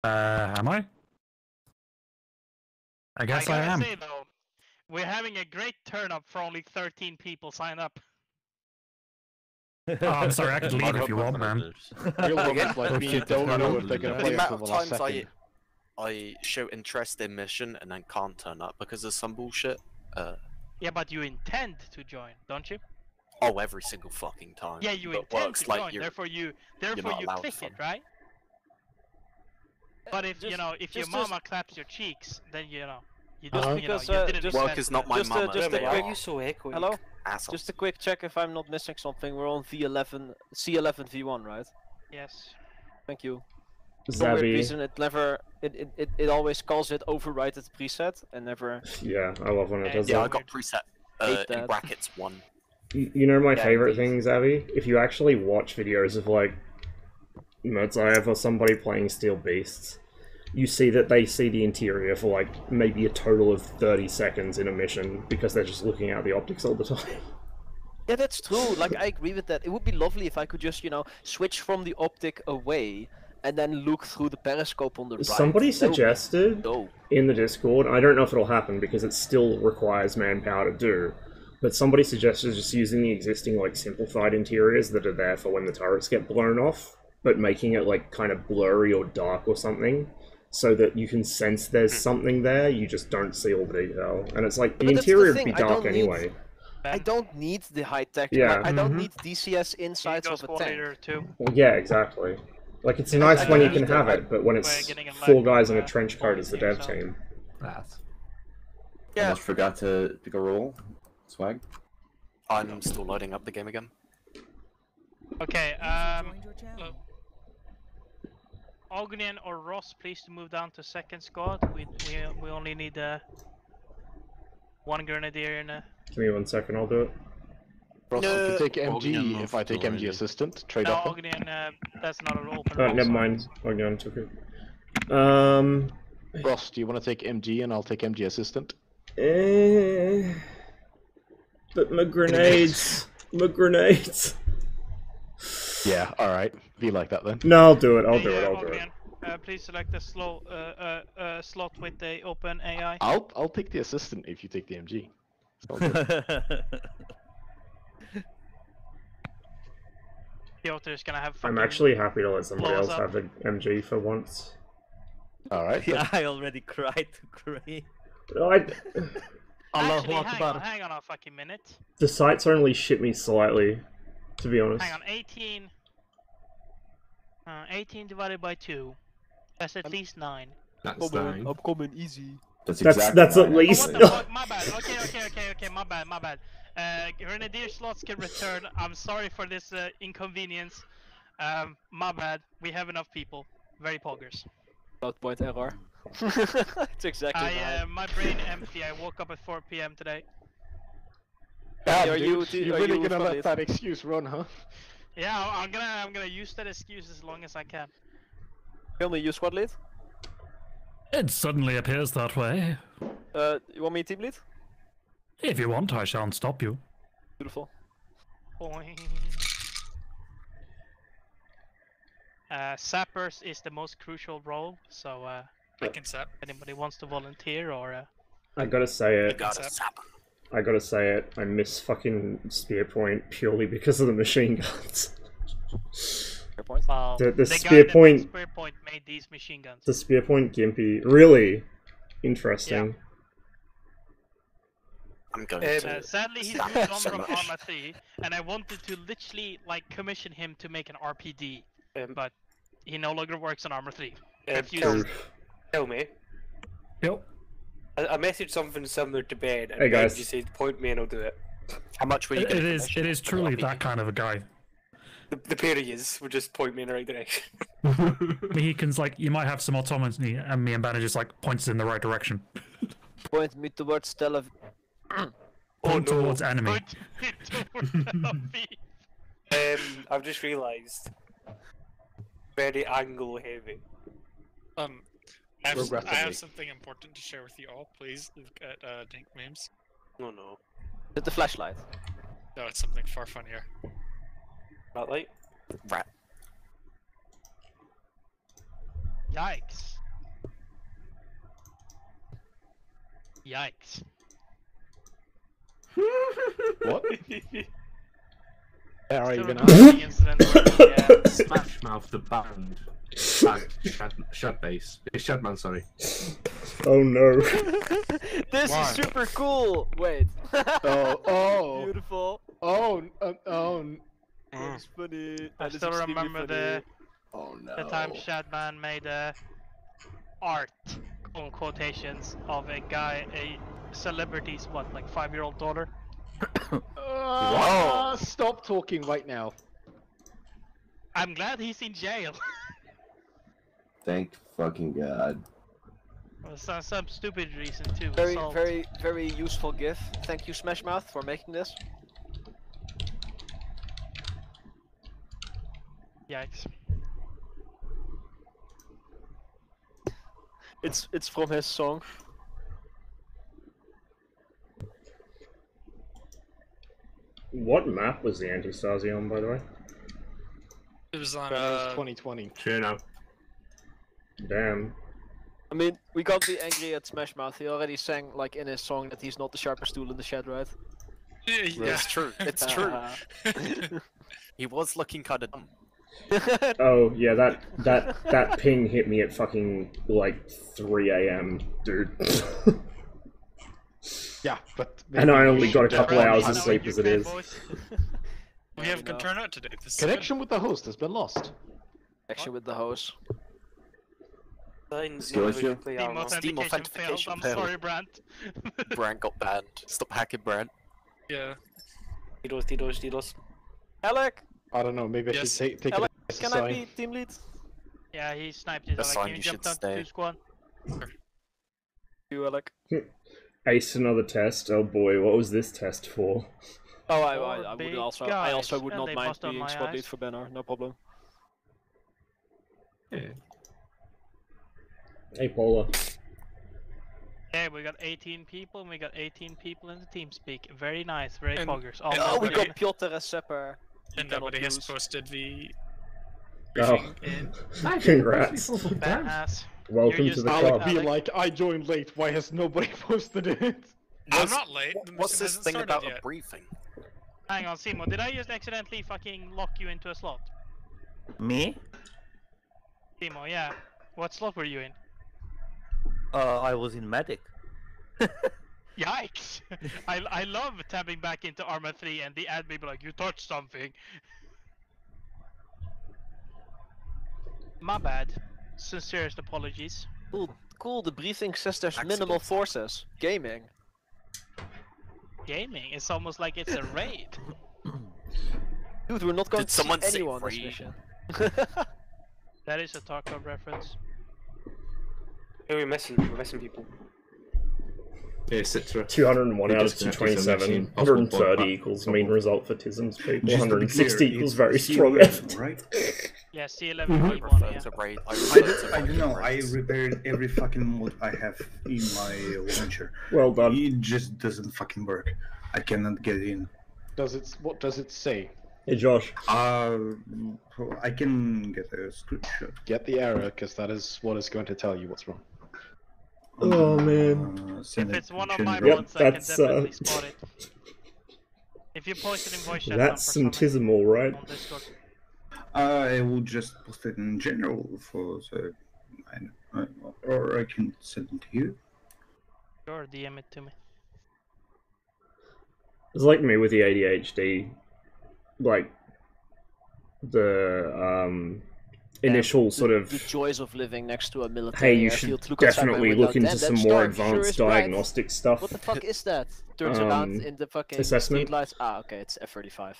Am I? I guess I am. Say, though, we're having a great turn up for only 13 people sign up. Oh, I'm sorry, I can leave if you want, man. Real ones like me don't know if they're gonna The play amount until of the last times second. I show interest in mission and then can't turn up because of some bullshit. Yeah, but you intend to join, don't you? Oh, every single fucking time. Yeah, you But intend works to like join. you're Therefore, you not allowed click to. it, right? But if you know, if your mama claps your cheeks, then you know, you just you didn't work is not my mama. Why are you so echoey? Hello? Assholes. Just a quick check if I'm not missing something. We're on C11 V1, right? Yes. Thank you. For some weird Zabby. reason, it always calls it overridden preset and never. Yeah, I love when it does Yeah, that. I got preset in brackets 1. You know my favorite thing, Zabby? If you actually watch videos of like Mertzaev or somebody playing Steel Beasts, you see that they see the interior for like maybe a total of 30 seconds in a mission because they're just looking at the optics all the time. Yeah, that's true. Like, I agree with that. It would be lovely if I could just, you know, switch from the optic away and then look through the periscope on the right. Somebody suggested in the Discord, I don't know if it'll happen because it still requires manpower to do, but somebody suggested just using the existing like simplified interiors that are there for when the turrets get blown off, but making it like kind of blurry or dark or something, so that you can sense there's something there, you just don't see all the detail. And it's like, the interior would be dark anyway. I don't need the high tech. Yeah. Like, I don't need DCS insides of a tank. Well, yeah, exactly. Like, it's nice when you can have it, but when it's 4 guys in a trench coat as the dev team. Yeah. Almost forgot to pick a roll. Swag. I'm still loading up the game again. Okay, Ognian or Ross, please to move down to second squad. We only need one grenadier in a. Give me 1 second, I'll do it. Ross, you can take MG if I take MG assistant. Trade off. Ognian, that's not an open. Oh, never mind. Ognian took it. Ross, do you want to take MG and I'll take MG assistant? But my grenades. My grenades. Yeah, alright. Be like that then. No, I'll do it. I'll do it. Please select the slot with the open AI. I'll take the assistant if you take the MG. It's all good. Piotr's gonna have. I'm actually happy to let somebody else have the MG for once. Alright. Yeah, I already cried to Gray. Actually, hang on a fucking minute. The sights only shit me slightly, to be honest. Hang on, 18. 18 divided by 2. That's at least 9. That's 9. I'm coming easy. That's at least. Oh, what the fuck? My bad. Okay. My bad. Grenadier slots can return. I'm sorry for this inconvenience. My bad. We have enough people. Very poggers. Point error. It's exactly my brain empty. I woke up at 4 PM today. Yeah, you're really gonna let that excuse run, huh? Yeah, I'm gonna use that excuse as long as I can. Tell me, you squad lead? It suddenly appears that way. You want me team lead? If you want, I shan't stop you. Beautiful. Boing. Sappers is the most crucial role, so I can sap. Anybody wants to volunteer or? I gotta say it. I gotta say it. I miss fucking Spear Point purely because of the machine guns. Well, the Spear Point made these machine guns. The Spear Point Gimpy, really interesting. Yeah. I'm going to. Sadly, he's moved on from ArmA 3, and I wanted to literally like commission him to make an RPD, but he no longer works on ArmA 3. Tell me. Yep. I messaged something similar to Ben, and hey guys. Ben just said, "Point me and I'll do it." How much were you getting? It is truly that kind of a guy. The pair of yous would just point me in the right direction. Mohicans, like, you might have some autonomy, and me and Banner just like points in the right direction. Point me towards Tel Aviv. Point towards enemy. Point towards Tel Aviv. I've just realised. Very angle heavy. I have something important to share with you all. Please look at Dink memes. Oh no. Is it the flashlight? No, it's something far funnier. Rat light? Rat. Yikes. Yikes. What? Are you Still gonna? remember the incident where Smash Mouth the band. Shadbase. Shadman, sorry. Oh no. This Why? is super cool. Wait. Oh. Beautiful. Oh. That's funny. I That is still extremely remember funny. Oh no. the time Shadman made art, on quotations, of a guy, a celebrity's, what, like 5-year-old daughter? Stop talking right now. I'm glad he's in jail. Thank fucking God. For some stupid reason too. Very, assault. very useful GIF. Thank you, Smash Mouth, for making this. Yikes. It's from his song. What map was the anti-Stasi on, by the way? It was on That was 2020. Sure now. Damn. I mean, we can't be angry at Smash Mouth. He already sang, like, in his song that he's not the sharpest tool in the shed, right? Yeah. It's true. It's true. He was looking kind of dumb. Oh yeah, that ping hit me at fucking like 3 AM, dude. Yeah, but. And I only maybe got a you should, couple hours Now of in sleep as it Ukraine, is. boys. We have a good turnout today. This is Connection with the host has been lost. Action with the hose. Steam Steam authentication authentication failed. I'm failed. sorry, Brandt. Brand got banned. Stop hacking, Brand. Yeah. Didos. Alec! I don't know, maybe I Yes. should take Alec, it as a can I sign. be team lead? Yeah, he sniped his. That's Like, fine, can you you jump should down to stay. 2 squad? You, Alec. Ace another test. Oh boy, what was this test for? Oh, Four I would big also. I guys, also would and not they mind bust on being my squad lead eyes. for Banner. No problem. Yeah. Hey Paula. Okay, we got 18 people, and we got 18 people in the team speak. Very nice, very And- poggers. and Oh, we nobody- got Piotr as Sepper. And cannot nobody has lose. posted the Oh, briefing in. congrats. Badass. Welcome You're to the just- club. I'll be Alec. like, I joined late, why has nobody posted it? I'm not late. The What's mission this hasn't thing started about yet. a briefing? Hang on, Simo, did I just accidentally fucking lock you into a slot? Me? Simo, yeah. What slot were you in? I was in medic. Yikes! I love tapping back into ArmA 3 and the admin be like, you touched something. My bad. Sincerest apologies. Cool, the briefing says there's Accident. minimal forces. Gaming. Gaming, it's almost like it's a raid. Dude, we're not going Did to see someone say anyone this raid? mission. That is a Tarkov reference. Hey, we're messing people. Yeah, Citra. 201 We out of disconnected 227. some machine. Possible 130 bot equals back. mean result for TISM's people. Just to be 160 clear, equals it's very C11, strong effort. right? Yeah, C11 I P1, refer yeah. to raid. I refer to know, I raids. repaired every fucking mod I have in my launcher. Well done. It just doesn't fucking work. I cannot get in. What does it say? Hey Josh. I can get a screenshot. Get the error, because that is what is going to tell you what's wrong. Oh man. If it's one of my Yep, mods, I can that's, definitely spot it. If you post it in voice chat, That's some TISM, all right. on Discord. I will just post it in general for the, or I can send it to you. Sure, DM it to me. It's like me with the ADHD. Like the initial sort of the joys of living next to a military hey, you airfield. should Look outside my definitely window. look into Damn, some that more star sure advanced is bright. diagnostic stuff. What the fuck is that? Turns around in the fucking assessment. streetlights. Ah, okay, it's F-35.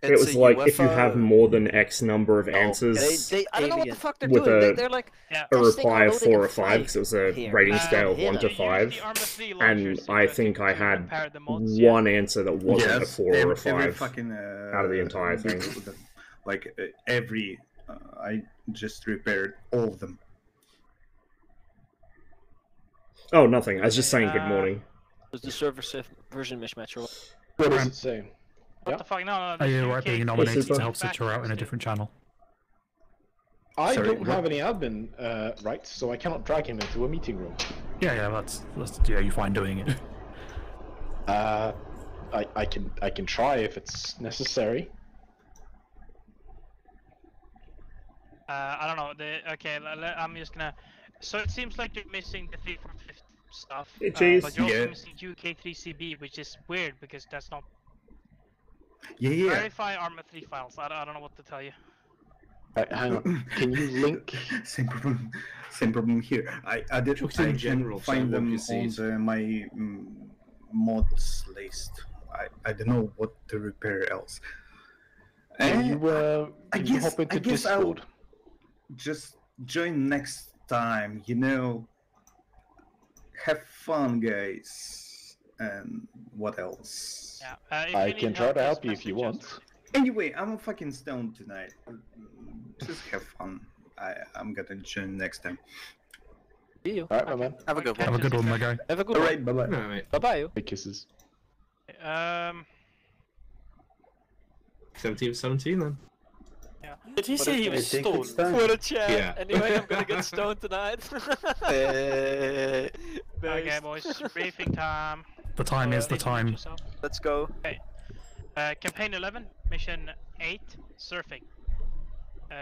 It was like if you have more than X number of answers I don't know what the fuck they're with doing. a, They're like a reply of 4 or 5 because it was a Here. rating scale of Here. 1 to Use 5, and I think I had one answer that wasn't a Yes, 4 or a every 5 fucking, out of the entire thing. Like every, I just repaired all of them. Oh, nothing. I was just saying good morning. There's the server version mismatch or what? What does it say? What the fuck? No, Are you right being nominated to Super. help Citra out in a different channel? I don't have any admin rights, so I cannot drag him into a meeting room. Yeah, that's yeah. You fine doing it? I can try if it's necessary. I don't know. Okay, I'm just gonna. So it seems like you're missing the 3 for 5 stuff, but you're also missing UK3CB, which is weird because that's not. Yeah. Verify ArmA 3 files. I don't know what to tell you. Hang on. Can you link? Same problem here. I did in general, find them on my mods list. I don't know what to repair else. Can you hop into Discord? Just join next time, you know. Have fun, guys. And what else? Yeah, I can try to help you if you want. Anyway, I'm a fucking stoned tonight. Just have fun. I'm gonna join next time. See you. Alright, my man. Have a good one. Have a good one, my guy. Have a good one. Alright, bye bye. Bye-bye. Big kisses. 17 then. Yeah. Did he say he was stoned? What a chat. Yeah. Anyway, I'm gonna get stoned tonight. Okay, boys. Briefing time. The time is the time. Let's go. Okay. Campaign 11, mission 8, surfing.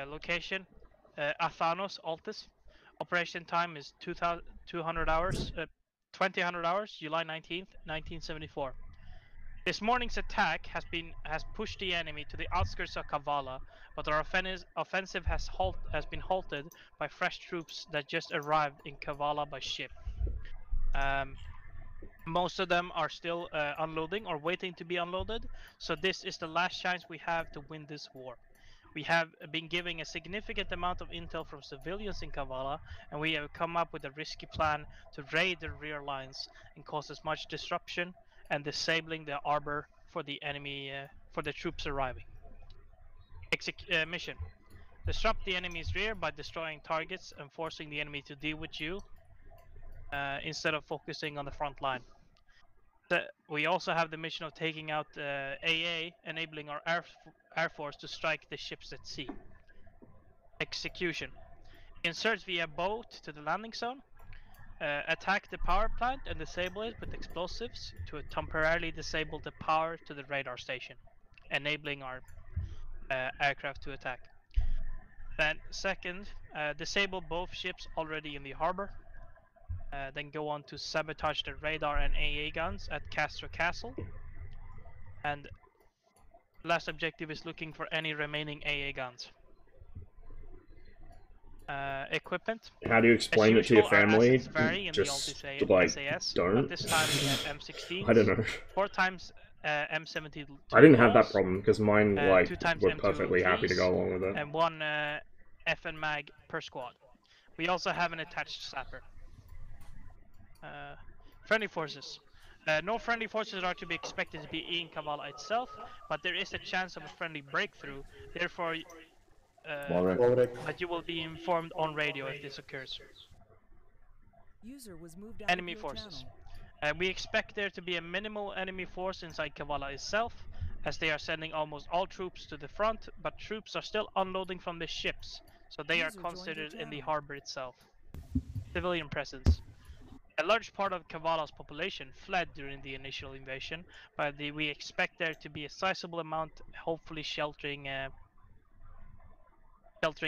Location, Athanos, Altus. Operation time is 200 hours, 2000 hours, July 19th, 1974. This morning's attack has pushed the enemy to the outskirts of Kavala, but our offensive has been halted by fresh troops that just arrived in Kavala by ship. Most of them are still unloading or waiting to be unloaded, so this is the last chance we have to win this war. We have been giving a significant amount of intel from civilians in Kavala, and we have come up with a risky plan to raid the rear lines and cause as much disruption and disabling the arbor for the enemy, for the troops arriving. Mission: disrupt the enemy's rear by destroying targets and forcing the enemy to deal with you instead of focusing on the front line. We also have the mission of taking out AA, enabling our Air Force to strike the ships at sea. Execution: insert via boat to the landing zone. Attack the power plant and disable it with explosives to temporarily disable the power to the radar station, enabling our aircraft to attack. Then second, disable both ships already in the harbor. Then go on to sabotage the radar and AA guns at Castro Castle. And last objective is looking for any remaining AA guns. Equipment. How do you explain it to your family? Just like, SAS, don't. This time we have M16s. I don't know. 4 times M72. I didn't have that problem because mine like 2 times were M203s, perfectly happy to go along with it. And 1 FN mag per squad. We also have an attached sapper. Friendly forces. No friendly forces are to be expected to be in Kavala itself, but there is a chance of a friendly breakthrough. Therefore, but you will be informed on radio if this occurs. User was moved out Enemy of your forces. channel. We expect there to be a minimal enemy force inside Kavala itself, as they are sending almost all troops to the front, but troops are still unloading from the ships, so they are considered in the harbor itself. Civilian presence. A large part of Kavala's population fled during the initial invasion, but we expect there to be a sizable amount, hopefully sheltering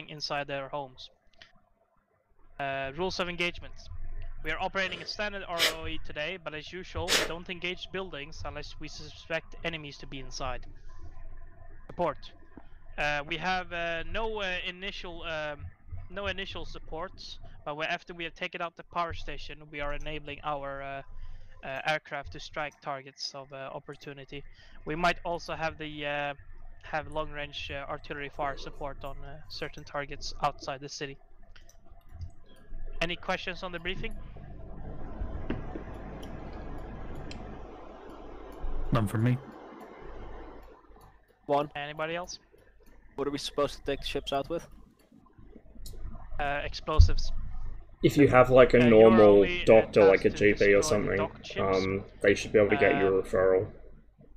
inside their homes. Rules of engagement. We are operating a standard ROE today, but as usual, we don't engage buildings unless we suspect enemies to be inside. Support. We have no initial supports, but after we have taken out the power station, we are enabling our aircraft to strike targets of opportunity. We might also have the long-range artillery fire support on certain targets outside the city. Any questions on the briefing? None from me. One. Anybody else? What are we supposed to take the ships out with? Explosives. If you have like a normal doctor, like a GP or something, they should be able to get you a referral.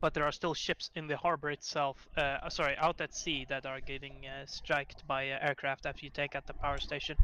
but there are still ships in the harbor itself, sorry, out at sea that are getting striked by aircraft after you take out the power station.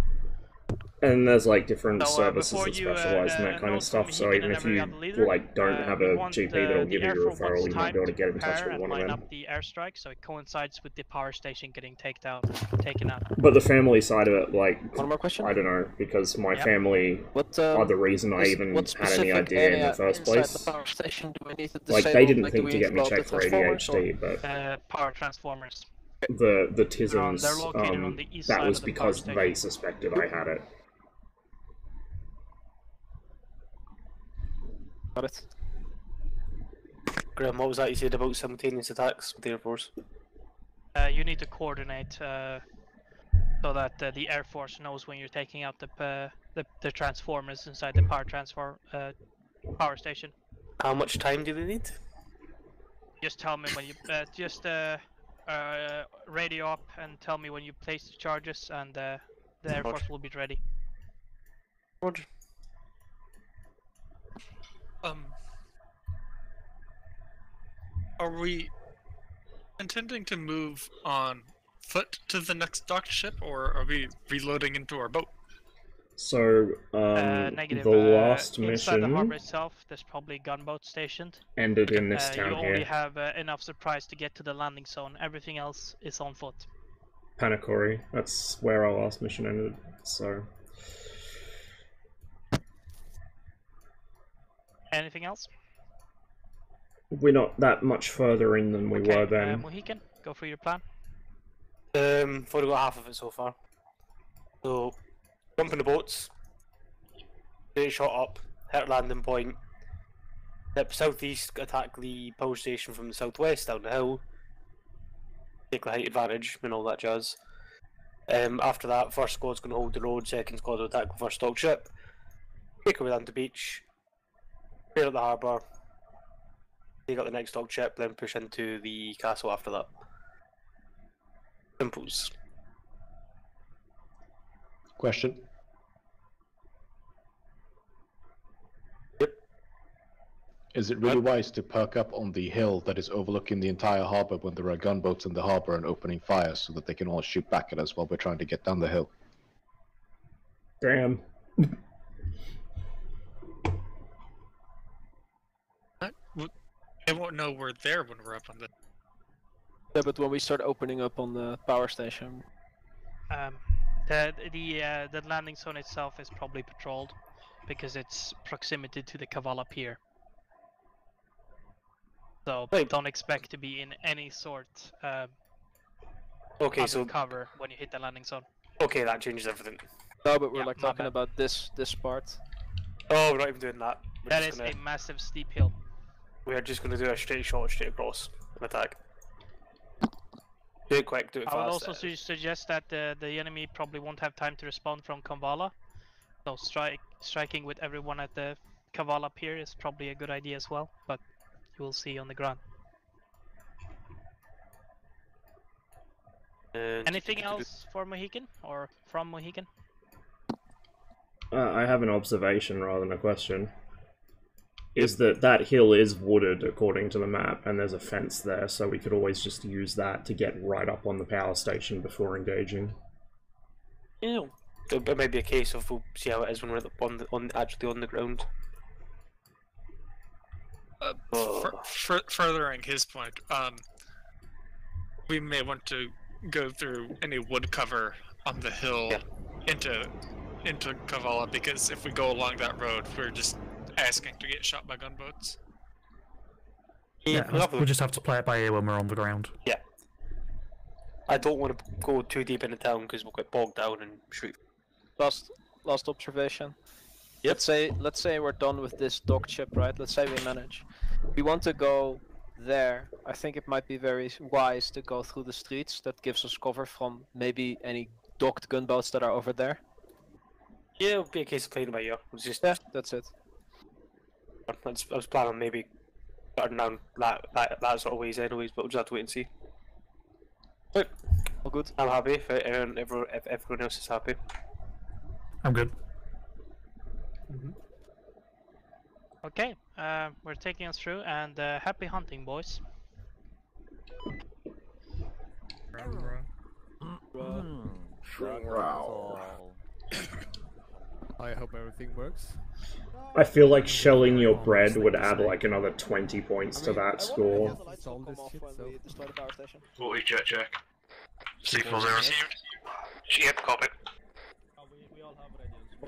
And there's like different So, services before that you, specialize in that kind note of stuff, from so Higgin even and if every you other leader, like don't have a we want, GP that'll give the you a Air Force referral, you might time be able to to get in touch prepare with and one of line them. up the airstrike, so it coincides with the power station getting taken out. But the family side of it, like, One more question? I don't know, because my Yep. family are the reason I even what had any specific idea in area the first inside place. the power station do we need to Like, they disable? didn't Like, do think we to need get me blow up the checked for transformers, or- ADHD, but Power transformers. the They're TISMs, located on the east that side was of the because power they station. suspected I had it. Got it. Graham, what was that you said about simultaneous attacks with the Air Force? You need to coordinate so that the Air Force knows when you're taking out the transformers inside the power station. How much time do they need? Just tell me when you radio up and tell me when you place the charges, and the Air Force will be ready. Roger. Are we intending to move on foot to the next docked ship, or are we reloading into our boat? So, Negative. the last inside the harbor mission itself, there's probably a gunboat stationed. ended in this You town only here, have enough supplies to get to the landing zone. Everything else is on foot. Panakori. That's where our last mission ended, so... Anything else? We're not that much further in than we were then. Mohican, go through your plan. I've already got half of it so far. So, jump in the boats, get shot up, hit landing point, step southeast, attack the power station from the southwest down the hill, take the height advantage and all that jazz. After that, first squad's going to hold the road, second squad will attack the first dock ship, take away down to the beach, clear up the harbour, take out the next dock ship, then push into the castle after that. Simples. Question. Yep. Is it really wise to perk up on the hill that is overlooking the entire harbour when there are gunboats in the harbour and opening fire so that they can all shoot back at us while we're trying to get down the hill? Damn. They won't know we're there when we're up on the... Yeah, but when we start opening up on the power station... The landing zone itself is probably patrolled, because it's proximity to the Kavala Pier. So don't expect to be in any sort Okay, so cover when you hit the landing zone. okay, that changes everything. No, but we're Yeah, like my talking bad. about this part. Oh, we're not even doing that. We're That just is gonna, a massive steep hill. we're just going to do a straight shot straight across and attack. Do it quick, do it I would fast. also suggest that the enemy probably won't have time to respond from Kavala, so striking with everyone at the Kavala Pier is probably a good idea as well, but you will see on the ground. Anything else for Mohican, or from Mohican? I have an observation rather than a question. Is that hill is wooded according to the map, and there's a fence there, so we could always just use that to get right up on the power station before engaging. Yeah, it may be a case of we'll see how it is when we're actually on the ground. Furthering his point, we may want to go through any wood cover on the hill into Kavala, because if we go along that road, we're just asking to get shot by gunboats. Yeah, we'll just have to play it by ear when we're on the ground. Yeah. I don't want to go too deep into town because we'll get bogged down and shoot. Last observation. Yep. Let's say we're done with this dock ship, right? Let's say we manage. We want to go there. I think it might be very wise to go through the streets. That gives us cover from maybe any docked gunboats that are over there. Yeah, it'll be a case of playing by ear. It's just... Yeah, that's it. I was planning on maybe starting down that sort of ways anyways, but we'll just have to wait and see. But all good. I'm happy if everyone else is happy. I'm good. Okay, we're taking us through, and happy hunting, boys. I hope everything works. I feel like shelling your bread would add like another 20 points to that score. Check. C40 received. Yep, copy.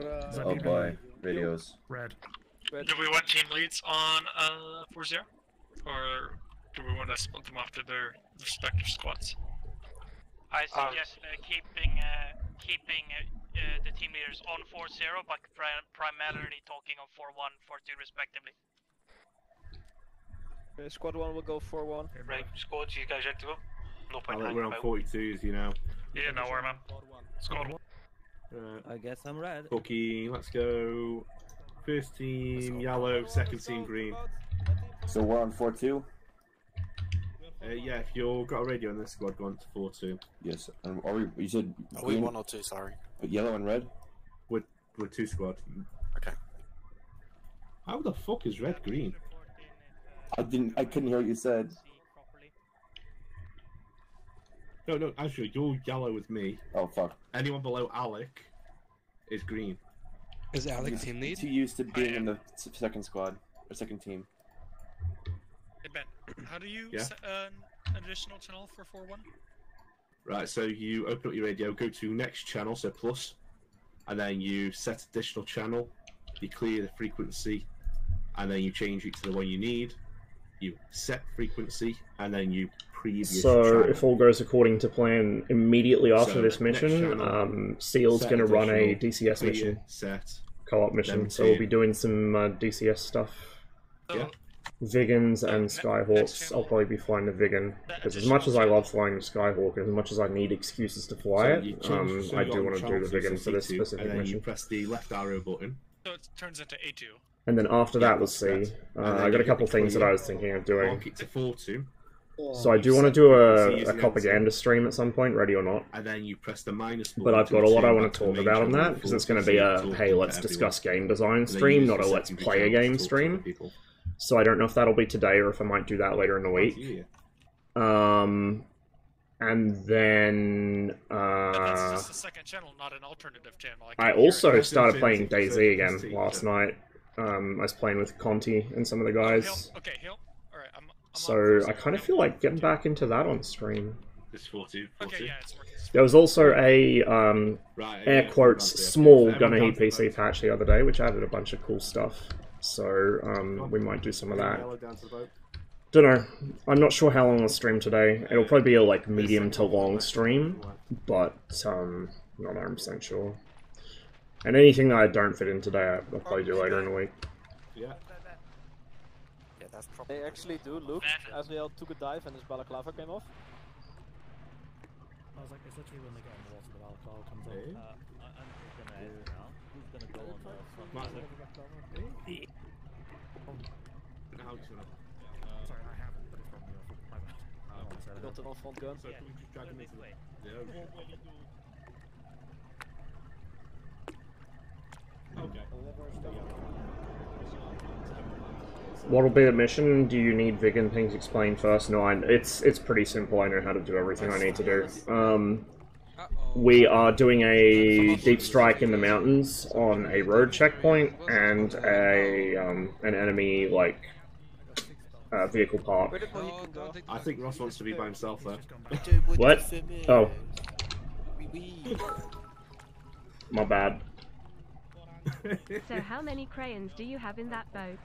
Oh boy, radios. Red. Do we want team leads on 4-0? Or do we want to split them off to their respective squads? I suggest keeping the team leaders on 4-0, but primarily talking on 4-1, 4-2 respectively. Squad 1 will go 4-1. Right, squads, you guys ready to go? No point We're on hanging 42s, you know. Yeah, no worry, man. Squad 1. I guess I'm red. Okay, let's go. First team yellow, second team green. So we're on 4-2? Yeah, if you've got a radio in this squad, go on to 4-2. Yes. Are we, you said Are we green? 1 or 2, sorry? Yellow and red? We're 2 squad. Okay. How the fuck is red green? I couldn't hear what you said. No, actually, you're yellow with me. Oh, fuck. Anyone below Alec is green. Is Alec team lead? Too used to being in the second squad, or second team. Hey Ben, how do you set an additional channel for 4-1? Right, so you open up your radio, go to next channel, so plus, and then you set additional channel, you clear the frequency, and then you change it to the one you need, you set frequency, and then you previous So, channel. if all goes according to plan, immediately after this mission, Seal's going to run a DCS mission. Co-op mission, so we'll be doing some DCS stuff. Yeah. Vigans and Skyhawks, I'll probably be flying the Vigan, because as much as I love flying the Skyhawk, as much as I need excuses to fly it, I do want to do the Vigan for this specific and then mission. You press the left arrow button. So it turns into A2. And then after that, we'll see. I got a couple things that I was thinking of doing. Mark it to 4-2. So I do want to do a propaganda stream at some point, ready or not. And then you press the minus button. But I've got a lot I want to talk about on that, because it's going to be a, hey, let's discuss game design stream, not a let's play a game stream. So I don't know if that'll be today or if I might do that later in the week. And then That's just a second channel, not an alternative channel. I also started playing DayZ again last night. I was playing with Conti and some of the guys. Okay, Hill. Alright, I'm So I kind of feel like getting back into that on stream. It's 4-2. Okay, yeah, it's working. There was also a air quotes small Gunner Heat PC patch the other day, which added a bunch of cool stuff. So we might do some of that. Don't know. I'm not sure how long I'll stream today. It'll probably be a like medium to long stream, but not 100% sure. And anything that I don't fit in today, I'll probably do later in the week. Yeah. They actually do look. Asriel took a dive and his balaclava came off. I was like, it's literally when they get on the water, the balaclava comes up. I'm gonna ask now. Who's gonna go on the front? Sorry, I haven't, but it's from me. My bad. I don't want to say that. Got an off-front gun. What'll be the mission? Do you need vegan things explained first? No, it's pretty simple. I know how to do everything I need to do. We are doing a deep strike in the mountains on a road checkpoint and an enemy like vehicle park. I think Ross wants to be by himself there. What? Oh. My bad. So how many crayons do you have in that boat?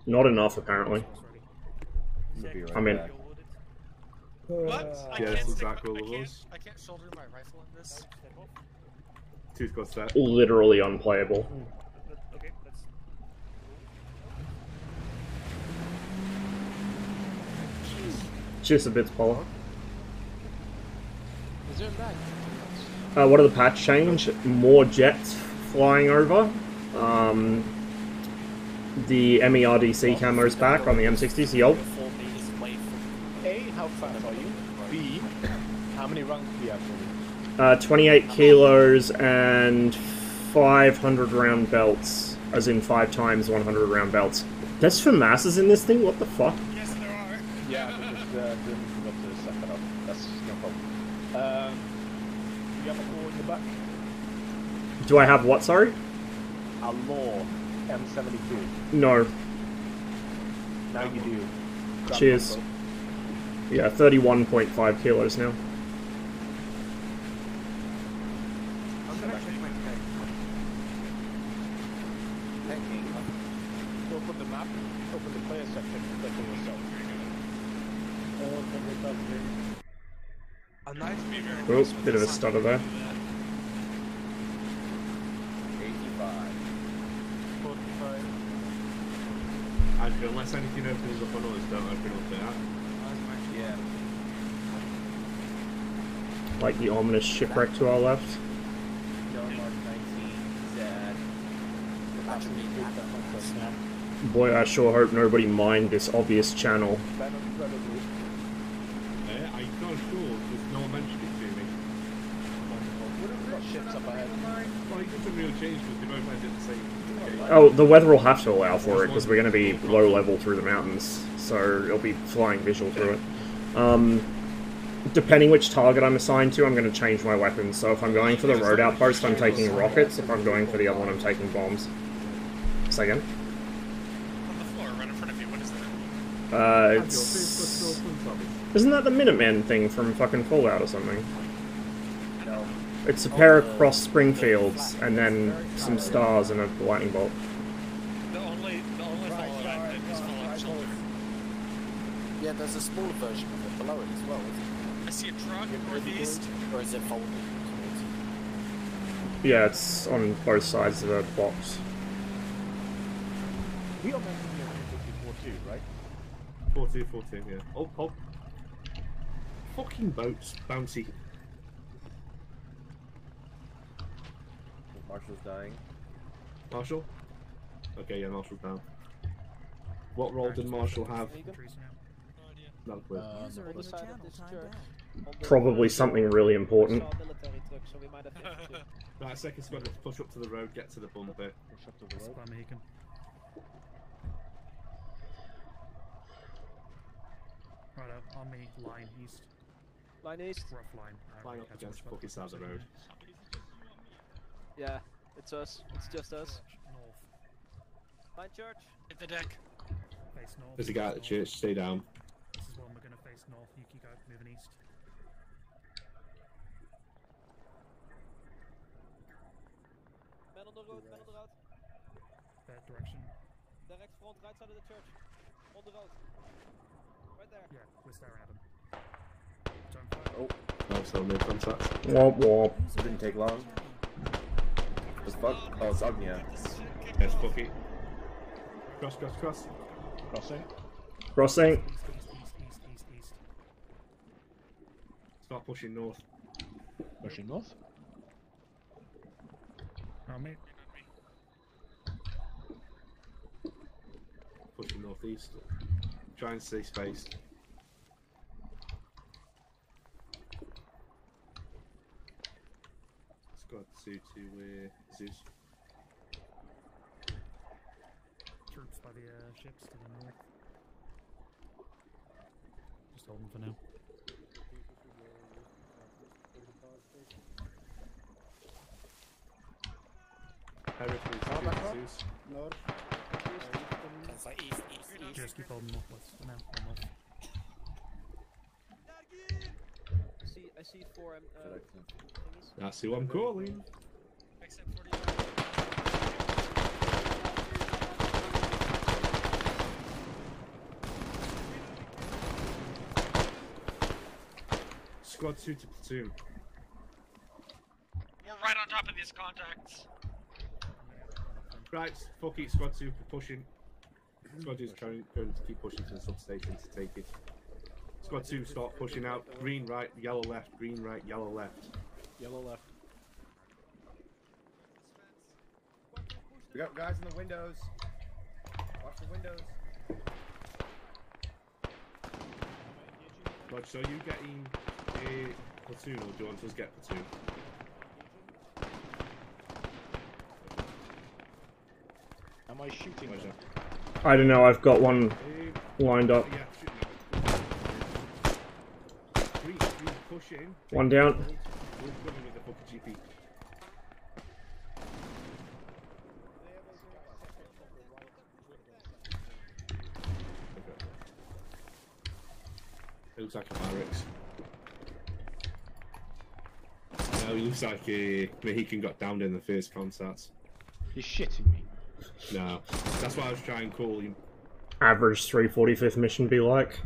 Not enough, apparently. I'm in. What? I Yeah, can't it's stick exactly my, all of us. I can't shoulder my rifle in this. 2 squad set. Literally unplayable. Okay, let's... Cheers a bit, Paula. Is there a lag? What are the patch change? More jets flying over. The MERDC camo's back on the M60s, yup. A, how fast are you? B, how many rounds do you have? 28 kilos and 500 round belts, as in 5 times 100 round belts. There's FAMASs in this thing? What the fuck? Yes, there are. Yeah, we just didn't forgot to set that up. That's no problem. You have a law in the back? Do I have what, sorry? A law M72. No. Now you do. Grab Cheers. one, Yeah, 31.5 kilos now. I'm gonna check my tank. Go open the map, open the player section, click on yourself. A nice beaver. Oops, bit of a stutter there. 85. 45. And unless anything opens up on us, don't open up there. Yeah. Like the ominous shipwreck to our left. Boy, I sure hope nobody mined this obvious channel. I'm not sure, there's no one mentioned it to me. Ships up ahead. Well, it doesn't really change because they both ended the same. Oh, the weather will have to allow for it because we're going to be low level through the mountains, so it'll be flying visual through it. Depending which target I'm assigned to, I'm going to change my weapons. So if I'm going for the road outpost, I'm taking rockets. If I'm going for the other one, I'm taking bombs. Say again? On the floor, right in front of you. What is that? It's... Isn't that the Minuteman thing from fucking Fallout or something? No. It's a pair of cross Springfields, and then some stars and a lightning bolt. The only Fallout I did was Fallout Shelter. Yeah, there's a smaller version of it below it as well, isn't there? I see a truck northeast. Or is it folded? Yeah, it's on both sides of the box. We are meant to be on 54 too, right? 14, yeah. Oh, oh. Fucking boats, bouncy. Marshall's dying. Marshall? Okay, yeah, Marshall's down. What role did Marshall have? Not clear. Probably something really important. Right, second squad, let's push up to the road, get to the bumper. Push up to the road. Right, army line east. Line east? Rough line. Line up against the fucking side of the road. Yeah, it's us. It's just us. North. Line church. Hit the deck. Face north. There's a guy at the church, stay down. This is one we're going to face north. You keep going, moving east. Man on the road, man on the road. That direction. Direct front, right side of the church. On the road. Right there. Yeah, we're staring at him. Don't fire. Oh, No, so no contact. Womp womp. didn't take long. What the fuck? Oh, it's Agnia. Yes, fuck it. Cross. Crossing. Crossing. East. Start pushing north. Pushing north. Army. Pushing northeast. Try and stay spaced. Squad 2 to Zeus. Troops by the ships to the north. Just hold them for now. Heresy to Zeus. North. East. Just keep holding northwest for now. Or north. I see 4 thingies. That's who I'm calling. Except 40. Squad 2 to platoon. We're right on top of these contacts. Right, fuck it, Squad 2 pushing. Squad 2 is going to keep pushing to the substation to take it. Squad 2 start pushing out. Green right, yellow left, green right, yellow left. Yellow left. We got guys in the windows. Watch the windows. Rog, so are you getting a platoon or do you want us to get platoon? Am I shooting them? I don't know, I've got one lined up. One down. It looks like a barracks. No, it looks like a Mohican got downed in the first contact. You're shitting me. No, that's why I was trying to call him. Average 345th mission be like.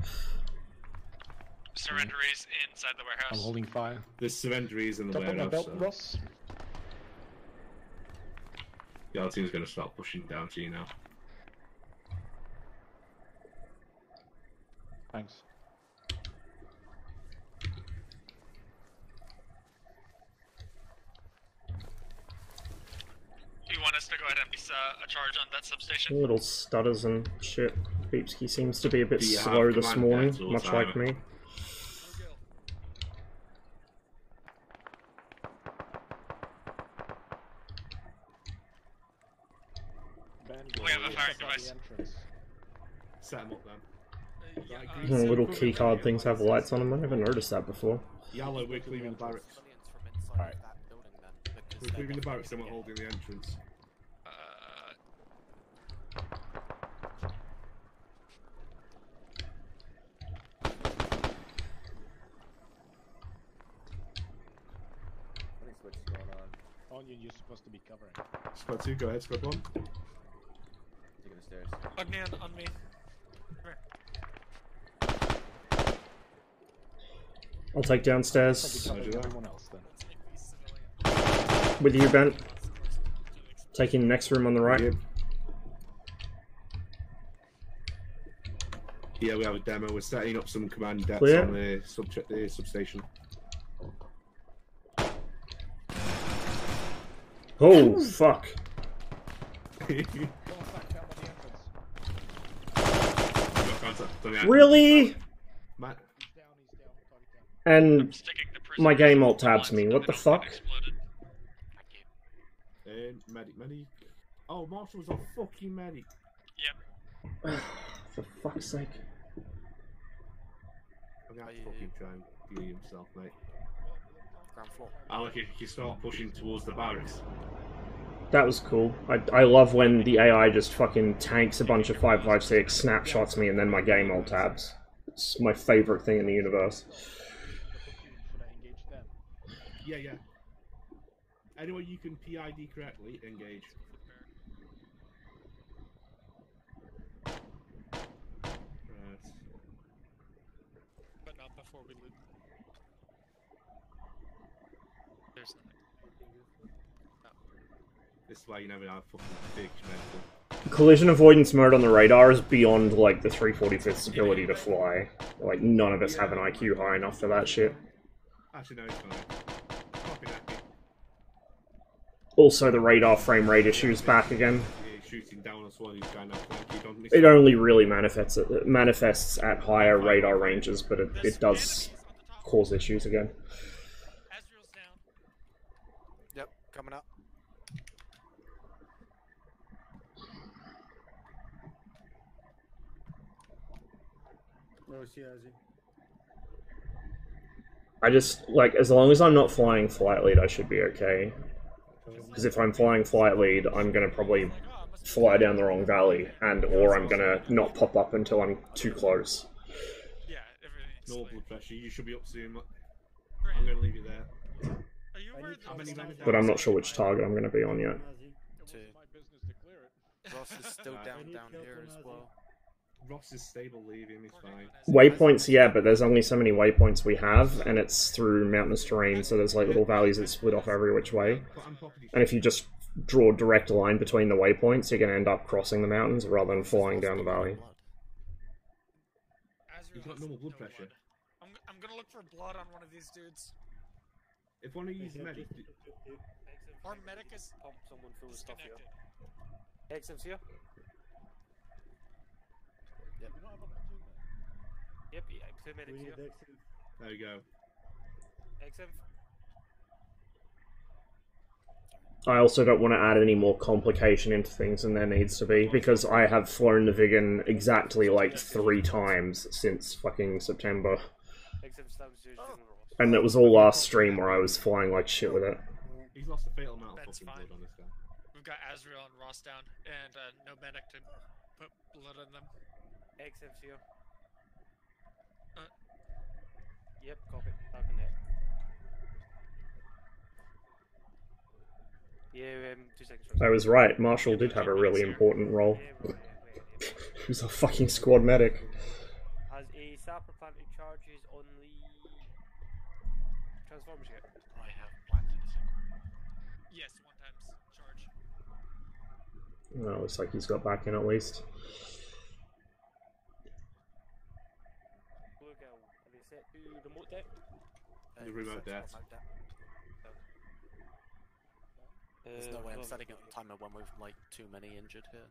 Surrenderies inside the warehouse. I'm holding fire. There's surrenderies in the Top on my warehouse. belt, So. Ross. The other team's going to start pushing down to you now. Thanks. Do you want us to go ahead and be a charge on that substation? Little stutters and shit. Beepsky seems to be a bit Do you have slow this command morning, packs all the much time? like me. We have a firing device. Set them up then. Little keycard things have lights on them. I never noticed that before. Yellow, we're clearing the barracks. Alright. We're clearing the barracks and we're holding the entrance. What's going on? Onion, you're supposed to be covering. Squad 2, go ahead, squad 1. Taking the stairs. Onion on me. I'll take downstairs. Everyone else then. With you, Ben. Taking the next room on the right. Yeah, we have a demo. We're setting up some command decks Clear. on the substation. Oh, fuck. Really? Matt. And my game alt tabs me. What the fuck? Medic. Oh, Marshall's a fucking medic. Yep. For fuck's sake. I'm gonna have to fucking try and heal himself, mate. Ground floor. Alec, if you start pushing towards the barracks. That was cool. I love when the AI just fucking tanks a bunch of 5.56, snapshots me, and then my game alt tabs. It's my favorite thing in the universe. Yeah. Anyway, you can PID correctly, engage. But not before we loot. There's nothing. This is why you never have fucking big mental. Collision avoidance mode on the radar is beyond, like, the 345th's ability to fly. Like, none of us have an IQ high enough for that shit. Actually, no, it's fine. Copy that. Also, the radar frame rate issue's back again. Yeah, shooting down on someone who's trying to flank you, don't miss It only really manifests at higher radar ranges, but it does cause issues again. Yep, coming up. Where's he, Ozzy? I just, like, as long as I'm not flying flight lead, I should be okay. Because if I'm flying flight lead, I'm gonna probably fly down the wrong valley, or I'm gonna not pop up until I'm too close. Yeah, no blood pressure. You should be up soon. I'm gonna leave you there. Are you aware that But I'm not sure which target I'm gonna be on yet. Ross is still down here as well. Ross is stable, leave him, he's fine. Waypoints, yeah, but there's only so many waypoints we have, and it's through mountainous terrain, so there's like little valleys that split off every which way. And if you just draw a direct line between the waypoints, you're going to end up crossing the mountains rather than flying down the valley. He's got normal blood pressure. I'm gonna look for blood on one of these dudes. If one of you is medic... Our medic is Pump someone full of stuff here. disconnected. XM's here. Yep. Yep, two medics here. There we go. XM. I also don't want to add any more complication into things than there needs to be, because I have flown the Vigan exactly like 3 times since fucking September. And it was all last stream where I was flying like shit with it. He's lost a fatal amount of fucking blood on this guy. We've got Azrael and Ross down, and no medic to put blood on them. XM's here. Yep, copy. Back in there. Yeah, 2 seconds. I was right, Marshall did have a really important role. He was a fucking squad medic. Has a sapper planted charges on the transformers yet? I have planted a second. Yes, 1 times charge. Well, looks like he's got back in at least. Blue girl, have they set to remote deck? The remote deck. There's no way I'm setting up a timer when we've like too many injured here.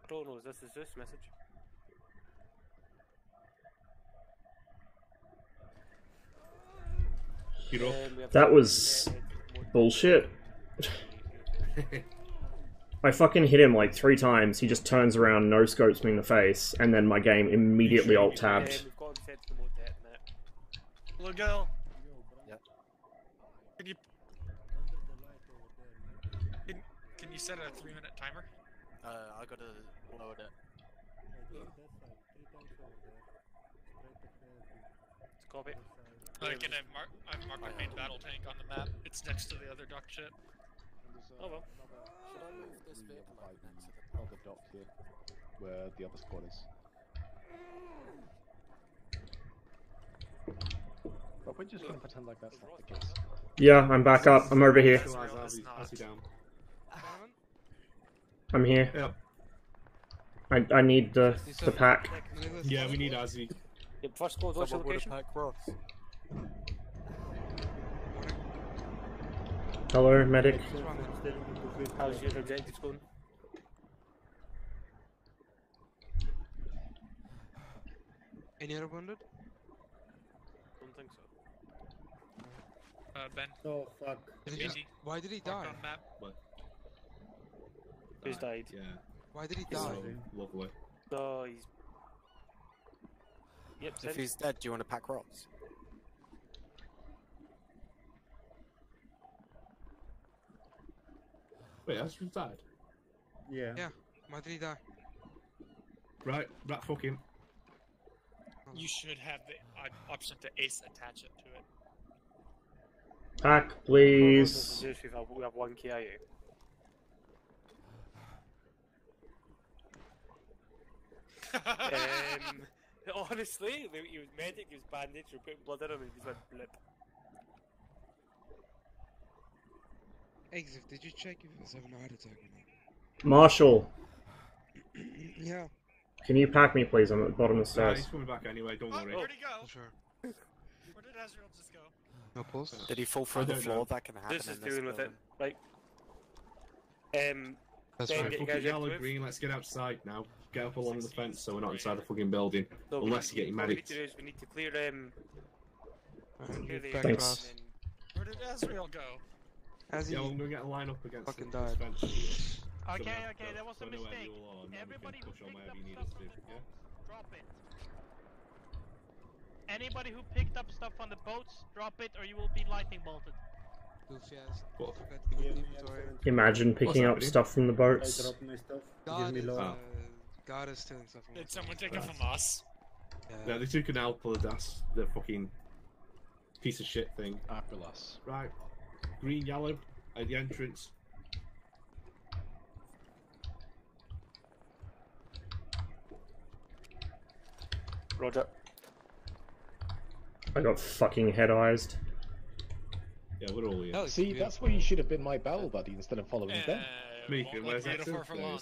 Chronos, this is Zeus message. That was bullshit. I fucking hit him like 3 times, he just turns around, no-scopes me in the face, and then my game immediately alt-tabbed. Blue girl. Yep. Can you set a 3-minute timer? I gotta load it. Copy. Like, and I've marked the main battle tank on the map. It's next to the other dock ship. Oh well. Should I move this vehicle Right next to the on the dock here, where the other squad is. But we're just gonna pretend like that's not the case. Yeah, I'm back up, I'm over here. Down. I'm here. Yep. I need the pack. Yeah, we need Azzy. Yep, first squad, what's your location? Hello, medic. How's your objectives going? Any other wounded? Don't think so. Ben. Oh fuck. Why did he die? On map. What? Who's died? Yeah. Why did he die? Lovely. No, he's... Yep, If he's dead, do you want to pack rocks? Wait, Azrael died? Yeah. Yeah. Why did he die? Right, fuck him. You should have the option to ace attach it to it. Pack, please. We have 1 KIA. Honestly, he was medic, he was bandaged, we put blood in him and he just went blip. Exif, did you check if he was having a heart attack or not? Marshall, Yeah. can you pack me please? I'm at the bottom of the Nah, stairs. he's coming back anyway, don't worry. Where'd he go? Sure. Where did Azrael just go? No pulse? Did he fall through I the don't floor? know. That can happen This is in this dealing with it, building. right? That's Ben, fine. get you Fucking guys yellow, into it. green, let's get outside now. Get up along the fence so we're not inside the fucking building. No, Unless you're getting what we need medics. to do is we need to clear clear the Back area Thanks. and Where did Azrael go? As Yeah, he well, I'm gonna get a line up against fucking this died. fence. Okay, okay, that was a So I know where mistake. you all are, and then we Everybody can who push on picked wherever up you need stuff us on to, the yeah? boats, drop it. Anybody who picked up stuff on the boats, drop it, or you will be lightning bolted. Goofy ass. What? Forgot to give inventory. Imagine picking up happening? stuff from the I boats. drop my stuff. God Give is, me low. God is stealing stuff from Did us. someone take it from us? Yeah, they took an Alpha, that's the fucking piece of shit thing. Aquilas. Right. Green, yellow, at the entrance. Roger. I got fucking head-eyed. Yeah, we're all here. See, that's where you should have been my battle buddy instead of following Ben. Meekin, won't where's look that beautiful for long.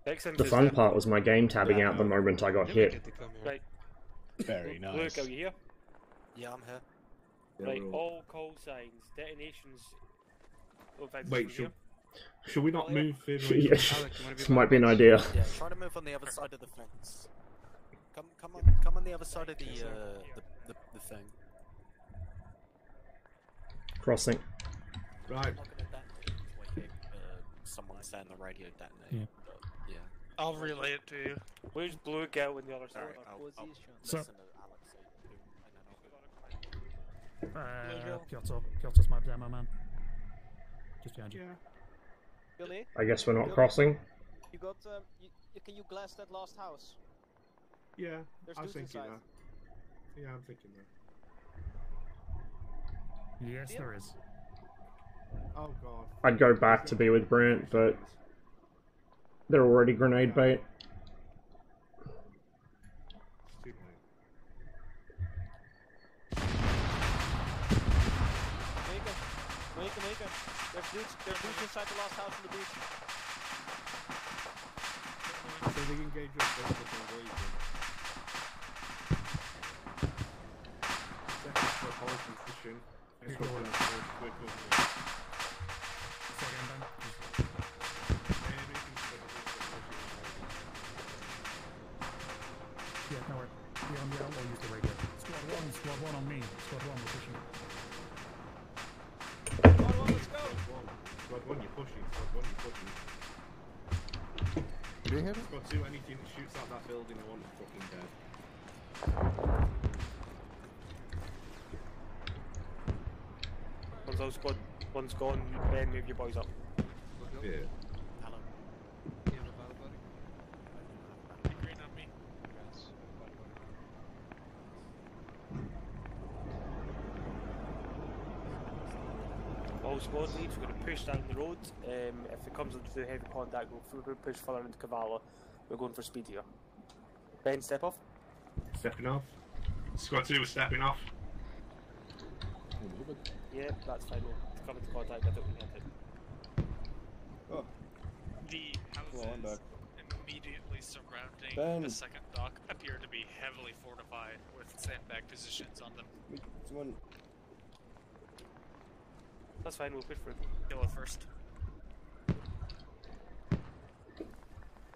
The fun part was my game tabbing out the moment I got hit. Right. Very nice. Luke, are you here? Yeah, I'm here. Yeah, Right, we're all- all call signs, detonations. Oh, in fact, Wait, this one should we not move further away Yeah, from- this might be an idea. Yeah, try to move on the other side of the fence. Come on the other side of the thing. Crossing. Right. I'm not gonna detonate someone saying the radio detonate. Yeah. But, yeah. I'll relay it to you. Where's Blue Girl and the other side? I'll So- listen to Alex say boom, and then I'll Piotr, my demo man. Just behind you. Billy, I guess we're not crossing. you got can you glass that last house? Yeah, There's I was dudes thinking inside. that. Yeah, I'm thinking that. Yes, there is. Oh god. I'd go back to be with Brant, but they're already grenade bait. Make him. There's dudes inside the last house on the beach. So they engage with both of them engaging. Second for holding position. Let's go for quick Yeah, no worries. Yeah, we'll use the radio. Squad 1 on me. Squad 1, we're pushing. Squad 1, let's go! Squad 1, you're pushing. Squad 1, you're pushing. Do you hear it? Squad 2, anything that shoots out that building, I want fucking dead. Once those squad one's gone, then move your boys up. Yeah. Hello. You have a battle buddy? Green on me. All squad leads, we're going to push down the road. If it comes into heavy contact, we'll push further into Cavala. We're going for speed here. Ben, step off. Stepping off. Squad 2 was stepping off. Yeah, that's fine. We'll come into contact. I don't think we get it. Oh. The houses immediately surrounding Ben. the second dock appear to be heavily fortified with sandbag positions on them. Someone. That's fine. We'll push for it. Kill it first.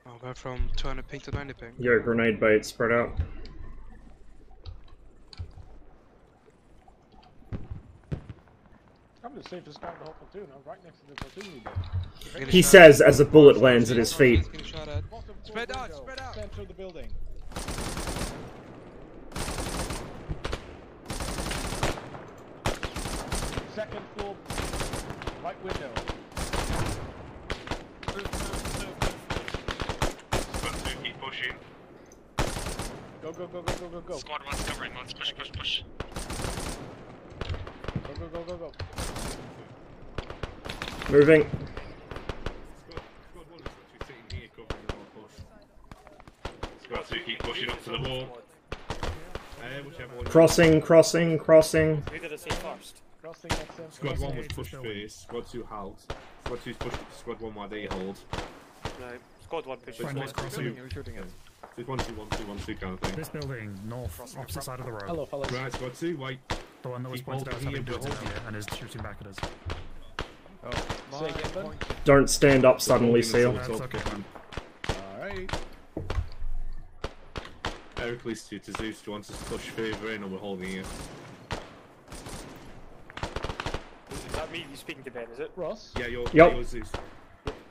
Oh, we're from 200 ping to 90 ping. Yo, grenade bait, spread out. I'm the safest guy in the whole platoon. I'm right next to the platoon leader. He says as a bullet lands at his feet. Spread out, spread out! Center of the building. Second floor, right window. Squad 2, keep pushing. Go. Squad 1's covering, let's push. Go. Moving. Squad 1 is actually sitting here covering the whole push. Squad 2, keep pushing up to the wall. Whichever one. Crossing. Who did I say first? Crossing next to Squad 1 was pushed first. Squad 2 held. Squad 2's pushed Squad 1 while they hold. Right. Squad 1 pushes. Friendly's Squad crossing. You're shooting it. So it's 1 2 1 2 1 2 kind of thing. This building, north, opposite side of the road. Hello, fellas. Right, Squad 2, wait. The one that was Keep pointed out as holding having here, dudes but in here and is shooting back at us. Oh, say again, Ben? Don't stand up suddenly, Seal. That's okay, man. Alright. Heracles to Zeus, do you want us to push further in or we're holding here? Is that me you speaking to, Ben, is it? Ross? Yeah, you're Zeus.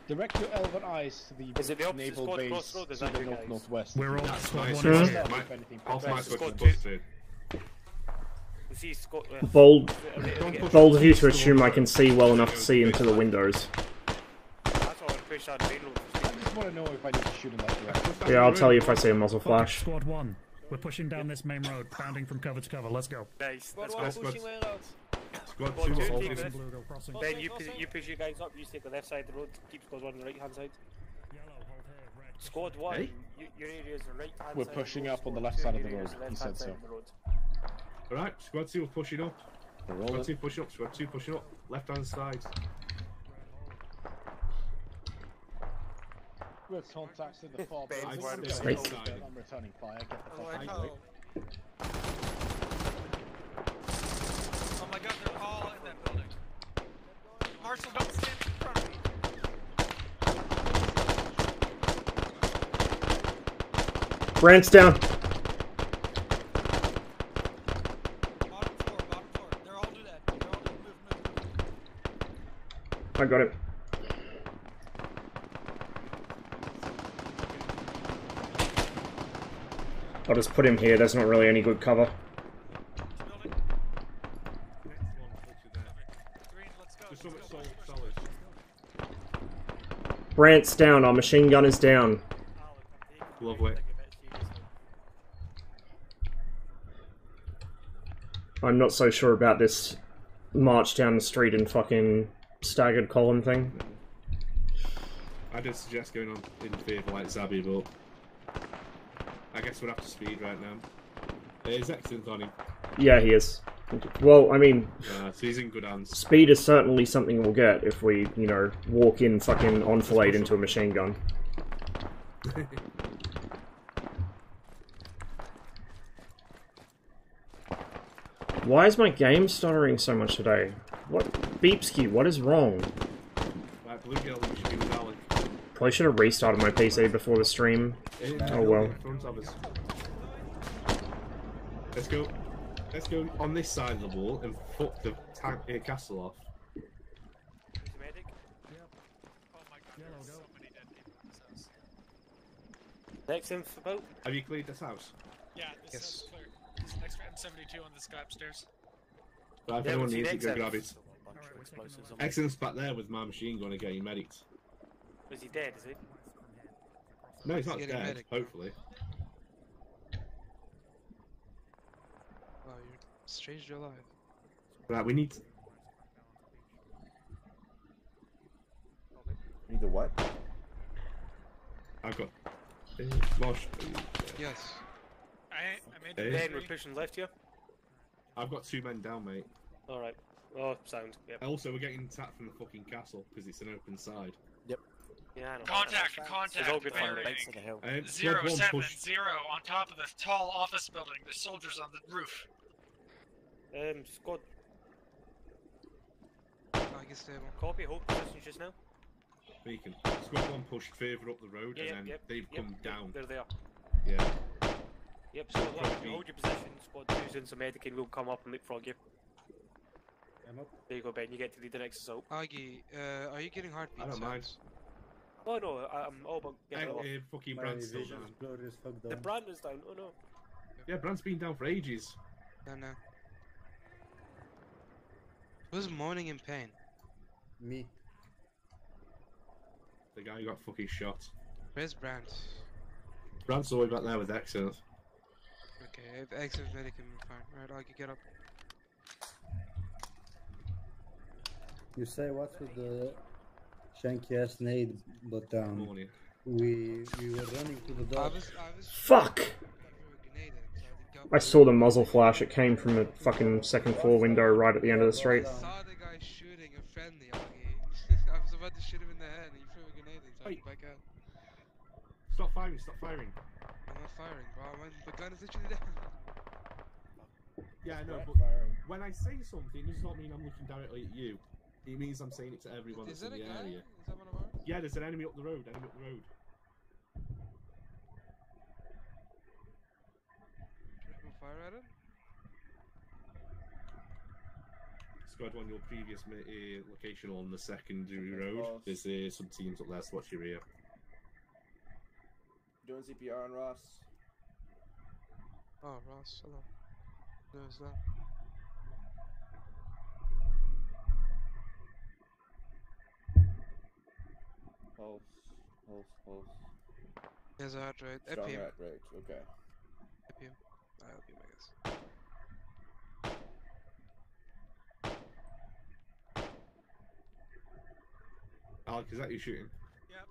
Direct your elven eyes to the Is it the opposite naval squad base crossroad? Is to that the you guys? northwest. We're all That's squad nice. 1 is Yeah. here. Half my squad's Squad busted. You see Scott. Bold of you to assume I can see well enough to see into the windows. That's why I want to push down the main road. I just want to know if I need to shoot in that direction. Yeah, I'll tell you if I see a muzzle flash. Squad 1, we're pushing down this main road, bounding from cover to cover. Let's go. Nice. Squad Let's 1 go. pushing way out. Squad Squad 2 two, are take holding. this. Blue, go crossing. Ben, you push your guys up. You take the left side of the road. Keep Squad 1 on the right hand side. Yellow, hold here, red. Squad 1, Hey? your area is the right hand We're side. pushing of the road. up on the Squad left 2, side of your the area is road. the He left-hand said side so. of the road. Alright, Squad 2 are pushing up. We're Squad rolling. 2 pushing up. Squad 2 pushing up. Left hand side. We've contacted the far base. Ben's right I'm beside returning- I'm returning fire. Get the Oh, fuck I out of know. Oh my god, they're all in that building. Marshall, don't stand in front of me. Brant's down. Bottom floor. They're all do that. They're all move. got him. I'll just put him here, there's not really any good cover. Brant's down, our machine gun is down. Lovely. I'm not so sure about this march down the street and fucking staggered column thing. I did suggest going on in favour like Zabby, but I guess we're up to speed right now. Is excellent on him. Yeah, he is. Well, I mean, so he's in good hands. Speed is certainly something we'll get if we, you know, walk in fucking enfilade into a machine gun. Why is my game stuttering so much today? What? Beepski, what is wrong? Right, blue girl, you should be with Alec. Probably should have restarted my PC before the stream. Oh well. Let's go. Let's go on this side of the wall and fuck the castle off. Next info about? Have you cleared this house? Yeah, this is clear. Next to M72 on this guy upstairs. Right, if Yeah, anyone we'll needs see it, go next grab time. it. Excellent's back there with my machine gun and getting medics. Is he dead, is he? No, he's not Getting dead, medic. hopefully. Oh, you're strangely alive. Right, we need... Need the what? I've got... Mosh. Yes. I made Hey. the Ben, we're pushing left here. I've got 2 men down, mate. Alright. Oh, sound. Yep. Also, we're getting attacked from the fucking castle, because it's an open side. Yep. Yeah, I know. Contact, It's contact. all good fun. Bearing Thanks to the hill. 070 on top of this tall office building. There's soldiers on the roof. Squad. I guess stable. Copy, hold position just now. Beacon. Squad 1 pushed further up the road, Yeah, and then they've come down. There they are. Yeah. Yep, so hold your position. Squad 2's in some medicine, we'll come up and leapfrog you. I'm up. There you go, Ben, you get to lead the next assault. Aggie, are you getting heartbeat I don't mind. sounds? Oh no, I'm all about getting it off. Fucking My Brand's still vision's down. blurry as fuck The down. brand is down, oh no. Yeah, Brand's been down for ages. No. Who's moaning in pain? Me. The guy who got fucking shot. Where's Brand? Brand's all the way back there with excellent. Okay, if excellent medic can be fine. Right, Aggie, get up. You say what's with the shanky ass nade, but Morning. we were running to the door. Fuck! I saw the muzzle flash, it came from a fucking second floor window right at the end of the street. I saw the guy shooting a friendly, Aggie. I was about to shoot him in the head and he threw a grenade and tried to back out. Stop firing, stop firing. I'm not firing, bro. My gun is literally down. Yeah, I know, but when I say something, it does not mean I'm looking directly at you. It means I'm saying it to everyone Is that's that in a the guy? area. Is that one of ours? Yeah, there's an enemy up the road, Triple fire at him? Squad 1, your previous location on the secondary road. There's some teams up there, so watch your ear. Doing CPR on Ross. Oh, Ross, hello. There's that. Pulse. There's a heart rate. Strong Epi him. heart rate, okay. Epi him. I'll be my guess. Alec, is that you shooting? Yep.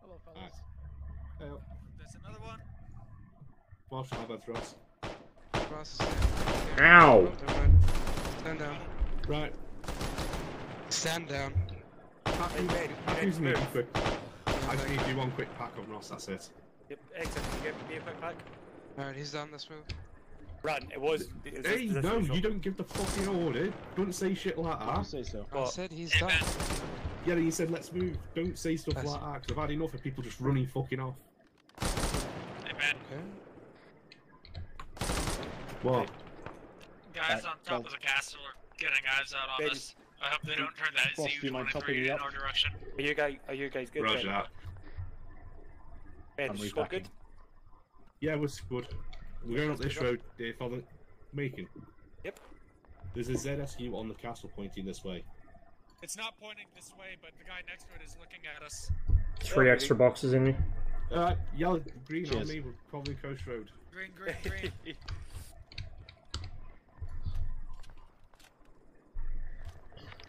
Hello, fellas. Alright. Hey, There's another one. Marshall, how about Ross? Ross is down. Ow! Oh, never mind. Stand down. Right. Stand down. Excuse me, quick. I just need to do one quick pack of Ross, that's it. Yep, excellent. You get me a quick pack. Alright, he's done. Let's move. Run, it was. Hey, no, you don't give the fucking order. Don't say shit like that. Say so. I said he's done. Yeah, you said let's move. Don't say stuff like that, because I've had enough of people just running fucking off. Hey, Ben. Okay. What? Guys on top of the castle are getting eyes out on us. I hope they don't turn that Boss, do you mind topping Z23 me in up? our direction. Are you guys good? Roger then? that. Ben, I'm squad good? Yeah, we're good. We're going up this road, Father Macon. Yep. There's a ZSU on the castle pointing this way. It's not pointing this way, but the guy next to it is looking at us. 3 extra boxes in me. Yellow, green on Cheers. me, we're probably Coast Road. Green, green, green.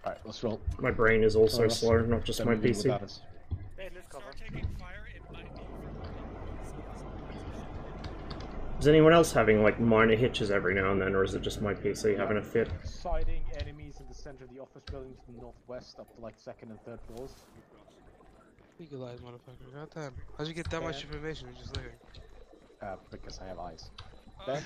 Alright, let's roll. My brain is also Alright. slow, not just Then my we'll leave PC. without us. Ben, let's cover. Start taking fire, it might be Is anyone else having like minor hitches every now and then, or is it just my PC having a fit? Sighting enemies in the center of the office building to the northwest, up to like 2nd and 3rd floors. Eagle eyes, motherfucker. Goddamn. How'd you get that much information in just looking? Because I have eyes. Ben?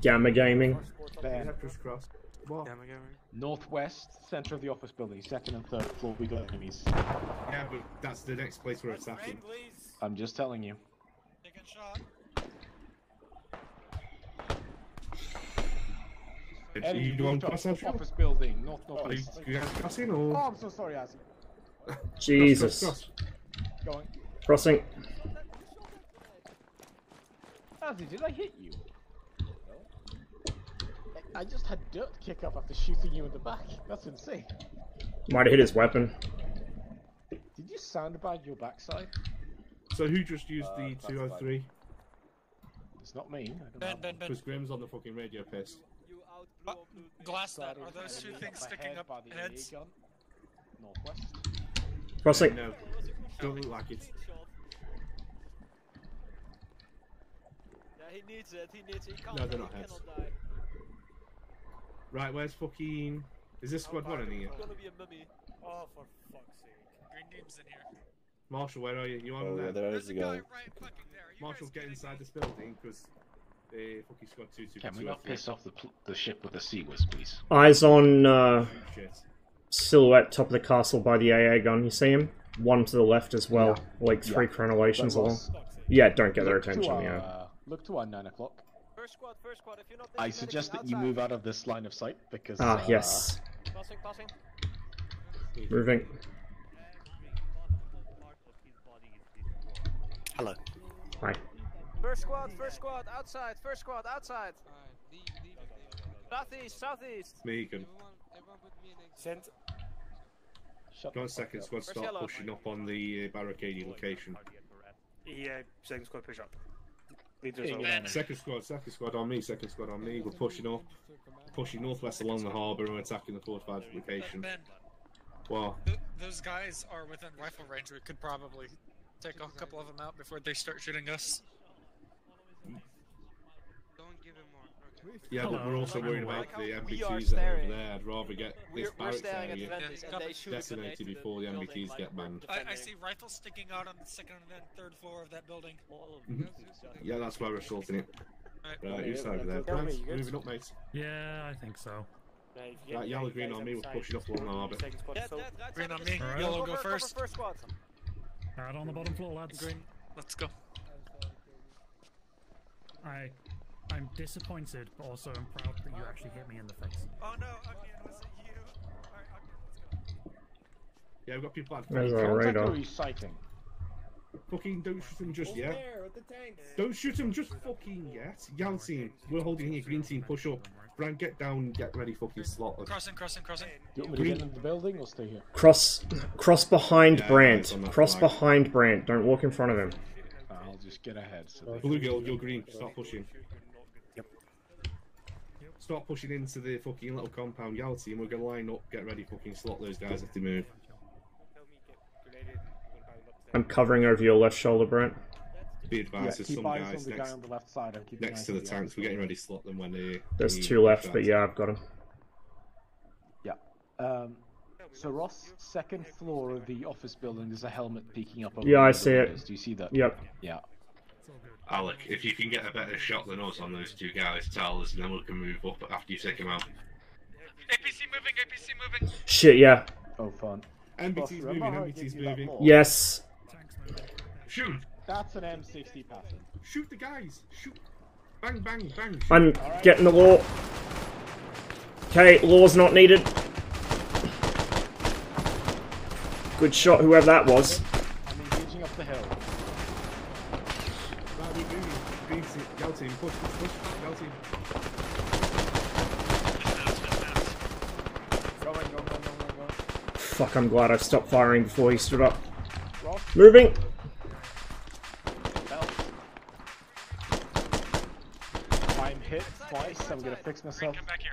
Gamma Gaming. Ben. Cross. What? Gamma gaming. Northwest, center of the office building, 2nd and 3rd floor, we got enemies. Yeah, but that's the next place we're attacking. I'm just telling you. taking shot. Enemy You want rooftop cross out? office building, Are you northeast. guys crossing or? Oh, I'm so sorry, Azzy. Jesus. Cross. Going. Crossing. Azzy, did I hit you? I just had dirt kick up after shooting you in the back. That's insane. Might have hit his weapon. Did you sandbag your backside? So who just used the 203? It's not me. I Ben, don't know. Ben, Ben. Because Graham's on the fucking radio pissed. Glassnet, are those two things sticking up heads? Northwest. Crossing. No, don't look like it. Yeah, he needs it. He needs it. He can't. No, they're not heads. Right, where's fucking... Is this squad 1 in here? It's gonna be a mummy. Oh, for fuck's sake. Green Deem's in here. Marshall, where are you? You on Oh, there? yeah, there is a guy. Right fucking there. You Marshall, guys get inside this building, because fucking squad 2 Can we not piss off the ship with the Seawiz, please? Eyes on Shit. silhouette top of the castle by the AA gun. You see him? One to the left as well, like 3 crenellations That along. was- Yeah, don't get their Look to attention. our, Yeah. Look to our 9 o'clock. First squad, first squad. If you're not I suggest that you move out of this line of sight because. Ah, yes. Passing, passing. Moving. Hello. Hi. First squad, outside. First squad, outside. Southeast, southeast. Megan. Send. Go on, second squad, First start yellow. pushing up on the barricading location. Yeah, second squad push up. Second squad on me, second squad on me. We're pushing up, pushing northwest along the harbour and attacking the fortified location. Ben, Well, those guys are within rifle range. We could probably take a couple of them out before they start shooting us. Don't give him more. Okay. yeah, but we're also worried about the We are MBTs that are over staring. there. I'd rather get this We're barracks staring at the area vendors and they shoot a grenade decimated to the before the building, MBTs like, get banned. I see rifles sticking out on the 2nd and 3rd floor of that building. Yeah, that's why we're assaulting it. Right. Right, who's over there? Tell me, Nice, you good? moving up, mate. Yeah, I think so. Right, yellow green on me, we're pushing up along the harbour. Second squad, so Green on me. Alright. Yellow go Cover first. first squad. Out on the bottom floor, lads. Green, let's go. I'm disappointed, but also I'm proud that you actually hit me in the face. Oh no, again, was it you? Alright, okay, let's go. Yeah, we've got people at There's our Contact radar. or are you sighting? Fucking don't shoot him just yet. Don't shoot him just fucking yet. Yellow team, we're holding here. Green team, push up. Brian, get down, get ready, fucking slot. Crossing, crossing, crossing. Do you want me to get into the building or stay here? Cross behind Yeah, Brant. guys on that Cross flag. behind Brant. Don't walk in front of him. I'll just get ahead. So they Blue girl, you're green, start pushing. Yep. Start pushing into the fucking little compound. Yellow team, we're gonna line up, get ready, fucking slot those guys if they move. I'm covering over your left shoulder, Brant. Be advised, there's keep some eyes on guys the guy next, on the left side. I'm keeping next eyes to on the tanks. outside. We're getting ready to slot them when they. There's when 2 you left, push but out. yeah, I've got him. Yeah. So Ross, 2nd floor of the office building, there's a helmet peeking up over Yeah, one I of the see it. windows. Do you see that? Yep. Yeah. Alec, if you can get a better shot than us on those two guys, tell us, and then we can move up after you take them out. APC moving, APC moving. Shit, yeah. Oh, fun. MBT's moving, remember how I MBT's gave you that moving. ball? Yes. Shoot! That's an M60 passing. Shoot the guys! Shoot! Bang, bang, bang! Shoot. I'm getting the wall. Okay, law's not needed. Good shot, whoever that was. I'm engaging up the hill. Right, we're moving. Green team, yellow team, push, yellow team. Go. Fuck, I'm glad I stopped firing before he stood up. Moving! I'm hit twice, I'm gonna fix myself. Come back here.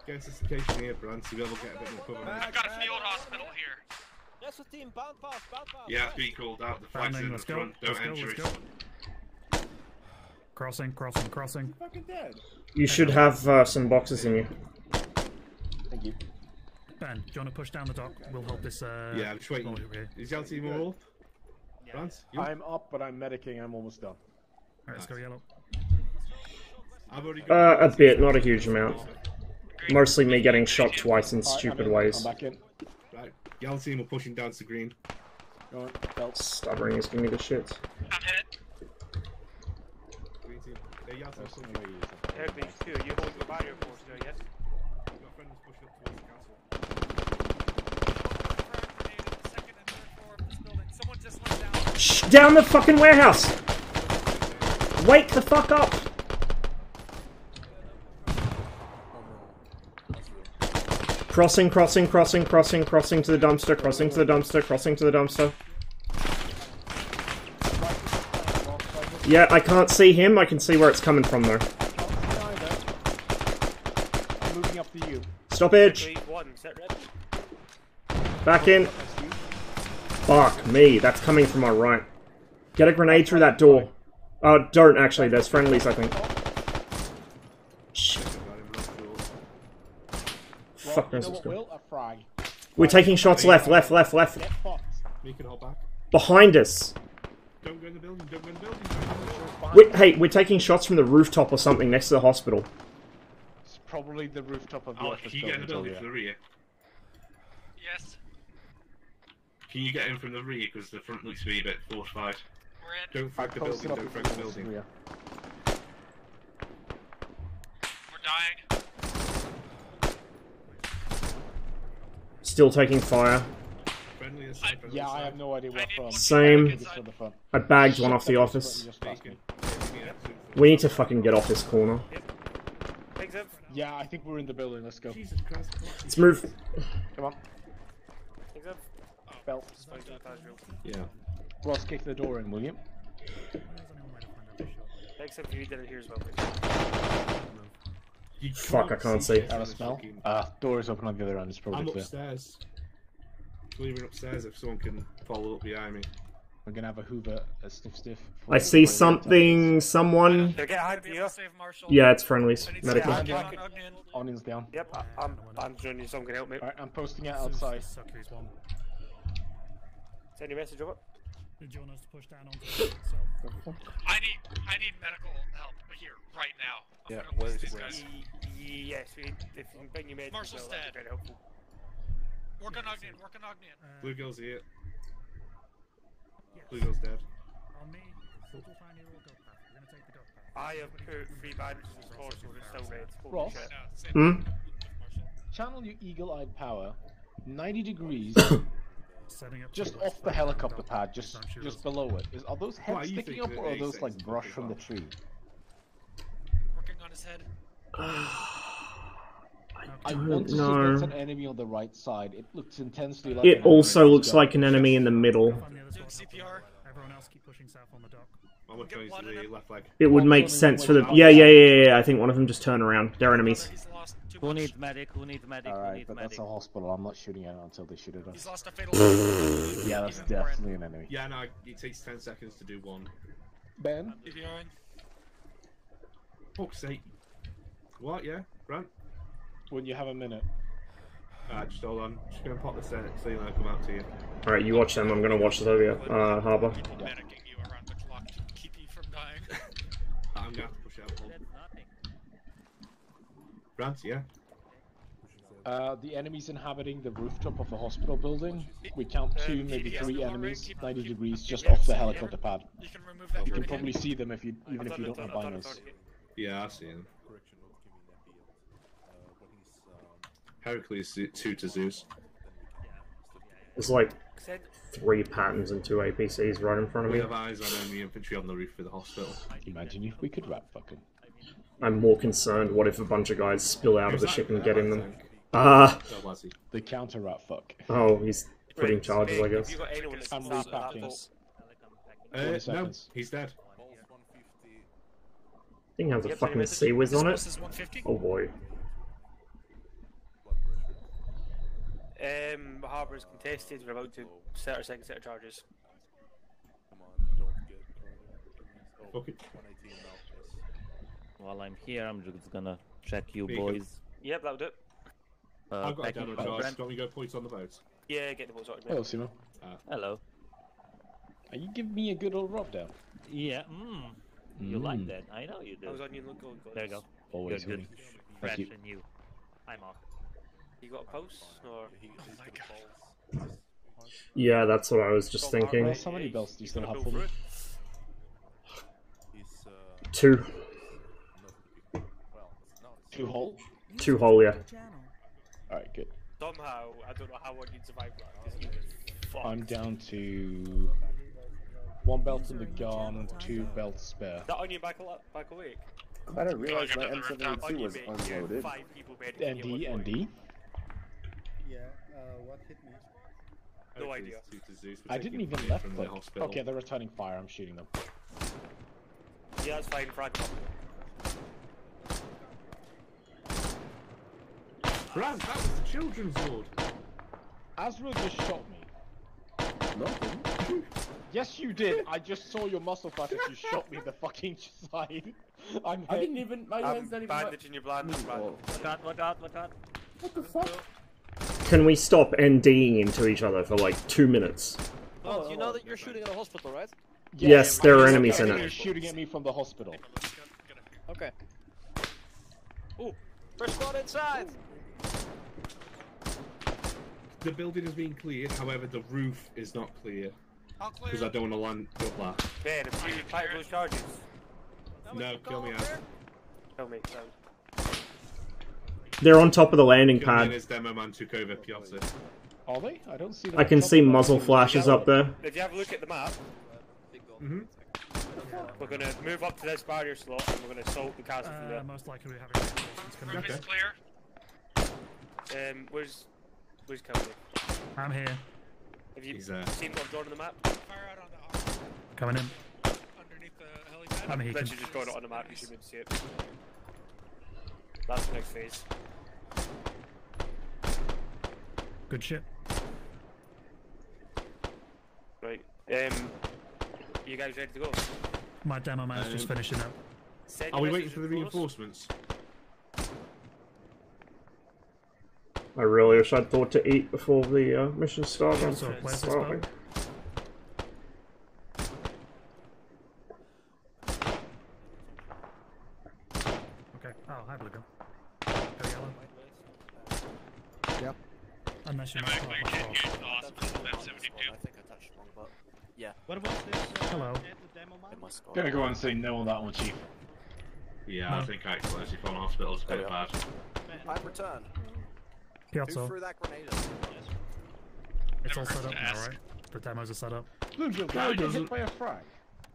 Get anticipation here, Brand, so we'll get a bit more cover. I've got a field hospital here. Yes, the team, bound pass. Yeah, it's being called out. The flag's in the Let's go. front. Don't enter it. Crossing. Fucking dead. You should have some boxes in you. Thank you. Ben, do you want to push down the dock? We'll hold this. Yeah, I'm just waiting. Is yellow team all up? Brand, you? I'm up, but I'm medicing. I'm almost done. Alright, let's go yellow. I've already got A bit, not a huge amount. Mostly me getting shot twice in stupid ways. I'm back in. Right, yellow team are pushing down to green. Go on, belt. Stuttering is giving me the shit. I'm hit. Green team. They're yellow team. you hold the barrier force there, yes? Your friend was pushing up towards the castle. Shh, down the fucking warehouse! Wake the fuck up! Crossing to the dumpster, crossing to the dumpster. Yeah, I can't see him, I can see where it's coming from though. I'm moving up to you. Stoppage! Back in. Fuck me, that's coming from our right. Get a grenade through that door. Oh, don't actually, there's friendlies I think. Shit. Fuck knows what's going on. We're taking shots left. We can hold back. Behind us. Don't go in the building, We're taking shots from the rooftop or something next to the hospital. It's probably the rooftop of the office Can you get in the building yeah. from the rear? Yes. Can you get in from the rear, because the front looks to be a bit fortified. We're in. Don't frag the building, don't frag the building. We're dying. Still taking fire. Yeah, I have no idea where from. Same. I bagged one off the office. We need to fucking get off this corner. Yeah, I think we're in the building. Let's go. Let's move. Come on. Belt. Yeah. Ross, kick the door in, will you? Except you did it here as well. Fuck, I can't see. I have a smell. Door is open on the other end. It's probably I'm clear. upstairs. Leaving upstairs if someone can follow up behind me. We're gonna have a Hoover, a stiff. I see something, someone. Yeah, it's friendlies. Medical. Onion's down. Yep, I'm joining you, someone can help me. Alright, I'm posting it outside. Send your message over. Did you want us to push down onto itself? I need medical help here right now. Yeah, where's these guys? Yes, if you can bring your meds, Marshall's that'd dead. be very helpful. Work on Ogden. Blue girl's here. Blue girl's dead. On me, we'll find you all go path. We're gonna take the go path. I have put 3 bandages in course, so it's still red. Ross? Hmm? Channel your eagle-eyed power 90 degrees just the off the helicopter pad, just below it. Are those Why, heads you sticking think up, that or are those A6 like is brush fucking from the hot? tree? Working on his head. I want to know. see that's an enemy on the right side. It looks intensely like. It also looks like an enemy in the middle. CPR. Everyone else keep pushing south on the dock. I'm going to the left leg. It would make sense for the. Yeah. I think one of them just turn around. They're enemies. Who needs medic? Who needs medic? Who Alright, needs but medic? that's a hospital. I'm not shooting at it until they shoot at us. He's lost a fatal. Yeah, that's definitely an enemy. Yeah, no, it takes 10 seconds to do one. Ben? CPRing. Fuck's sake. What, yeah? Brant? When you have a minute. Just hold on. Just gonna pop the set so you'll come out to you. Alright, you watch them. I'm gonna watch the harbour. Medicing you around the clock to keep you from dying. I'm gonna have to push out. Brant, yeah? The enemies inhabiting the rooftop of the hospital building. We count 2, maybe 3 enemies, 90 degrees, just off the helicopter pad. You can remove that. You can probably see them if you, even if you don't have binos. Yeah, I see him. Heracles 2 to Zeus. There's like 3 patterns and 2 APCs right in front of We me. have eyes on enemy infantry on the roof of the hospital. Imagine if we could rat fuck him. I'm more concerned, what if a bunch of guys spill out of the ship and get in them? The counter rat fuck. Oh, he's putting charges, I guess. I'm repacking. No, he's dead. Thing has a fucking Sea-Wiz on it. Oh boy. Harbour is contested. We're about to set our second set of charges. Okay. While I'm here, I'm just gonna check you boys. Yep, that'll do it. I've got a packing demo for charge. Brent. Don't we go points on the boat? Yeah, get the boat sorted. Hello, Simo. Hello. Are you giving me a good old rub down? Yeah. You like that? I know you do. I was on you. Look, go. There you go. Always, good. honey. Fresh Thank you. and new. I'm off. You got a pulse or? Oh my god. Yeah, that's what I was just thinking. Well, how many belts do you still have for me? 2. 2 whole? 2 whole, yeah. Alright, good. Somehow, I don't know how one you'd survive that. I'm down to 1 belt in the gun, 2 belts spare. That on you back awake? I didn't realize my M72 was unloaded. ND? Yeah, what hit me? No idea. I didn't even left click. Okay, they're returning fire, I'm shooting them. Yeah, that's fine, frag. Brad, that was the children's ward. Azrael just shot me. Nothing. Yes, you did. I just saw your muscle flash as you shot me in the fucking side. I didn't even. My hands not even. Bandaging your blind. What out? What the fuck? Can we stop NDing into each other for like 2 minutes? Well, you know that you're shooting at a hospital, right? Yes, there are enemies in You're it. shooting at me from the hospital. Okay. Ooh, first squad inside! The building is being cleared, however, the roof is not clear. Because I don't want to land up that. Ben, if you fight those charges. No, kill me out. Kill me, They're on top of the landing Kill me and pad. his demo man took over Piazza. Are they? I don't see them. I can see muzzle flashes up there. If you have a look at the map, we're going to move up to this barrier slot and we're going to assault the castle from there. Most likely we have reinforcements coming. Roof is clear. Where's Cody? I'm here. Have you He's seen what I've drawn on the map? Fire out on the arm. Coming in. Underneath the helipad. I'm here. Literally just drawn it on the map, you should be able to see it. That's the next phase. Good shit. Right. You guys ready to go? My demo man's just finishing up. Send Are we your waiting for the messages across. reinforcements? I really wish I'd thought to eat before the mission started. So, where's this Starving. boat? Okay. Oh, hi, Blue Gun. Go yellow. Yep. Unless you I might think I touched wrong, but yeah. What about this? Hello. Gonna go and say no on that one, Chief. Yeah, I think explosive on hospital's a bit bad. I'm returned. Piazza. Who threw that grenade at me? It's all set up now, right? The demos are set up. Bluegill, did I get hit by a frag?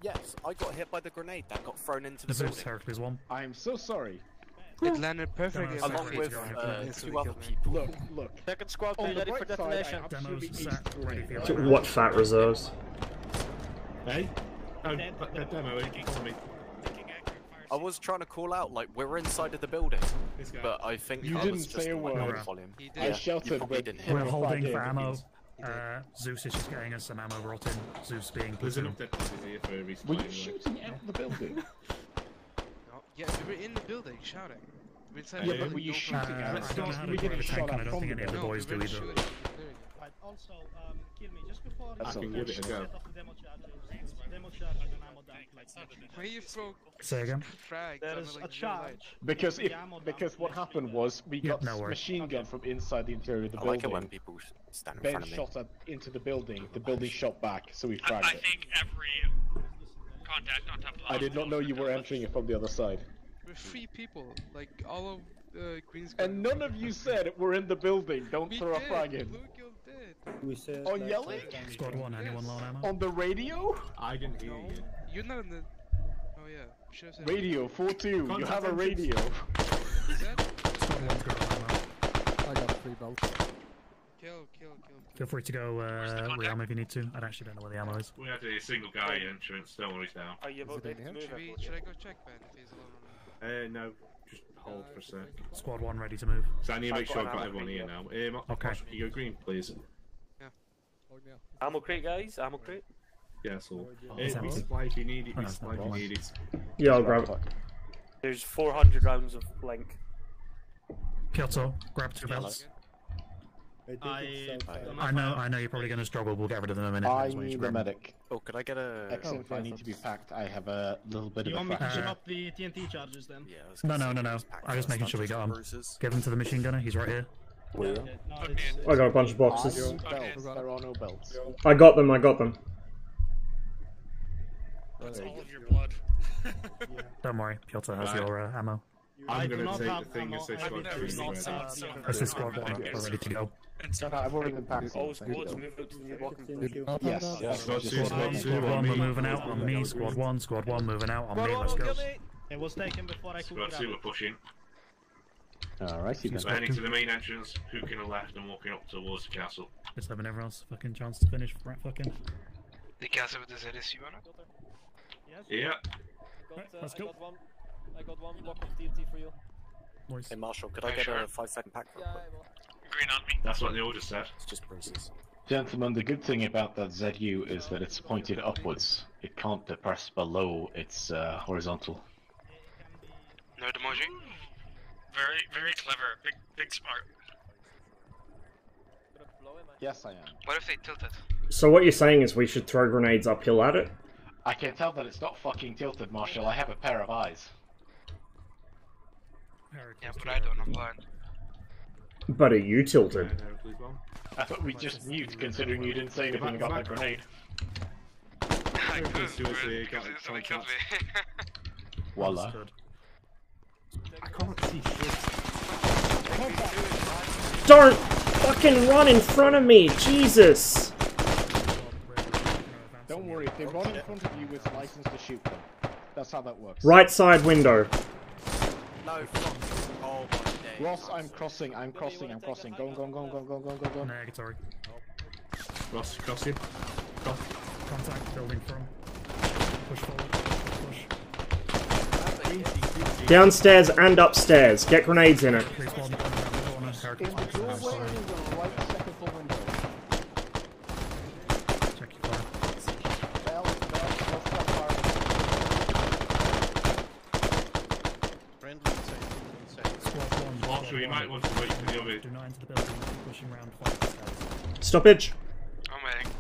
Yes, I got hit by the grenade that got thrown into The the boost building. Heracles 1. I am so sorry. It landed perfectly. Demos Along ready with to go. 2 other people. Look. Second squad, On be the ready for bright side, I detonation. Demos absolutely set. aced Ready grenade. for your What fat reserves? Hey? Oh, the demo, follow me. I was trying to call out, like, we're inside of the building. This guy. But I think You I didn't was just say a on my word. low volume. He I did. You shouted, probably but didn't hear We're me. holding for Friday, ammo. Zeus is just getting us some ammo brought in. Zeus being There's Platinum. enough dead bodies here for a resupply. Were you anyway. shooting out the building? No. Yeah, we were in the building shouting. We're inside Yeah, the but were building, you no shooting problem. at I us? don't know how to We drive get a shot tank, and I at don't from think the any of the No, boys we do were either. shooting. Right, also, kill me, just before That's you all good to go. set off the demo charge and ammo dump, like, Why you throw Say again? frags there on is like a real charge. life? Because The ammo dump, what like, happened was we Yep, got no worries. machine gun from inside the interior of the I like it when building. people stand in Ben front of me. shot into the building shot back, so we fragged I it. think every contact on top of the I did not know you were entering it from the other side. We're 3 people. Like all of green screen. And none of you said we're in the building. Don't We throw a did. flag in. Blue Guild did. We said On that- yelling? Squad 1, anyone low on ammo? On the radio? I didn't hear you. You're not in the. Oh yeah. Should have said. Radio 4-2. You Contact have a entrance. radio. Is that? Squad 1, go on ammo. I got 3 bolts. Kill. Feel free to go with ammo if you need to. I actually don't know where the ammo is. We had a single guy entrance, don't worry now. Are you about to move? Should I go check Ben if he's alone? No, just hold for a sec. Squad 1 ready to move. So I need to make sure I've got everyone here now. Okay. Marshall, can you go green, please? Ammo crate, guys. Ammo crate. Yeah, so. Is that We me? supply if you need it, Oh, we no, supply if you it's need it. Yeah, I'll grab it. There's 400 rounds of blank. Kyoto, grab 2 belts. I know you're probably going to struggle. We'll get rid of them in a minute. I Just wait, need a grab them. medic. Oh, could I get a... Excellent, I need to be packed. I have a little bit You of want a me to fracture. shut up the TNT charges then? Yeah, No. I'm just making sure we got him. Give him to the machine gunner. He's right here. Where? I got a bunch of boxes. There are no belts. I got them. That's all of your blood. Don't worry, Piotr has your ammo. I'm gonna take the thing and say squad 2 anyway. This is squad 1. We're ready to go. I've already been packed. All squads move out to the walking Yes. Squad 2, Squad 1, we're moving out on me. Squad 1 moving out on me. Let's go. It was taken before I could Squad grab 2 it. we're pushing. Alrighty then. So heading to the main entrance, hooking a left and walking up towards the castle. Just having everyone else fucking chance to finish. Right, fucking. The castle with the ZSU on it? Yeah. Let's go. I got one block of TNT for you. Boys. Hey, Marshall, could I get a 5-second pack real quick? Green on me. That's what the order said. It's just bruises. Gentlemen, the good thing about that ZU is that it's pointed upwards. It can't depress below its horizontal. No demoji? Very, very clever. Big smart. Yes, I am. What if they tilted? So what you're saying is we should throw grenades uphill at it? I can tell that it's not fucking tilted, Marshall. I have a pair of eyes. Yeah, but I don't, I'm blind. But are you tilted? I thought we just mute, considering you didn't say anything about the grenade. I could, somebody killed me. Voila. I can't see shit. Don't fucking run in front of me, Jesus! Don't worry, if they run in front of you with license to shoot them. That's how that works. Right side window. No, fuck. Oh my day. Ross, I'm crossing. Go. Negatory. Ross, cross you. Cross. Contact building from. Push forward. Push. Downstairs and upstairs. Get grenades in it. Respawn around the corner. Characters back to the house. Check your fire. Squad 1. Marshall, you might want to wait for the other. Do not enter the building. Pushing round 5 stairs. Stoppage. I'm waiting.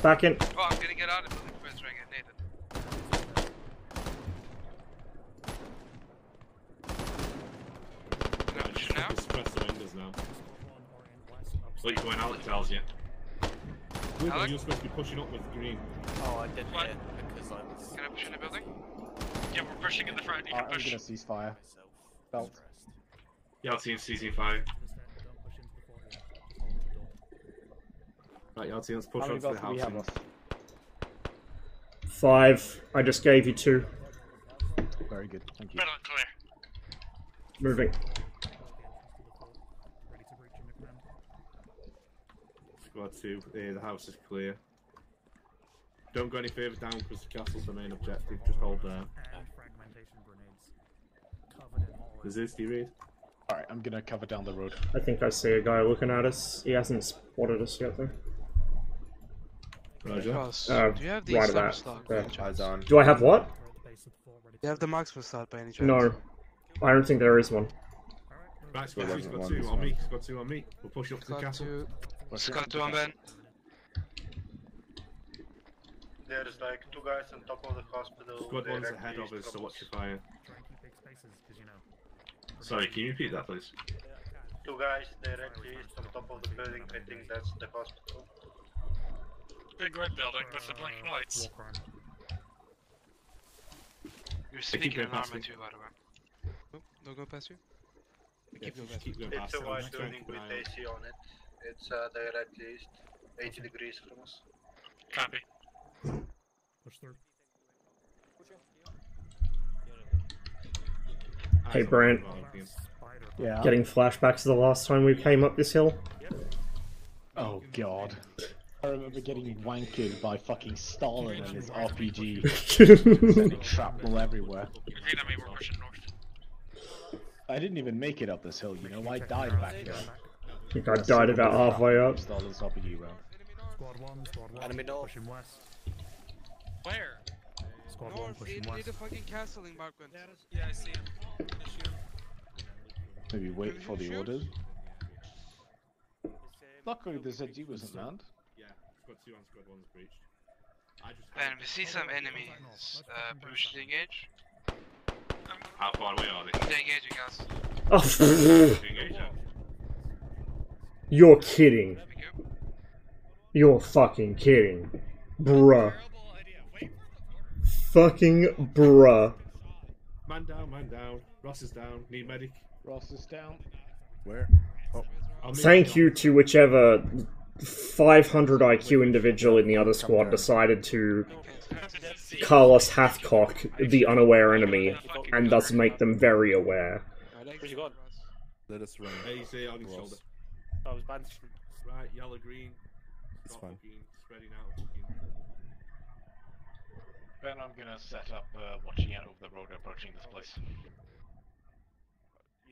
Back in. Oh, I'm gonna get out of the building first, so I get naded. No, shoot now? Just press the windows now. Wait for when Alec tells you. You're supposed to be pushing up with green. Oh, I didn't hit because I was... Can I push in the building? Yeah, we're pushing in the front. You can I'm push. gonna ceasefire. Belt. Yeah, team season 5. Right, Yalty, let's push How many onto the belts do we have, house. Ross? 5. I just gave you 2. Very good, thank you. Middle clear. Moving. Squad 2, the house is clear. Don't go any further down because the castle's the main objective. Just hold there. Is this, do you read? Alright, I'm gonna cover down the road. I think I see a guy looking at us. He hasn't spotted us yet though. Roger. Ross, Uh, do you have the right summer about stock? there. by any chance? Do I have what? Do you have the marksman slot by any chance? No. I don't think there is one. Right, squad 2, squad 2 on me. Squad 2 on me. We'll push up to the castle. Squad 2 on Ben. There's like 2 guys on top of the hospital. Squad 1's directly ahead of us, so watch your fire. Sorry, can you repeat that, please? 2 guys directly east on top of the building. I think that's the hospital. Big red building with the blinking lights. You're sneaking an ArmA too, by the way. Oh, don't go past you. Yeah, just keep going past It's a them, white just try and building keep an with eye out. DayZ on it. It's directly east, 80 degrees from us. Copy. Push through. Hey Brant. Yeah. Getting flashbacks to the last time we came up this hill? Oh god. I remember getting wankered by fucking Stalin and his RPG. Sending shrapnel everywhere. Green on me, we're pushing north. I didn't even make it up this hill, you know, I died back there. I think I died about halfway up. Stalin's RPG round. Squad 1, Squad 1. Enemy north. Pushing west. Where? Squad 1 North, pushing near west. the fucking castle embankment. Yeah, I see him. Maybe wait for the orders. Luckily the ZG wasn't land. Yeah, squad 2 and squad 1's breached. I just And we see some enemies push the engage. How far away are they? They're engaging us. Oh, you're kidding. You're fucking kidding. Bruh. Fucking bruh. Man down. Ross is down. Need medic. Ross is down. Where? Oh. Thank you to whichever 500 IQ individual in the other squad decided to call us Hathcock the unaware enemy, and thus make them very aware. Where's you gone? Let us run. DayZ on his Ross. shoulder. I was banned. Right, yellow, green. It's Stop fine. fucking spreading out. Fucking... Ben, I'm gonna set up watching out over the road approaching this place. You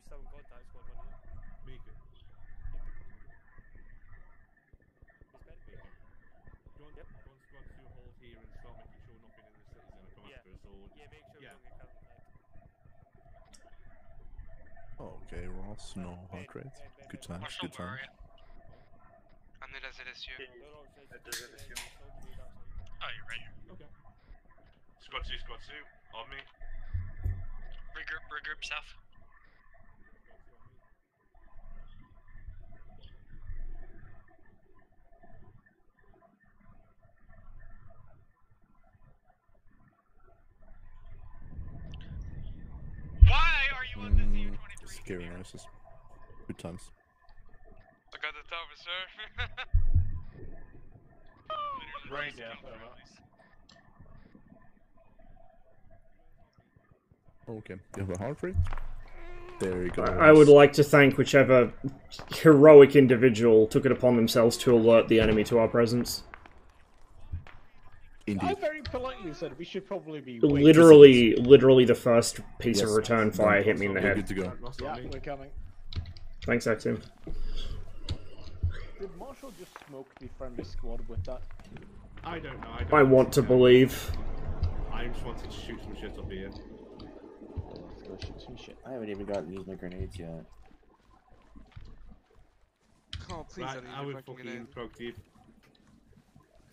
still haven't got that squad one yet? Mika. Yep. One squad 2 hold here and start making sure nothing in the city's gonna come after us, or... Yeah, make sure Yeah. we don't get counted. Okay, Ross, no heart rate. Good times, good times. I'm the ZSU. Oh, you're right here. Okay. Squad 2, on me. Regroup south. Why are you on the ZU-23? Scary noises. Good times. I got the tower, sir. Right down. Okay, you have a heart rate? There you go. I would like to thank whichever heroic individual took it upon themselves to alert the enemy to our presence. Indeed. I very politely said we should probably be Literally the first piece of Yes. return fire hit me in the We're head. good to go. Yeah, we're coming. Thanks, Axim. Did Marshall just smoke the friendly squad with that? I don't know. I want to believe. I just wanted to shoot some shit up here. Let's go shoot some shit. I haven't even gotten to use my grenades yet. Oh, please, Right, I need I a would fucking fucking grenade. proactive.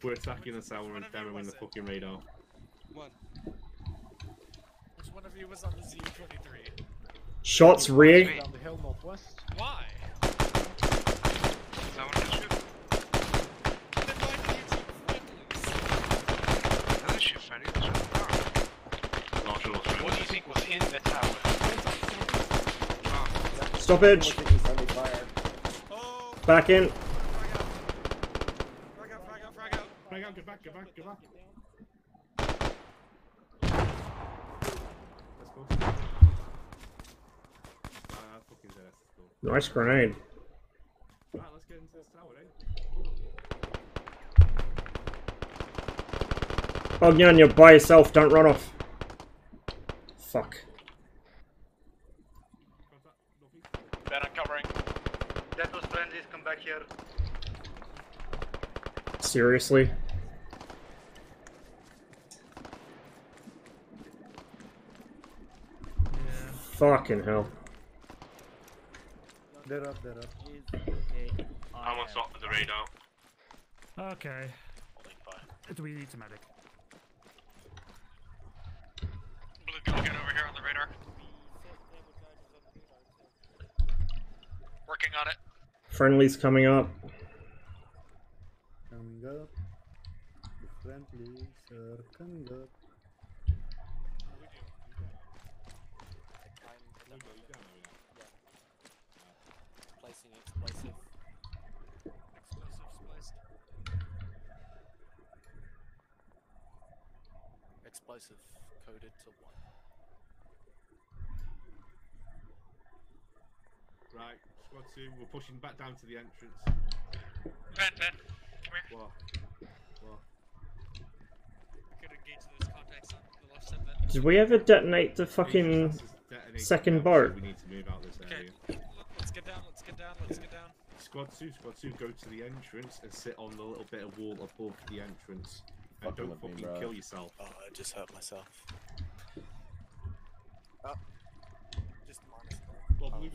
We're attacking the tower and demoing the fucking radar. One. Which one of you was on the ZU-23? Shots rig. Down the hill northwest. Why? I want to shoot. Then why do you keep friendlies? Another shoot, Freddy. Let's shoot. Marshall, What do you think was in the tower? Stoppage. Back in. Frag out, get back. Let's go. Fucking ZS, let's go. Nice grenade. Right, let's get into this tower, eh? Ognan, you're by yourself, don't run off. Fuck. Ben, I'm covering. That was friendlies, come back here. Seriously? Fucking hell. They're up. I'm on top of the radar. Okay. Do we need to medic? Blue gun over here on the radar. Working on it. Friendly's coming up. Coming up. The friendlies are coming up. Placing explosive. Explosives placed. Explosive coded to 1. Right, squad 2, we're pushing back down to the entrance. Ben, come here. What? We could engage those contacts on the left side, Ben. Did we ever detonate the fucking second boat? We need to move out of this area. Let's get down, let's get down. Squad 2, go to the entrance and sit on the little bit of wall above the entrance. And don't fucking kill yourself. Oh, I just hurt myself. Just minus.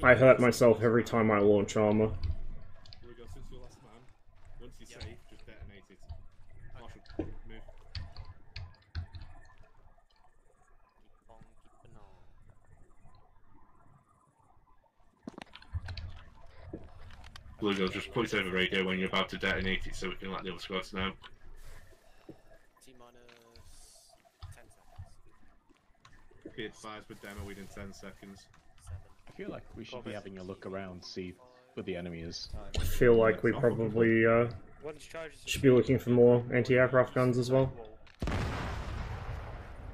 I hurt myself every time I launch armor. Bluegill, since you're last man, once you're safe, just detonate it. Marshall, move. Bluegill, just put it over radio when you're about to detonate it so we can let the other squads know. T-minus 10 seconds. Be advised with demo within 10 seconds. I feel like we should be having a look around, see where the enemy is. I feel like we probably should be looking for more anti-aircraft guns as well.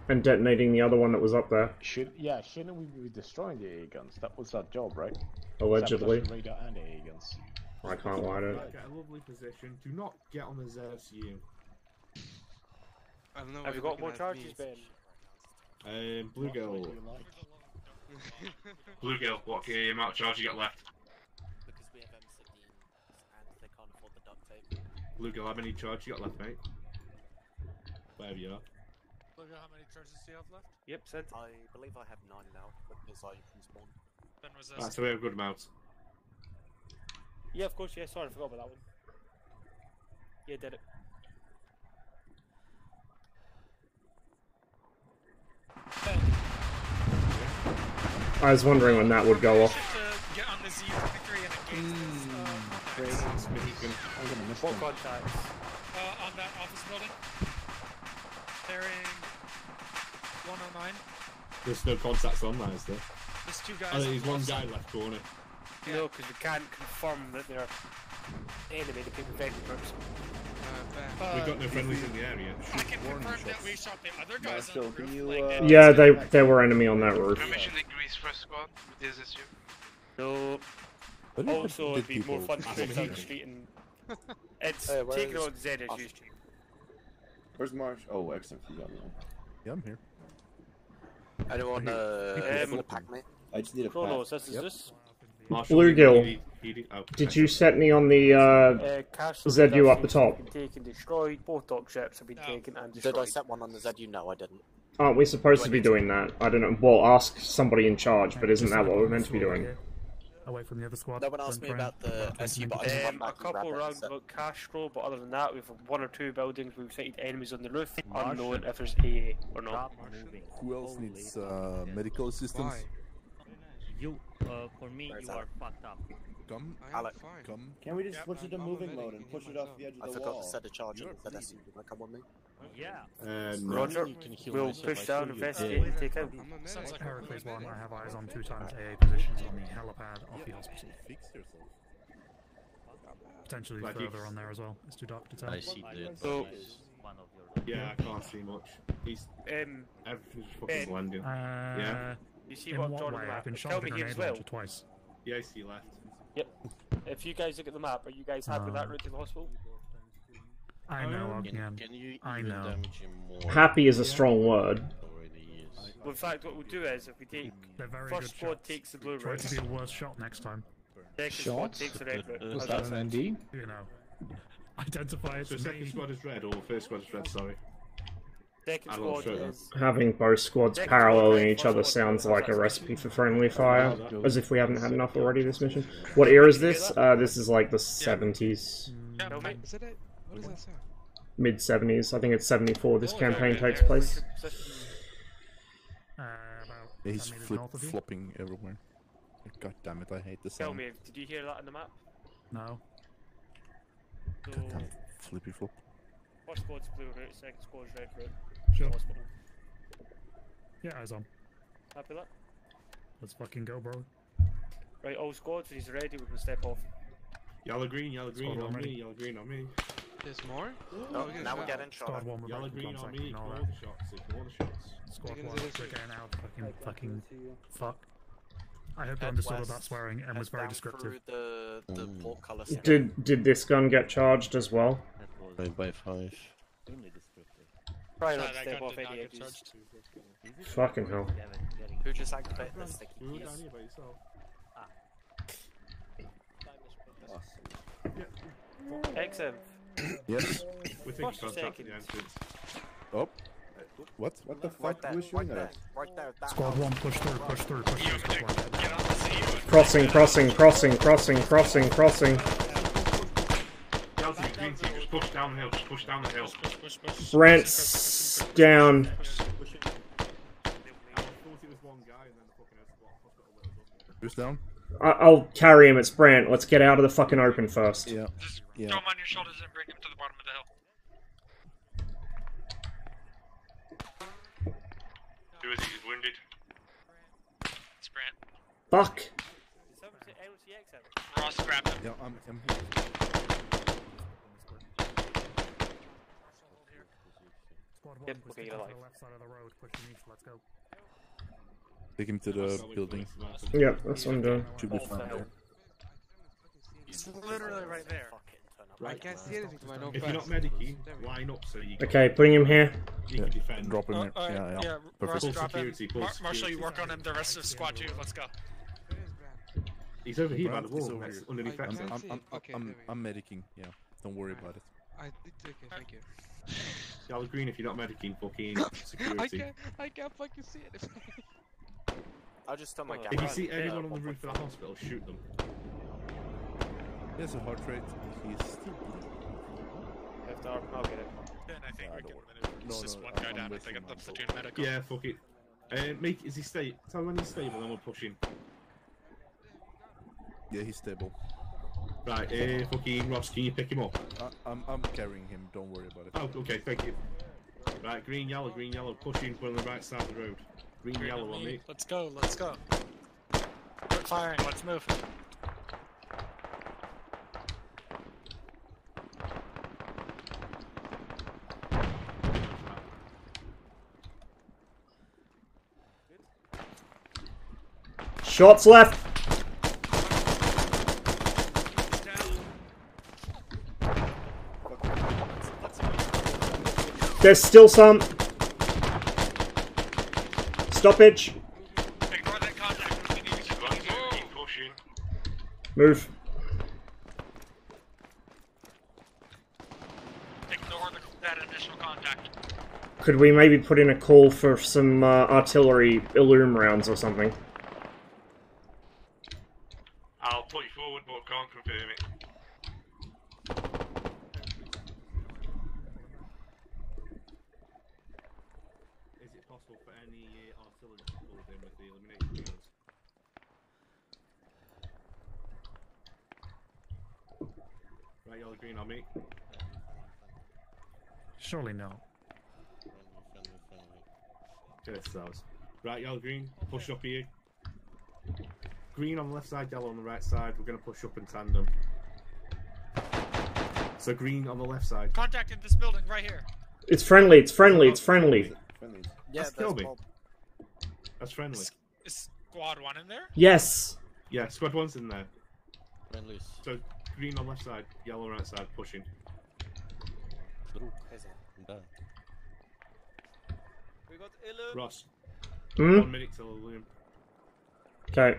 And detonating the other one that was up there. Shouldn't we be destroying the AA guns? That was our job, right? Allegedly. Sabotage radar and AA guns. I can't lie to it. Get a lovely position. Do not get on the ZSU. I don't know. Have you got more charges, Ben? Bluegill. Bluegill, what amount of charge you got left? Because we have M16s and they can't afford the duct tape. Bluegill, how many charge you got left, mate? Wherever you are. Bluegill, how many charges do you have left? Yep, sent. I believe I have 9 now because I respawned. Ben was Right, so we have a good amount. Yeah, of course, yeah, sorry, I forgot about that one. Yeah, did it. I was wondering when that would go off. Get on the Z33 and engage this. What contacts? On that office building. Bearing 109. There's no contacts on there, is there? There's 2 guys. Oh, there's one guy left corner. Yeah. No, because we can't confirm that they're enemy, the people infected groups. We've got no friendlies in the area. I can confirm that we shot the other guys on the roof. Like, yeah, they were enemy on that roof. Permission agrees first squad with this issue. No. Also, it'd be more fun to go down the street and it's taking on ZSU street. Where's Marsh? Oh, excellent. You got me. Yeah, I'm here. Anyone want to pack me? I just need a Chronos, this is this. Bluegill, did you set me on the ZU up the top? Taken, destroyed. Both dock ships have been taken and destroyed. Did I set one on the ZU? No, I didn't. Aren't we supposed to be doing that? I don't know. Well, ask somebody in charge, but isn't that what we're meant to be doing? Away from the other squad. No one asked me about the SU, but I a couple rounds about Castro, but other than that, we've 1 or 2 buildings. We've sighted enemies on the roof. Unknown if there's AA or not. Who else needs medical assistance? You, for me, you are fucked up. Come, Alec. Come. Can we just switch it to moving mode and push it off the edge of I the forgot wall? to set a charge on the SU. You want to come with me? Yeah. Roger. We'll push down, investigate, and take out. Sounds like Heracles 1. I have eyes on 2 times AA positions on the helipad of the hospital. Fix yourself. Potentially further on there as well. It's too dark to tell. I see the So, yeah, I can't see much. He's everything's fucking landing. Yeah. You see in what I'm what drawing way? on the I've been map? shot Tell with a me here grenade as well. launcher twice. Yeah, I see left. Yep. If you guys look at the map, are you guys happy with that route to the hospital? I know, I know. Happy is a strong word. Well, in fact, what we'll do is, if we take first squad takes the blue Try route, to be a worse shot next time. second squad takes the red route. Was that an ND? You know. Identify it So as second squad is red or first squad is red, sorry. Second squad is... Having both squads paralleling each other sounds like a recipe for friendly fire, as if we haven't had enough already this mission. What era is this? This is like the 70s. Is it? What does that say? Mid-70s. I think it's 74 this campaign takes place. He's flip-flopping everywhere. God damn it, I hate the sound. Tell me, did you hear that on the map? No. So, God damn, flippy flop. first squad's blue route, second squad's red route. Sure. Hospital. Yeah, eyes on. Happy with that? Let's fucking go, bro. Right, all squads, when he's ready, we can step off. Yellow green on me, yellow green on me. There's more? Oh, now we're getting shot at. Yellow green on me, ignore the shots, ignore the shots. Squad They're one, gonna do we're this. getting out. Fucking fuck. I hope I understood all that swearing and was very descriptive. The portcullis. Did this gun get charged as well? 5x5. Try not to step off any edges. Fucking hell. Who just activated the sticky Move keys? down here by yourself. XM. Yes. We're taking What's contact at taking? the entrance. Oh. What? What the fuck? Who is shooting at us? Right there, that Squad one, push through. Squad one. Crossing. Down to the green team, just push down the hill, Brent's down. Who's down? I'll carry him, it's Brant. Let's get out of the fucking open first. Yeah. Throw him on your shoulders and bring him to the bottom of the hill. Who is he? He's wounded. It's Brant. Fuck. Ross, grab him. Yeah, I'm here. Squad one, Yep, we're okay, sticking you're to alive. the left side of the road, pushing east. Let's go. Take him to the building. Yep, that's what I'm doing. Should be fine there. He's literally right there. I can't see anything to my no If you're not medicing, line up so you can, Okay, putting him here. you can defend. Drop him here. Yeah. Ross, Full drop him. security, full Marshall, you security. work on him. The rest of squad 2, let's go. He's over here by the He's wall, over next, here. underneath that tent. I'm medicing. Yeah. Don't worry about it. Okay, thank you. Yellow green if you're not medicing, fucking security. I can't fucking see it. I'll just tell my guy. If you see anyone on the roof of the hospital, shoot them. He has a heart rate. He's still bleeding. Left arm, I'll get it. Then I think we can maneuver. No, It's just no, one guy I'm down. I with think him, the I'm platoon medical. Yeah, fuck it. Is he stable? Tell him when he's stable, then we're pushing. Yeah, he's stable. Right, fucking Ross, can you pick him up? I'm carrying him. Don't worry about it. Oh, okay, thank you. Right, green, yellow, pushing, we're on the right side of the road. Green, yellow on me. Let's go. Quit firing. Let's move. Shots left. There's still some. Stoppage. Move. Ignore that initial contact. Could we maybe put in a call for some artillery illume rounds or something? I'll put you forward, but can't confirm it. Is it possible for any artillery to pull in with the elimination fields? Right, yellow, green on me. Surely no. Yes, that was. Right, yellow, green, push up here. Green on the left side, yellow on the right side. We're going to push up in tandem. So green on the left side. Contact in this building right here. It's friendly, it's friendly, it's friendly. Yeah, That's kill me. That's friendly. Is squad 1 in there? Yes. Yeah, squad 1's in there. Friendlies. So green on left side, yellow right side, pushing. We got Ilum. Ross. Hmm? 1 minute till illume. Okay.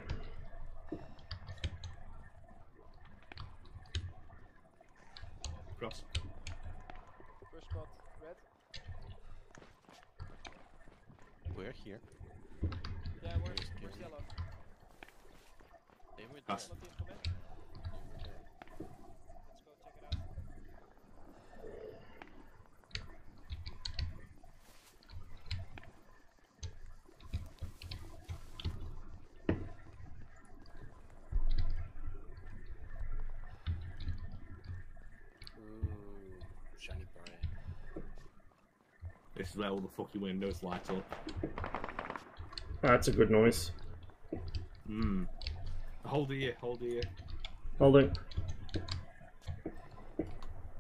Cross. First spot, red. We're here. Yeah, where's yellow? Pass. Yellow team, come in. Let's go check it out. Shiny bright. This is where all the fucking windows light up. That's a good noise. Mmm. Oh, hold it here, hold it here. Hold it.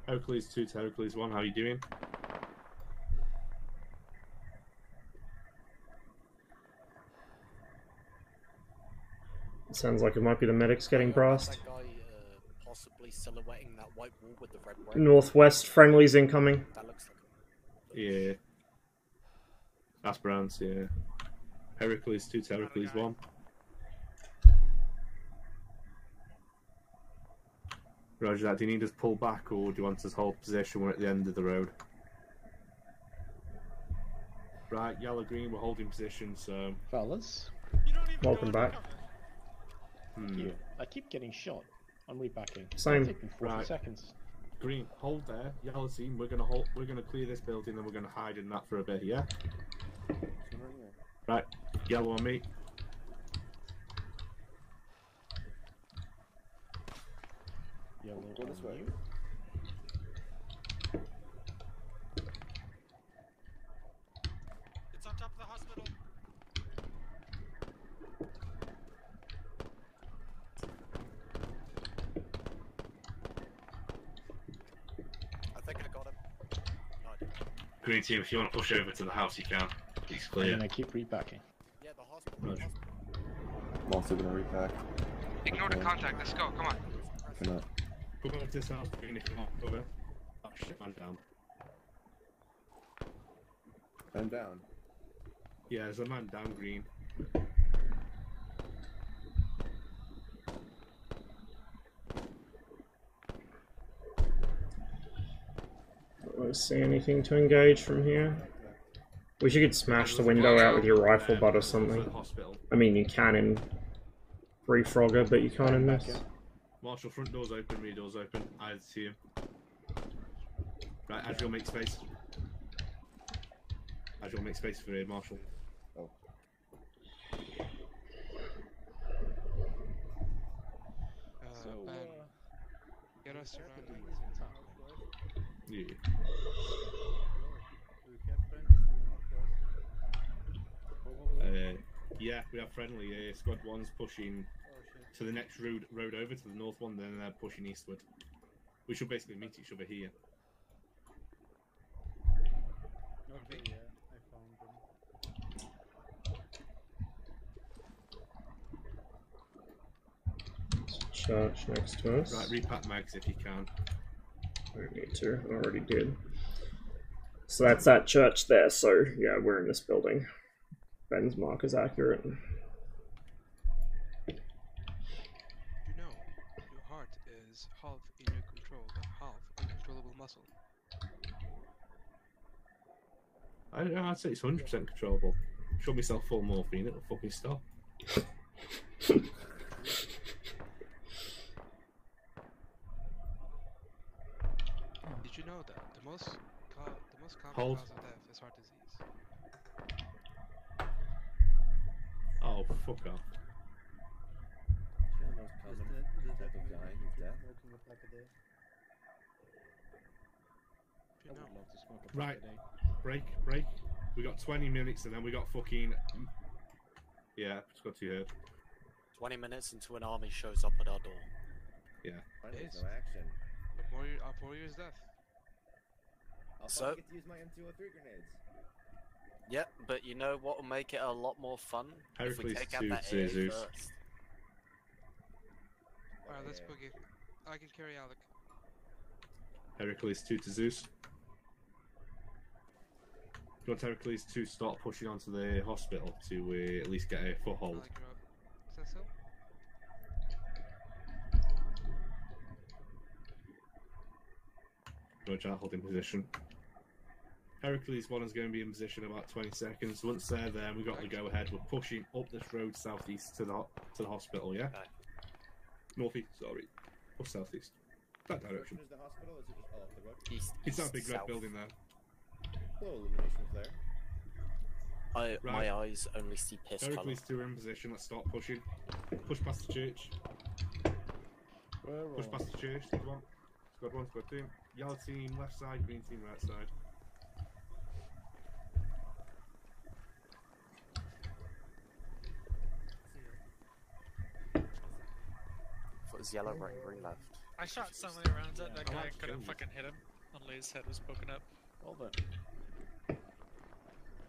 Hercules 2 to Hercules 1, how are you doing? Sounds like it might be the medics getting brassed. That guy possibly silhouetting that white wall with the red brick. Northwest friendlies incoming. That looks like Yeah. That's Browns, yeah. Hercules 2 to Hercules 1. Roger that. Do you need us to pull back or do you want us to hold position? We're at the end of the road. Right, yellow, green, we're holding position, so... Fellas. Welcome back. Thank you. I keep getting shot. I'm repacking. Same. It's taking 40 seconds. Green, hold there. Yellow team, we're gonna hold. We're gonna clear this building, and we're gonna hide in that for a bit. Yeah. Right. Yellow on me. Yellow Go this way. you. It's on top of the hospital. I think I got him. No, I didn't. Green team, if you want to push over to the house, you can. It's clear. And I keep repacking. Yeah, the hospital. Roger. I'm also gonna repack. Ignore the contact, let's go, come on. Cannot. Come on to this house, Green, if you want. Over. Oh shit, man down. I'm down. Yeah, there's a man down, Green. Don't see anything to engage from here. Wish you could smash the window out with your rifle butt or something. I mean, you can in Frogger, but you can't in this. Marshall, front door's open, rear door's open. I see him. Right, Azrael, make space. Azrael, make space for here, Marshall. Oh. Ben, get us surrounded. Yeah. Yeah, we have friendly. Squad 1's pushing to the next road over to the north one, then they're pushing eastward. We should basically meet each other here. Okay, yeah, I found them. Church next to us. Right, repack mags if you can. I don't need to, I already did. So that's that church there, so yeah, we're in this building. Ben's mark is accurate. You know, your heart is half in your control and half uncontrollable muscle. I'd say it's 100% controllable. Show myself full morphine, it'll fucking stop. Did you know that the most common Hold. cause of death is heart disease? Oh, fuck off. You know. Right, break. We got 20 minutes and then we got fucking... Yeah, it's got to heard. 20 minutes until an army shows up at our door. Yeah. Yes. No action. Our warrior's death. So- get to use my M203 grenades. Yeah, but you know what will make it a lot more fun? If we Hercules take out 2 that to AA Zeus. first. Alright, let's boogie. I can carry Alec. Hercules 2 to Zeus. Do you want Hercules to start pushing onto the hospital to at least get a foothold? Alec, you're up. Is that so? Roger, holding position. Hercules 1 is going to be in position about 20 seconds. Once they're there, we've got to go ahead. We're pushing up this road southeast to the hospital, yeah? Okay. Northeast, sorry. Or southeast. That direction. Is the hospital? Is it just off the road? East, It's that big red south. building there. Low illumination flare. Right. My eyes only see piss colour. Hercules 2 are in position. Let's start pushing. Push past the church. Push past the church. Squad 1. Squad 1, Squad 2. Yellow team left side, green team right side. was yellow, right, green, left. I shot so many rounds at that guy, I couldn't fucking hit him. Only his head was poking up. Well then.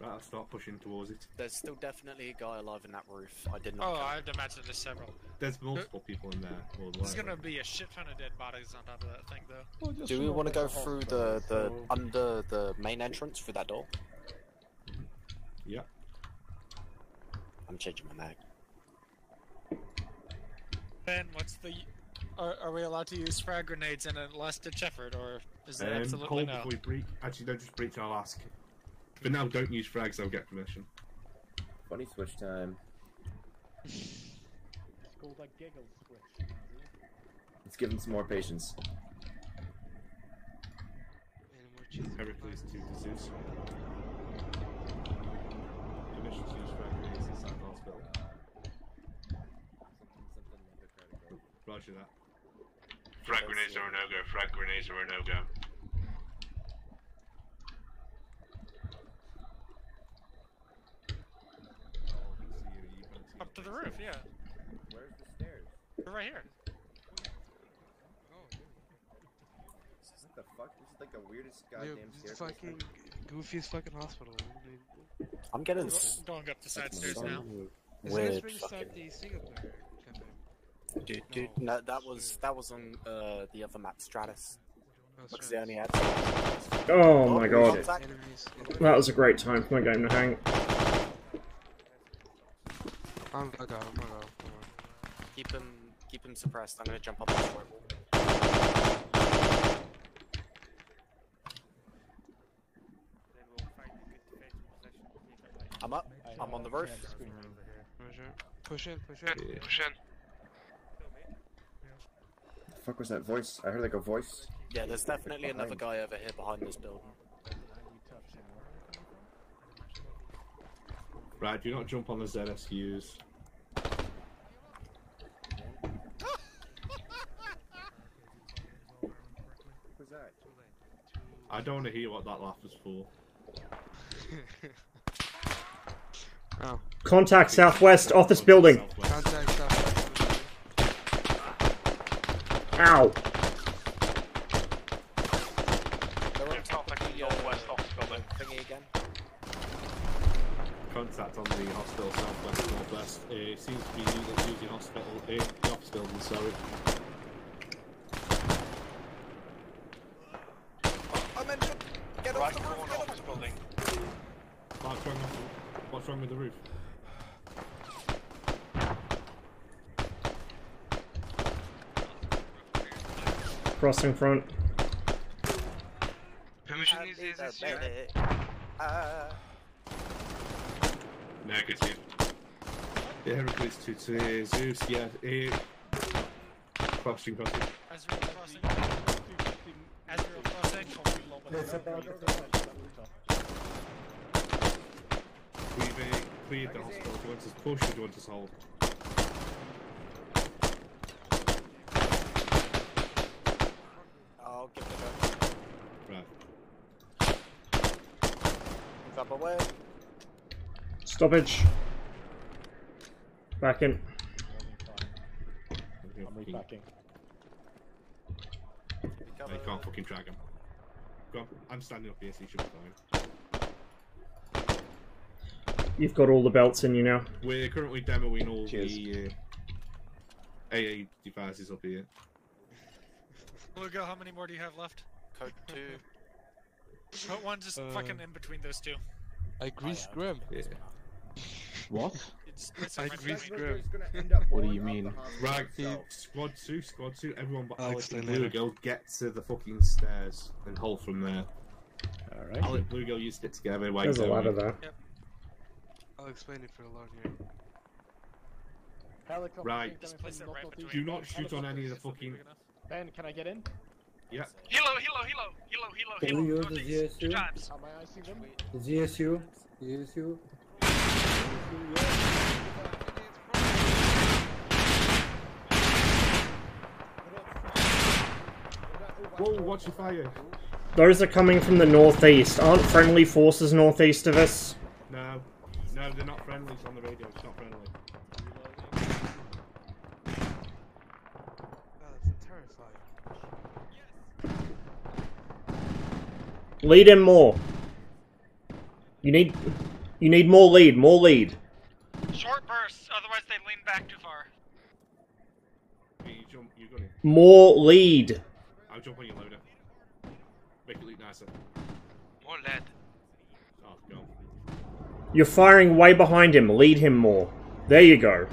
Right, I'll start pushing towards it. There's still definitely a guy alive in that roof. I did not. Oh, count. I'd imagine there's several. There's multiple people in there. Or There's whatever. gonna be a shit ton of dead bodies on top of that thing, though. Well, just Do we remember want to go it's a through hospital, the so- under the main entrance through that door? Yeah. I'm changing my mag. Ben, what's the? Are we allowed to use frag grenades in a last-ditch effort, or is it absolutely Hold no? before we breach. Actually, don't just breach. I'll ask. But now, don't use frags. I'll get permission. Funny switch time. It's called a giggle switch. Let's give him some more patience. Heracles 2 to Zeus. Permission to use frag grenades inside the hospital. Roger that. Frag grenades are a no-go. Frag grenades are a no-go. Up to the roof, yeah. Where's the stairs? We're right here. What the fuck? This is like the weirdest Yeah, goddamn this is staircase. fucking Goofy's fucking hospital. I'm getting Going up the side stairs some now. Is weird this where you start fucking. DayZ up there, Cafe? Dude, no, that was on the other map, Stratus. Because they only had. Oh my god. Enemies. That was a great time for my game to hang. I got him. Keep him suppressed. I'm gonna jump up this wall. I'm up. I'm on the roof. Push in. Push in. The fuck was that voice? I heard like a voice. Yeah, there's definitely another guy over here behind this building. Right, do not jump on the ZSUs. Who's that? I don't want to hear what that laugh was for. Oh. Contact southwest, office building. Contact southwest. Ow. They're on top of the west office building. Thingy again. Contact on the hospital southwest northwest. Seems to be using hospital. The office building. Sorry. I mentioned get off the roof. Office building. What's wrong with the roof? Crossing front. Permission is Negative. Yeah, Heracles to Zeus. Yeah. Crossing. As we're crossing. We've cleared the hospital. Do you want us to push or do you want us to hold? I'll give it a go. Right. Move up away. Stoppage. Back in. I'm repacking. You can't fucking drag him. Go on. I'm standing up here, so you should be fine. You've got all the belts in you now. We're currently demoing all the AA devices up here. Lugo, how many more do you have left? Code 2. Put one just fucking in between those two. I greased Grim. Yeah. What? I greased Grim. What do you mean? Right, squad 2, everyone but I'll Alex and explain later. Bluegill get to the fucking stairs and hold from there. Alright. Alex, Bluegill, you stick together. There's a ladder there. Yep. I'll explain it for alone here. Helicopter Right. Just place it right between. Do not shoot on any of the fucking. Ben, can I get in? Yeah. Hilo. Can we use the Northeast. 2 ZSU? times. Am I icing them? The ZSU? ZSU? Whoa, watch your fire. Those are coming from the northeast. Aren't friendly forces northeast of us? No, they're not friendly. It's on the radio. It's not friendly. Lead him more. You need more lead, more lead. Short bursts, otherwise they lean back too far. You're gonna... More lead. I'll jump on your loader. Make it look nicer. More lead. Oh, go. You're firing way behind him. Lead him more. There you go.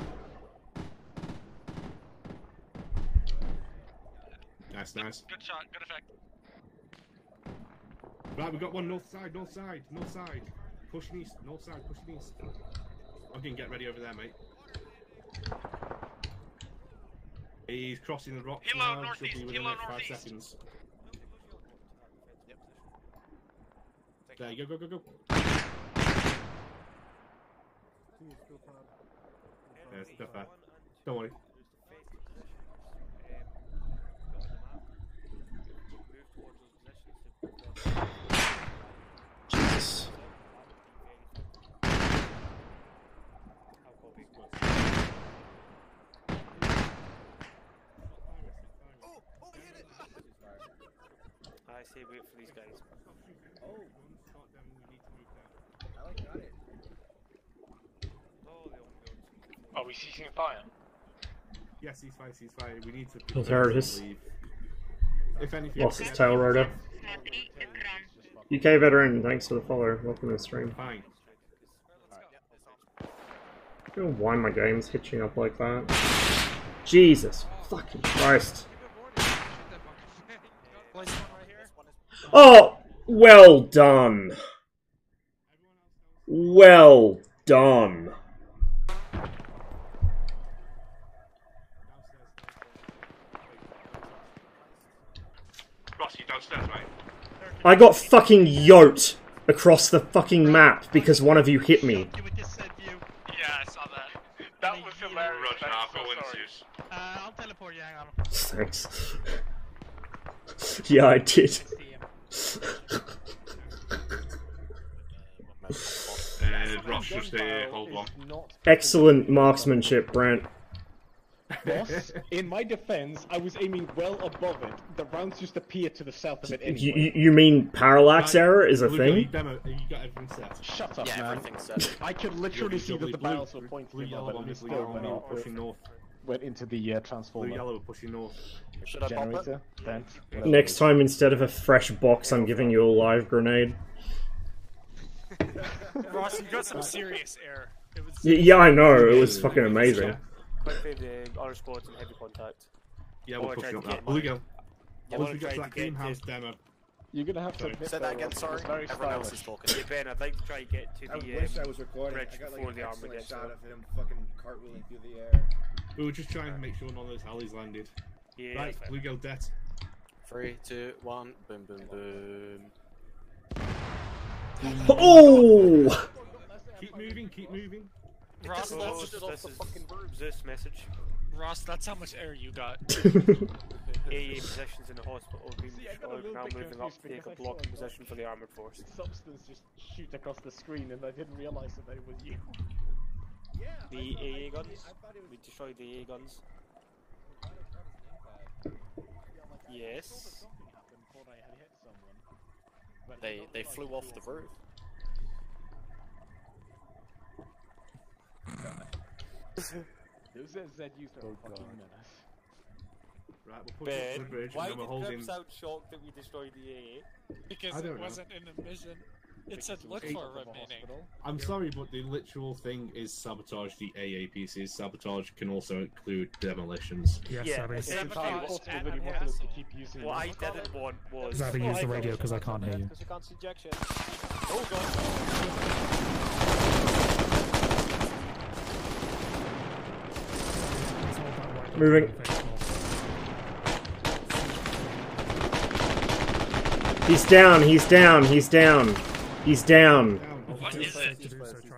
Nice, nice. Good shot, good effect. Right, we got one north side, north side, north side. Pushing east, north side, pushing east. Okay, get ready over there, mate. He's crossing the rocks Hilo now. northeast, Should be within Hilo the next 5 northeast. seconds. There you go, go, go, go. Yeah, it's not bad. Don't worry. Jesus. I say wait for these guys. Are we ceasing fire? Yes, he's fine. We need to. Oh, there it is. Leave. If anything, Lost his tail rotor. UK veteran, thanks for the follow. Welcome to the stream. Fine. I don't know why my game's hitching up like that. Jesus fucking Christ. Oh! Well done. Well done. Ross, you downstairs, right? I got fucking yoked across the fucking map because one of you hit me. Yeah, I saw that. That was hilarious. Roger, I'll go in, Zeus. I'll teleport you, hang on. Thanks. Yeah, I did. Ross, just hold on. Excellent marksmanship, Brent. Boss, in my defense, I was aiming well above it. The rounds just appeared to the south of it anyway. You mean parallax error is a thing? Demo, you got everything set. Shut up, Yeah, man. everything's set. I could literally see that the barrels were pointing blue, at yellow, but one, it blue, still yellow, went off. pushing north. Went into the transformer. Blue, yellow, pushing north. Should I pop it? Generator, vent, whatever Next it is. time, instead of a fresh box, I'm giving you a live grenade. Ross, you got some serious air. It was Yeah, I know. It was fucking amazing. Quick the other squads in heavy contact. Yeah, Or we're try pushing to up get now. Blue, mine. go. Yeah, Once I we get wanna to try that to get greenhouse to- demo. You're gonna have to Sorry. admit, Say that though, again, it sorry. was very Everyone else is stylish. talking. Yeah, Ben, I'd like to try and get to I the wish I was recording. bridge I got like before an the ArmA excellent gets shot there. of him fucking cartwheeling through the air. We were just trying to make sure none of those alleys landed. Yeah, Right, fair. Blue, go dead. 3, 2, 1, boom, boom, boom. Oh! Keep moving, keep moving. Ross, Oh, that's this is this message. Ross, that's how much air you got. AA positions in the hospital have been destroyed, now moving up to take a blocking position for the armored force. Substance just shoot across the screen, and I didn't realize that it was you. The AA guns? We destroyed the AA guns. Yes. They flew off the roof. Those ZUs are fucking menace. Right, we'll push up to the bridge Why and then did we're holding. Crip sound shocked that we destroyed the AA? Because I don't it know. wasn't in the mission. It said look for remaining. I'm sorry, but the literal thing is sabotage the AA pieces. Sabotage can also include demolitions. Yes, Yeah, Zabby. it's entirely sabotage possible and that he wanted us to hassle. keep using What I it. didn't want was... Zabby, use the radio because I can't hear you. Because you can't see jack shit. Oh god. Moving. He's down, he's down, he's down. He's down. What is it?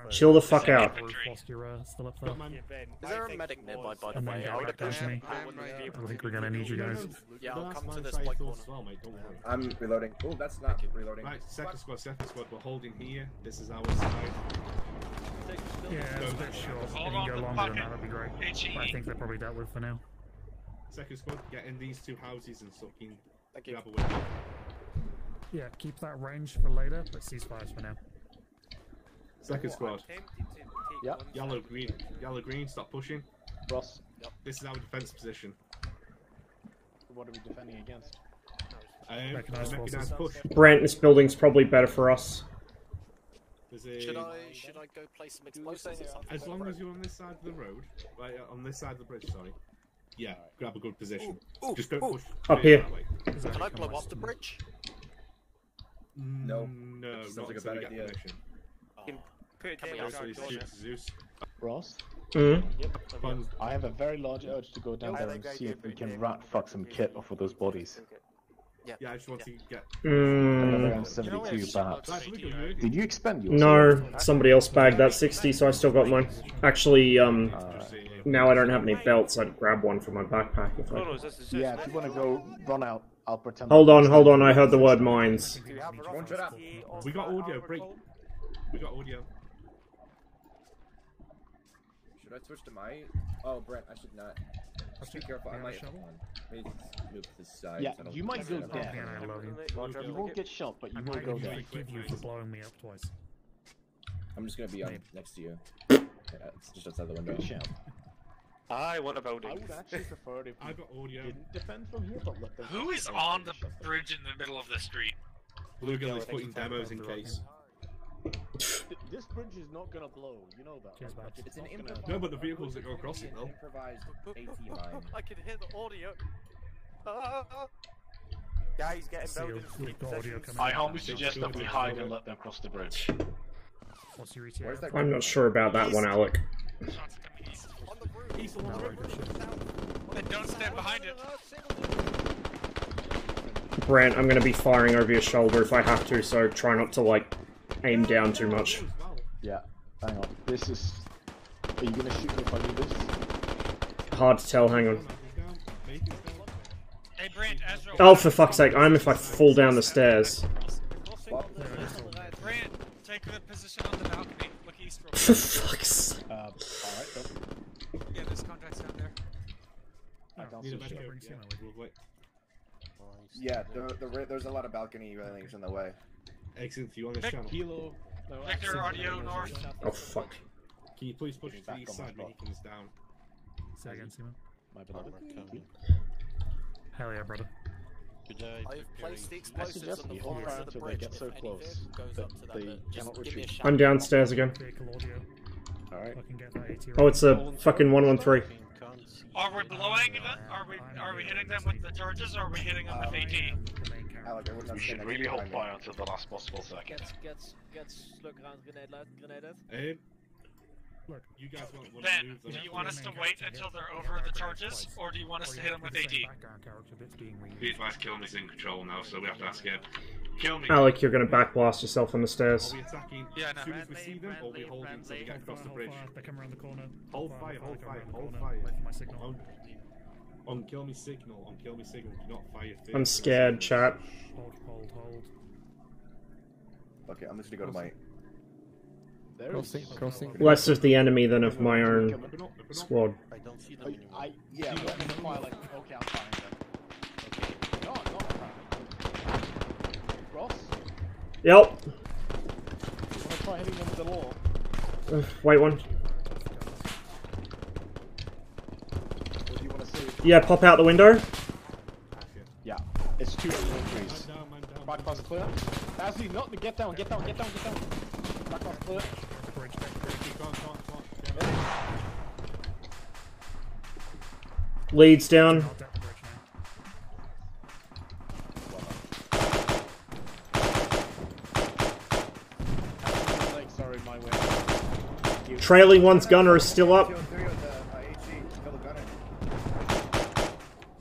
Chill the fuck out. Whilst you're still up there. Is there a medic nearby, by the And then way? get I would back down to appreciate me. I think we're gonna need you guys. Yeah, I'll come to this side white thoughts corner. as well, mate. Don't worry. I'm reloading. Oh, that's not reloading. Right, second squad. We're holding here. This is our side. Yeah, it's a bit short. If you can go longer than that, that'd be great. But I think they're probably dealt with for now. Second squad, get in these two houses and sucking. Thank you. Grab a window. Yeah, keep that range for later, but ceasefires for now. Second squad. Yep. Yellow, green. Yellow, green, stop pushing. Ross. Yep. This is our defense position. What are we defending against? Mechanized push. Brent, this building's probably better for us. Should I go play some explosives or something? As long as you're on this side of the road, right, on this side of the bridge, sorry. Yeah, grab a good position. Just don't push. Up here. Can I blow up the bridge? No. No, Sounds not like a until bad we get idea. permission. Can we also shoot Zeus? Ross? Mm. I have a very large urge to go down there and see if we can rat fuck some kit off of those bodies. Yeah, I just want to get... Another M72 perhaps. Did you expend yours? No, somebody else bagged that 60, so I still got mine. Actually, now I don't have any belts, I'd grab one from my backpack if I... Yeah, if you want to go run out, I'll pretend... Hold on, I heard the word mines. We got audio, break. We got audio. Should I switch to my... Oh, Brent, I should not. Just be careful, I might have one. Maybe move to this side. Yeah, so I don't you might go get down. You won't get shot, but you will go down. Forgive you for blowing me up twice. I'm just gonna be on next to you. Yeah, it's just outside the window. I want a voting. I would actually prefer it if I got audio. didn't defend from here, but let them... Who is on the bridge in the middle of the street? Blue Girl is putting demos in case. This bridge is not gonna blow, you know that. Like, It's an not improvised... No, but the vehicles that go across it will. Improvised AT mine. I can hear the audio. Guys, getting Sealed. We've got audio coming. I humbly suggest that we hide and let them cross the bridge. What's your ETA? I'm not sure about that one, Alec. East on the road. Then don't stand behind it. Brent, I'm gonna be firing over your shoulder if I have to, so try not to, like, aim down too much. Yeah, hang on. This is... Are you gonna shoot me if I do this? Hard to tell, hang on. Hey Brent, Ezra. Oh, for fuck's sake, I'm if I fall down the stairs. Brent, take the position on the balcony. Look east. For fuck's sake. Alright, then. Yeah, there's contracts down there. I can't Need see a shit. medic, Yeah, there's a lot of balcony railings in the way. Excellent, you on this channel. Kilo. Victor, audio north. Oh, fuck. Can you please push to the east side when he comes down? Say again, Simon. My beloved. Hell yeah, brother. I've placed the I explosives suggest on the we hold corners around of the till they bridge. get so If any close vehicle goes that up to that they bit, cannot just give me a retreat. shout. I'm downstairs again. Vehicle audio. Alright. I can get that AT. Oh, it's a fucking 113. Are we blowing them? Are we hitting them with the charges, or are we hitting them with AT? Alec, I would not We say should that really you're hold behind me. fire until the last possible second. Get slug round grenade. Look, you guys want to Ben, move do them. you want us to wait until they're over the charges, or do you want us to hit them with AT? Be advised, Kilmy's in control now, so we have to ask him. Kilmy. Alec, you're gonna backblast yourself on the stairs. Are we attacking as soon as we see them, or are we holding until we get across the bridge? They come around the corner. Hold fire, hold fire, hold Wait fire. for my signal. On kill me signal, do not fire. I'm scared, chat. Hold. Okay, I'm just gonna go to my... Crossing. Less of the enemy than of my own squad. I don't see them anymore. Yeah, but I'm gonna fire like... Okay, I'm firing them. Okay. No, I'm not firing. Ross? Yep. Wanna try hitting them with the law? Wait one. What do you wanna say? Yeah, pop out the window. Yeah, it's 2 trees. Back pass clear. Actually, not get down. Back pass clear. Leads down. Sorry, my way. Trailing one's gunner is still up.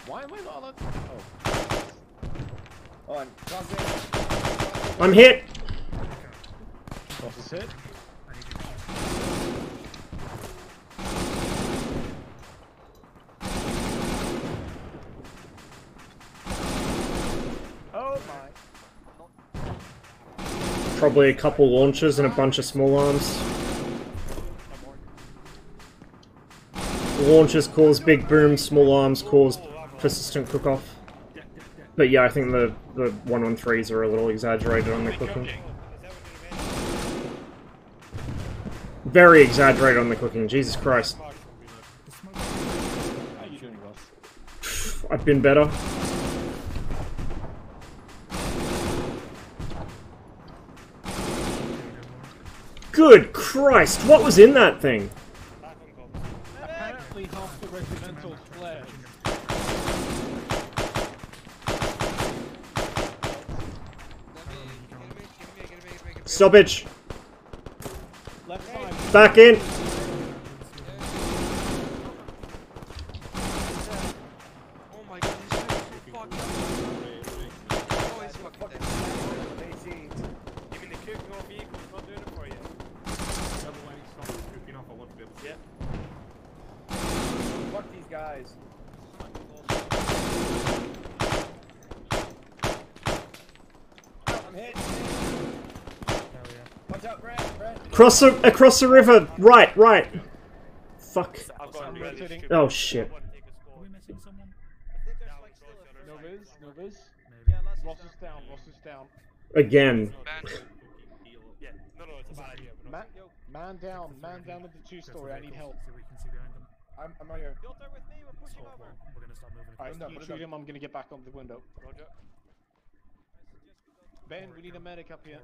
Why am I not allowed? Oh, I'm crossing. I'm hit. Cross is hit. Oh my. Probably a couple launchers and a bunch of small arms. Launchers cause big boom, small arms cause persistent cook-off. But yeah, I think the 1-on-3s are a little exaggerated on the cooking. Very exaggerated on the cooking, Jesus Christ. How you doing, Ross? I've been better. Good Christ, what was in that thing? Apparently half the regimental fled. Stoppage! Left side. Back in! Oh my god, these guys are so fucked up. Oh, he's fucking dead. DayZ. You mean the cooking off vehicle's not doing it for you? Yep. Fuck these guys. I'm hit. Watch out, Brent. Across the river! Right, right! Fuck. Oh shit. No viz. Ross is down, Ross is down. Again. Man down with the 2-story, I need help. I'm right here. Alright, you shoot him, I'm gonna get back on the window. Roger. Ben, we need a medic up here.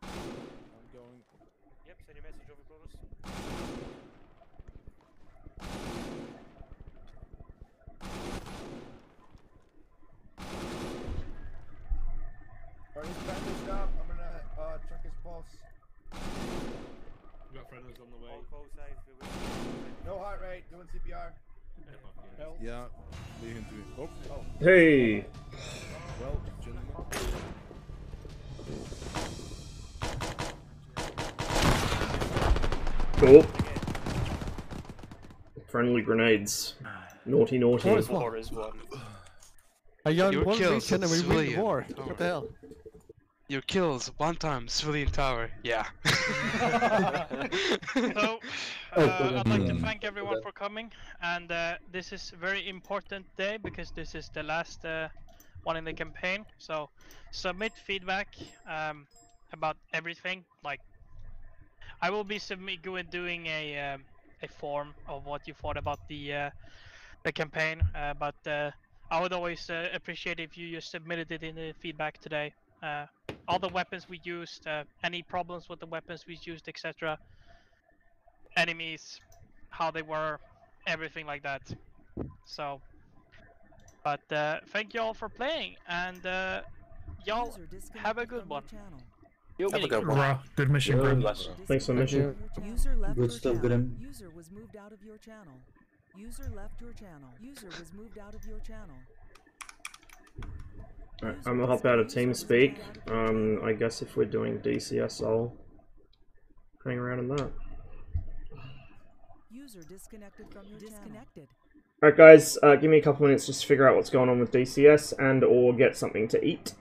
I'm going. Yep, send your message over, Clovis. Alright, he's back to stop. I'm gonna check his pulse. We got friendlies on the way. No heart rate, doing CPR. Yeah, leave him to it. Oh. Hey! Well, gentlemen. Oh. Friendly grenades. Naughty, naughty. War is one. A young Your one kills, weekend and we win the civilian. war. What the hell? Your kills, one time, civilian tower. Yeah. So, I'd like to thank everyone for coming, and this is a very important day because this is the last one in the campaign. So, submit feedback about everything. Like, I will be doing a form of what you thought about the campaign, but I would always appreciate if you just submitted it in the feedback today. All the weapons we used, any problems with the weapons we used, etc. Enemies, how they were, everything like that. So, but thank you all for playing, and y'all have a good one. Have a good one. Good mission, Grim. Thanks for the mission. User left Good your stuff, channel. Grim. User was moved out of your channel. User left your channel. User was moved out of your channel. Right, I'm gonna hop out of TeamSpeak. I guess if we're doing DCS, I'll hang around in that. User disconnected from your disconnected. Alright guys, give me a couple minutes just to figure out what's going on with DCS and or get something to eat.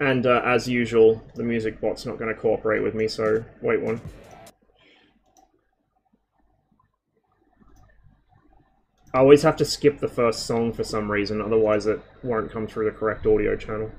And as usual, the music bot's not going to cooperate with me, so wait one. I always have to skip the first song for some reason, otherwise it won't come through the correct audio channel.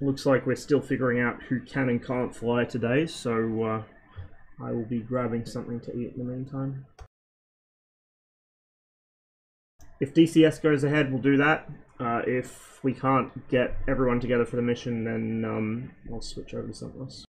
looks like we're still figuring out who can and can't fly today, so I will be grabbing something to eat in the meantime. If DCS goes ahead, we'll do that. If we can't get everyone together for the mission, then I'll switch over to something else.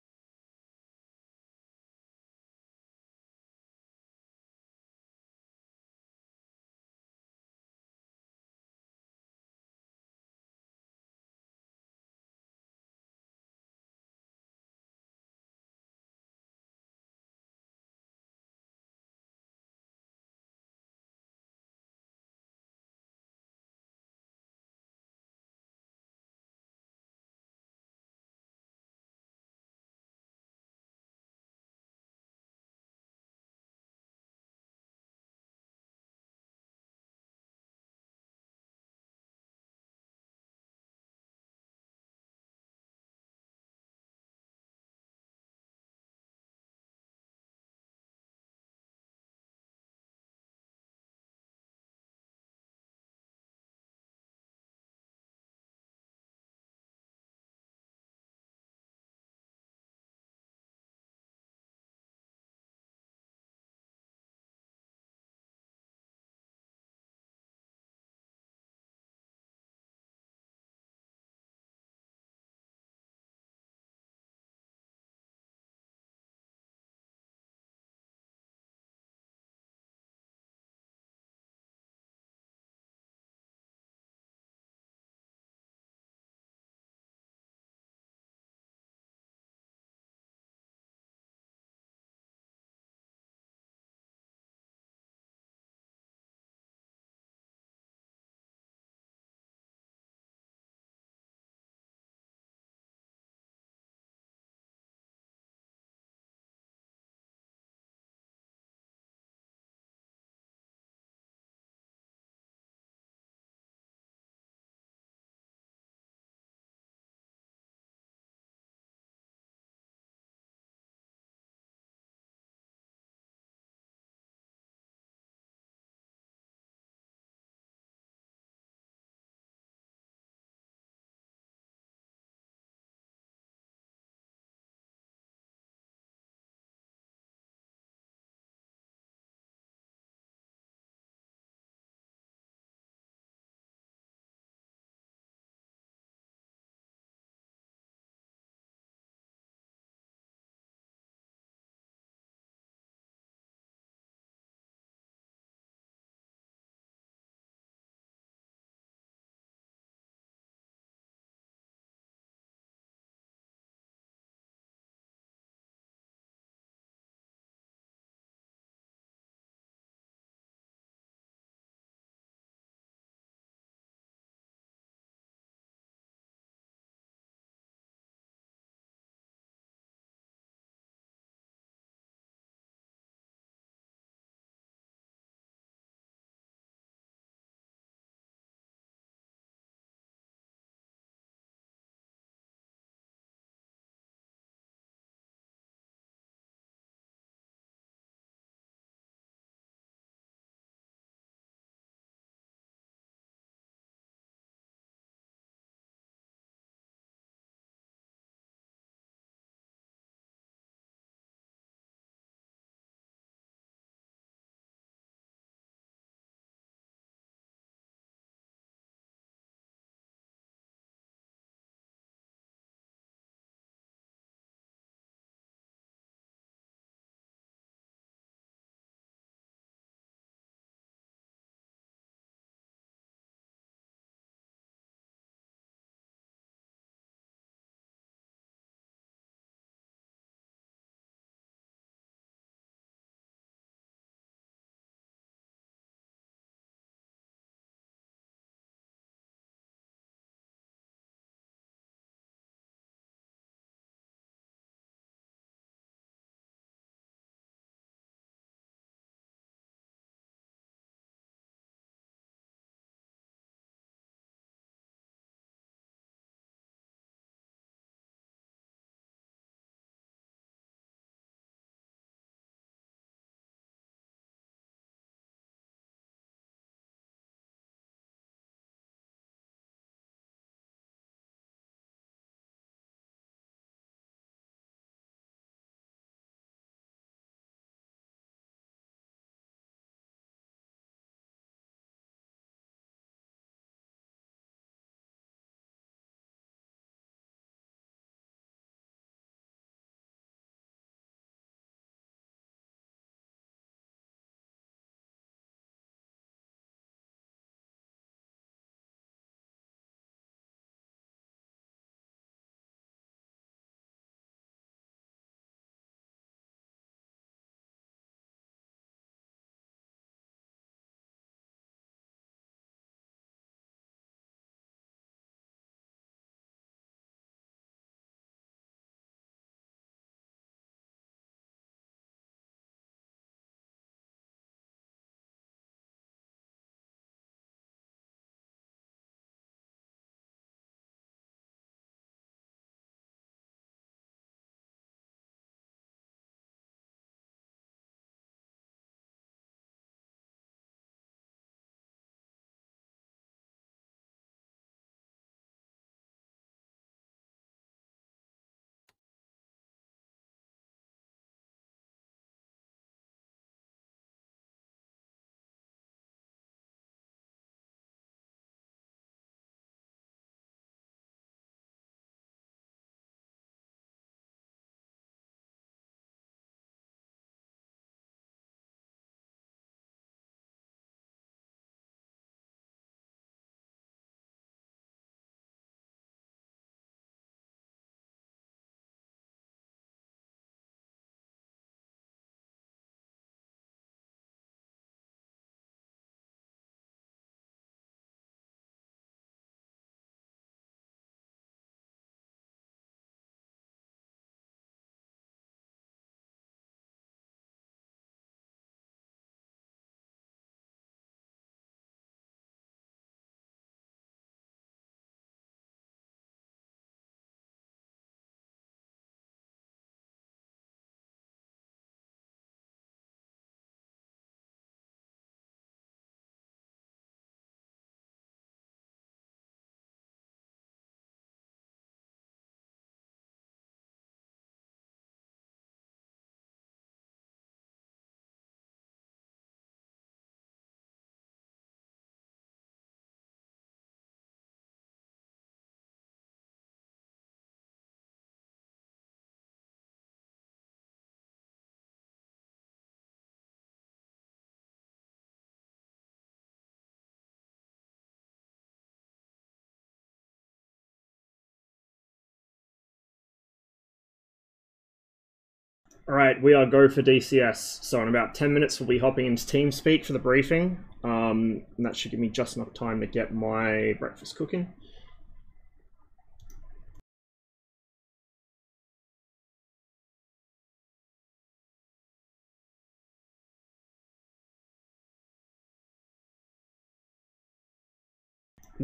Alright, we are go for DCS. So in about 10 minutes we'll be hopping into TeamSpeak for the briefing. And that should give me just enough time to get my breakfast cooking.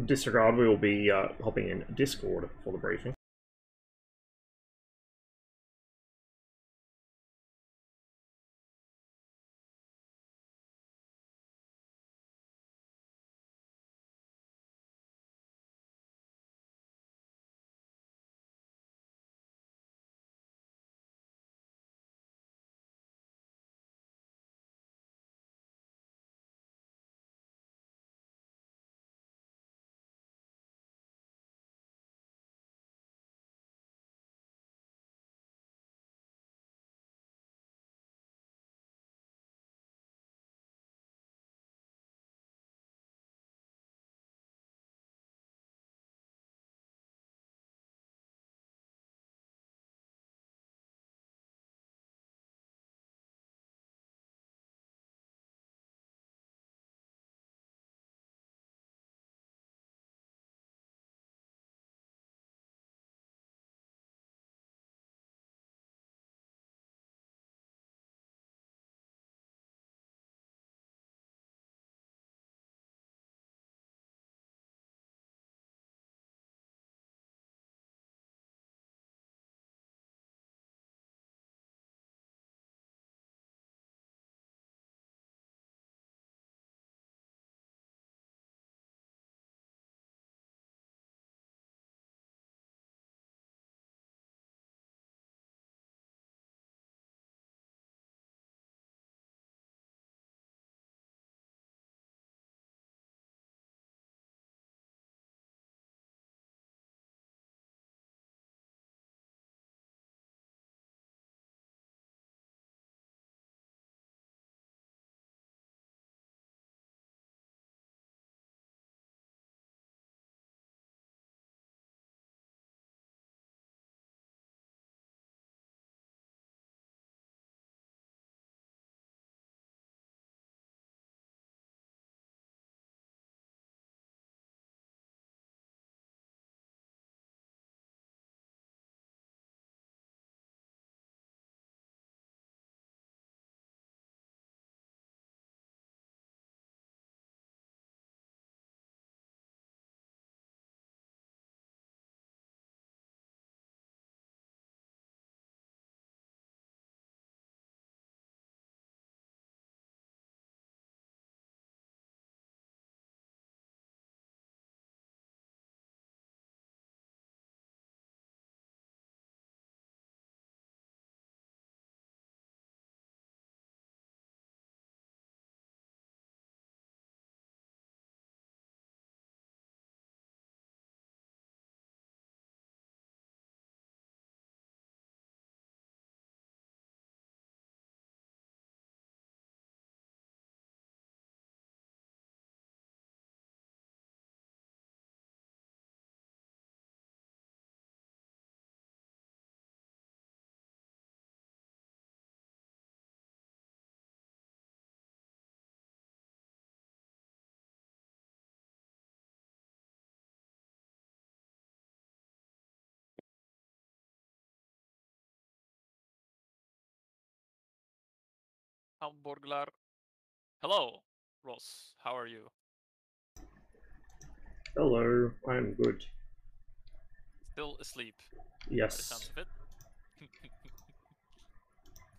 Disregard, we will be hopping in Discord for the briefing. Hamburglar. Hello, Ross. How are you? Hello, I'm good. Still asleep. Yes. By the sounds of it.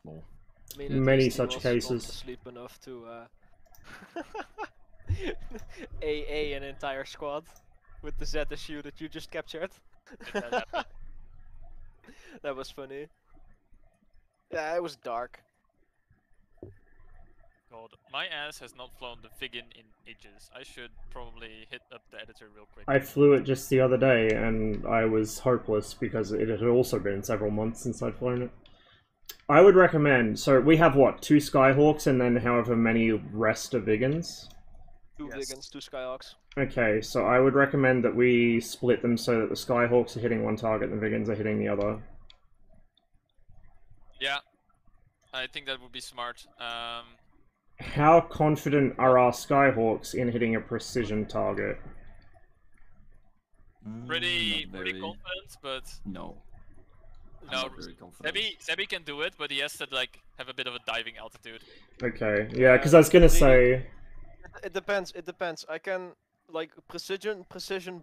More. I mean, at Many least he such was cases. not asleep enough to AA an entire squad with the ZSU that you just captured. That was funny. Yeah, it was dark. God, my ass has not flown the Figgin in ages. I should probably hit up the editor real quick. I flew it just the other day, and I was hopeless because it had also been several months since I'd flown it. I would recommend, so we have what, 2 Skyhawks and then however many rest of Vigans? 2 Vigans, 2 Skyhawks. Okay, so I would recommend that we split them so that the Skyhawks are hitting one target and the Vigans are hitting the other. Yeah, I think that would be smart. How confident are our Skyhawks in hitting a precision target? Pretty confident, but no. No, Sebi can do it, but he has to like have a bit of a diving altitude. Okay, yeah, because I was gonna say. It depends. It depends. I can like precision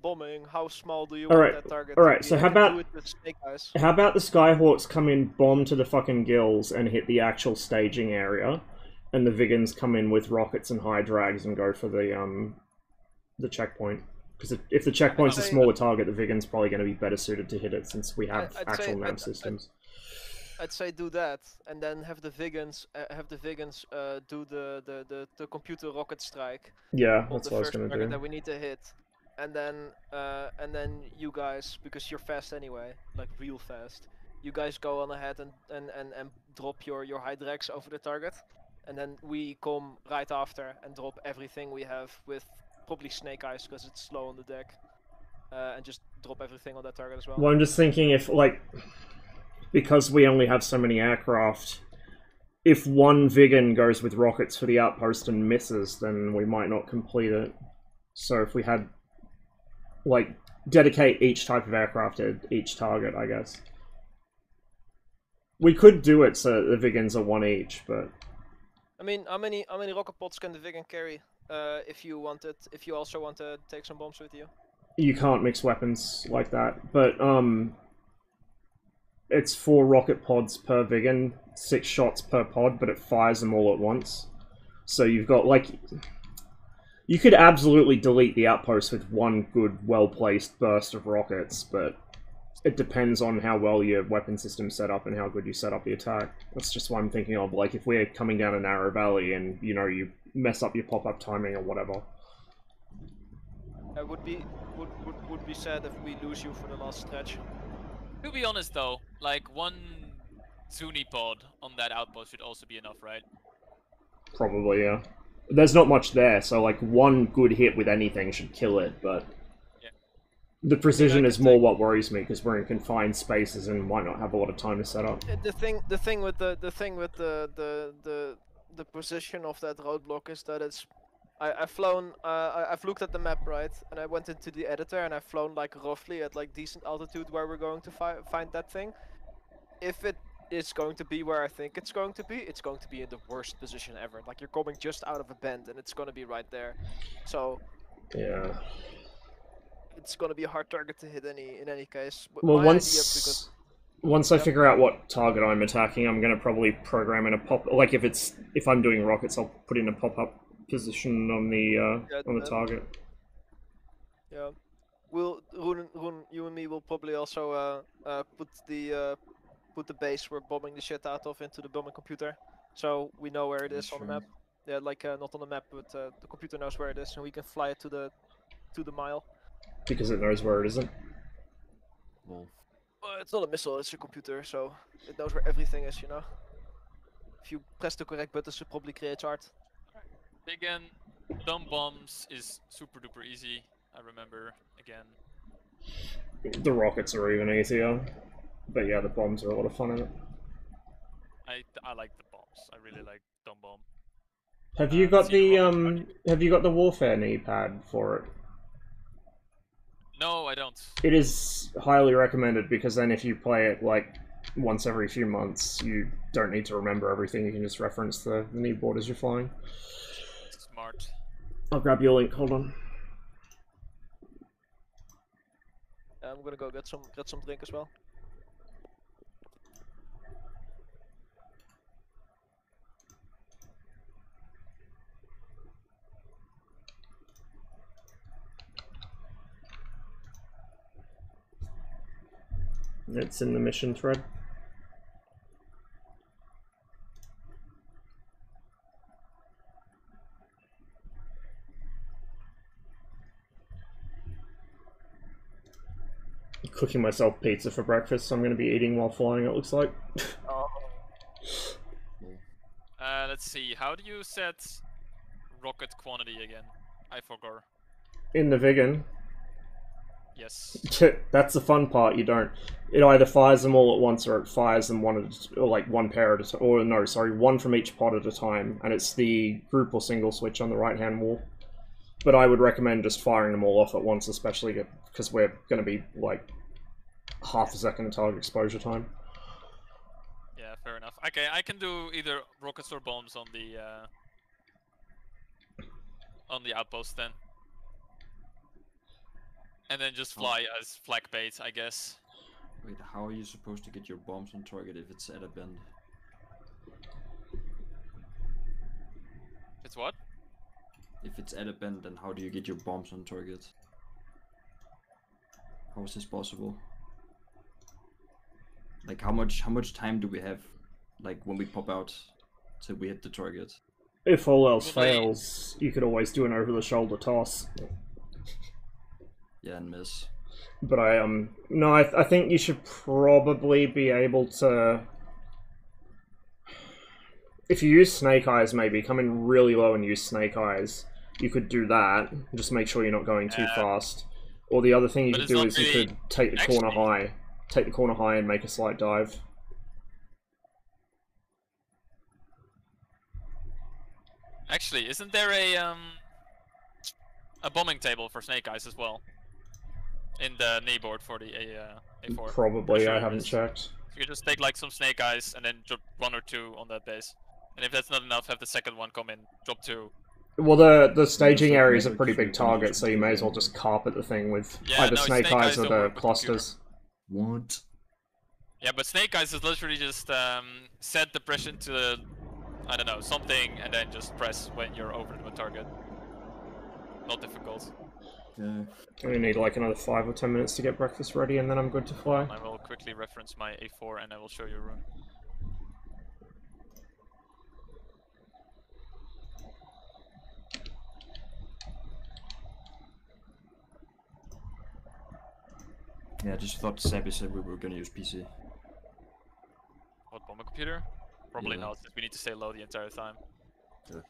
bombing. How small do you Alright, want that target? alright. To So be? how I can about do it with Snake Eyes. how about the Skyhawks come in, bomb to the fucking gills, and hit the actual staging area, and the Vigans come in with rockets and high drags and go for the checkpoint. Because if the checkpoint's a smaller target, the Vigan's probably going to be better suited to hit it since we have actual nav systems. I'd say do that, and then have the Vigans do the computer rocket strike. Yeah, on that's the what I was first gonna target do. that we need to hit, and then you guys, because you're fast anyway, like real fast, you guys go on ahead and drop your high drags over the target, and then we come right after and drop everything we have with probably Snake Eyes because it's slow on the deck, and just drop everything on that target as well. Well, I'm just thinking if, like, because we only have so many aircraft, if one Vigan goes with rockets for the outpost and misses, then we might not complete it. So if we had, like, dedicate each type of aircraft to each target, I guess. We could do it so the Vigans are one each, but... I mean, how many rocket pods can the Vigan carry? If you also want to take some bombs with you. You can't mix weapons like that, but it's 4 rocket pods per Vigan, 6 shots per pod, but it fires them all at once. So you've got, like... You could absolutely delete the outpost with one good, well-placed burst of rockets, but it depends on how well your weapon system's set up and how good you set up the attack. That's just what I'm thinking of, like, if we're coming down a narrow valley and, you know, you mess up your pop-up timing or whatever. It would be sad if we lose you for the last stretch. To be honest though, like one Zuni pod on that outpost should also be enough, right? Probably, yeah. There's not much there, so like one good hit with anything should kill it, but the precision is more what worries me because we're in confined spaces and might not have a lot of time to set up. The thing with the position of that roadblock is that it's I've looked at the map, right, and I went into the editor and I've flown like roughly at like decent altitude where we're going to find that thing. If it is going to be where I think it's going to be in the worst position ever. Like you're coming just out of a bend and it's going to be right there. So yeah, it's going to be a hard target to hit in any case. But well, my once I figure out what target I'm attacking, I'm going to probably program in a pop. Like if I'm doing rockets, I'll put in a pop-up position on the target. Yeah, Rune, you and me will probably also put the base we're bombing the shit out of into the bombing computer, so we know where it is on the map. Yeah, like not on the map, but the computer knows where it is, and we can fly it to the mile. Because it knows where it isn't. Well, it's not a missile; it's a computer, so it knows where everything is. You know, if you press the correct buttons, it probably creates art. Again, dumb bombs is super duper easy. I remember again. The rockets are even easier, but yeah, the bombs are a lot of fun in it. I like the bombs. I really like dumb bomb. Have you got the warfare knee pad for it? No, I don't. It is highly recommended because then if you play it like once every few months, you don't need to remember everything. You can just reference the knee board as you're flying. Smart. I'll grab your link. Hold on. I'm gonna go get some drink as well. It's in the mission thread. Cooking myself pizza for breakfast, so I'm going to be eating while flying, it looks like. Let's see, how do you set rocket quantity again? I forgot. In the Vigan. Yes. That's the fun part. You don't. It either fires them all at once, or it fires them one pair at a time. Or no, sorry, one from each pod at a time, and it's the group or single switch on the right-hand wall. But I would recommend just firing them all off at once, especially because we're going to be like half a second of target exposure time. Yeah, fair enough. Okay, I can do either rockets or bombs on the outpost then. And then just fly as flak bait, I guess. Wait, how are you supposed to get your bombs on target if it's at a bend? It's what? If it's at a bend, then how do you get your bombs on target? How is this possible? Like, how much time do we have, like, when we pop out till we hit the target? If all else fails, you could always do an over-the-shoulder toss. Yeah, and miss. But no, I think you should probably be able to. If you use Snake Eyes, maybe come in really low and use Snake Eyes. You could do that. Just make sure you're not going too fast. Or the other thing you could do is you could take the corner high. Take the corner high and make a slight dive. Actually, isn't there a bombing table for Snake Eyes as well? In the knee board for the A4. Probably, Sure I haven't checked. So you can just take like some Snake Eyes and then drop 1 or 2 on that base. And if that's not enough, have the second one come in, drop 2. Well, the staging area is a pretty big target, so you may as well just carpet the thing with either Snake Eyes or the clusters. What? Yeah, but Snake Eyes is literally just set depression to, I don't know, something, and then just press when you're over the target. Not difficult. Yeah. I only need like another 5 or 10 minutes to get breakfast ready, and then I'm good to fly. I will quickly reference my A4 and I will show you a rune. Yeah, I just thought Sabby said we were gonna use PC. What, bomber computer? Probably Yeah. not, since we need to stay low the entire time. Yeah.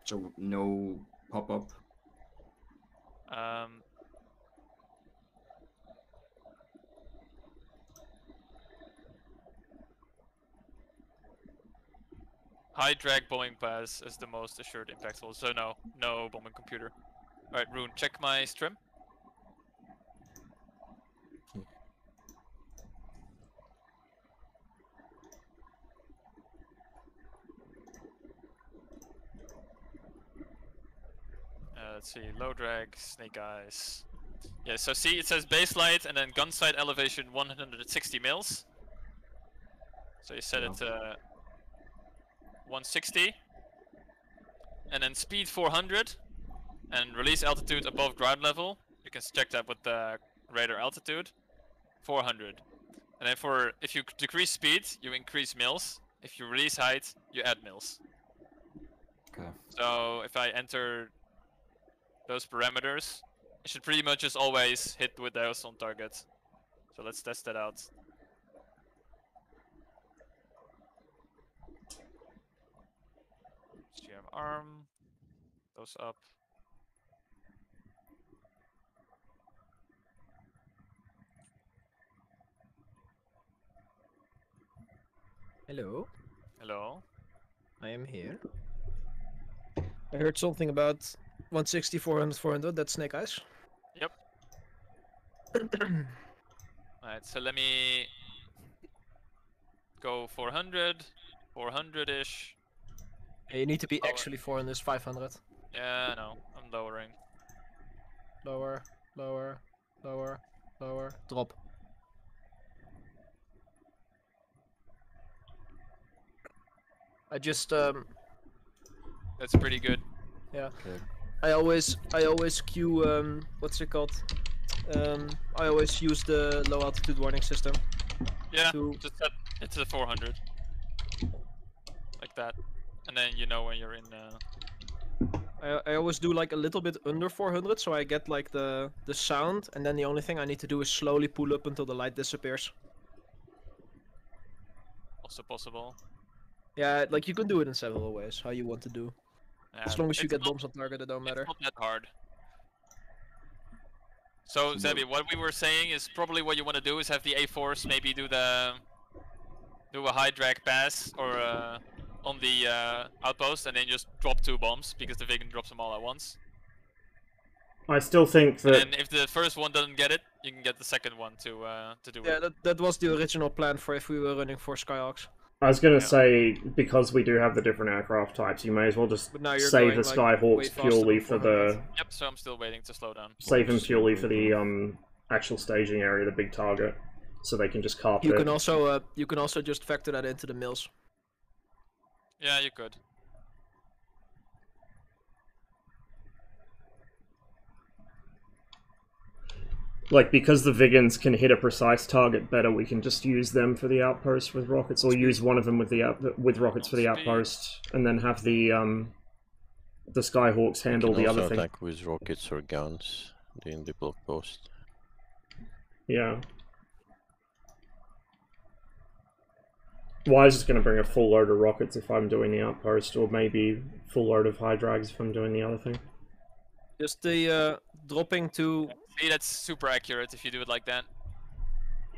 So, no pop-up? High drag bombing pass is the most assured impactful, so no bombing computer. Alright, Rune, check my stream. Let's see, low drag, Snake Eyes. Yeah, so see, it says base light and then gun sight elevation 160 mils. So you set it to 160. And then speed 400. And release altitude above ground level. You can check that with the radar altitude. 400. And then if you decrease speed, you increase mils. If you release height, you add mils. Okay. So if I enter those parameters, it should pretty much just always hit with those on target. So let's test that out. GM arm, those up. Hello. Hello. I am here. I heard something about 160, 400, 400. That's Snake Eyes. Yep. Alright, so let me go 400, 400-ish. Yeah, you need to be actually 400, 500. Yeah, I know. I'm lowering. Lower, lower, lower, lower. Drop. I just That's pretty good. Yeah. Okay. I always queue what's it called? I always use the low altitude warning system. Yeah, just set it to 400. Like that. And then you know when you're in I always do like a little bit under 400, so I get like the sound, and then the only thing I need to do is slowly pull up until the light disappears. also possible. Yeah, like you can do it in several ways, how you want to do. Yeah, As long as you it's get not- bombs on target, it don't matter. It's not that hard. So Zebi, what we were saying is probably what you want to do is have the A-Force maybe do a high drag pass or on the outpost, and then just drop 2 bombs because the Vegan drops them all at once. I still think that. And then if the first one doesn't get it, you can get the second one to do it. Yeah, that was the original plan for if we were running 4 Skyhawks. I was gonna say, because we do have the different aircraft types, you may as well just save the Skyhawks purely for the. Yep. So I'm still waiting to slow down. Save them purely for the actual staging area, the big target, so they can just carp it. You can also just factor that into the mills. Yeah, you could. Like, because the Vigans can hit a precise target better, we can just use them for the outpost with rockets, or use one of them with rockets for the outpost, and then have the Skyhawks handle the other thing. Attack with rockets or guns in the block post. Yeah. Well, I was just going to bring a full load of rockets if I'm doing the outpost, or maybe full load of high drags if I'm doing the other thing. Just the dropping to. See, that's super accurate if you do it like that.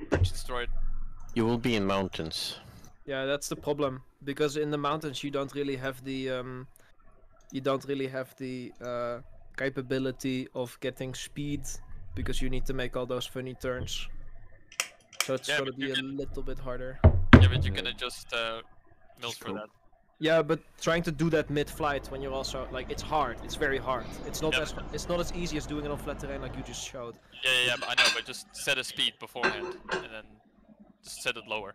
Bridge destroyed. You will be in mountains. Yeah, that's the problem, because in the mountains you don't really have the capability of getting speed, because you need to make all those funny turns. So it's gonna be a little bit harder. Yeah, but you can adjust mills for that. Yeah, but trying to do that mid-flight when you're also like, it's hard. It's very hard. It's not as easy as doing it on flat terrain like you just showed. Yeah, but I know, but just set a speed beforehand and then just set it lower.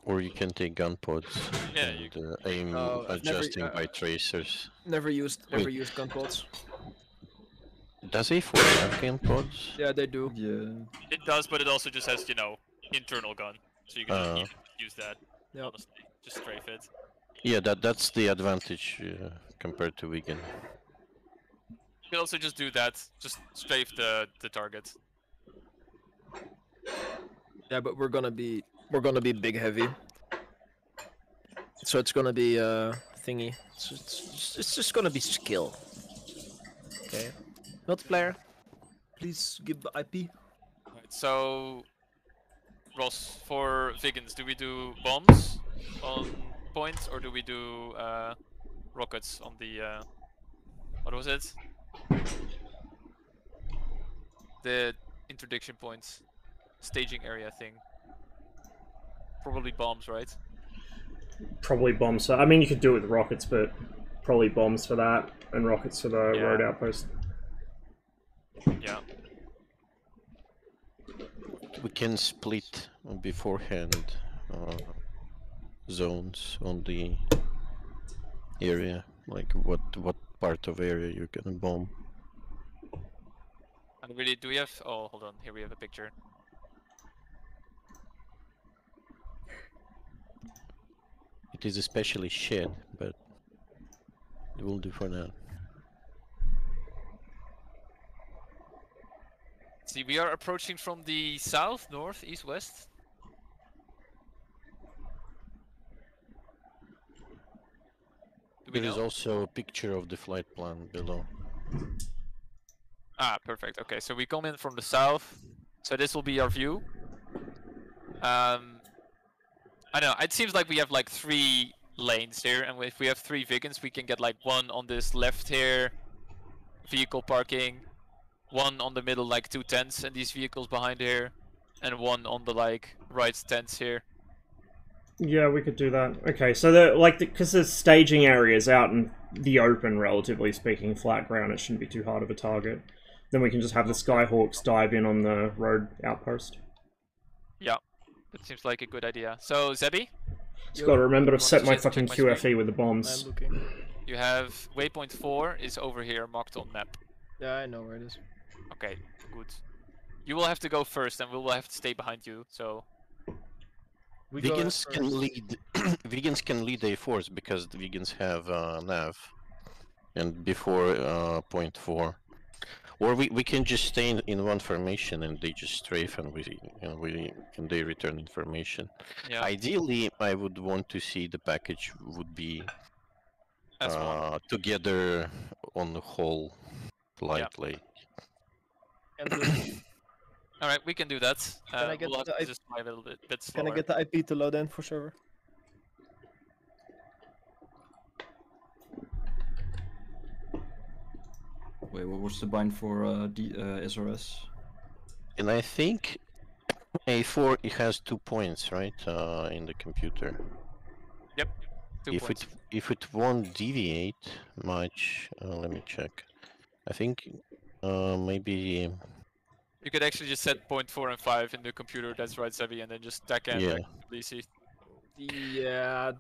Or you can take gun pods. Yeah, and, aim adjusting by tracers. Never used gun pods. Does A4 have gun pods? Yeah, they do. Yeah. It does, but it also just has, you know, internal gun, so you can just use that. Yep. Honestly, just strafe it. Yeah, that's the advantage compared to vegan. You can also just do that, just strafe the target. Yeah, but we're gonna be big heavy. So it's gonna be thingy. It's just gonna be skill. Okay. Multiplayer. Please give the IP. Right, so Ross, for vegans, do we do bombs on points or do we do rockets on the what was it? The interdiction points, staging area thing. Probably bombs, right? Probably bombs. So I mean, you could do it with rockets, but probably bombs for that and rockets for the road outpost. Yeah. We can split beforehand zones on the area, like what part of area you're gonna bomb. And really, do we have? Oh, hold on. Here we have a picture. It is especially shed, but it will do for now. See, we are approaching from the south, north, east, west. There is also a picture of the flight plan below. Ah, perfect. Okay, so we come in from the south. So this will be our view. I don't know, it seems like we have like 3 lanes here, and if we have 3 vegans, we can get like 1 on this left here, vehicle parking, 1 on the middle, like 2 tents and these vehicles behind here, and 1 on the like right tents here. Yeah, we could do that. Okay, so because the staging area is out in the open, relatively speaking, flat ground, it shouldn't be too hard of a target. Then we can just have the Skyhawks dive in on the road outpost. Yeah, that seems like a good idea. So, Zebi? Just gotta remember to set my fucking QFE with the bombs. I'm looking. You have waypoint 4 is over here, marked on map. Yeah, I know where it is. Okay, good. You will have to go first, and we will have to stay behind you, so... Vegans can lead. Vegans can lead A-Force because the vegans have nav, and before point 4, or we can just stay in one formation and they just strafe and they return information. Yeah. Ideally, I would want to see the package would be together on the whole lightly. All right, we can do that. Can I get we'll have the to just fly a little bit slower. Can I get the IP to load in for server? Wait, what was the bind for SRS? And I think A4 it has 2 points, right? In the computer. Yep. 2 points. If it won't deviate much, let me check. I think maybe. You could actually just set 0.4 and 5 in the computer that's right heavy, and then just stack and Yeah. DC. Yeah,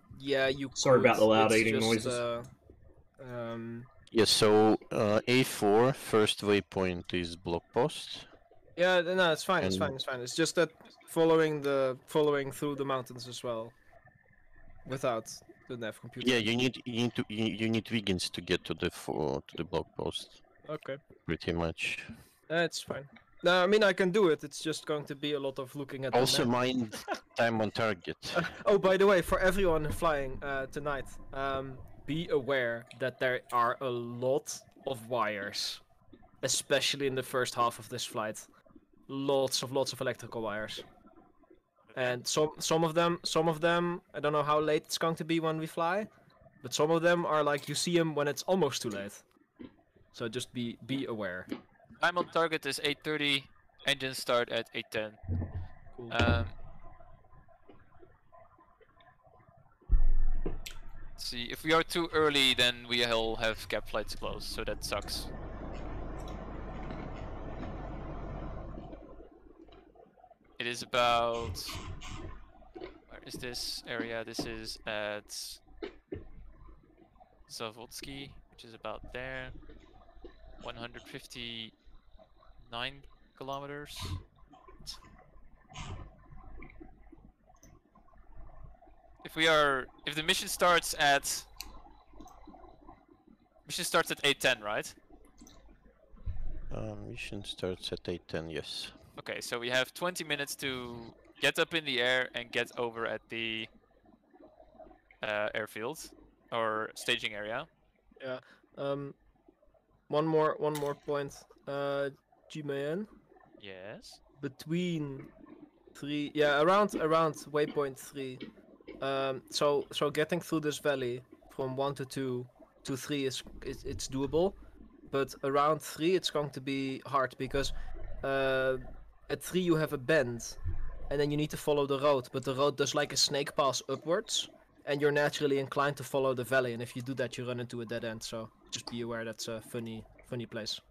you. Sorry could. about the loud It's eating just, noises. Yeah, so A4 first waypoint is block post. Yeah, no, it's fine. It's And- fine. It's fine. It's just that following through the mountains as well, without the nav computer. Yeah, you need vegans to get to the block post. Okay. Pretty much. It's fine. No, I mean I can do it. It's just going to be a lot of looking at. Also, the map. mind time on target. Oh, by the way, for everyone flying tonight, be aware that there are a lot of wires, especially in the first half of this flight. Lots of electrical wires, and some of them I don't know how late it's going to be when we fly, but some of them are like you see them when it's almost too late. So just be aware. Time on target is 8:30. Engine start at 8:10. Cool. Let's see, if we are too early, then we'll have cap flights closed, so that sucks. It is about... Where is this area? This is at Zavodsky, which is about there. 159 kilometers. If the mission starts at 8:10, right? Mission starts at 8:10, yes. Okay, so we have 20 minutes to get up in the air and get over at the airfield or staging area. Yeah. One more point. G-Man. Yes. Between 3, yeah, around waypoint 3. So getting through this valley from 1 to 2 to 3 it's doable, but around 3 it's going to be hard because at 3 you have a bend, and then you need to follow the road, but the road does like a snake pass upwards, and you're naturally inclined to follow the valley, and if you do that you run into a dead end. So just be aware that's a funny place.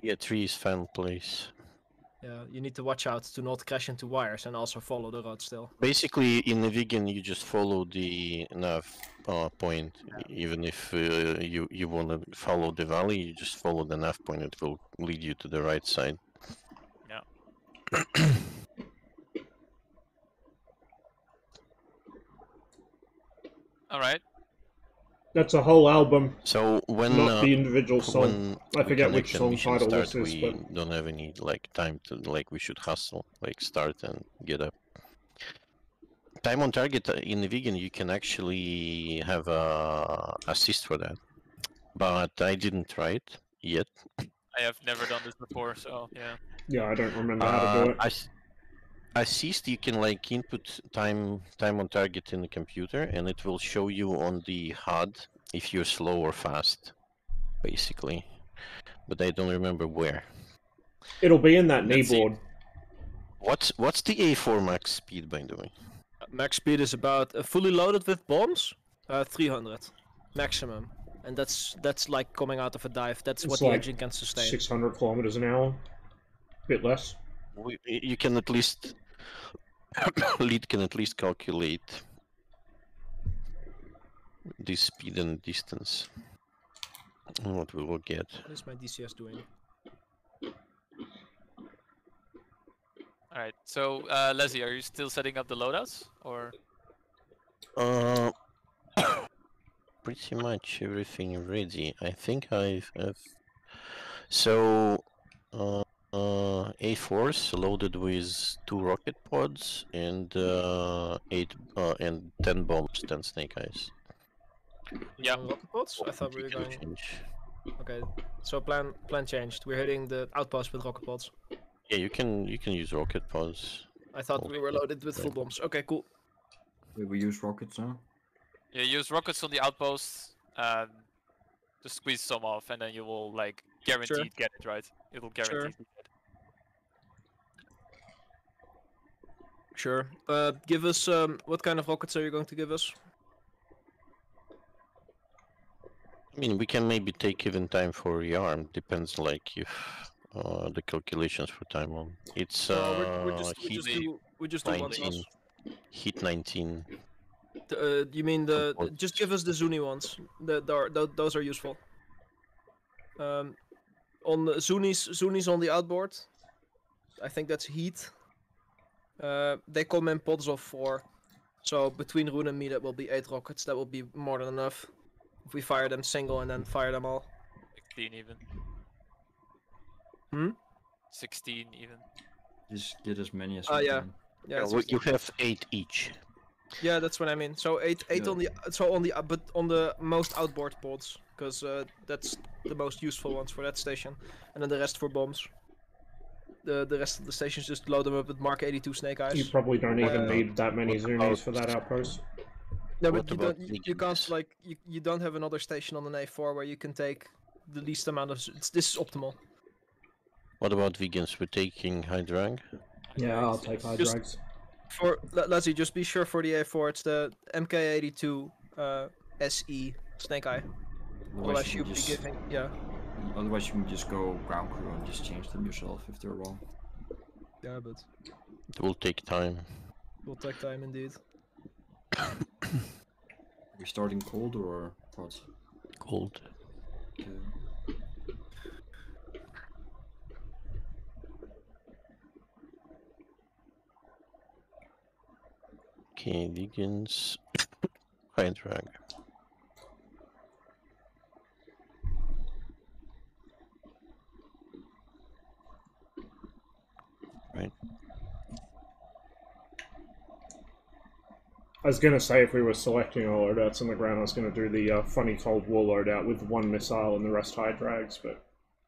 Yeah, 3 is fun place. Yeah, you need to watch out to not crash into wires and also follow the road still. Basically, in the vegan, you just follow the nav point. Even if you want to follow the valley, you just follow the nav point. It will lead you to the right side. Yeah. All right. That's a whole album. So when not the individual song. I forget which song title this is. We but... don't have any time to we should hustle, start and get up. Time on target in the vegan, you can actually have assist for that, but I didn't try it yet. I have never done this before, so yeah. Yeah, I don't remember how to do it. Assist, you can input time on target in the computer, and it will show you on the HUD if you're slow or fast, basically. But I don't remember where. It'll be in that kneeboard. What's the A4 max speed, by the way? Max speed is about fully loaded with bombs, 300 maximum, and that's like coming out of a dive. That's what the engine can sustain. 600 kilometers an hour, bit less. You can at least lead can at least calculate the speed and distance. What we will get. What is my DCS doing? Alright, so Leslie, are you still setting up the loadouts, or? Pretty much everything ready. I think I have. So, A4s loaded with 2 rocket pods and 8 and 10 bombs, 10 snake eyes. Yeah. Rocket pods? I thought we were going. Okay, so plan changed. We're hitting the outpost with rocket pods. Yeah, you can use rocket pods. I thought we were loaded with full bombs. Okay, cool. We use rockets now. Yeah, use rockets on the outposts and to squeeze some off, and then you will like guaranteed get it right. It'll guaranteed get it. Sure. Give us what kind of rockets are you going to give us? I mean, we can maybe take even time for rearm. Depends, like if the calculations for time on. It's we just do one 19. sauce. Heat 19. You mean just give us the Zuni ones. Those are useful. On the Zunis on the outboard. I think that's heat. They come in pods of 4. So between Rune and me, that will be 8 rockets. That will be more than enough. If we fire them single and then fire them all. 16 even. Hmm? 16 even. Just get as many as yeah. can. Yeah, Well, you have 8 each. Yeah, that's what I mean. So eight on the but on the most outboard pods, because that's the most useful ones for that station, and then the rest for bombs. The rest of the stations just load them up with Mark 82 Snake Eyes. You probably don't even need that many Zunis for that outpost. No, but you can't like you don't have another station on an A4 where you can take the least amount of. This is optimal. What about vegans? We're taking high drag. Yeah, I'll take high drags. Let's see. Just be sure for the A4. It's the MK82 SE Snake Eye. Otherwise you'll be giving Otherwise you can just go ground crew and just change them yourself if they're wrong. Yeah, but it will take time. It will take time indeed. Are we starting cold or hot? Cold. Okay. Okay, vegans. High drag. Right. I was gonna say if we were selecting our loadouts on the ground, I was gonna do the funny cold war loadout with 1 missile and the rest high drags, but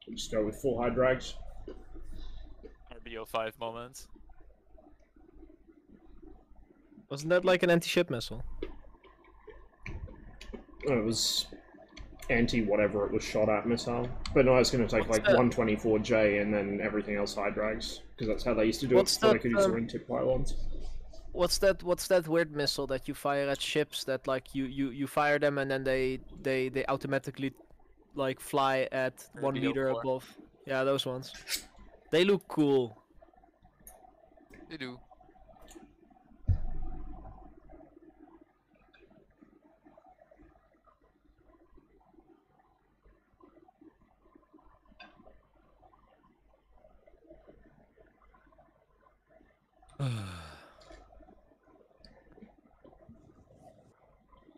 we'll just go with full high drags. RBO5 moment. Wasn't that like an anti-ship missile? It was anti-whatever it was shot at missile. But no, I was going to take like 124J and then everything else high drags, because that's how they used to do it before they could use the wingtip pylons. What's that weird missile that you fire at ships that like you fire them and then they automatically like fly at 1 meter above? Yeah, those ones. They look cool. They do.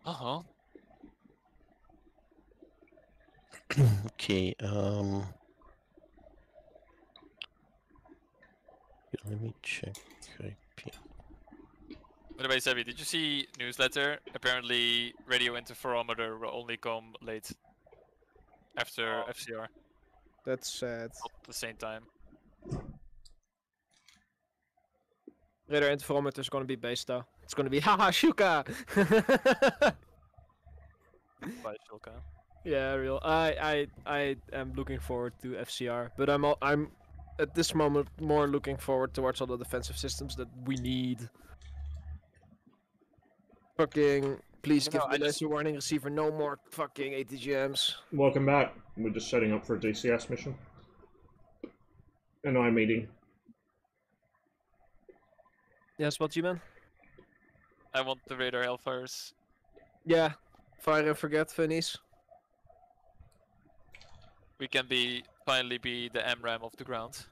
Uh-huh. Okay, let me check IP. By the way, Sebi, did you see newsletter? Apparently, radio interferometer will only come late after FCR. That's sad. Not at the same time. Radar interferometer is gonna be based though. It's gonna be haha Shuka. By Shulka. Yeah, real. I am looking forward to FCR, but I'm at this moment more looking forward towards all the defensive systems that we need. Fucking please give the laser warning receiver no more fucking ATGMs. Welcome back. We're just setting up for a DCS mission. An eye meeting. Yes, what you mean? I want the radar Hellfires. Yeah, fire and forget, Finnies. We can finally be the MRAM of the ground.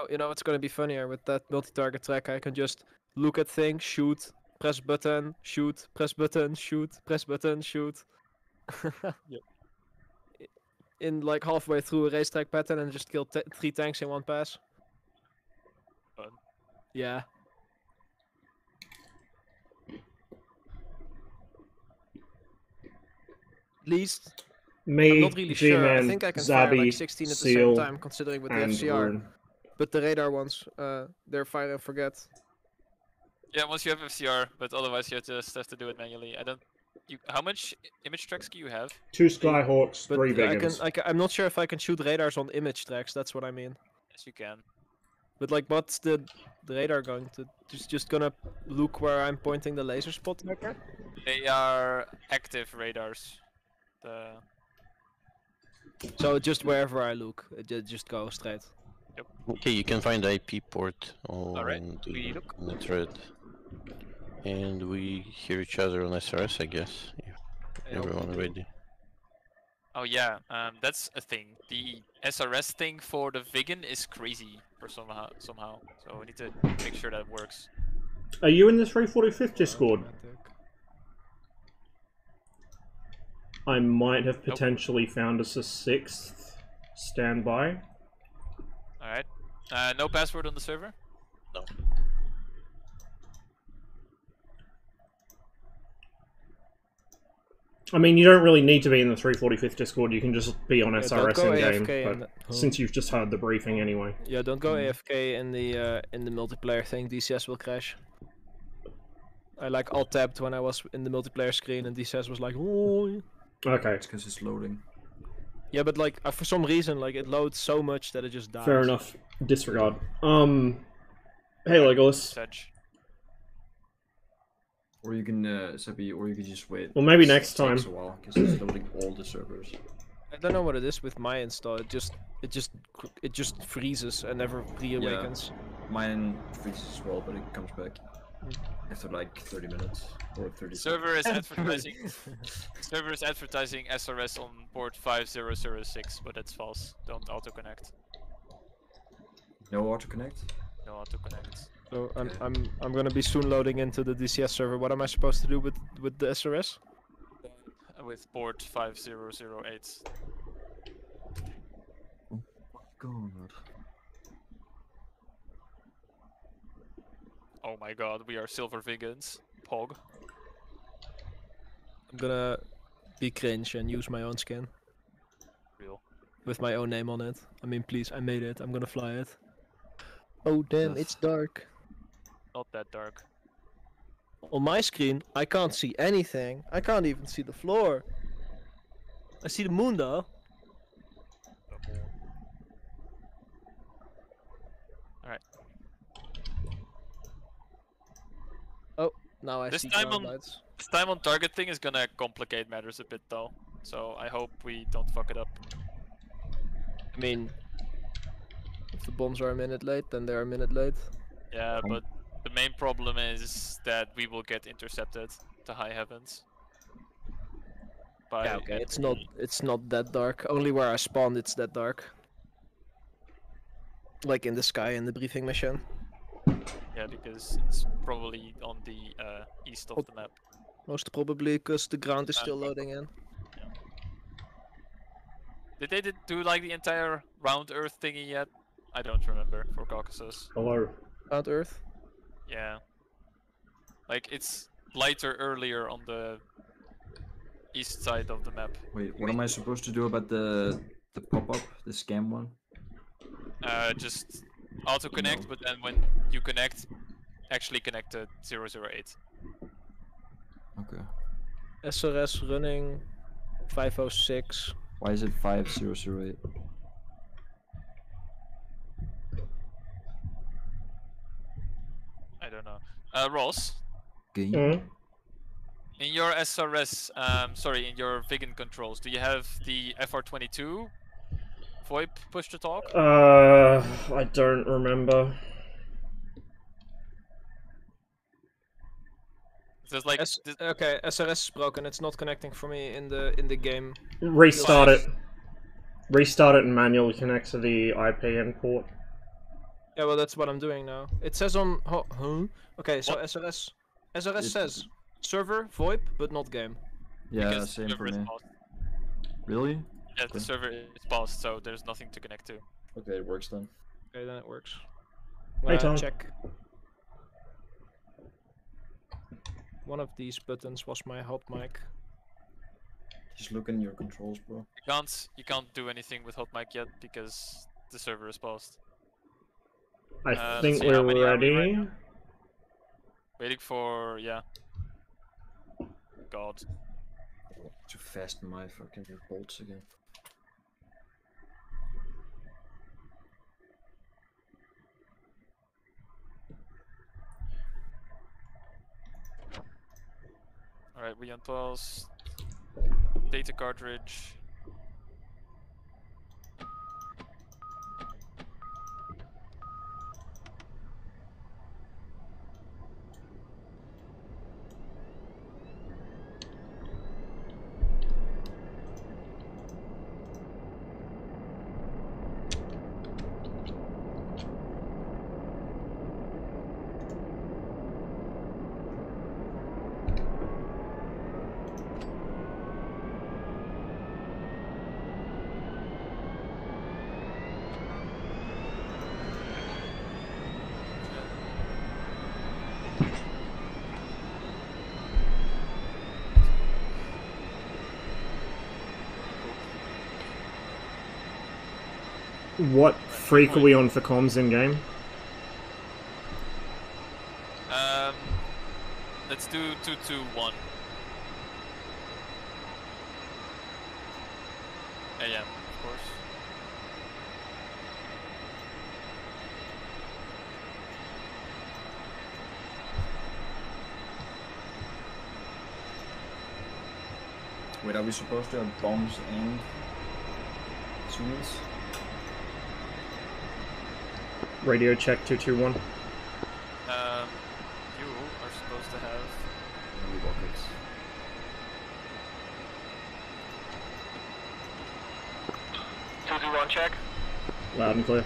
You know what's gonna be funnier with that multi-target track? I can just look at things, shoot, press button, shoot, press button, shoot, press button, shoot. Yep. In like halfway through a racetrack pattern and just kill 3 tanks in one pass. Fun. Yeah. At least Me, I'm not really sure. I G-Man, think I can fire like Zabby, 16 at the Seal, same time, considering with the and FCR. Rune. But the radar ones, they're fire and forget. Yeah, once you have FCR, but otherwise you just have to do it manually. I don't. How much image tracks do you have? 2 Skyhawks, But 3 Vegans. I'm not sure if I can shoot radars on image tracks. That's what I mean. Yes, you can. But like, what's the radar going to? Just gonna look where I'm pointing the laser spot tracker? They are active radars. So just wherever I look, it just go straight. Yep. Okay, you can find the IP port on we look. the thread. And we hear each other on SRS, I guess. If everyone ready. Oh yeah, that's a thing. The SRS thing for the vegan is crazy for somehow. So we need to make sure that works. Are you in the 345th Discord? I might have potentially found us a 6th standby. Alright. No password on the server? No. I mean, you don't really need to be in the 345th Discord, you can just be on SRS go in-game, AFK but since you've just heard the briefing anyway. Yeah, don't go AFK in the multiplayer thing, DCS will crash. I like alt-tabbed when I was in the multiplayer screen and DCS was like, oh. Okay. It's because it's loading. Yeah, but like, for some reason, like, it loads so much that it just dies. Fair enough. Disregard. Hey Legolas. Or you can, Seppi, or you can just wait. Well, maybe next It time. takes a while, because it's loading all the servers. I don't know what it is with my install. It just freezes and never reawakens. Yeah, mine freezes as well, but it comes back after like 30 minutes or 30 Server is seconds. advertising. Server is advertising SRS on port 5006, but that's false. Don't auto-connect. No autoconnect? No auto-connect. So I'm gonna be soon loading into the DCS server. What am I supposed to do with the SRS? With port 5008. Oh god. Oh my god, we are silver vegans. Pog. I'm gonna be cringe and use my own skin. Real. With my own name on it. I mean, please, I made it. I'm gonna fly it. Oh damn, it's dark. Not that dark. On my screen, I can't see anything. I can't even see the floor. I see the moon though. Alright. Oh, now I This see time ground on lights. this time on target thing is gonna complicate matters a bit though. So I hope we don't fuck it up. I mean, if the bombs are a minute late, then they're a minute late. Yeah, but the main problem is that we will get intercepted to high heavens. By Yeah, okay. It's not that dark. Only where I spawned, it's that dark. Like in the sky in the briefing mission. Yeah, because it's probably on the east of the map. Most probably because the ground is still loading in. Did they do like the entire round Earth thingy yet? I don't remember for Caucasus. Hello. Round Earth? Yeah. Like it's lighter earlier on the east side of the map. Wait, what am I supposed to do about the pop-up, the scam one? Just auto connect, but then when you connect, actually connect to 008. Okay. SRS running 506. Why is it 5008? I don't know. Ross, Okay. in your SRS, sorry, in your vegan controls, do you have the FR22 VoIP push to talk? I don't remember. There's like okay, SRS is broken. It's not connecting for me in the game. Restart it. Restart it and manually connect to the IPN port. Yeah, well, that's what I'm doing now. It says on. Okay, so SRS says server VoIP, but not game. Yeah, Because same server for is me. paused. Really? Yeah, the server is paused, so there's nothing to connect to. Okay, it works then. Okay, then it works. Hey, Tom. Check. One of these buttons was my hot mic. Just look in your controls, bro. You can't do anything with hot mic yet because the server is paused. I think let's see, how we're many are we right ready. now? Waiting for God. To fasten my fucking bolts again. Alright, we unpause. Data cartridge. What freak are we on for comms in game? Let's do 221 AM, of course. Wait, are we supposed to have bombs and tunes? Radio check 221. You are supposed to have rockets. One check. Loud and clear.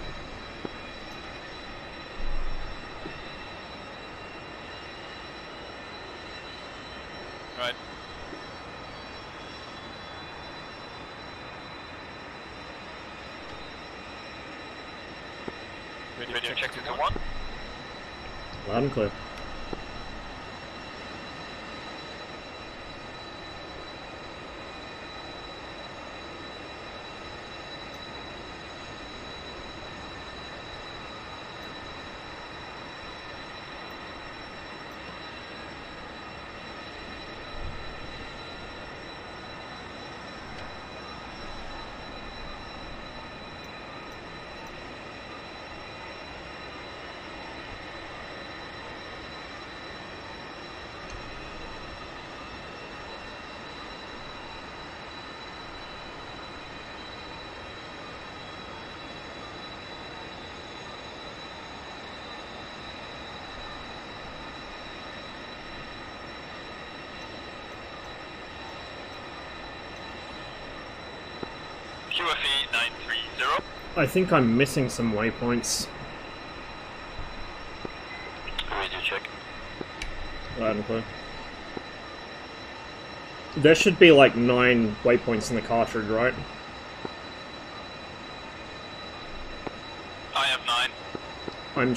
Right. Radio check 221. Loud and clear. QFE 930. I think I'm missing some waypoints. Radio check. Loud and clear. There should be like 9 waypoints in the cartridge, right? I have 9. I'm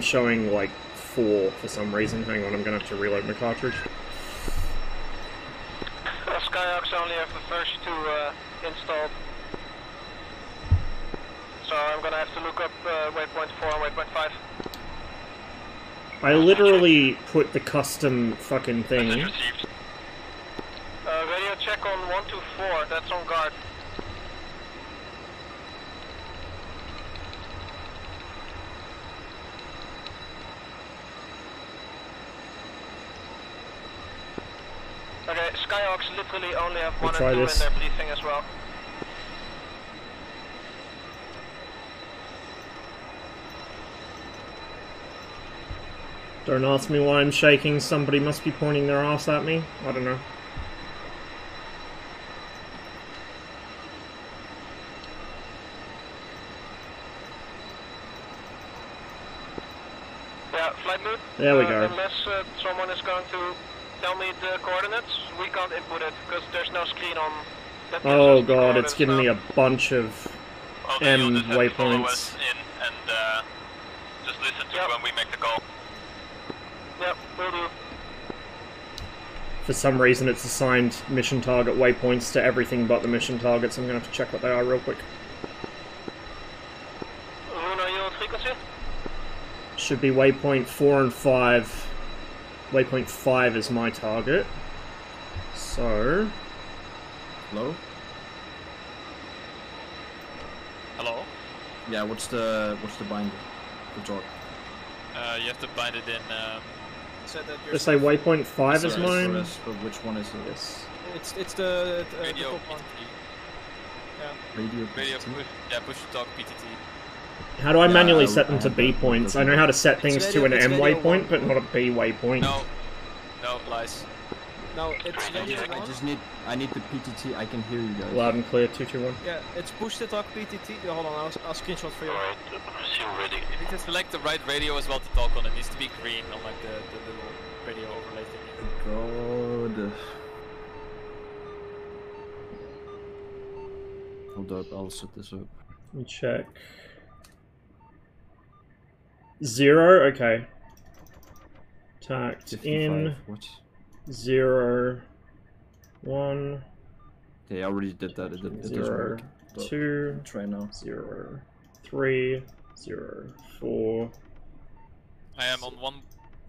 showing like 4 for some reason. Hang on, I'm gonna have to reload my cartridge. Skyhawks only have the first 2 installed. So I'm gonna have to look up waypoint 4 and waypoint 5. I literally put the custom fucking thing. Radio check on 124, that's on guard. Okay, Skyhawks literally only have 1 and 2 in their briefing as well. Don't ask me why I'm shaking, somebody must be pointing their ass at me. I don't know. Yeah, flight mode. There we go. Unless someone is going to tell me the coordinates, we can't input it because there's no screen on. Oh god, it's giving me a bunch of M waypoints. Just listen to when we make the call. Yep, will do. For some reason, it's assigned mission target waypoints to everything but the mission targets. I'm gonna have to check what they are real quick. Should be waypoint 4 and 5. Waypoint 5 is my target. So... Hello? Hello? Yeah, what's the bind? The talk? You have to bind it in. Let's say waypoint 5 is mine. But which one is it? It's the radio top one. PTT. Radio push. Yeah, push to talk PTT. How do I manually set them to B points? I know how to set things to an M waypoint, but not a B waypoint. No, lies. No, it's radio I need the PTT. I can hear you guys. Loud and clear, 221. Yeah, it's push to talk PTT. Hold on, I'll screenshot for you. Alright, ready. You need to select the right radio as well to talk on. It needs to be green on like the little radio overlay thing. God. Hold up, I'll set this up. Let me check. 0, okay. Tact 55, in. what? 0, 1. Yeah, I already did that. It doesn't 0, work. 2. Try now. 0, 3. 0, 4. I am on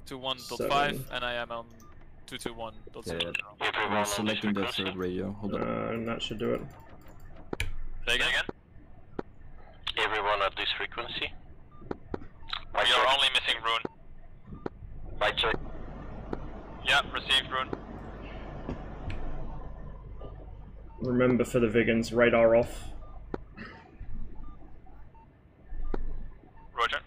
121.5 and I am on 221.0. Yeah, I'm selecting the third radio. Hold on. And that should do it. Say again? Everyone at this frequency. We are only missing Rune. Right check. Yeah, received Rune. Remember for the Vigans, radar off. Roger.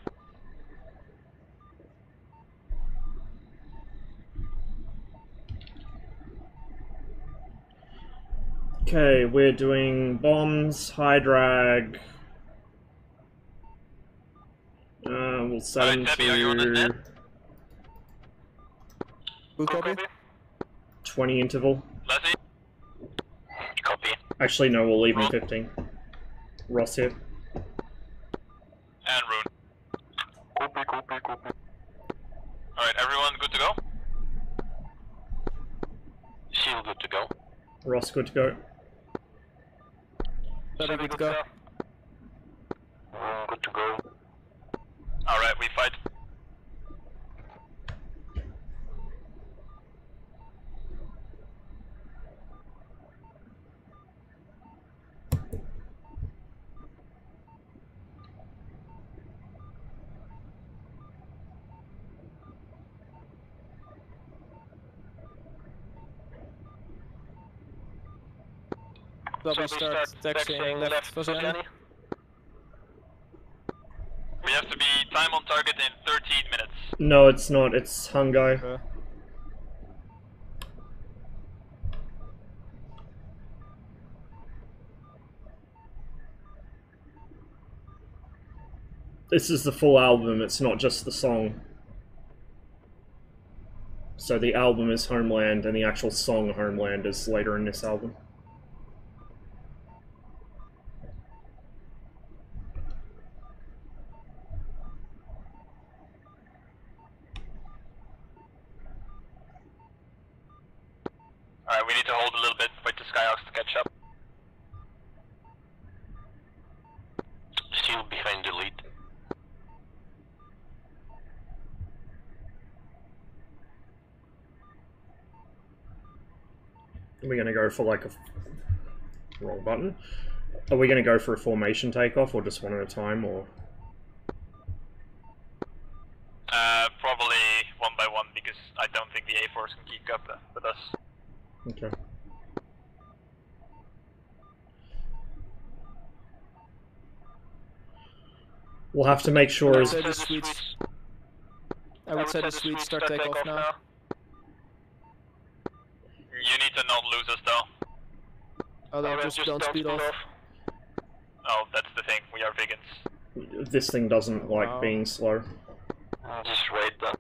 Okay, we're doing bombs, high drag. We'll set them to... Who copy? 20 interval. Leslie? Copy. Actually, no, we'll leave him 15. Ross here. And Rune. Copy. Alright, everyone good to go? Seal good to go. Ross good to go. Better good to go. Good to go. Alright, we fight. Double start texting left for Zanny. We have to be time on target in 13 minutes. No, it's not. It's Hungai. This is the full album, it's not just the song. So the album is Homeland, and the actual song Homeland is later in this album. Alright, we need to hold a little bit, wait for Skyhawks to catch up. Still behind the lead. Are we gonna go for like a... wrong button? Are we gonna go for a formation takeoff, or just one at a time, or...? Probably one by one, because I don't think the A-Force can keep up with us. Okay. We'll have to make sure... I would say the Swedes start takeoff now. You need to not lose us though. Oh, they just don't speed off. Oh, that's the thing, we are vegans. This thing doesn't like being slow. Just raid them.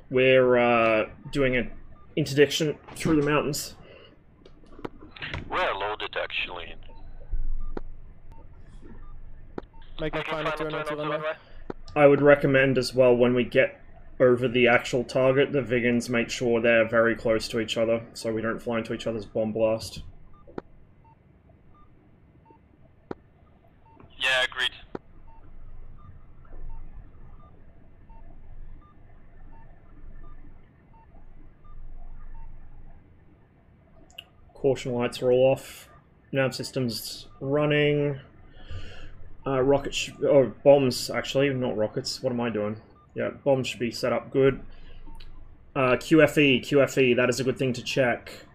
We're doing an interdiction through the mountains. We're loaded actually. Make a final turn onto runway. I would recommend as well, when we get over the actual target, the Vigans make sure they're very close to each other, so we don't fly into each other's bomb blast. Yeah, agreed. Caution lights are all off. Nav systems running. Rockets, or bombs actually, not rockets. What am I doing? Yeah, bombs should be set up good. QFE, that is a good thing to check.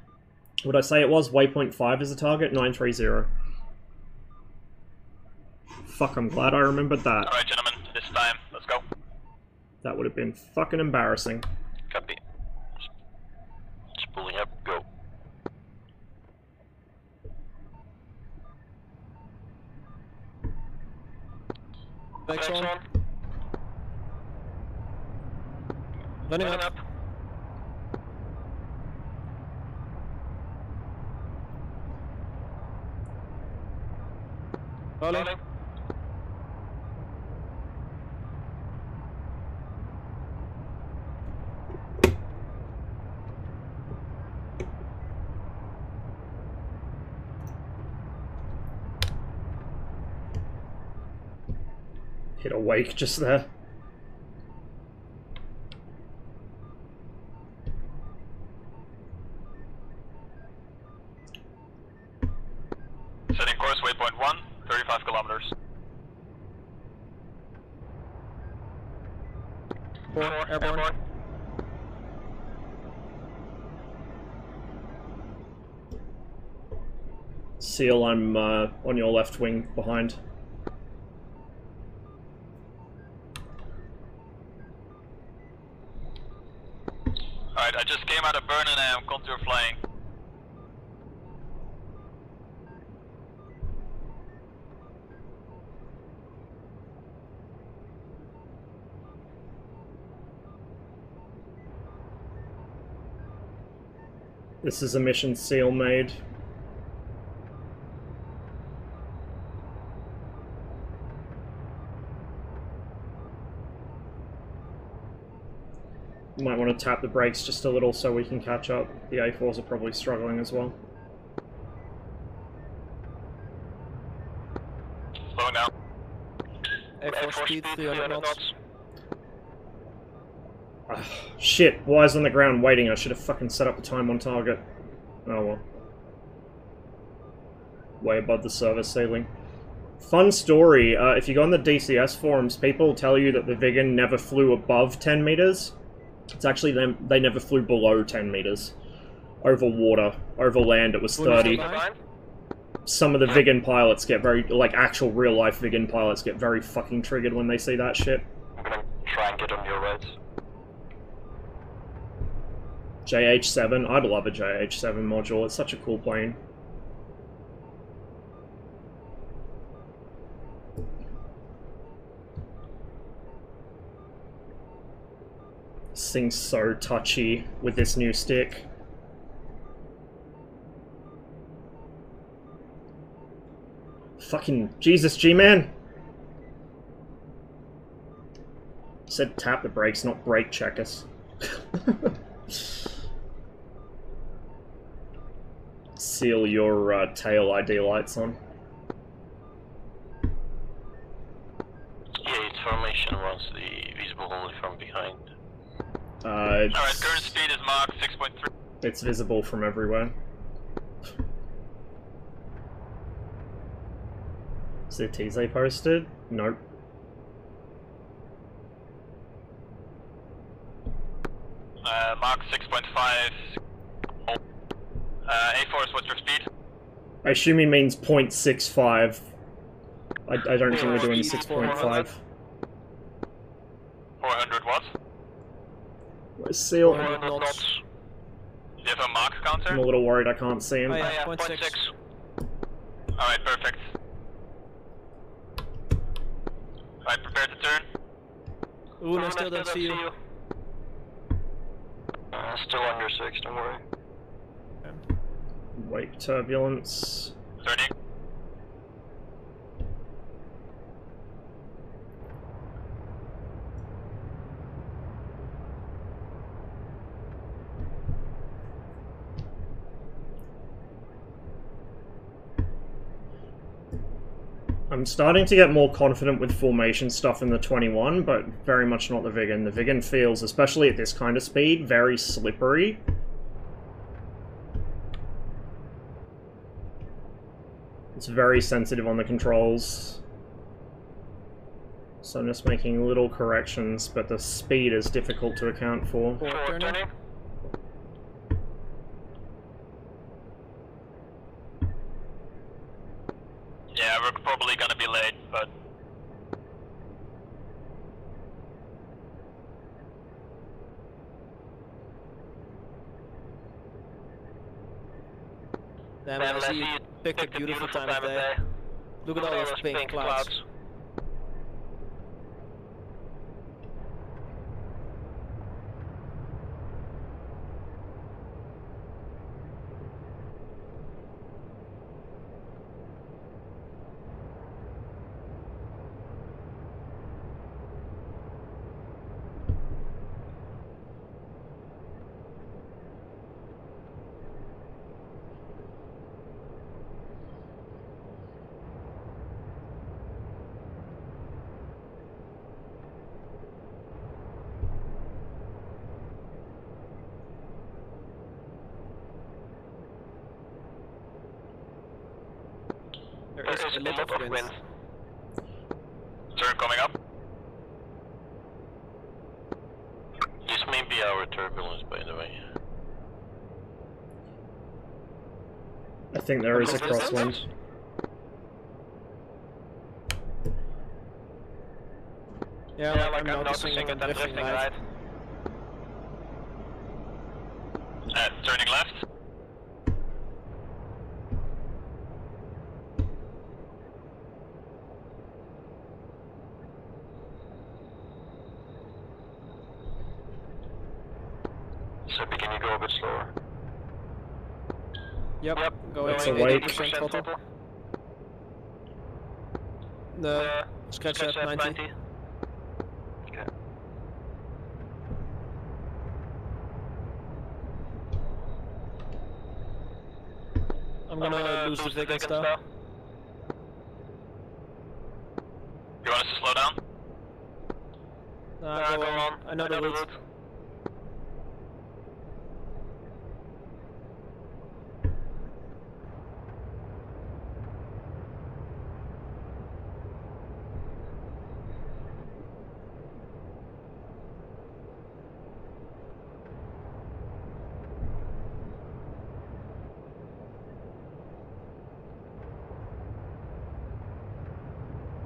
Would I say it was? Waypoint 5 is the target? 930. Fuck, I'm glad I remembered that. Alright, gentlemen, this time, let's go. That would have been fucking embarrassing. Copy. Just pulling up, go. Back on. Running up. Rolling. Hit a wake just there. Setting course, waypoint 1, 35 kilometers. 4, airborne. Seal, I'm on your left wing behind. Alright, I just came out of burn and I'm contour flying. This is a mission Seal made. Might want to tap the brakes just a little so we can catch up. The A4s are probably struggling as well. Slowing down. A4 speed, 300 knots. Shit, wires on the ground waiting. I should have fucking set up a time on target. Oh well. Way above the service ceiling. Fun story, if you go on the DCS forums, people tell you that the Vigan never flew above 10 meters. It's actually them, they never flew below 10 meters. Over water. Over land it was 30. Some of the Vigan pilots get very, like actual real life Vigan pilots get very fucking triggered when they see that shit. I'm gonna try and get on your right. JH7, I'd love a JH7 module, it's such a cool plane. This thing's so touchy with this new stick. Fucking Jesus, G-Man! Said tap the brakes, not brake check us. Seal your tail ID lights on. Yeah, its formation wants the visible only from behind. Alright, current speed is Mach 6.3. It's visible from everywhere. Is there DayZ posted? Nope. Mach 6.5. A-Force, what's your speed? I assume he means 0.65. I don't think we're doing 6.5. 400 watts? Where's Seal? 400 knots. Do you have a Mach counter? I'm a little worried I can't see him. Oh yeah, 0.6. Alright, perfect. Alright, prepare to turn. Ooh, I still don't see you. Still on your 6, don't worry. Wake turbulence. Turning. I'm starting to get more confident with formation stuff in the 21, but very much not the Viggen. The Viggen feels, especially at this kind of speed, very slippery. It's very sensitive on the controls. So I'm just making little corrections, but the speed is difficult to account for. Turning. Yeah, we're probably gonna be late, but... Damn, I see you picked a beautiful time of day. Look at all those pink clouds. There is a lot of wind. Turn coming up. This may be our turbulence, by the way. I think there is a crosswind. Yeah, like I'm noticing it drifting right. Turning left. So can you go a bit slower? Yep, going That's a wake. 80% total. The sketch at 90. Okay. I'm gonna lose the Viggen now. You want us to slow down? Nah, go on. I know the route.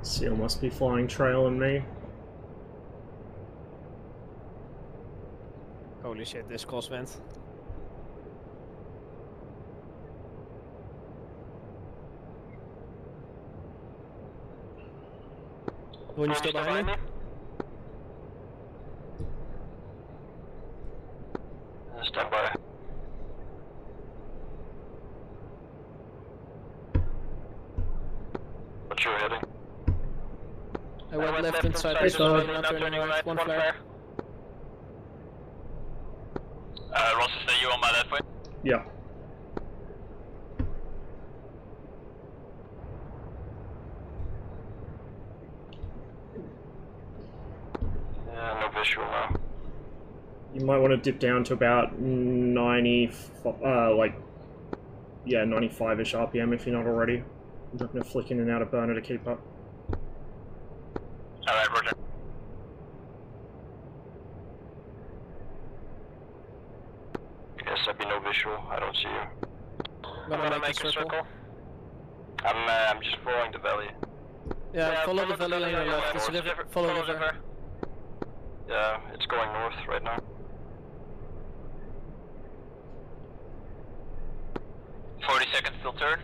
Seal must be flying trailing me. Holy shit, this crosswind. When you still behind me? Stand by. What's your heading? I went left inside this one, now turning right, one flare. Ross, is that you on my left way? Yeah. Yeah, no visual now. You might want to dip down to about 90, 95-ish RPM if you're not already. I'm not going to flick in and out of burner to keep up. Alright, roger. Yes, I've been no visual. I don't see you. I'm gonna make a circle. I'm just following the valley. Yeah, follow the valley on your left. It's a river. Follow the river. Yeah, it's going north right now. 40 seconds till turn.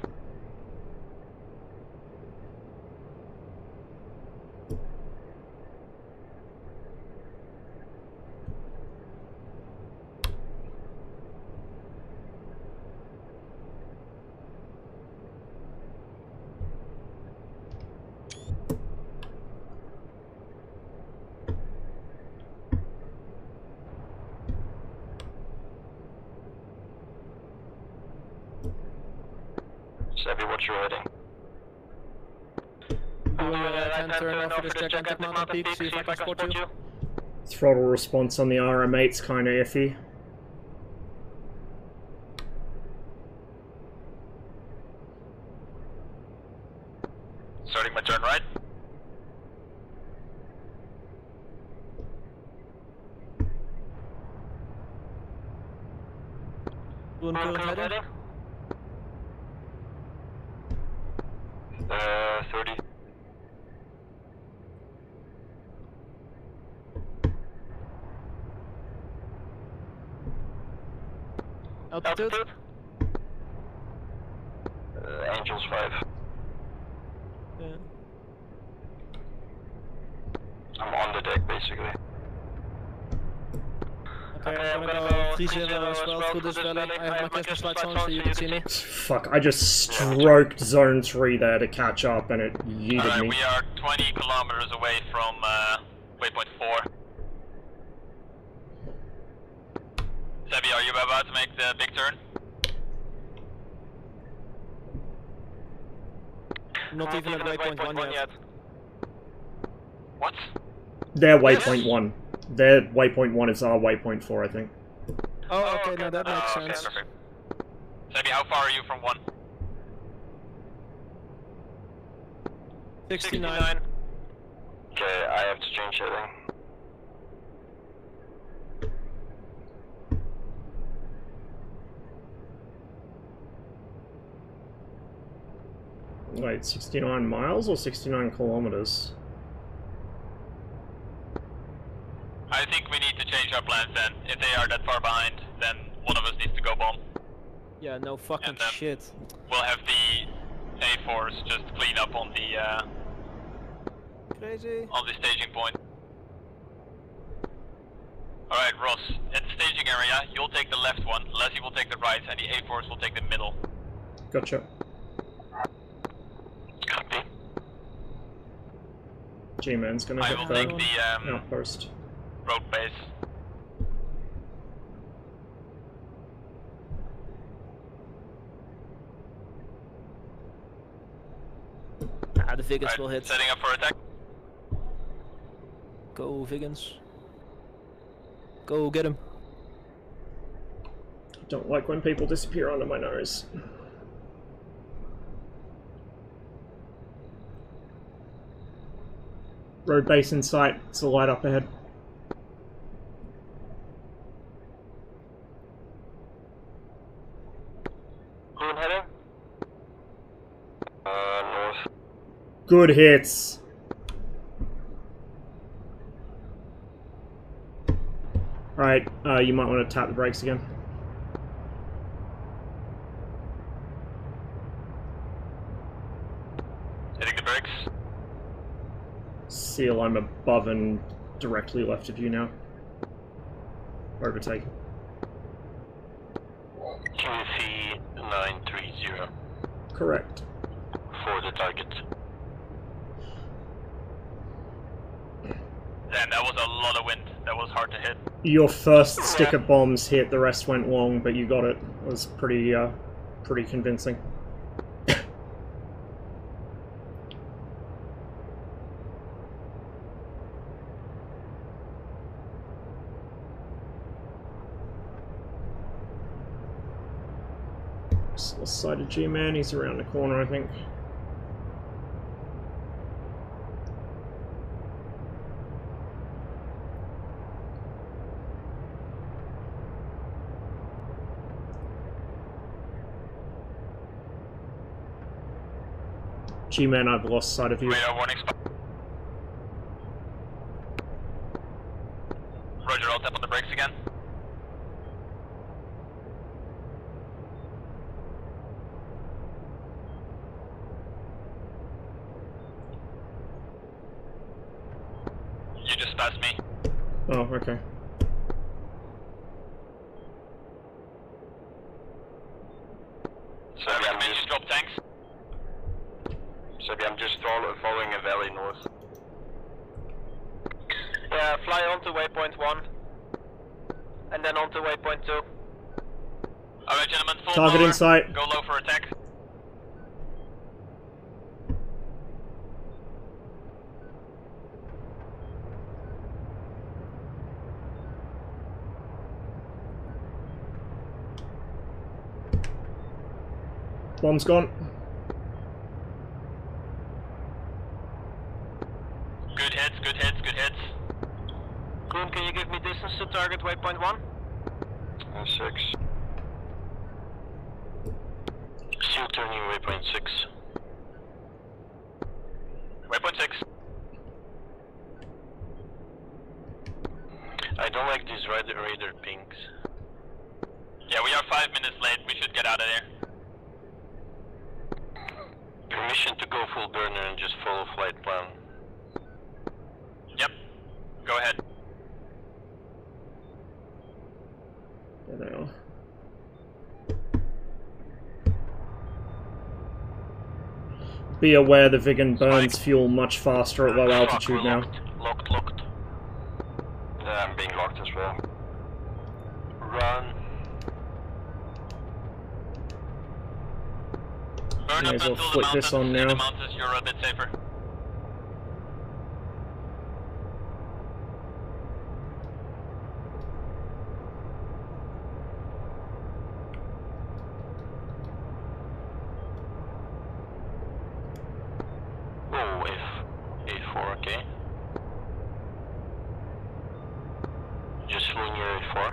Savvy, what's your heading? on your right hand turn off for this gigantic mountain peak, see if I can spot you. Throttle response on the ArmA 8's kinda iffy. Starting my turn right. One current heading. 30. Altitude? Angels 5. Yeah. I'm on the deck basically. Okay, I'm gonna go 30 as well through this valley. I have my Christmas lights on so you can see me. Fuck, I just stroked zone 3 there to catch up and it yeeted me. We are 20 kilometers away from waypoint 4. Sebi, are you about to make the big turn? Not even at waypoint 1 yet. What? Their waypoint 1. Their waypoint 1 is our waypoint 4, I think. Oh, okay, no, that makes sense. Perfect. Sebi, how far are you from 1? 69. Okay, I have to change heading. Wait, 69 miles or 69 kilometers? I think we need to change our plans then. If they are that far behind, then one of us needs to go bomb. Yeah, no fucking shit. We'll have the A-Force just clean up on the Crazy. on the staging point. Alright, Ross, at the staging area, you'll take the left one, Leslie will take the right, and the A-Force will take the middle. Gotcha. Copy. G-Man's gonna hit will take the outpost. road base. Ah, the Vegans will hit. Setting up for attack. Go, Vegans. Go, get him. Don't like when people disappear under my nose. Road base in sight. It's a light up ahead. Green heading? North. Good hits. Alright, you might want to tap the brakes again. Hitting the brakes. Seal, I'm above and directly left of you now. Overtake. QC 930. Correct. For the target. Damn, that was a lot of wind. That was hard to hit. Your first stick of bombs hit, the rest went long, but you got it. It was pretty, pretty convincing. This side of G-Man, he's around the corner, I think. G-Man, I've lost sight of you. Radar warning spot. Roger, I'll tap on the brakes again. You just passed me. Oh, okay. So we have managed to drop tanks. So I'm just following a valley north. Yeah, fly onto waypoint 1. And then onto waypoint 2. Alright gentlemen, full Target power. in sight. Go low for attack. Bomb's gone. Good hits, good hits, good hits. Coon, can you give me distance to target waypoint 1? 6. Still turning waypoint 6. Waypoint 6. I don't like these radar pings. Yeah, we are 5 minutes late. We should get out of there. Permission to go full burner and just follow flight plan. Yep. Go ahead. There they are. Be aware the Vigan burns fuel much faster at low altitude now. Locked. Yeah, I'm being locked as well. Run. Burn May up as well until flick the this on mountains. In the now. mountains, you're a bit safer. Oh, A4, okay. Just flew near A4.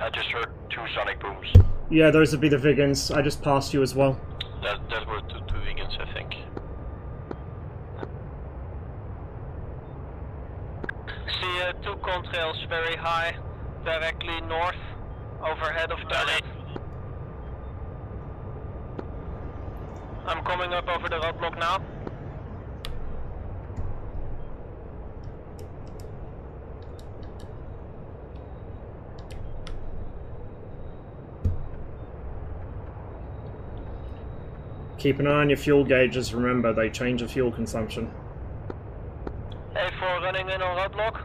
I just heard 2 sonic booms. Yeah, those would be the Vigans. I just passed you as well. That were two vegans, I think. See 2 contrails very high, directly north, overhead of target. I'm coming up over the roadblock now. Keep an eye on your fuel gauges, remember, they change the fuel consumption. A4 running in on roadblock.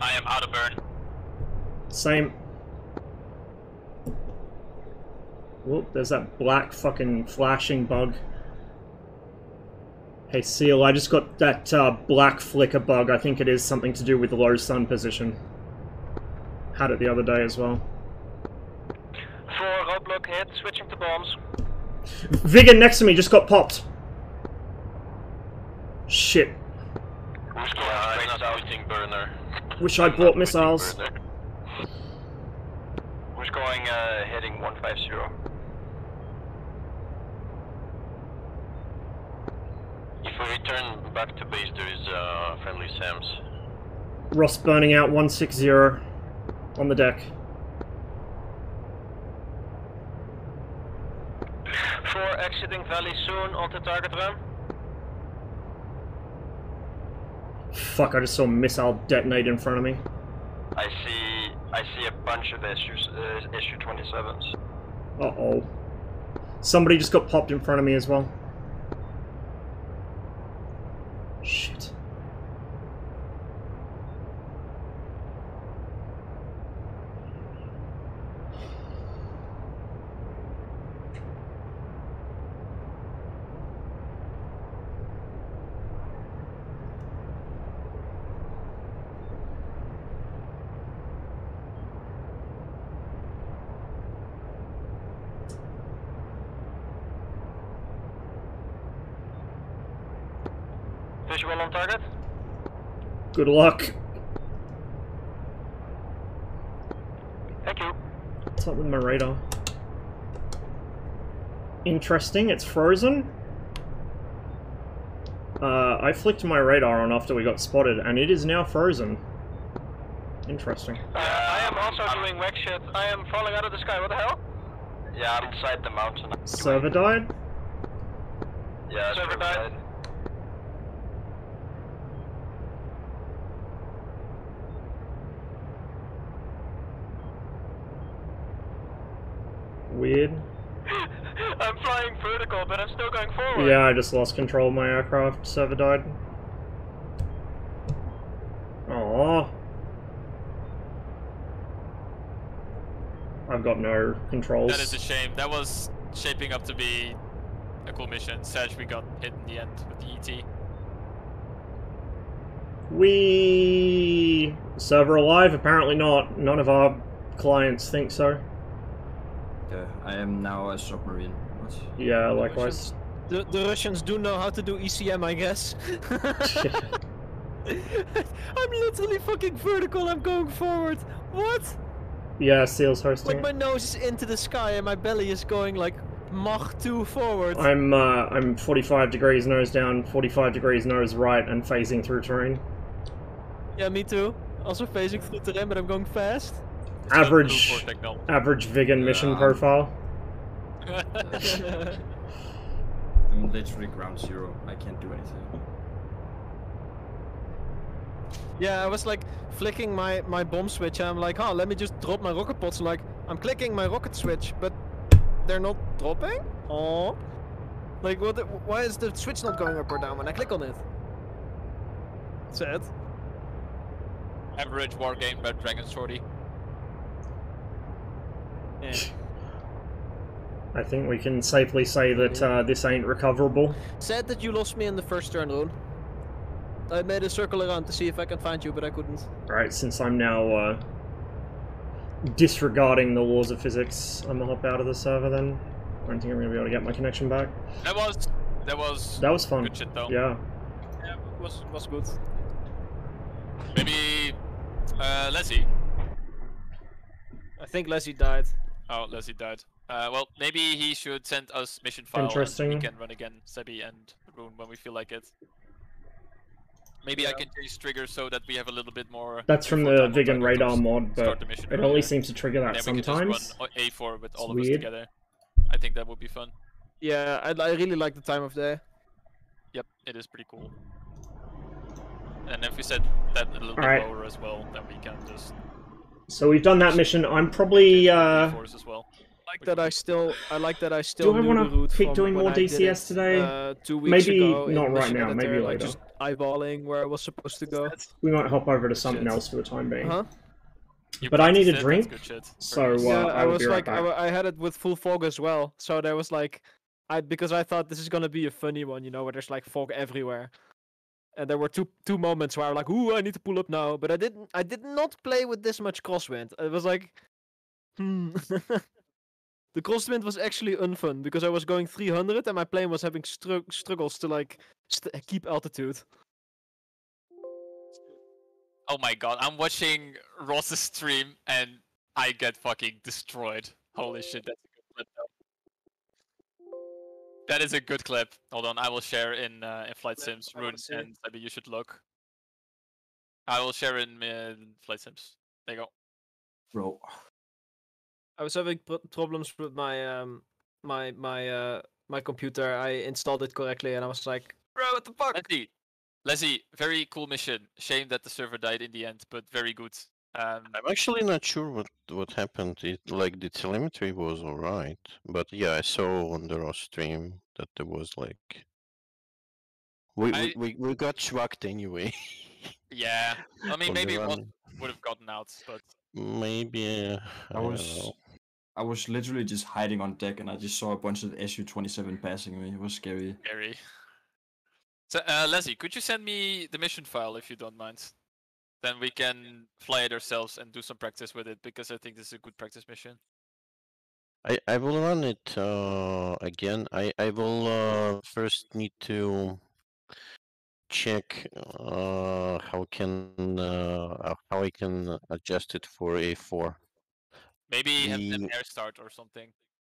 I am out of burn. Same. Whoop, there's that black fucking flashing bug. Hey Seal, I just got that black flicker bug. I think it is something to do with the low sun position. Had it the other day as well. 4 roadblock hit, switching to bombs. Vigan next to me just got popped. Shit. Who's going straight south? Burner. Wish I brought missiles. Who's going heading 150? If we return back to base, there is friendly SAMs. Ross burning out 160 on the deck. 4 exiting valley soon onto target run. Fuck, I just saw a missile detonate in front of me. I see a bunch of SU-27s. Uh-oh. Somebody just got popped in front of me as well. Shit. Visual on target. Good luck. Thank you. What's up with my radar? Interesting, it's frozen. I flicked my radar on after we got spotted, and it is now frozen. Interesting. I am also doing whack shit. I am falling out of the sky. What the hell? Yeah, I'm inside the mountain. Server died? Yeah, server died. Weird. I'm flying vertical, but I'm still going forward. Yeah, I just lost control of my aircraft. Server died. Aww. I've got no controls. That is a shame. That was shaping up to be a cool mission. Sadly, we got hit in the end with the ET. We server alive? Apparently not. None of our clients think so. Okay, I am now a submarine. What? Yeah, likewise. The Russians do know how to do ECM, I guess. I'm literally fucking vertical, I'm going forward. What? Yeah, Seal's hosting. Like my nose is into the sky and my belly is going like Mach 2 forward. I'm 45 degrees nose down, 45 degrees nose right, and phasing through terrain. Yeah, me too. Also phasing through terrain, but I'm going fast. Average vegan mission profile. I'm literally ground zero. I can't do anything. Yeah, I was like flicking my bomb switch and I'm like, oh, let me just drop my rocket pods. And like, I'm clicking my rocket switch, but they're not dropping? Oh. Like, why is the switch not going up or down when I click on it? Sad. Average war game by Dragon Shorty. Yeah. I think we can safely say that this ain't recoverable. Sad that you lost me in the first turn, Roon. I made a circle around to see if I can find you, but I couldn't. Alright, since I'm now disregarding the laws of physics, I'm gonna hop out of the server then. I don't think I'm gonna be able to get my connection back. That was fun. Good shit though. Yeah. Yeah, was good. Maybe Leslie. I think Leslie died. Oh, Leslie died. Well, maybe he should send us mission file. Interesting. And we can run again, Sebi and Rune, when we feel like it. Maybe I can change triggers so that we have a little bit more. That's from the vegan radar mod, but it only seems to trigger that sometimes. We can just run A4 with all of us weird. together. I think that would be fun. Yeah, I really like the time of day. Yep, it is pretty cool. And if we set that a little bit lower as well, then we can just. So we've done that mission. I'm probably as well. I like that I still Do I want to keep doing more DCS today? 2 weeks maybe ago not in right Mission now. Editor, Maybe like later. just eyeballing where I was supposed to go. We might hop over to something else for the time being. Huh? But I need a That's drink, good shit. so Yeah, I will be right like, back. I had it with full fog as well, so there was like, because I thought this is gonna be a funny one, you know, where there's like fog everywhere, and there were two moments where I was like, ooh, I need to pull up now, but I did not play with this much crosswind. It was like, The crosswind was actually unfun because I was going 300 and my plane was having struggles to like keep altitude. Oh my god, I'm watching Ross's stream and I get fucking destroyed. Holy shit, that's a good clip though. That is a good clip. Hold on, I will share in Flight Sims. Rune and maybe you should look. I will share in Flight Sims. There you go. Bro. I was having problems with my my computer. I installed it correctly and I was like, bro, what the fuck? Leslie, very cool mission. Shame that the server died in the end, but very good. I'm actually not sure what happened. Like the telemetry was alright, but yeah, I saw on the Ross stream that there was like we got schwacked anyway. Yeah, I mean On the maybe run. one would have gotten out, but Maybe I was literally just hiding on deck and I just saw a bunch of Su-27 passing me. It was scary. Scary. So Leslie, could you send me the mission file if you don't mind? Then we can fly it ourselves and do some practice with it because I think this is a good practice mission. I will run it again. I will first need to check how I can adjust it for A4. Maybe have an air start or something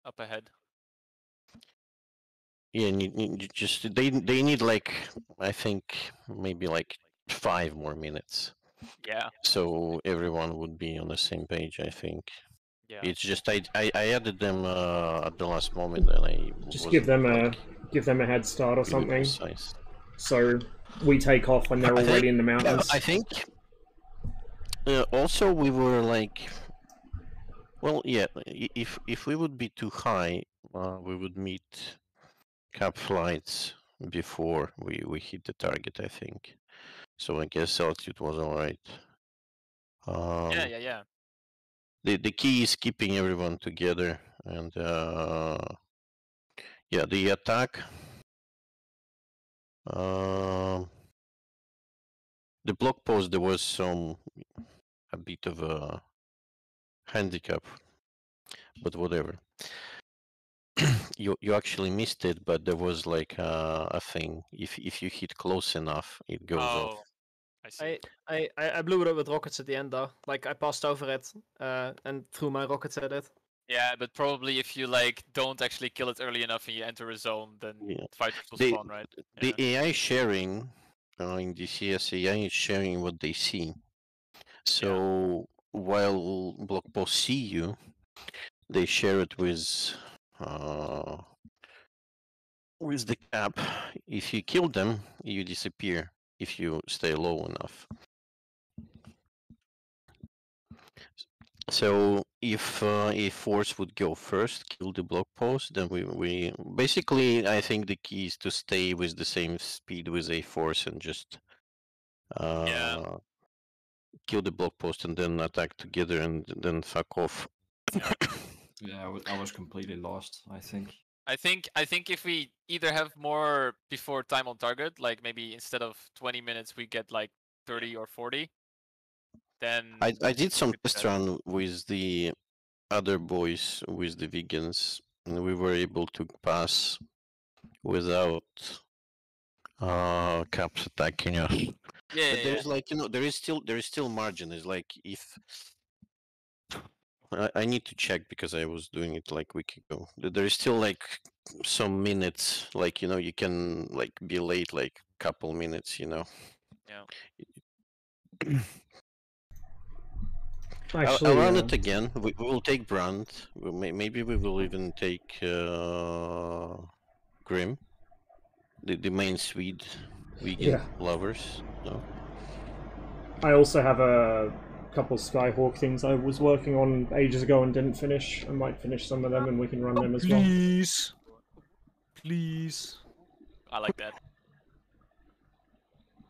up ahead. Yeah, just they need like I think maybe like 5 more minutes. Yeah. So everyone would be on the same page, I think. Yeah. It's just I added them at the last moment and I Just give them a head start or something. Precise. So we take off when they're already in the mountains. I think. Also, we were like, well, yeah. If we would be too high, we would meet cap flights before we hit the target. I think. So I guess altitude was alright. Yeah. The key is keeping everyone together, and yeah, the attack. The blog post there was a bit of a handicap, but whatever. You actually missed it, but there was like a thing. If you hit close enough, it goes off. I see. I blew it up with rockets at the end though. Like I passed over it and threw my rockets at it. Yeah, but probably if you like don't actually kill it early enough and you enter a zone, then fighters will spawn, right? The AI sharing in DCS AI is sharing what they see. So while block posts see you, they share it with the cap. If you kill them, you disappear. If you stay low enough. So if a force would go first, kill the block post, then we basically, I think the key is to stay with the same speed with a force and just kill the block post and then attack together and then fuck off. Yeah, I was completely lost, I think. I think if we either have more before time on target, like maybe instead of 20 minutes we get like 30 or 40, then I did some test run with the other boys, with the vegans, and we were able to pass without caps attacking us. Yeah, but there's like, you know, there is still margin. It's like if I need to check because I was doing it like a week ago. There is still like some minutes, like, you know, you can like be late like couple minutes, you know. Yeah. Actually, I'll run it again. We will take Brand. Maybe we will even take Grim, the main Swede vegan lovers. No. I also have a couple Skyhawk things I was working on ages ago and didn't finish. I might finish some of them and we can run them as well. Please. I like that.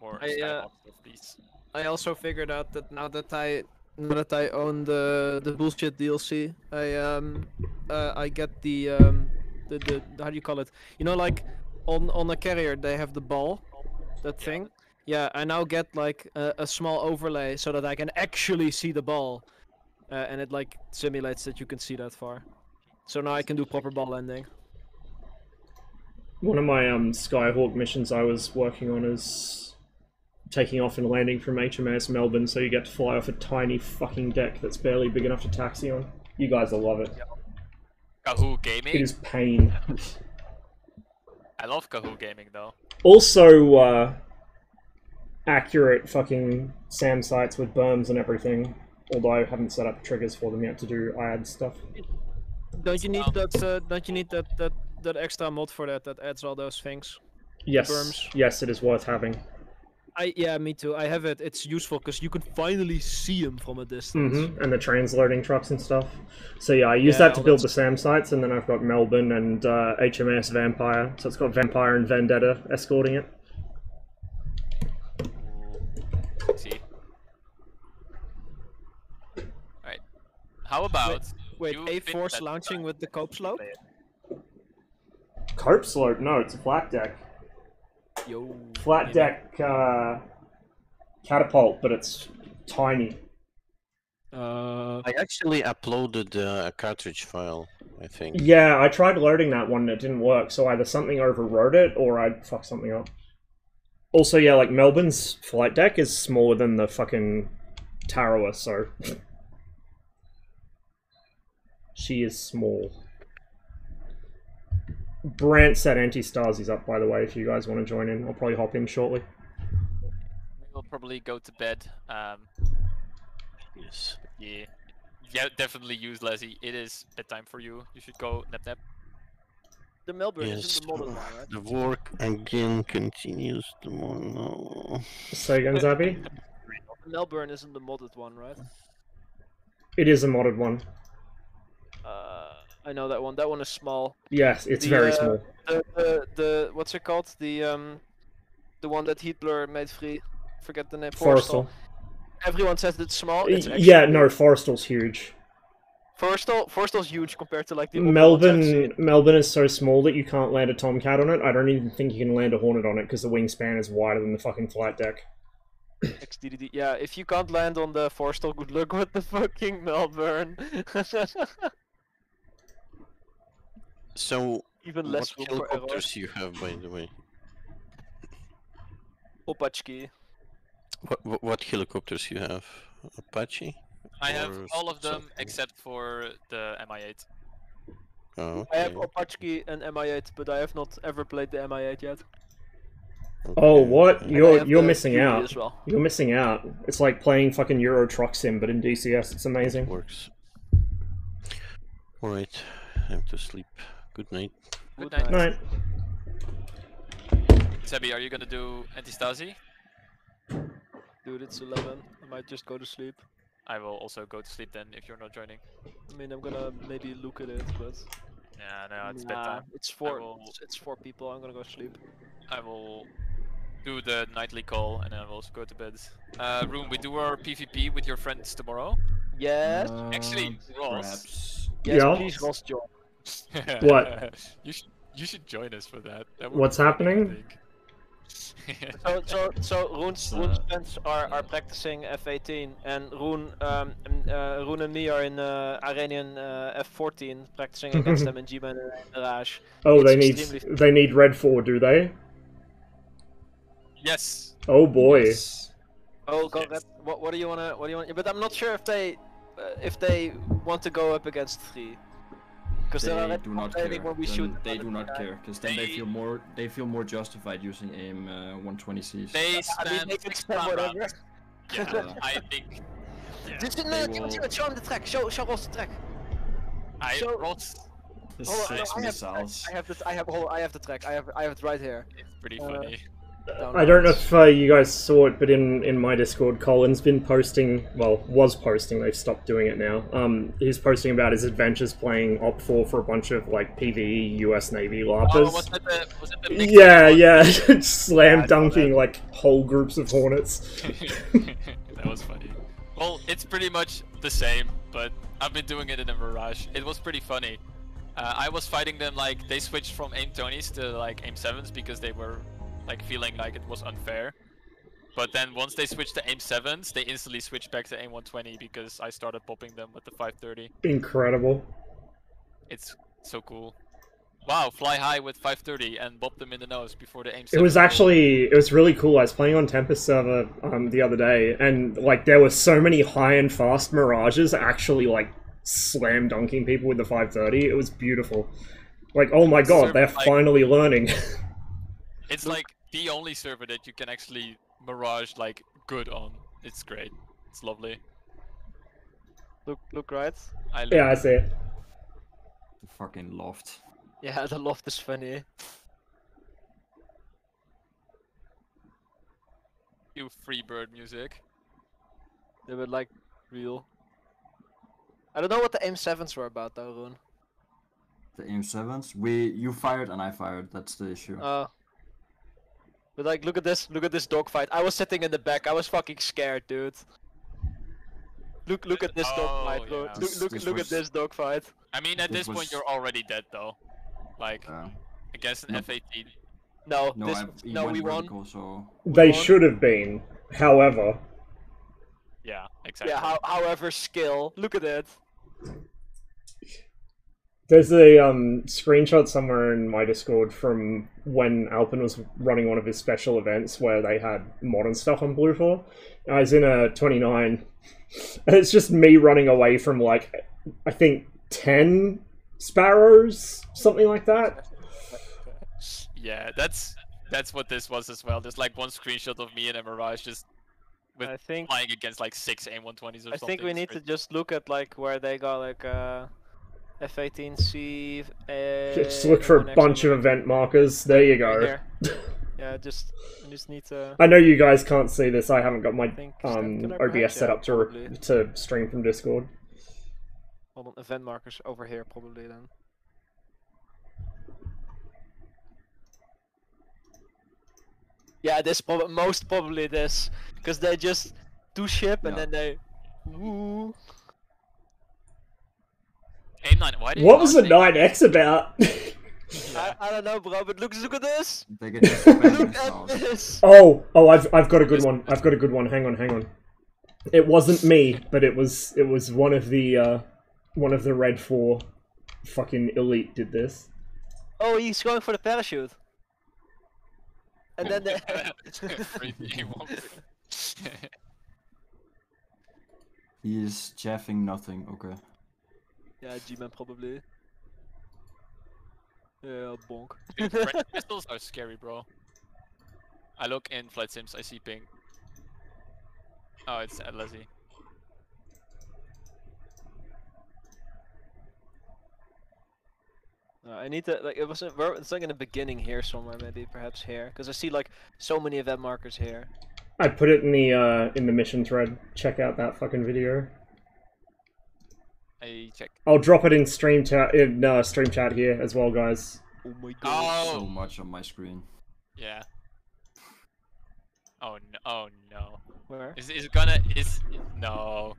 More Skyhawk stuff, please. I also figured out that now that I own the bullshit DLC, I get the how do you call it? You know, like on a carrier they have the ball, that thing. Yeah, I now get like a small overlay so that I can actually see the ball, and it like simulates that you can see that far. So now I can do proper ball landing. One of my Skyhawk missions I was working on is taking off and landing from HMAS Melbourne, so you get to fly off a tiny fucking deck that's barely big enough to taxi on. You guys will love it. Kahoo Gaming? It is pain. I love Kahoo Gaming though. Also, accurate fucking SAM sites with berms and everything, although I haven't set up triggers for them yet to do IAD stuff. Don't you need that? Don't you need that extra mod for that adds all those things? Yes, Berms. yes, it is worth having. Yeah, me too. I have it. It's useful because you can finally see them from a distance. And the transloading trucks and stuff. So yeah, I use that to build the SAM sites, and then I've got Melbourne and HMAS Vampire. So it's got Vampire and Vendetta escorting it. See. Alright. How about wait A-Force launching with the cope slope? Cope slope? No, it's a flat deck. Yo. Flat deck catapult, but it's tiny. I actually uploaded a cartridge file, I think. Yeah, I tried loading that one and it didn't work, so either something overwrote it or I fucked something up. Also, yeah, like Melbourne's flight deck is smaller than the fucking Tarawa, so she is small. Brant said Anti-Stasi's up, by the way, if you guys want to join in. I'll probably hop in shortly. We'll probably go to bed. Yes. Yeah, definitely use Leslie. It is bedtime for you. You should go nap. The Melbourne Yes, isn't the modern one, right? the work again continues tomorrow. Say again, Zabby? The Melbourne isn't the modded one, right? It is a modded one. I know that one. That one is small. Yes, it's very small. The what's it called? The one that Hitler made free. Forget the name. Forrestal. Everyone says it's small. It's Yeah, no, Forrestal's huge. Forrestal's huge compared to like the Melbourne is so small that you can't land a Tomcat on it. I don't even think you can land a Hornet on it because the wingspan is wider than the fucking flight deck. XDDD. Yeah, if you can't land on the Forstall, good luck with the fucking Melbourne. So, Even what less room for error. helicopters you have, by the way? Opachki. What helicopters you have? Apache? I have Or all of them something? except for the MI8. Oh, I have okay. Opachki and Mi8, but I have not ever played the Mi8 yet. Oh, what? And I have You're the missing Fury out. as well. You're missing out. It's like playing fucking Euro Truck Sim, but in DCS. It's amazing. Works. Alright, time to sleep. Good night. Good night. Night. Sebi, are you gonna do Antistasi? Dude, it's 11. I might just go to sleep. I will also go to sleep then if you're not joining. I mean, I'm gonna maybe look at it, but Yeah, no, it's nah, bedtime. it's I four. will- It's 4 people. I'm gonna go sleep. I will do the nightly call and then I will also go to bed. Room, we do our PvP with your friends tomorrow. Yes. Actually, Ross. Perhaps. Yes, Yeah. please, Ross, join. What? You should join us for that. That would What's be funny, I happening? think. So Roon's friends are practicing F18, and Roon and me are in Iranian F14 practicing against them in G-Man and Mirage. Oh, It's extremely they need Red 4, do they? Yes. Oh boy. Oh god, what do you wanna? What do you want? But I'm not sure if they want to go up against 3. Because They they're do not care. when we Then shoot. they do not care, because then they feel more justified using AIM 120Cs. They I mean, spend they can six spend rounds. whatever. Yeah, I think. Yeah. Just They will- show him the track. Show Ross the track. I Ross. The Hold on, 6 I have missiles. I have the track. I have it right here. It's pretty funny. I don't know if you guys saw it, but in my Discord, Colin's been posting, well, was posting, they've stopped doing it now. He's posting about his adventures playing Op4 for a bunch of, like, PvE US Navy LARPers. Oh, was it the mixed Yeah, slam dunking, like, whole groups of Hornets. That was funny. Well, it's pretty much the same, but I've been doing it in a Mirage. It was pretty funny. I was fighting them like they switched from aim 20s to like aim 7s because they were like feeling like it was unfair. But then once they switched to aim 7s, they instantly switched back to aim 120 because I started popping them with the 530. Incredible. It's so cool. Wow, fly high with 530 and bop them in the nose before the aim 7. It was really cool. I was playing on Tempest server the other day, and like there were so many high and fast Mirages actually like slam dunking people with the 530. It was beautiful. Like, oh my god, they're finally learning. It's like the only server that you can actually Mirage like good on. It's great. It's lovely. Look right. Yeah, I see it. The fucking loft. Yeah, the loft is funny. You free bird music. They were like real. I don't know what the aim 7s were about though, Roon. The aim 7s? You fired and I fired, that's the issue. But like, look at this dogfight. I was sitting in the back. I was fucking scared, dude. Look at this dogfight, bro. yeah. Look at this dogfight. I mean, at this point you're already dead though. Like against an F18. No, we won. Vertical, so... They should have been. However. Yeah, exactly. Yeah, however, skill. Look at it. There's a screenshot somewhere in my Discord from when Alpin was running one of his special events where they had modern stuff on Blue 4. I was in a 29, and it's just me running away from like, I think 10 sparrows, something like that. Yeah, that's what this was as well. There's like one screenshot of me in a Mirage just with flying against like 6 aim 120s or something. I think we need to just look at like where they got like F18C. Just look for a bunch of event markers. There you go. Yeah, just need to. I know you guys can't see this. I haven't got my OBS set up to stream from Discord. Hold on, event markers over here probably then. Yeah, most probably this, because they just do ship and then they. Woo. Aim 9. Why did What was the 9X about? I don't know, bro, but look at this. They get just abandoned Look at house. this. Oh, I've got a good one. I've got a good one. Hang on. It wasn't me, but it was one of the Red 4 fucking elite did this. Oh, he's going for the parachute. And then the... He is chaffing nothing, okay. Yeah, G-Man probably. Yeah, bonk. Dude, French pistols are scary, bro. I look in flight sims, I see ping. Oh, it's Leslie. I need to, like, it's like in the beginning here somewhere, maybe, perhaps here. Because I see, like, so many event markers here. I put it in the mission thread. Check out that fucking video. I check. I'll drop it in stream chat here as well, guys. Oh my god. So much on my screen. Yeah. Oh no! Oh no! Where? Is no.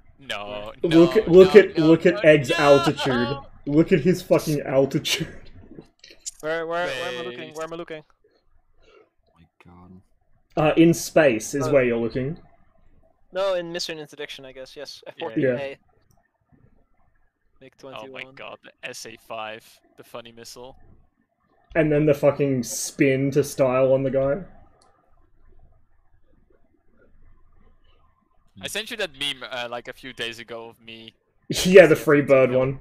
Look at Egg's altitude. Look at his fucking altitude. Where am I looking? Where am I looking? Oh my god. In space is where you're looking. No, in mission interdiction, I guess. Yes, F14A. Yeah. MiG-21. Oh my god, the SA-5, the funny missile. And then the fucking spin to style on the guy. I sent you that meme like a few days ago of me. Yeah, the free bird one.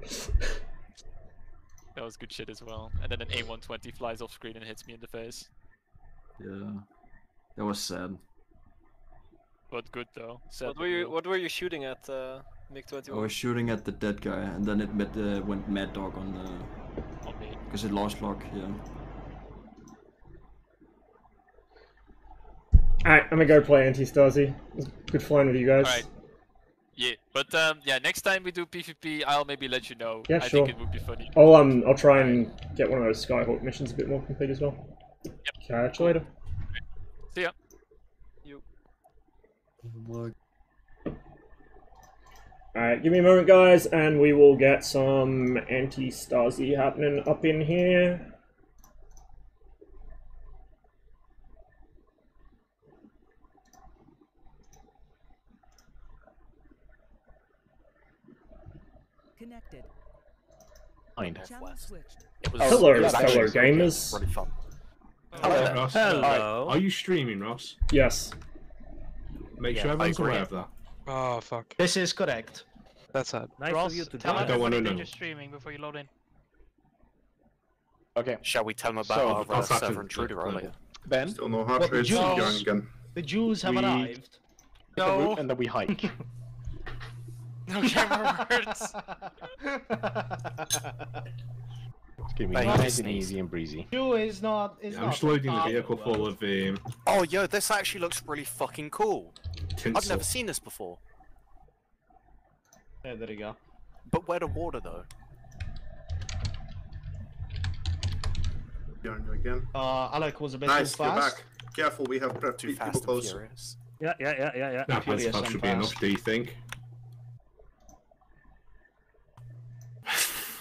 That was good shit as well. And then an A120 flies off screen and hits me in the face. Yeah. That was sad. But good though. Sad What were you shooting at, MiG-21? I was shooting at the dead guy, and then it went Mad Dog on me. Because it lost lock, yeah. Alright, I'm gonna go play Anti-Stasi. Good flying with you guys. Alright. Yeah, but yeah, next time we do PvP, I'll maybe let you know. Yeah, I sure. think it would be funny. I'll try and get one of those Skyhawk missions a bit more complete as well. Yep. Catch you later. See ya. Alright, give me a moment, guys, and we will get some Anti-Stasi happening up in here. Connected. Channel switched. Hello, fellow gamers. Really fun. Hello, Ross. Hello. Are you streaming, Ross? Yes. Make sure everyone's aware of that. Oh fuck. This is correct. That's sad. Nice Ross, of you to tell I us don't what wanna you did know. you're streaming before you load in. Okay. Shall we tell them about So, our I'll server start intruder to- earlier? Ben? Still no What, heart the rate Jews? going again. The Jews have We- arrived. Hit the route and then we hike. No camera words. It's gonna be Bang, nice and sneeze. easy and breezy. Jew is not. Yeah, I'm just loading the vehicle full of Oh, yo, this actually looks really fucking cool. I've tinsel. never seen this before. Yeah, there you go. But where the water, though? Behind you again. Alec was a bit Nice, too you're fast. back. Careful, we have prep Too people fast and close. furious. Yeah. That has Furious that and should be fast. enough, do you think?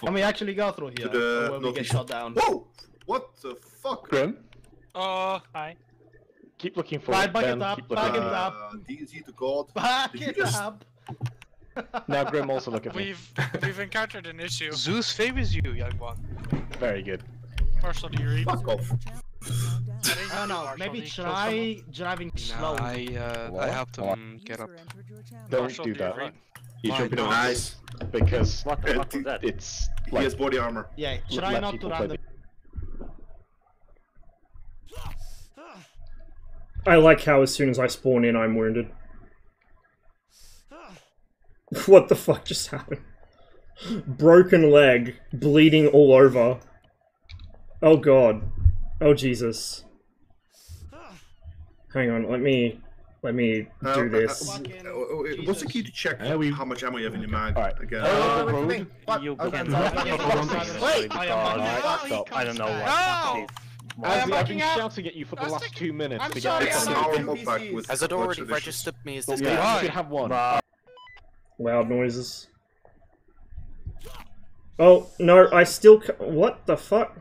Can we actually go through here? To the Or will we get northeast. shot down? Whoa! What the fuck? Grim, Hi. keep looking for Right, it, back Ben. it up, Keep back looking. it up. DayZ to God. Back Did you it just- up! Now Grim also look at me. We've encountered an issue. Zeus favors you, young one. Very good. Marshall, do you read? Fuck off. I don't know, maybe try driving slow. I helped him get up. Don't Marshall, do do you that. read? He's jumping on Nice. Because What the fuck was that? it's He like has body armor. Yeah, try let not to people run play the... I like how as soon as I spawn in, I'm wounded. What the fuck just happened? Broken leg, bleeding all over. Oh god. Oh Jesus. Hang on, let me do this. What's the key to check how much ammo you have in your mag? Alright. Again. You Okay. can... Wait! I don't know what... I've been shouting at you for the last 2 minutes I'm to sorry, get It's this an on. hour mod pack with Has it already editions. registered me as this Yeah, guy? you should have one. Loud noises. Oh, no, I still what the fuck?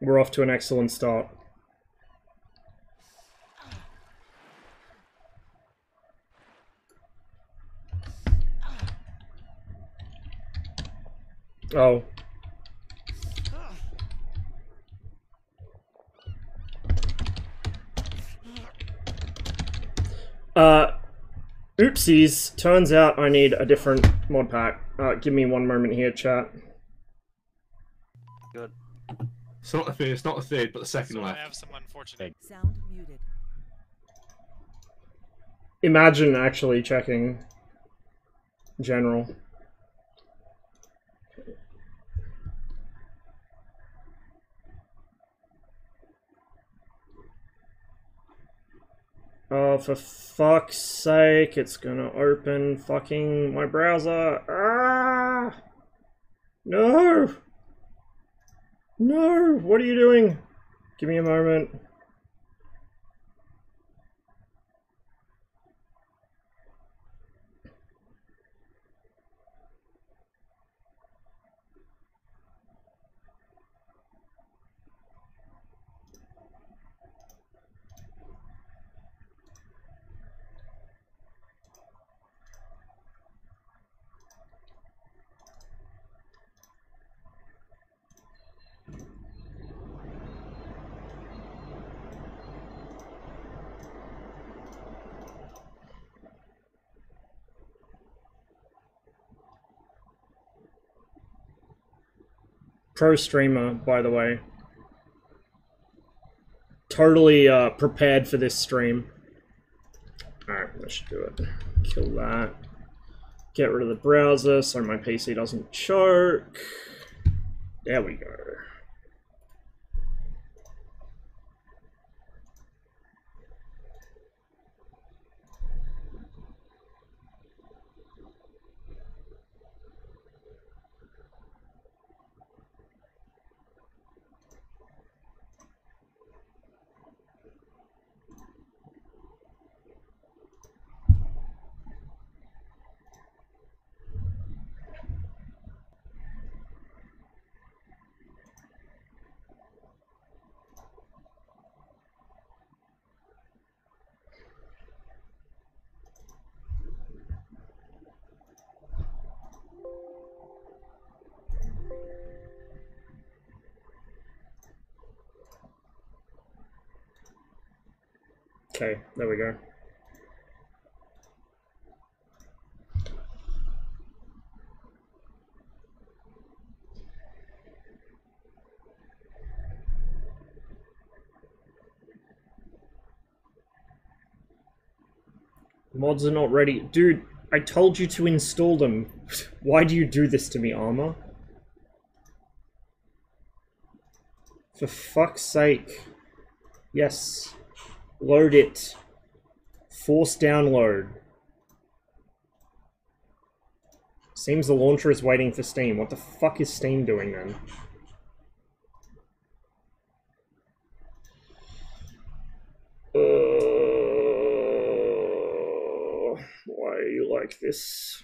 We're off to an excellent start. Oh. Oopsies. Turns out I need a different mod pack. Give me one moment here, chat. Good. It's not the third, it's not the third, but the second So left. I have some unfortunate. Sound muted. Imagine actually checking general. Oh, for fuck's sake, it's gonna open fucking my browser. Ah! No! No! What are you doing? Give me a moment. Pro streamer, by the way. Totally prepared for this stream. Alright, that should do it. Kill that. Get rid of the browser so my PC doesn't choke. There we go. Okay, there we go. Mods are not ready. Dude, I told you to install them. Why do you do this to me, ArmA? For fuck's sake. Yes. Load it. Force download. Seems the launcher is waiting for Steam. What the fuck is Steam doing then? Why are you like this?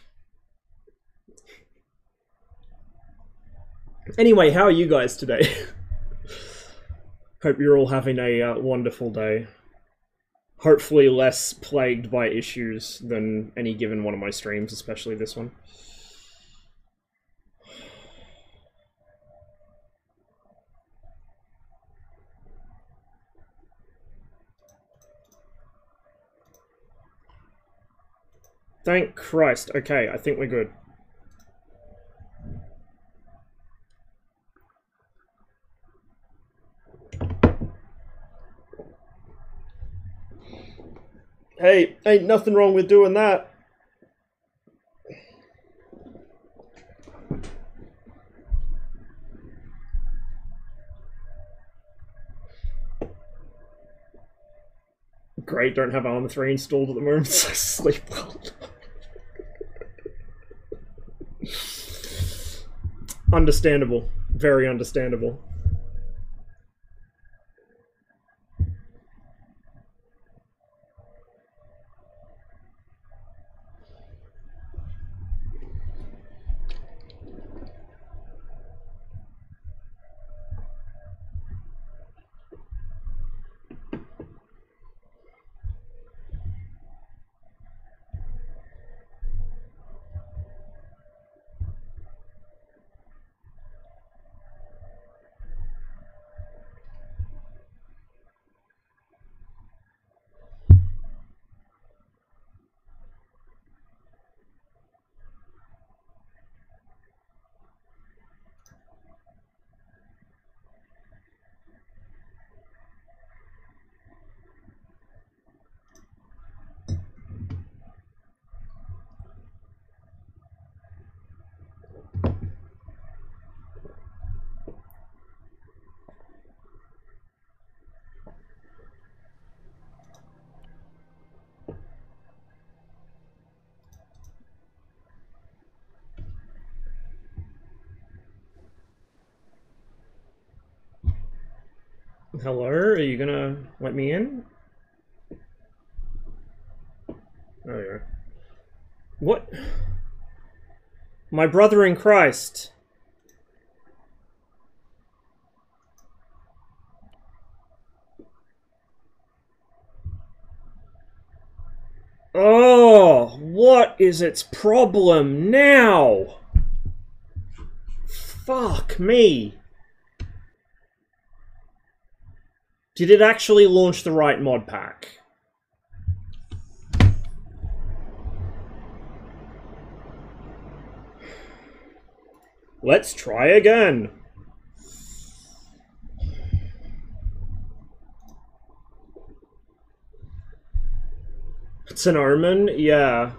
Anyway, how are you guys today? Hope you're all having a wonderful day. Hopefully less plagued by issues than any given one of my streams, especially this one. Thank Christ. Okay, I think we're good. Hey, ain't nothing wrong with doing that. Great, don't have ArmA 3 installed at the moment, so sleep well. Understandable. Very understandable. Hello, are you gonna let me in? There you go. What? My brother in Christ. Oh, what is its problem now? Fuck me. Did it actually launch the right mod pack? Let's try again. It's an omen? Yeah.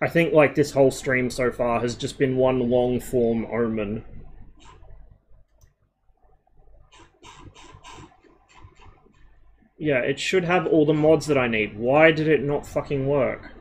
I think like this whole stream so far has just been one long form omen. Yeah, it should have all the mods that I need. Why did it not fucking work?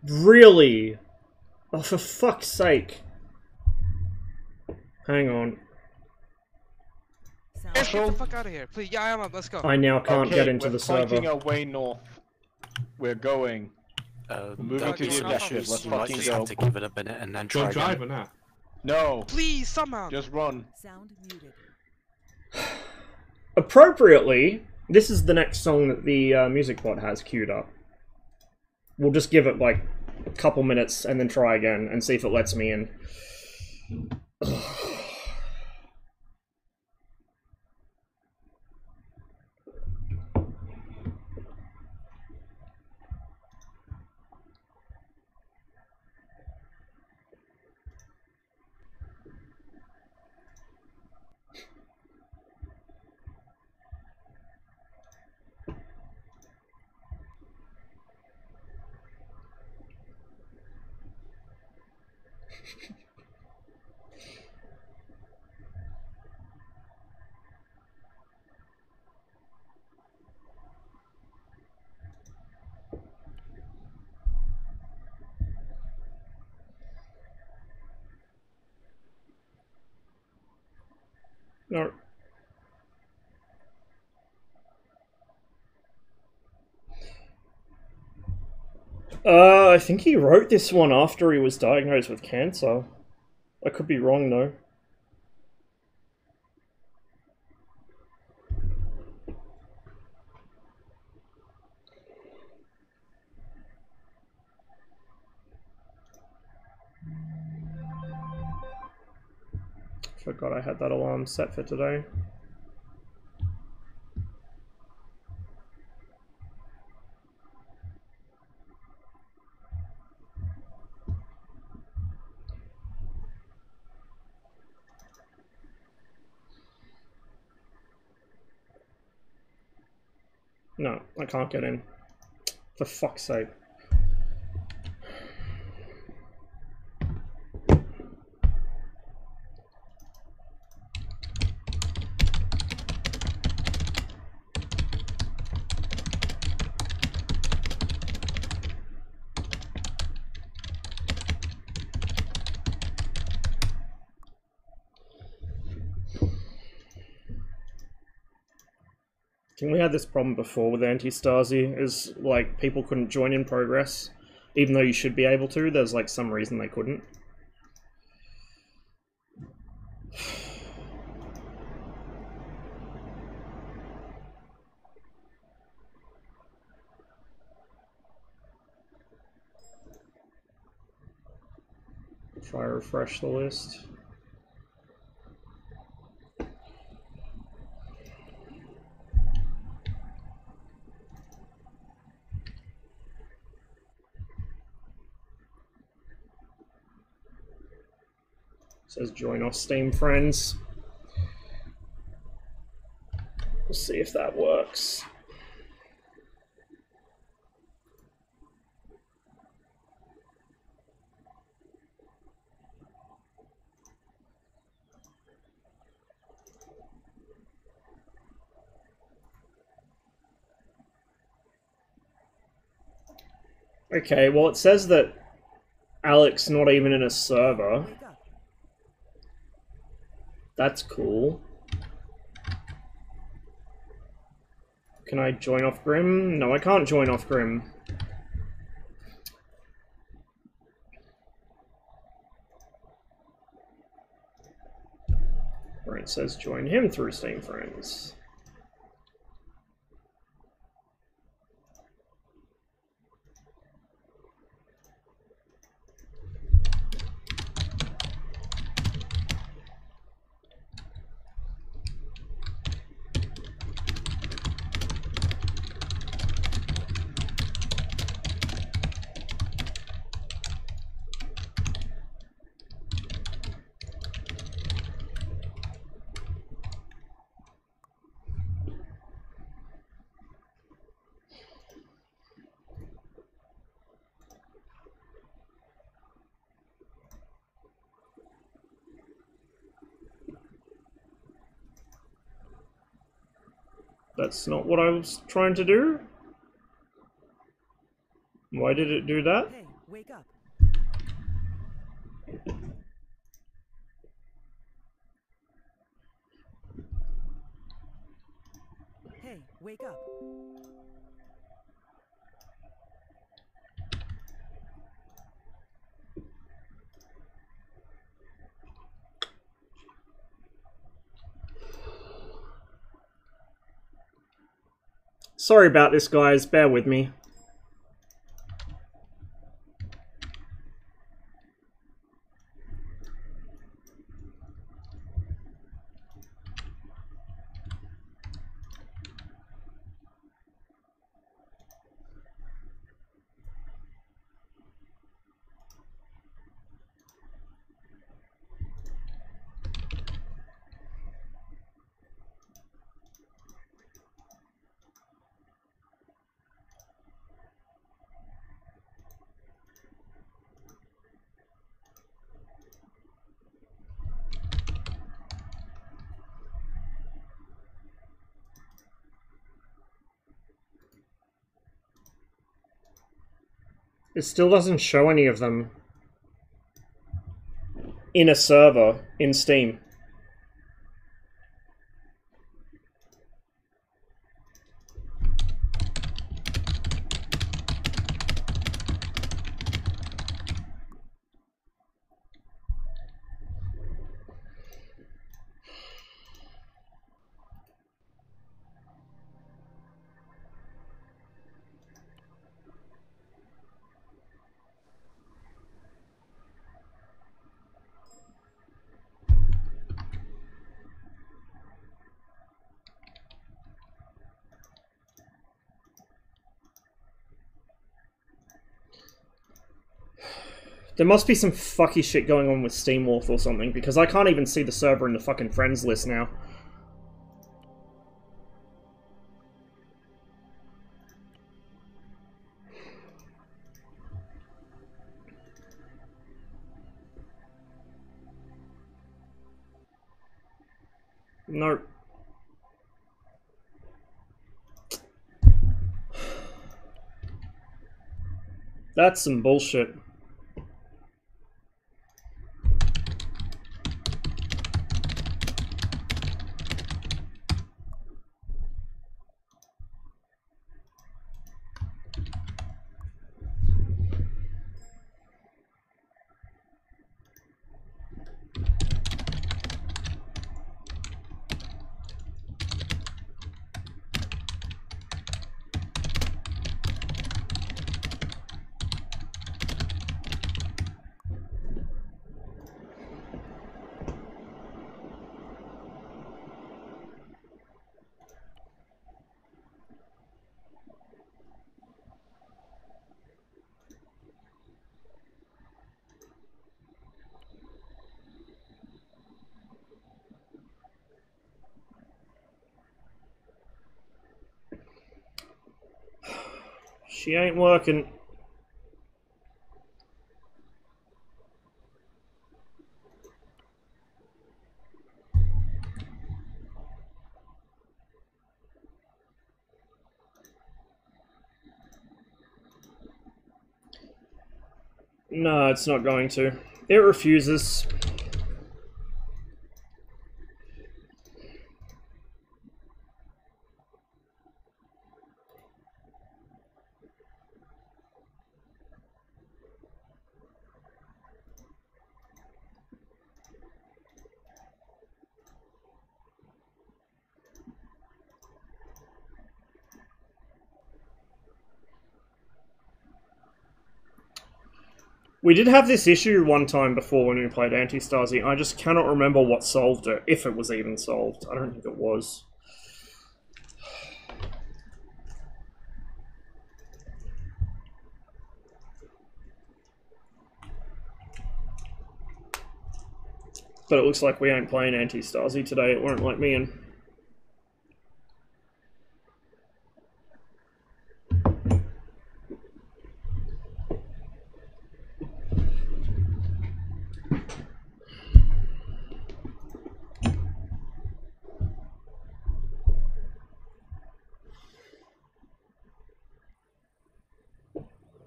Really? Oh, for fuck's sake. Hang on. Get the fuck out of here, please. Yeah, I'm up. Let's go. I now can't get into the server. We're pointing our way north. We're going. Moving to the objective. Let's fucking just go. have to give it a minute and then try drive again. or not? No. Please, somehow. Just run. Sound muted. Appropriately, this is the next song that the music bot has queued up. We'll just give it like a couple minutes and then try again and see if it lets me in. No. I think he wrote this one after he was diagnosed with cancer. I could be wrong though. Forgot I had that alarm set for today. No, I can't get in. For fuck's sake. think we had this problem before with anti-Stasi, is like people couldn't join in progress, even though you should be able to. There's like some reason they couldn't. Try to refresh the list. Says join off Steam friends. We'll see if that works. Okay, well it says that Alex not even in a server. That's cool. Can I join off Grim? No, I can't join off Grim. Where it says join him through Steam Friends. That's not what I was trying to do. Why did it do that? Hey, wake up. Hey, wake up. Sorry about this, guys. Bear with me. It still doesn't show any of them in a server in Steam. There must be some fucky shit going on with SteamWolf or something, because I can't even see the server in the fucking friends list now. No. That's some bullshit. She ain't working. No, it's not going to. It refuses. We did have this issue one time before when we played Anti-Stasi. I just cannot remember what solved it, if it was even solved. I don't think it was. But it looks like we ain't playing Anti-Stasi today. It won't let me in.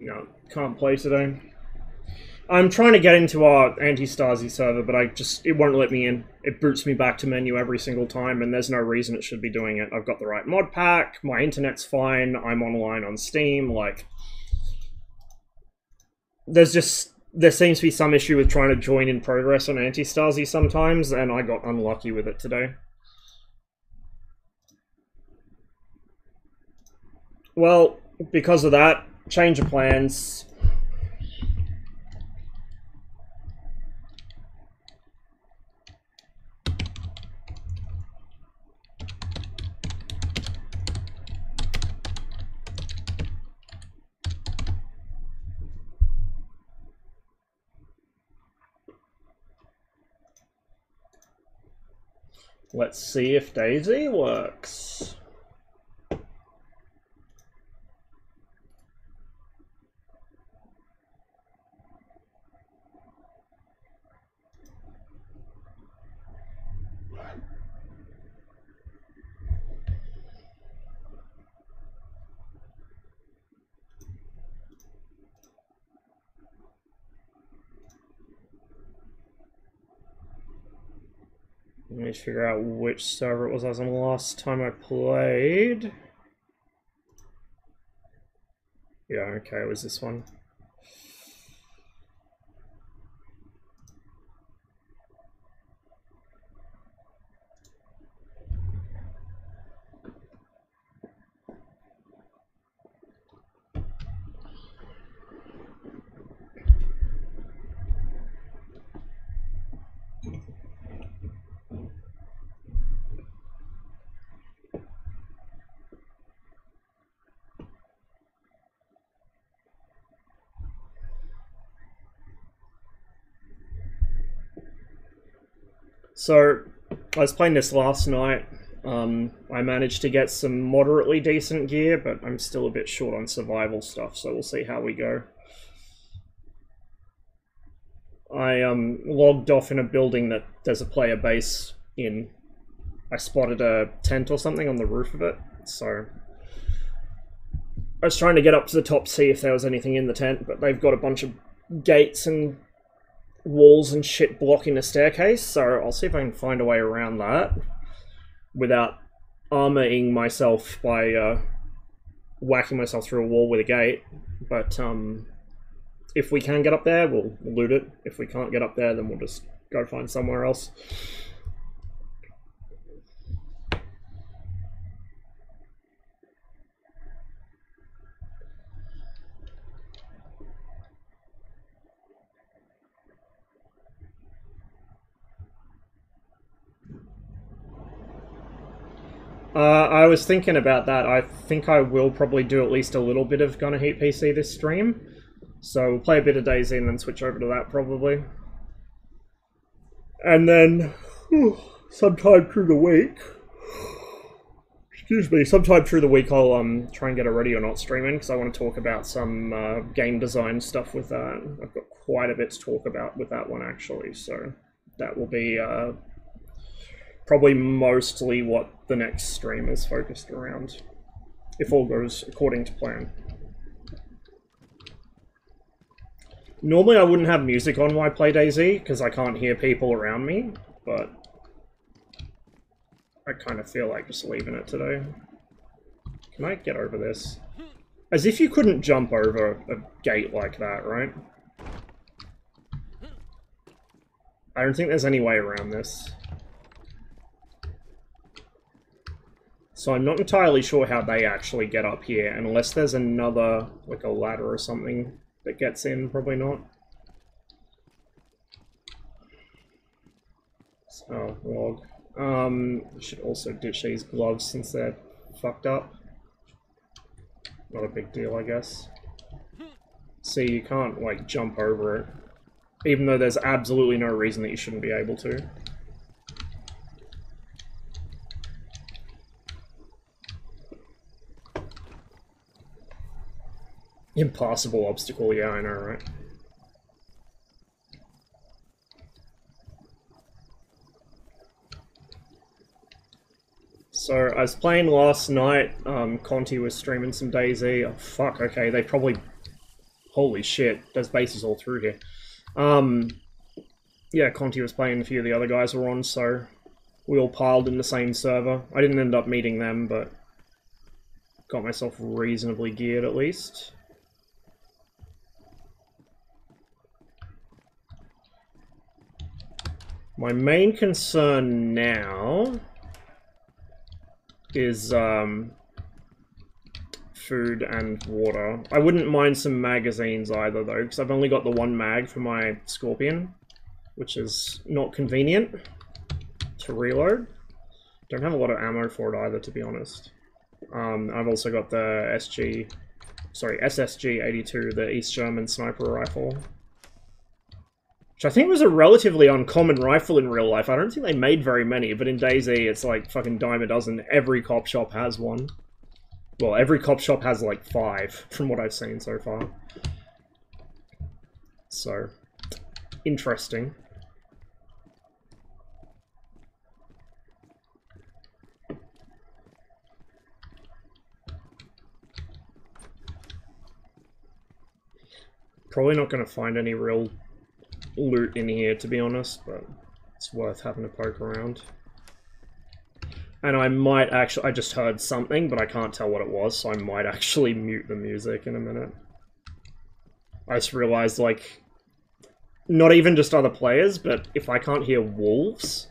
No, can't play today. I'm trying to get into our Anti-Stasi server, but it won't let me in. It boots me back to menu every single time, and there's no reason it should be doing it. I've got the right mod pack, my internet's fine, I'm online on Steam, like... there seems to be some issue with trying to join in progress on Anti-Stasi sometimes, and I got unlucky with it today. Well, because of that, change of plans. Let's see if DayZ works. Let me figure out which server it was as on the last time I played. Yeah, okay, it was this one. So, I was playing this last night. I managed to get some moderately decent gear, but I'm still a bit short on survival stuff, so we'll see how we go. I logged off in a building that there's a player base in. I spotted a tent or something on the roof of it, so... I was trying to get up to the top, see if there was anything in the tent, but they've got a bunch of gates and walls and shit blocking the staircase, so I'll see if I can find a way around that without armoring myself by whacking myself through a wall with a gate. But if we can get up there, we'll loot it. If we can't get up there, then we'll just go find somewhere else. I was thinking about that. I think I will probably do at least a little bit of Gonna Heat PC this stream. So we'll play a bit of DayZ and then switch over to that probably. And then, sometime through the week, Excuse me. Sometime through the week, I'll try and get a Ready or Not streaming because I want to talk about some game design stuff with that. I've got quite a bit to talk about with that one actually, so that will be probably mostly what the next stream is focused around, if all goes according to plan. Normally I wouldn't have music on while I play DayZ because I can't hear people around me, but I kind of feel like just leaving it today. Can I get over this? As if you couldn't jump over a gate like that, right? I don't think there's any way around this. So I'm not entirely sure how they actually get up here, unless there's another, like a ladder or something that gets in, probably not. So, log. Should also ditch these gloves since they're fucked up. Not a big deal, I guess. See, you can't, like, jump over it. Even though there's absolutely no reason that you shouldn't be able to. Impossible obstacle, yeah, I know, right? So, I was playing last night, Conti was streaming some DayZ. Oh, fuck, okay, they probably... Holy shit, there's bases all through here. Yeah, Conti was playing, a few of the other guys were on, so... We all piled in the same server. I didn't end up meeting them, but... Got myself reasonably geared, at least. My main concern now is food and water. I wouldn't mind some magazines either though, because I've only got the one mag for my Scorpion, which is not convenient to reload. Don't have a lot of ammo for it either, to be honest. I've also got the SSG 82, the East German sniper rifle. Which I think was a relatively uncommon rifle in real life. I don't think they made very many, but in DayZ it's like fucking dime a dozen. Every cop shop has one. Well, every cop shop has like 5, from what I've seen so far. So, interesting. Probably not going to find any real loot in here, to be honest, but it's worth having a poke around. And I might actually... I just heard something, but I can't tell what it was, so I might actually mute the music in a minute. I just realized, like... Not even just other players, but if I can't hear wolves,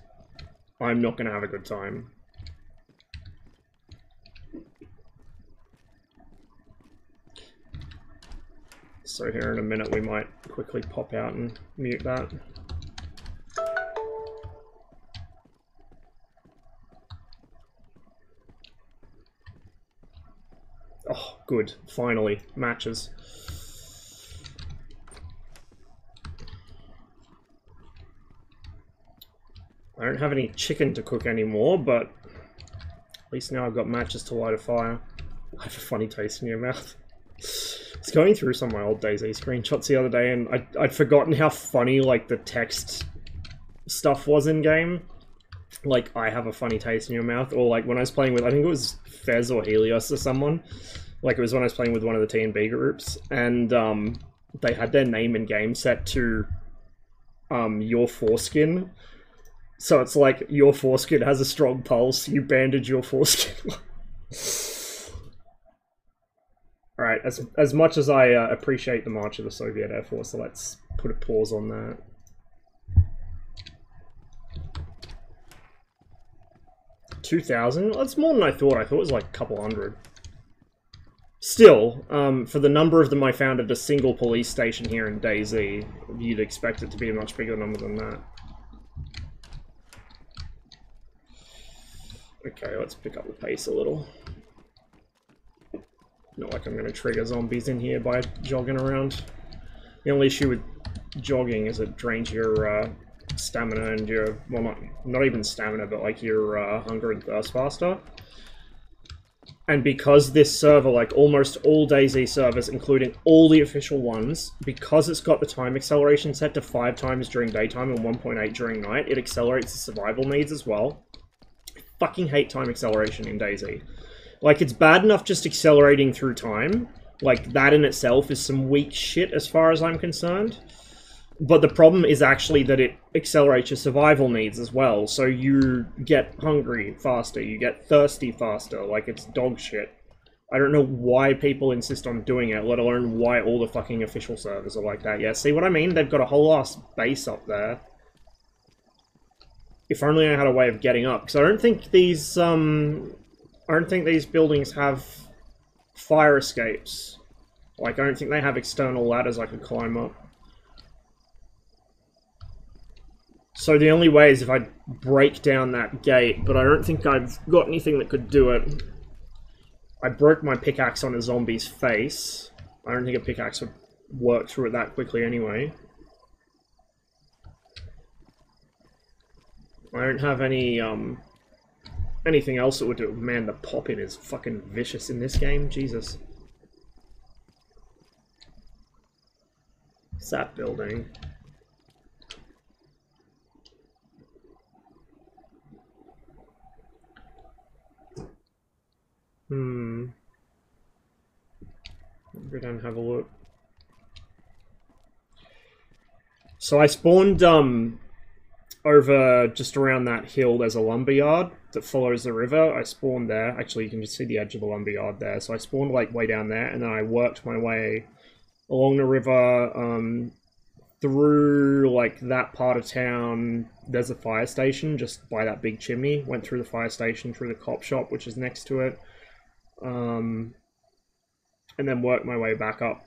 I'm not going to have a good time. So here in a minute we might quickly pop out and mute that. Oh, good. Finally. Matches. I don't have any chicken to cook anymore, but at least now I've got matches to light a fire. I have a funny taste in your mouth. I was going through some of my old DayZ screenshots the other day, and I'd forgotten how funny, like, the text stuff was in-game. Like, I have a funny taste in your mouth, or, like, when I was playing with, I think it was Fez or Helios or someone. Like, it was when I was playing with one of the T&B groups, and, they had their name in-game set to, your foreskin. So it's like, your foreskin has a strong pulse, you bandage your foreskin. Alright, as much as I appreciate the march of the Soviet Air Force, so let's put a pause on that. $2,000? That's more than I thought. I thought it was like a couple hundred. Still, for the number of them I found at a single police station here in DayZ, you'd expect it to be a much bigger number than that. Okay, let's pick up the pace a little. Not like I'm going to trigger zombies in here by jogging around. The only issue with jogging is it drains your stamina and your, well, not even stamina, but like your hunger and thirst faster. And because this server, like almost all DayZ servers, including all the official ones, because it's got the time acceleration set to 5 times during daytime and 1.8 during night, it accelerates the survival needs as well. I fucking hate time acceleration in DayZ. Like, it's bad enough just accelerating through time. Like, that in itself is some weak shit as far as I'm concerned. But the problem is actually that it accelerates your survival needs as well. So you get hungry faster, you get thirsty faster, like it's dog shit. I don't know why people insist on doing it, let alone why all the fucking official servers are like that. Yeah, see what I mean? They've got a whole ass base up there. If only I had a way of getting up. Because I don't think these buildings have fire escapes. Like, I don't think they have external ladders I could climb up. So the only way is if I break down that gate, but I don't think I've got anything that could do it. I broke my pickaxe on a zombie's face. I don't think a pickaxe would work through it that quickly anyway. I don't have any, anything else that would do it. Man, the pop-in is fucking vicious in this game. Jesus. What's that building? Go down and have a look. So I spawned over just around that hill. There's a lumberyard that follows the river. I spawned there. Actually, you can just see the edge of the lumberyard there. So I spawned like way down there, and then I worked my way along the river through like that part of town. There's a fire station just by that big chimney. Went through the fire station, through the cop shop, which is next to it. And then work my way back up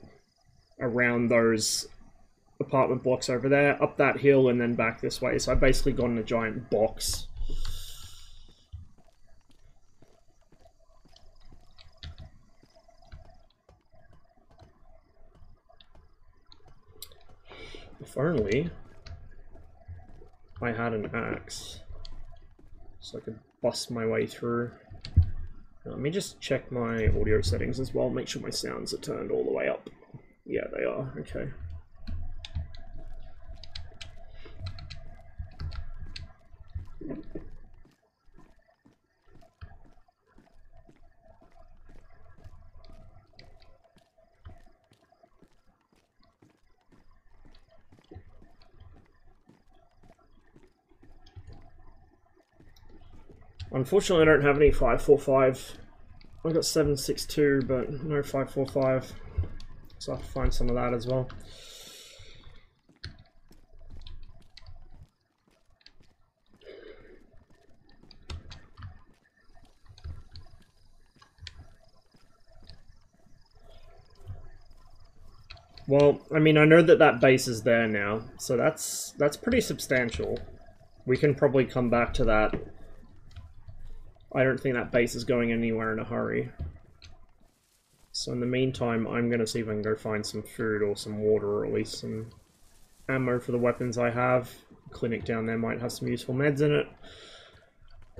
around those apartment blocks over there, up that hill, and then back this way. So I basically got in a giant box. If only I had an axe, so I could bust my way through. Let me just check my audio settings as well, make sure my sounds are turned all the way up. Yeah, they are. Okay. Unfortunately, I don't have any 545. I got 762, but no 545. So I have to find some of that as well. Well, I mean, I know that that base is there now, so that's pretty substantial. We can probably come back to that. I don't think that base is going anywhere in a hurry. So in the meantime, I'm going to see if I can go find some food or some water, or at least some ammo for the weapons I have. Clinic down there might have some useful meds in it.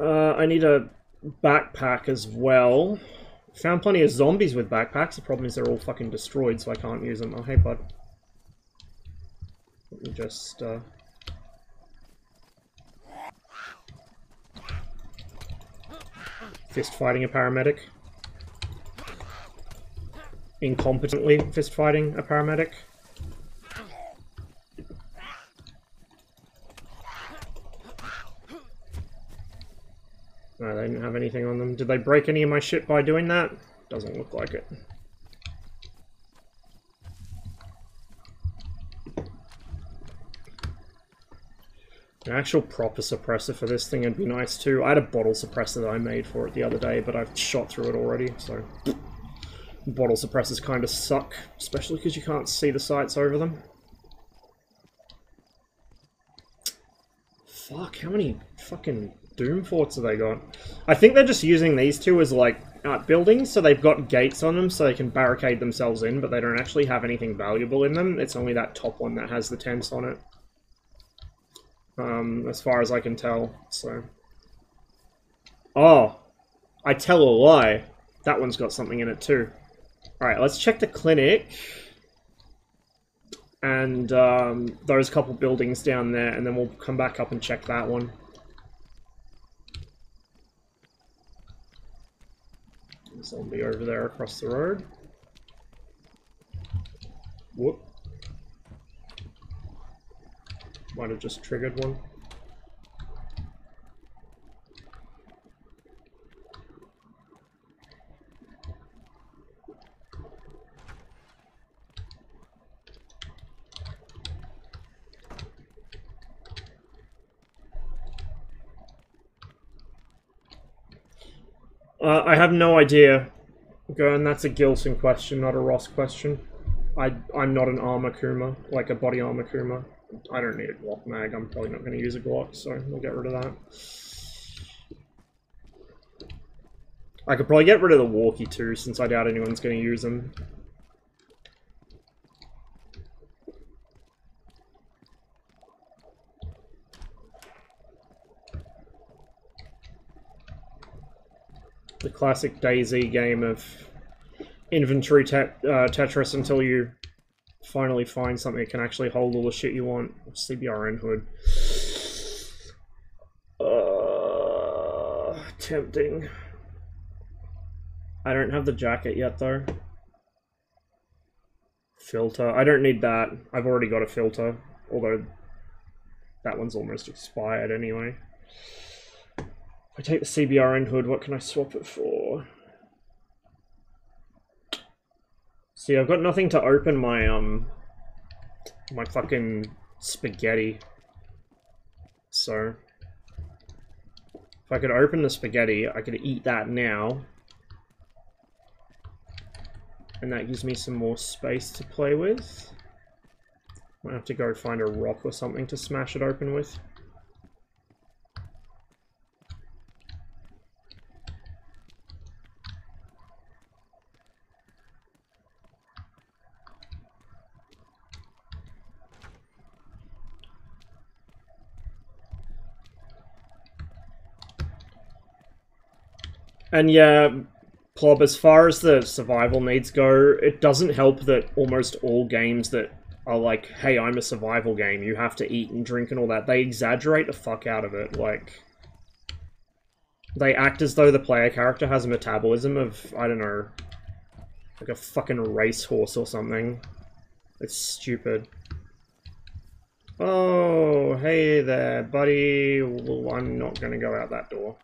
I need a backpack as well. Found plenty of zombies with backpacks. The problem is they're all fucking destroyed, so I can't use them. Oh, hey, bud. Let me just... fist fighting a paramedic. Incompetently fist fighting a paramedic. No, they didn't have anything on them. Did they break any of my shit by doing that? Doesn't look like it. An actual proper suppressor for this thing would be nice too. I had a bottle suppressor that I made for it the other day, but I've shot through it already, so... Bottle suppressors kind of suck, especially because you can't see the sights over them. Fuck, how many fucking Doom forts have they got? I think they're just using these two as, like, buildings, so they've got gates on them so they can barricade themselves in, but they don't actually have anything valuable in them. It's only that top one that has the tents on it. As far as I can tell, so... Oh! I tell a lie. That one's got something in it too. Alright, let's check the clinic. And those couple buildings down there, and then we'll come back up and check that one. Zombie over there across the road. Whoop. Might have just triggered one. I have no idea. Gurn, that's a Gilson question, not a Ross question. I'm not an ArmA Kuma, like a body armor Kuma. I don't need a Glock mag, I'm probably not going to use a Glock, so we'll get rid of that. I could probably get rid of the walkie too, since I doubt anyone's going to use them. The classic DayZ game of inventory Tetris until you finally find something that can actually hold all the shit you want. CBRN hood. Tempting. I don't have the jacket yet though. Filter. I don't need that. I've already got a filter. Although that one's almost expired anyway. If I take the CBRN hood, what can I swap it for? See, I've got nothing to open my my fucking spaghetti. So if I could open the spaghetti, I could eat that now. And that gives me some more space to play with. Might have to go find a rock or something to smash it open with. And yeah, Plob, as far as the survival needs go, it doesn't help that almost all games that are like, hey, I'm a survival game, you have to eat and drink and all that, they exaggerate the fuck out of it. Like, they act as though the player character has a metabolism of, I don't know, like a fucking racehorse or something. It's stupid. Oh, hey there, buddy. Well, I'm not gonna go out that door.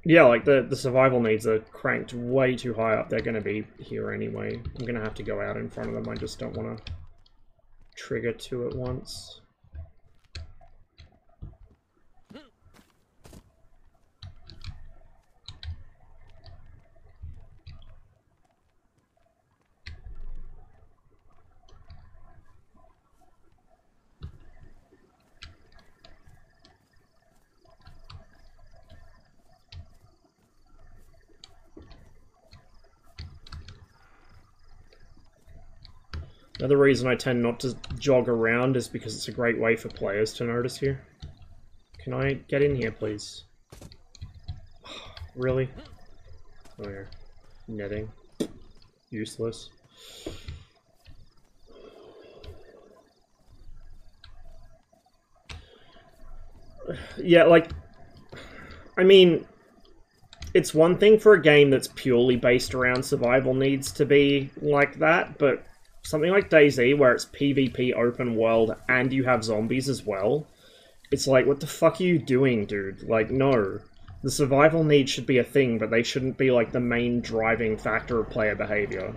Yeah, like the survival needs are cranked way too high up. They're going to be here anyway. I'm going to have to go out in front of them. I just don't want to trigger two at once. Another reason I tend not to jog around is because it's a great way for players to notice you. Can I get in here, please? Really? Oh yeah. Netting. Useless. Yeah, like... I mean... It's one thing for a game that's purely based around survival needs to be like that, but... Something like DayZ, where it's PvP open world and you have zombies as well, it's like, what the fuck are you doing, dude? Like, no. The survival needs should be a thing, but they shouldn't be, like, the main driving factor of player behavior.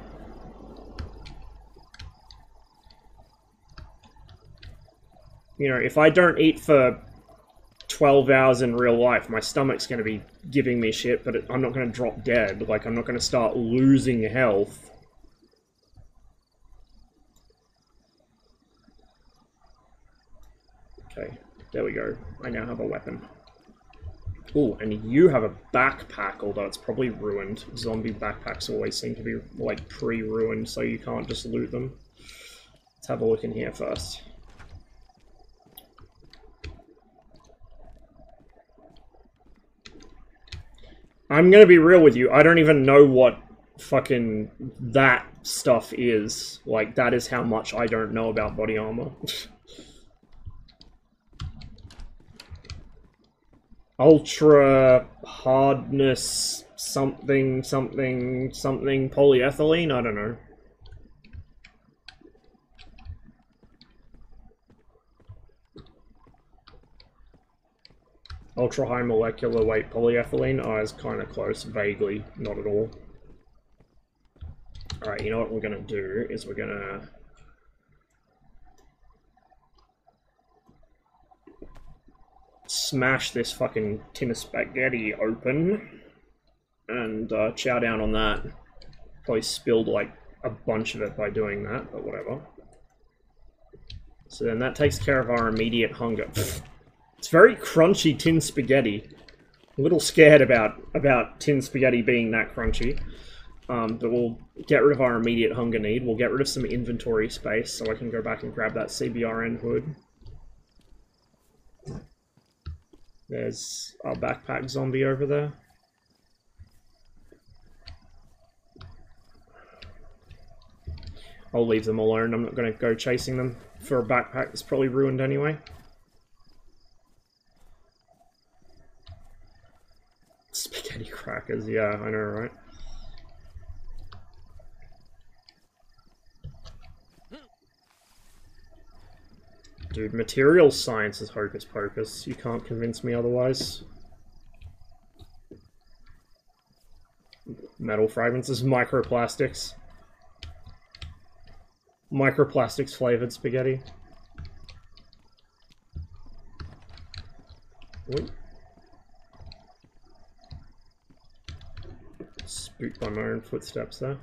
You know, if I don't eat for 12 hours in real life, my stomach's going to be giving me shit, but I'm not going to drop dead. Like, I'm not going to start losing health. Okay, there we go. I now have a weapon. Ooh, and you have a backpack, although it's probably ruined. Zombie backpacks always seem to be, like, pre-ruined, so you can't just loot them. Let's have a look in here first. I'm gonna be real with you. I don't even know what fucking that stuff is. Like, that is how much I don't know about body armor. Ultra hardness something something something polyethylene? I don't know. Ultra high molecular weight polyethylene? Oh, it's kind of close. Vaguely. Not at all. Alright, you know what we're gonna do is we're gonna... smash this fucking tin of spaghetti open and chow down on that. Probably spilled like a bunch of it by doing that, but whatever. So then that takes care of our immediate hunger. It's very crunchy tin spaghetti. A little scared about tin spaghetti being that crunchy. But we'll get rid of our immediate hunger need. We'll get rid of some inventory space so I can go back and grab that CBRN hood. There's our backpack zombie over there. I'll leave them alone. I'm not going to go chasing them for a backpack that's probably ruined anyway. Spaghetti crackers, yeah, I know, right? Dude, material science is hocus pocus. You can't convince me otherwise. Metal fragments is microplastics. Microplastics flavored spaghetti. Wait. Spooked by my own footsteps there.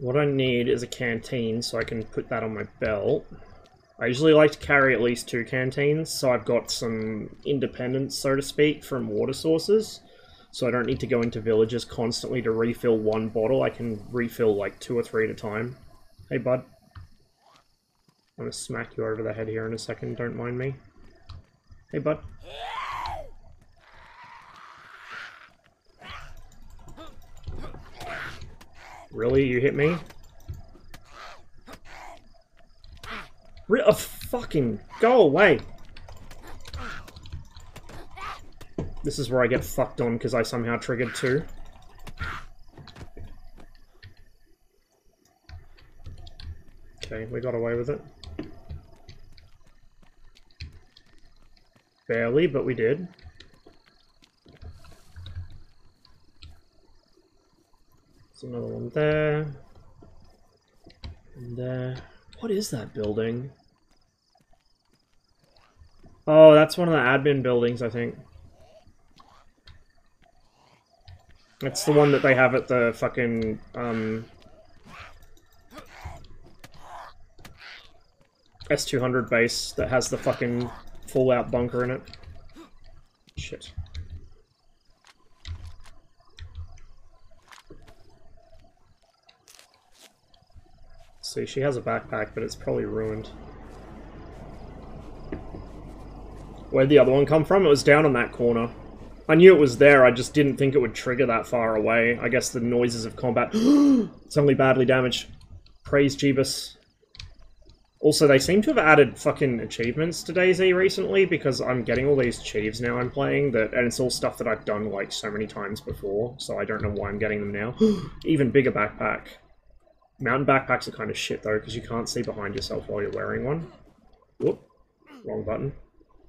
What I need is a canteen so I can put that on my belt. I usually like to carry at least 2 canteens, so I've got some independence, so to speak, from water sources. So I don't need to go into villages constantly to refill 1 bottle. I can refill like 2 or 3 at a time. Hey, bud. I'm gonna smack you over the head here in a second, don't mind me. Hey, bud. Really? You hit me? Fucking go away! This is where I get fucked on because I somehow triggered 2. Okay, we got away with it. Barely, but we did. There's another one there. And there. What is that building? Oh, that's one of the admin buildings, I think. It's the one that they have at the fucking, S200 base that has the fucking Fallout bunker in it. Shit. See, she has a backpack, but it's probably ruined. Where'd the other one come from? It was down on that corner. I knew it was there, I just didn't think it would trigger that far away. I guess the noises of combat... It's only badly damaged. Praise Jeebus. Also, they seem to have added fucking achievements to DayZ recently, because I'm getting all these Chieves now I'm playing, and it's all stuff that I've done like so many times before, so I don't know why I'm getting them now. Even bigger backpack. Mountain backpacks are kind of shit though, because you can't see behind yourself while you're wearing one. Whoop. Wrong button.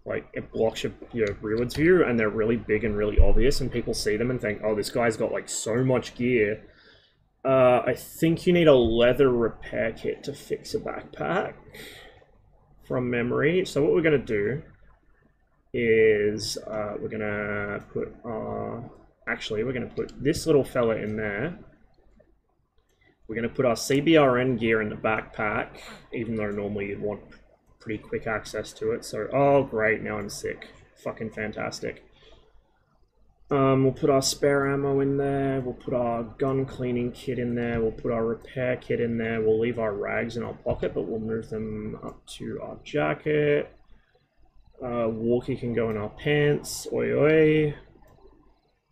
Like, it blocks your rearwards view, and they're really big and really obvious, and people see them and think, oh, this guy's got, like, so much gear. I think you need a leather repair kit to fix a backpack. From memory. So what we're going to do is we're gonna put actually we're gonna put this little fella in there. We're gonna put our CBRN gear in the backpack, even though normally you'd want pretty quick access to it. So, oh great, now I'm sick. Fucking fantastic. We'll put our spare ammo in there, we'll put our gun cleaning kit in there, we'll put our repair kit in there, we'll leave our rags in our pocket, but we'll move them up to our jacket. Walkie can go in our pants, oi oi.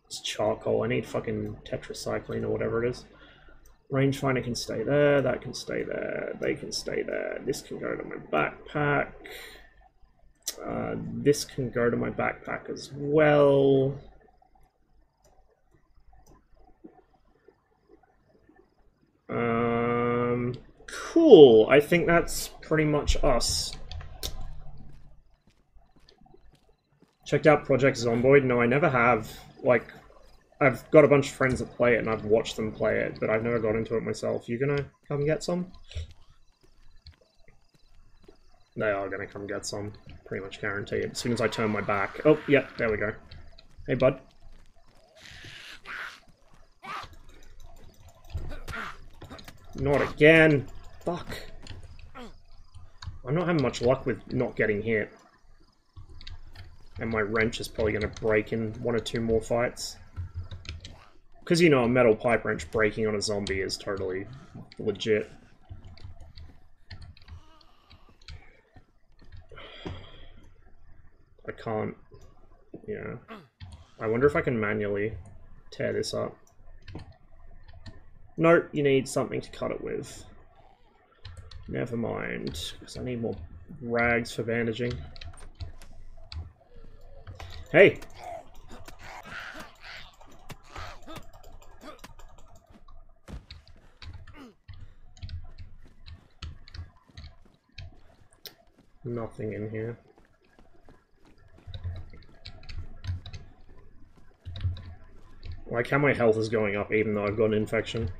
It's charcoal, I need fucking tetracycline or whatever it is. Rangefinder can stay there, that can stay there, they can stay there, this can go to my backpack. This can go to my backpack as well. Cool. I think that's pretty much us. Checked out Project Zomboid? No, I never have. Like, I've got a bunch of friends that play it and I've watched them play it, but I've never got into it myself. You gonna come get some? They are gonna come get some. Pretty much guarantee it. As soon as I turn my back. Oh, yep, there we go. Hey, bud. Not again. Fuck. I'm not having much luck with not getting hit. And my wrench is probably going to break in 1 or 2 more fights. Because, you know, a metal pipe wrench breaking on a zombie is totally legit. I can't... Yeah. I wonder if I can manually tear this up. Nope, you need something to cut it with. Never mind, because I need more rags for bandaging. Hey! Nothing in here. Like how my health is going up even though I've got an infection.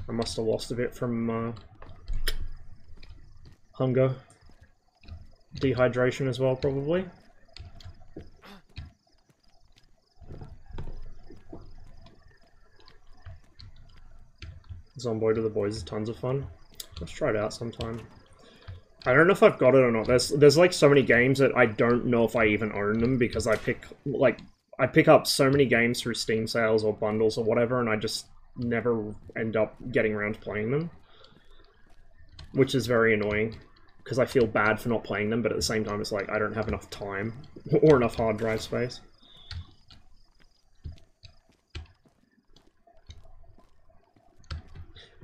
I must have lost a bit from hunger. Dehydration as well, probably. Zomboid with the boys is tons of fun. Let's try it out sometime. I don't know if I've got it or not. There's like so many games that I don't know if I even own them because I pick up so many games through Steam sales or bundles or whatever, and I just never end up getting around to playing them. Which is very annoying, because I feel bad for not playing them, but at the same time it's like I don't have enough time or enough hard drive space.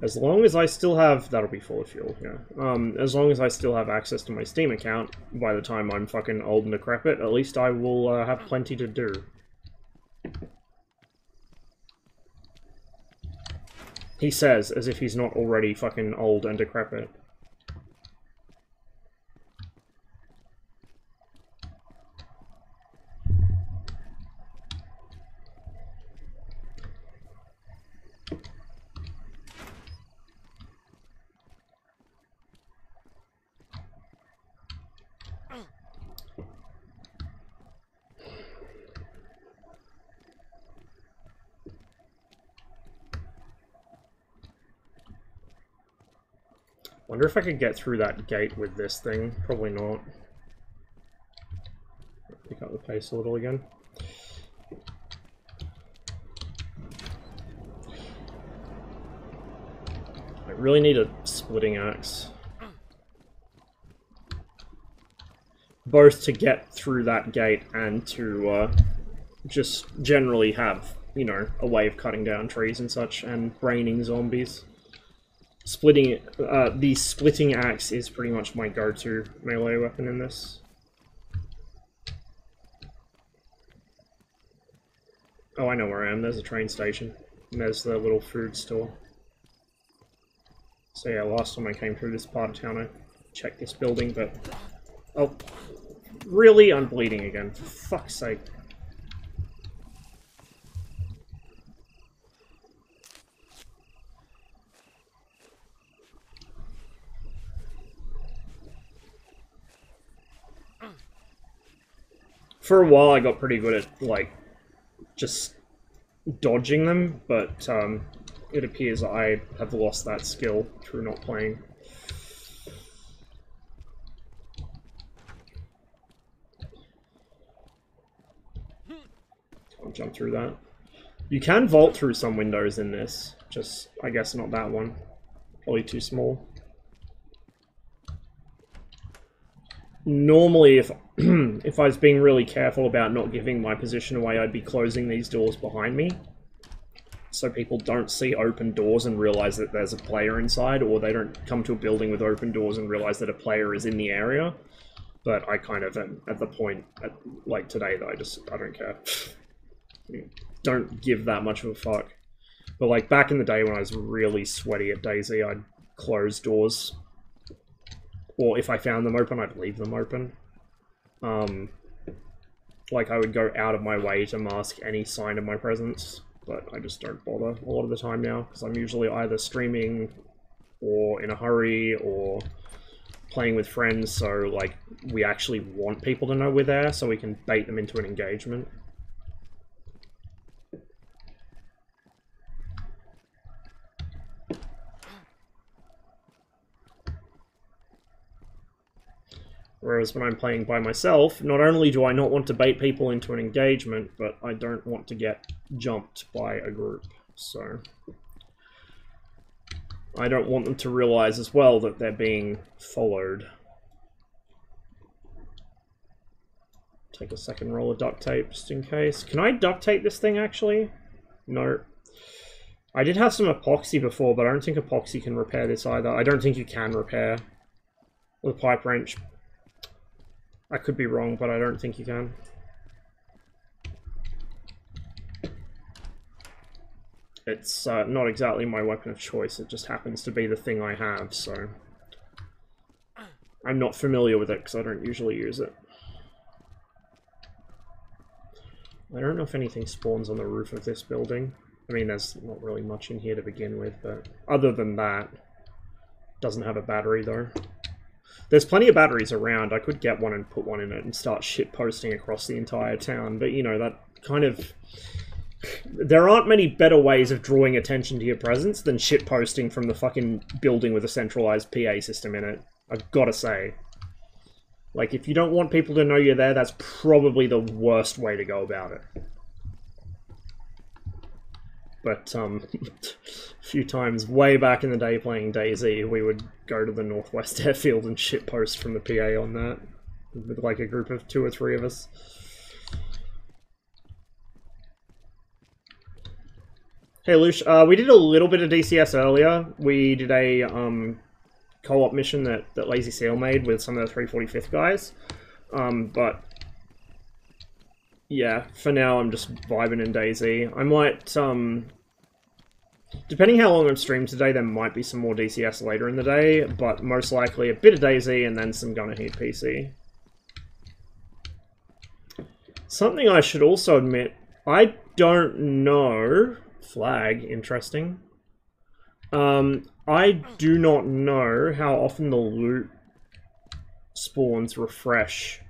As long as I still have... That'll be full of fuel, yeah. As long as I still have access to my Steam account, by the time I'm fucking old and decrepit, at least I will have plenty to do. He says, as if he's not already fucking old and decrepit. Wonder if I could get through that gate with this thing. Probably not. Pick up the pace a little again. I really need a splitting axe. Both to get through that gate and to just generally have, you know, a way of cutting down trees and such and braining zombies. The splitting axe is pretty much my go-to melee weapon in this. Oh, I know where I am. There's a train station. And there's the little food store. So yeah, last time I came through this part of town, I checked this building, but... Oh. Really? I'm bleeding again. For fuck's sake. For a while I got pretty good at, like, just dodging them, but it appears I have lost that skill through not playing. Can't jump through that. You can vault through some windows in this, just, I guess not that one. Probably too small. Normally, if if I was being really careful about not giving my position away, I'd be closing these doors behind me, so people don't see open doors and realize that there's a player inside, or they don't come to a building with open doors and realize that a player is in the area. But I kind of am at the point, like today, that I don't care. Don't give that much of a fuck. But like back in the day when I was really sweaty at DayZ, I'd close doors. Or if I found them open, I'd leave them open. Like I would go out of my way to mask any sign of my presence, but I just don't bother a lot of the time now, because I'm usually either streaming or in a hurry or playing with friends, so like we actually want people to know we're there so we can bait them into an engagement. Whereas when I'm playing by myself, not only do I not want to bait people into an engagement, but I don't want to get jumped by a group, so I don't want them to realize as well that they're being followed. Take a second roll of duct tape just in case. Can I duct tape this thing actually? No. I did have some epoxy before, but I don't think epoxy can repair this either. I don't think you can repair with a pipe wrench. I could be wrong, but I don't think you can. It's not exactly my weapon of choice, it just happens to be the thing I have, so I'm not familiar with it because I don't usually use it. I don't know if anything spawns on the roof of this building. I mean, there's not really much in here to begin with, but other than that, doesn't have a battery though. There's plenty of batteries around. I could get one and put one in it and start shitposting across the entire town, but you know, that kind of... There aren't many better ways of drawing attention to your presence than shitposting from the fucking building with a centralized PA system in it. I've gotta say. Like, if you don't want people to know you're there, that's probably the worst way to go about it. But, a few times way back in the day playing DayZ, we would go to the Northwest Airfield and shitpost from the PA on that. With like a group of 2 or 3 of us. Hey Lush, we did a little bit of DCS earlier. We did a co-op mission that Lazy Seal made with some of the 345th guys. But yeah, for now I'm just vibing in DayZ. I might, depending how long I'm streamed today, there might be some more DCS later in the day, but most likely a bit of DayZ and then some Gunner Heat PC. Something I should also admit, I don't know... Flag, interesting. I do not know how often the loot spawns refresh.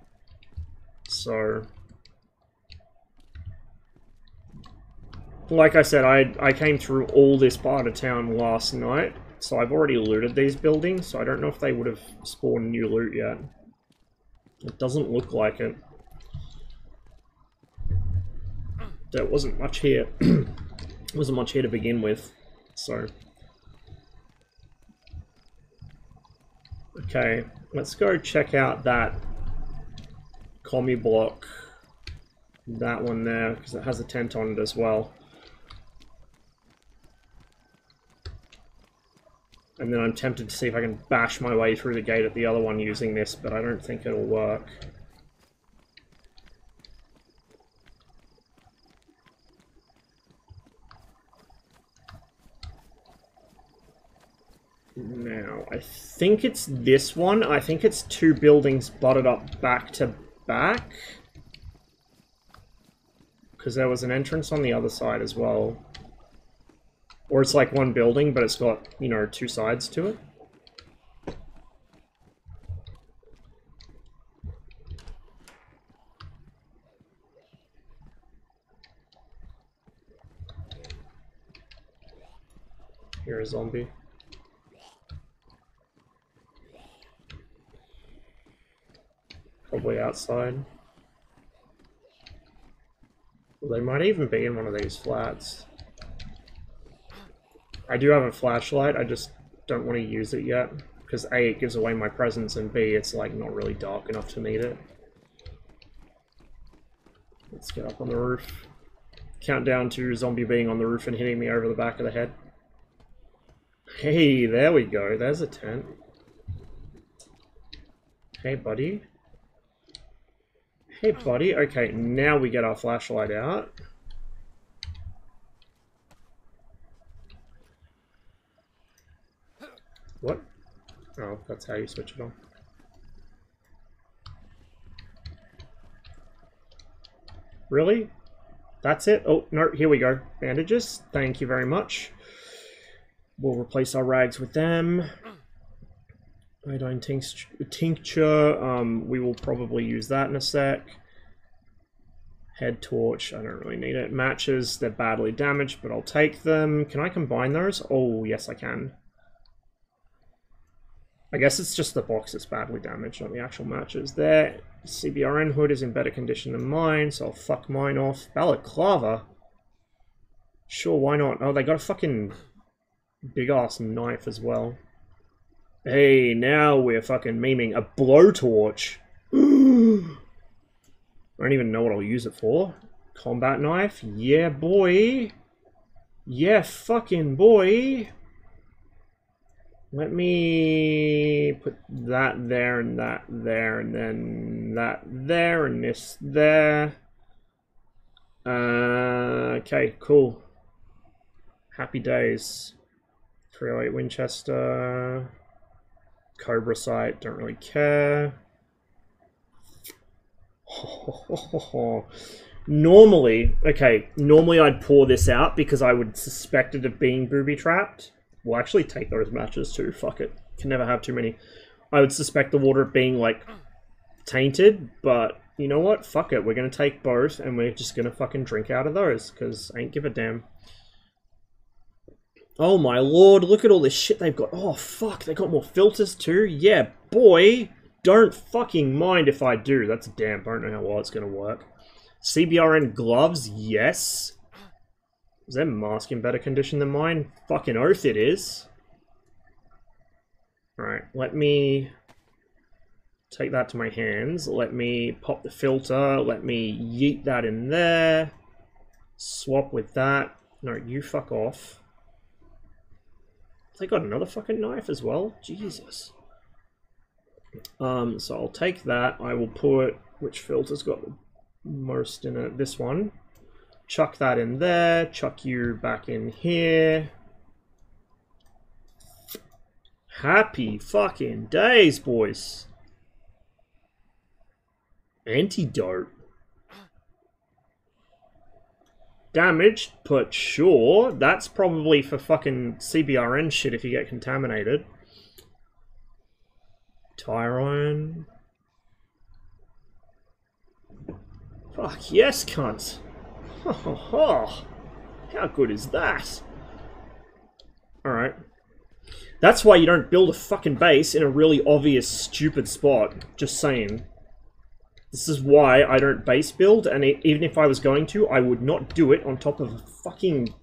So... Like I said, I came through all this part of town last night, so I've already looted these buildings, so I don't know if they would have spawned new loot yet. It doesn't look like it. There wasn't much here. Wasn't much here to begin with, so... Okay, let's go check out that commie block. That one there, because it has a tent on it as well. And then I'm tempted to see if I can bash my way through the gate at the other one using this, but I don't think it'll work. Now, I think it's this one. I think it's 2 buildings butted up back to back. Because there was an entrance on the other side as well. Or it's like one building, but it's got, you know, 2 sides to it. You're a zombie. Probably outside. Well, they might even be in one of these flats. I do have a flashlight, I just don't want to use it yet. Because A, it gives away my presence, and B, it's like not really dark enough to need it. Let's get up on the roof. Countdown to zombie being on the roof and hitting me over the back of the head. Hey, there we go. There's a tent. Hey, buddy. Hey, buddy. Okay, now we get our flashlight out. What? Oh, that's how you switch it on. Really? That's it? Oh, no, here we go. Bandages. Thank you very much. We'll replace our rags with them. Iodine tincture. We will probably use that in a sec. Head torch. I don't really need it. Matches. They're badly damaged, but I'll take them. Can I combine those? Oh, yes, I can. I guess it's just the box that's badly damaged, not the actual matches. There. CBRN hood is in better condition than mine, so I'll fuck mine off. Balaclava? Sure, why not? Oh, they got a fucking big-ass knife as well. Hey, now we're fucking memeing. A blowtorch? I don't even know what I'll use it for. Combat knife? Yeah, boy. Yeah, fucking boy. Let me put that there and that there and then that there and this there. Okay, cool. Happy days. 308 Winchester. Cobra sight, don't really care. Normally I'd pour this out because I would suspect it of being booby-trapped. We'll actually take those matches too, fuck it. Can never have too many. I would suspect the water of being, like, tainted, but you know what? Fuck it, we're gonna take both, and we're just gonna fucking drink out of those, because I ain't give a damn. Oh my lord, look at all this shit they've got. Oh fuck, they got more filters too? Yeah, boy! Don't fucking mind if I do. That's damp, I don't know how well it's gonna work. CBRN gloves, yes. Is their mask in better condition than mine? Fucking oath it is. Alright, let me take that to my hands. Let me pop the filter. Let me yeet that in there. Swap with that. No, you fuck off. They got another fucking knife as well? Jesus. So I'll take that. I will put... Which filter's got the most in it? This one. Chuck that in there, chuck you back in here. Happy fucking days, boys. Antidote. Damaged, but sure. That's probably for fucking CBRN shit if you get contaminated. Tire iron. Fuck yes, cunt. Oh, how good is that? Alright. That's why you don't build a fucking base in a really obvious, stupid spot. Just saying. This is why I don't base build, and even if I was going to, I would not do it on top of a fucking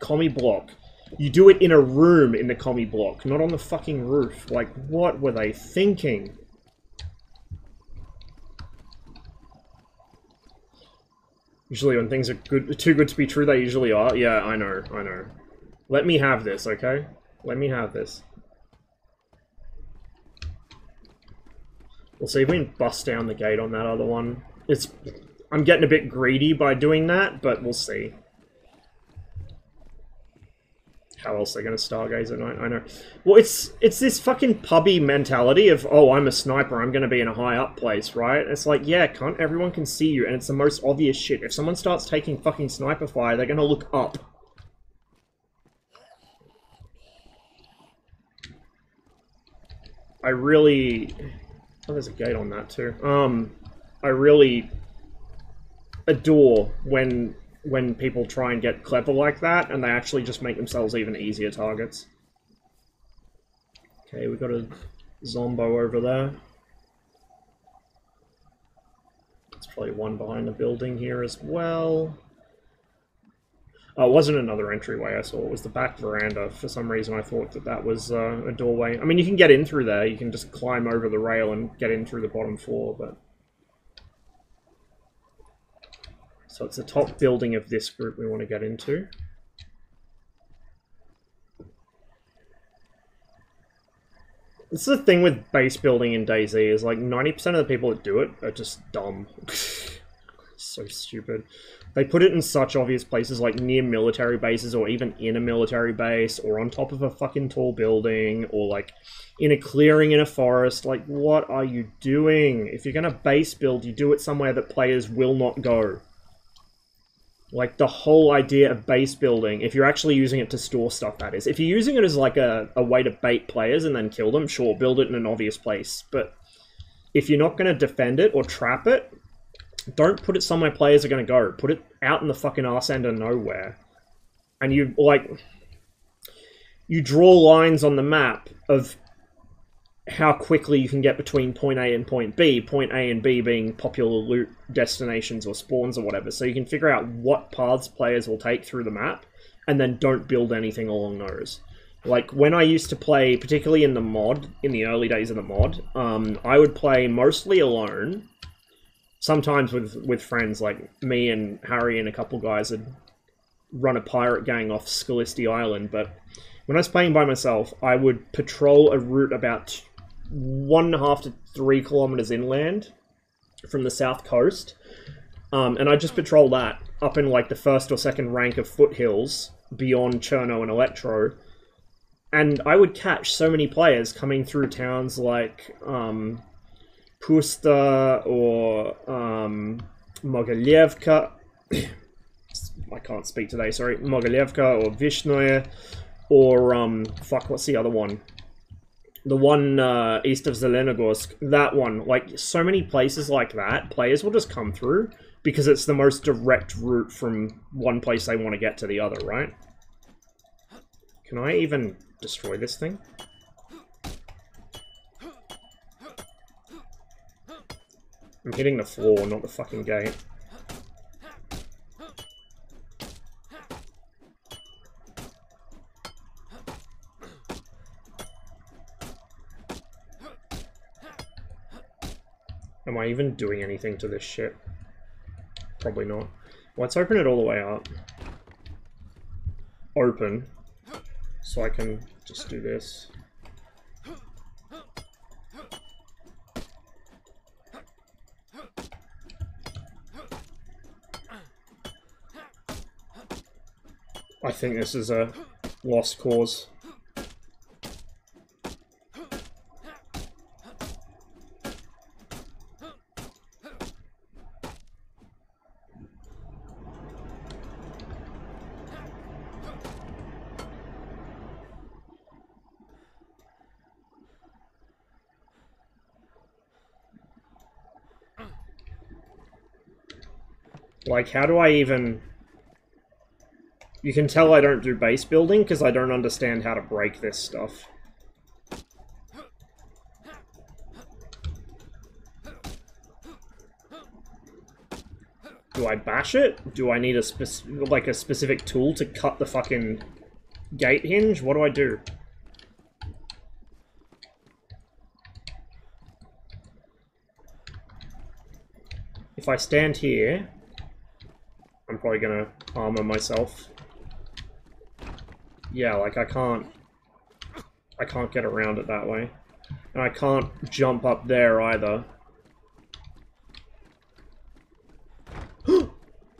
commie block. You do it in a room in the commie block, not on the fucking roof. Like, what were they thinking? Usually when things are too good to be true, they usually are. Yeah, I know, I know. Let me have this, okay? Let me have this. We'll see if we can bust down the gate on that other one. I'm getting a bit greedy by doing that, but we'll see. How else are they going to stargaze at night? I know. Well, it's this fucking pubby mentality of, oh, I'm a sniper, I'm going to be in a high up place, right? It's like, yeah, cunt, everyone can see you, and it's the most obvious shit. If someone starts taking fucking sniper fire, they're going to look up. I really... Oh, there's a gate on that too. I really adore when when people try and get clever like that, and they actually just make themselves even easier targets. Okay, we got a Zombo over there. There's probably one behind the building here as well. Oh, it wasn't another entryway I saw, it was the back veranda. For some reason I thought that that was a doorway. I mean, you can get in through there, you can just climb over the rail and get in through the bottom floor, but... So it's the top building of this group we want to get into. This is the thing with base building in DayZ, is like 90% of the people that do it are just dumb. So stupid. They put it in such obvious places, like near military bases, or even in a military base, or on top of a fucking tall building, or like in a clearing in a forest. Like, what are you doing? If you're gonna base build, you do it somewhere that players will not go. Like, the whole idea of base building, if you're actually using it to store stuff, that is. If you're using it as like a way to bait players and then kill them, sure, build it in an obvious place. But if you're not gonna defend it or trap it, don't put it somewhere players are going to go. Put it out in the fucking arse end of nowhere. And you, like... You draw lines on the map of how quickly you can get between point A and point B. Point A and B being popular loot destinations or spawns or whatever. So you can figure out what paths players will take through the map. And then don't build anything along those. Like, when I used to play, particularly in the mod, in the early days of the mod, I would play mostly alone. Sometimes with friends, like me and Harry and a couple guys would run a pirate gang off Scalisti Island, but when I was playing by myself, I would patrol a route about 1.5 to 3 kilometers inland from the south coast, and I'd just patrol that up in like the first or second rank of foothills beyond Cherno and Electro, and I would catch so many players coming through towns like Pusta or Mogilevka. I can't speak today, sorry. Mogilevka or Vishnoye or fuck, what's the other one? The one east of Zelenogorsk. That one. Like, so many places like that, players will just come through because it's the most direct route from one place they want to get to the other, right? Can I even destroy this thing? I'm hitting the floor, not the fucking gate. Am I even doing anything to this shit? Probably not. Let's open it all the way up. Open. So I can just do this. I think this is a lost cause. Like, how do I even... You can tell I don't do base building because I don't understand how to break this stuff. Do I bash it? Do I need a specific tool to cut the fucking gate hinge? What do I do? If I stand here, I'm probably gonna armor myself. Yeah, like I can't get around it that way. And I can't jump up there either.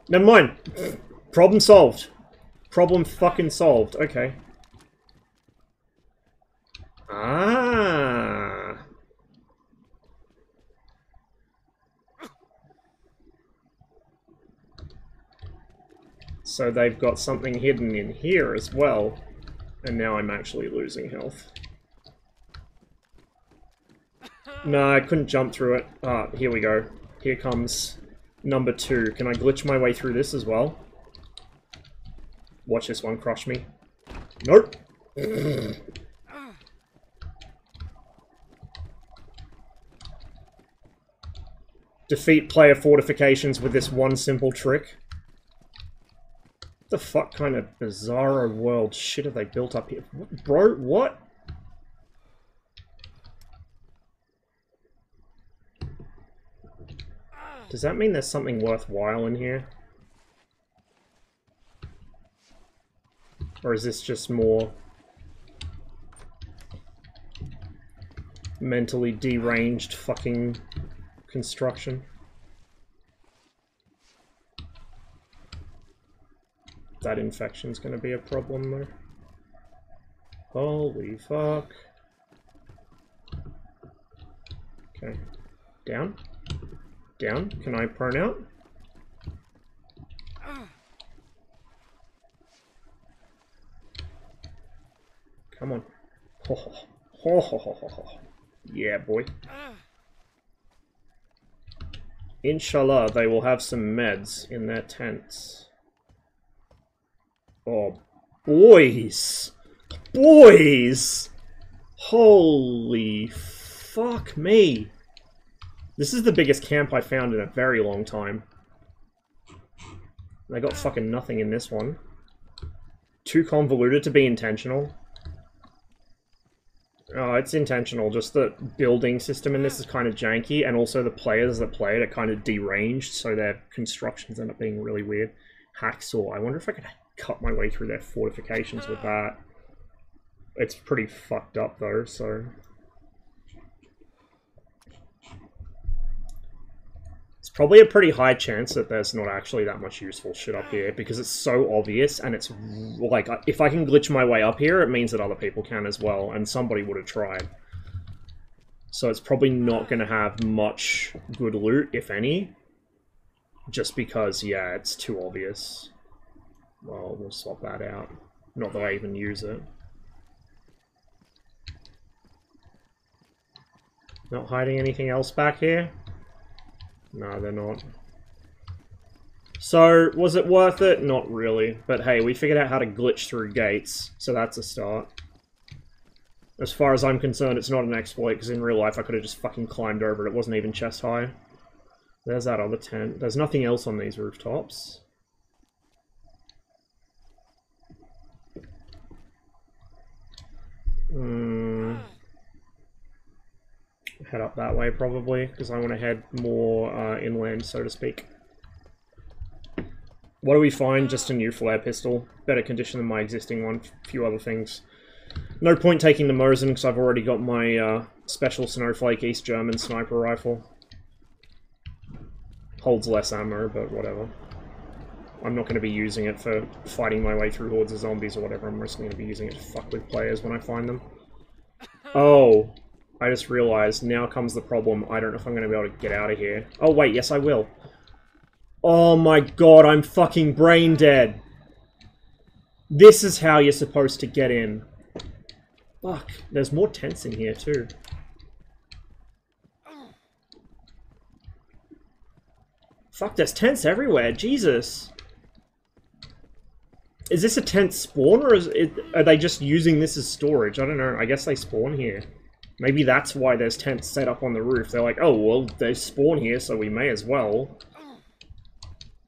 Never mind. Problem solved. Problem fucking solved. Okay. Ah. So they've got something hidden in here as well. And now I'm actually losing health. No, I couldn't jump through it. Ah, here we go. Here comes number 2. Can I glitch my way through this as well? Watch this one crush me. Nope. Defeat player fortifications with this one simple trick. What the fuck kind of bizarro world shit have they built up here? What, bro, what? Does that mean there's something worthwhile in here? Or is this just more mentally deranged fucking construction? That infection's gonna be a problem though. Holy fuck. Okay. Down. Down. Can I prone out? Come on. Ho ho ho ho ho ho ho. Yeah, boy. Inshallah, they will have some meds in their tents. Oh, boys! Boys! Holy fuck me. This is the biggest camp I found in a very long time. They got fucking nothing in this one. Too convoluted to be intentional. Oh, it's intentional. Just the building system in this is kind of janky, and also the players that play it are kind of deranged, so their constructions end up being really weird. Hacksaw. I wonder if I could cut my way through their fortifications with that. It's pretty fucked up though, so... It's probably a pretty high chance that there's not actually that much useful shit up here, because it's so obvious, and it's like, if I can glitch my way up here, it means that other people can as well, and somebody would have tried. So it's probably not going to have much good loot, if any, just because, yeah, it's too obvious. Well, we'll swap that out. Not that I even use it. Not hiding anything else back here? No, they're not. So, was it worth it? Not really. But hey, we figured out how to glitch through gates, so that's a start. As far as I'm concerned, it's not an exploit, because in real life I could have just fucking climbed over it. It wasn't even chest high. There's that other tent. There's nothing else on these rooftops. Head up that way probably, because I want to head more inland, so to speak. What do we find? Just a new flare pistol. Better condition than my existing one. A few other things. No point taking the Mosin, because I've already got my special Snowflake East German sniper rifle. Holds less ammo, but whatever. I'm not going to be using it for fighting my way through hordes of zombies or whatever. I'm mostly going to be using it to fuck with players when I find them. Oh, I just realized, now comes the problem. I don't know if I'm going to be able to get out of here. Oh wait, yes I will. Oh my god, I'm fucking brain dead. This is how you're supposed to get in. Fuck, there's more tents in here too. Fuck, there's tents everywhere, Jesus. Is this a tent spawn, or are they just using this as storage? I don't know, I guess they spawn here. Maybe that's why there's tents set up on the roof. They're like, oh, well, they spawn here, so we may as well.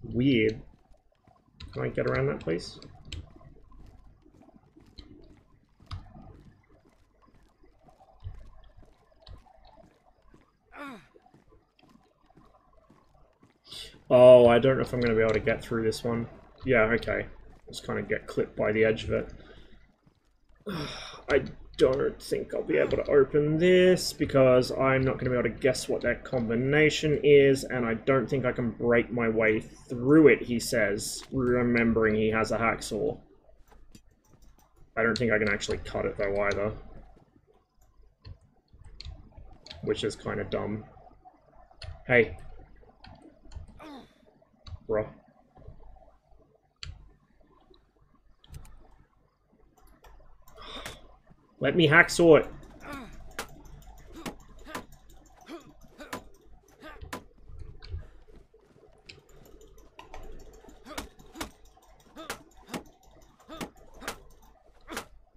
Weird. Can I get around that, please? Oh, I don't know if I'm going to be able to get through this one. Yeah, okay. Just kind of get clipped by the edge of it. I don't think I'll be able to open this because I'm not going to be able to guess what that combination is, and I don't think I can break my way through it, he says, remembering he has a hacksaw. I don't think I can actually cut it though either. Which is kind of dumb. Hey. Bruh. Let me hacksaw it.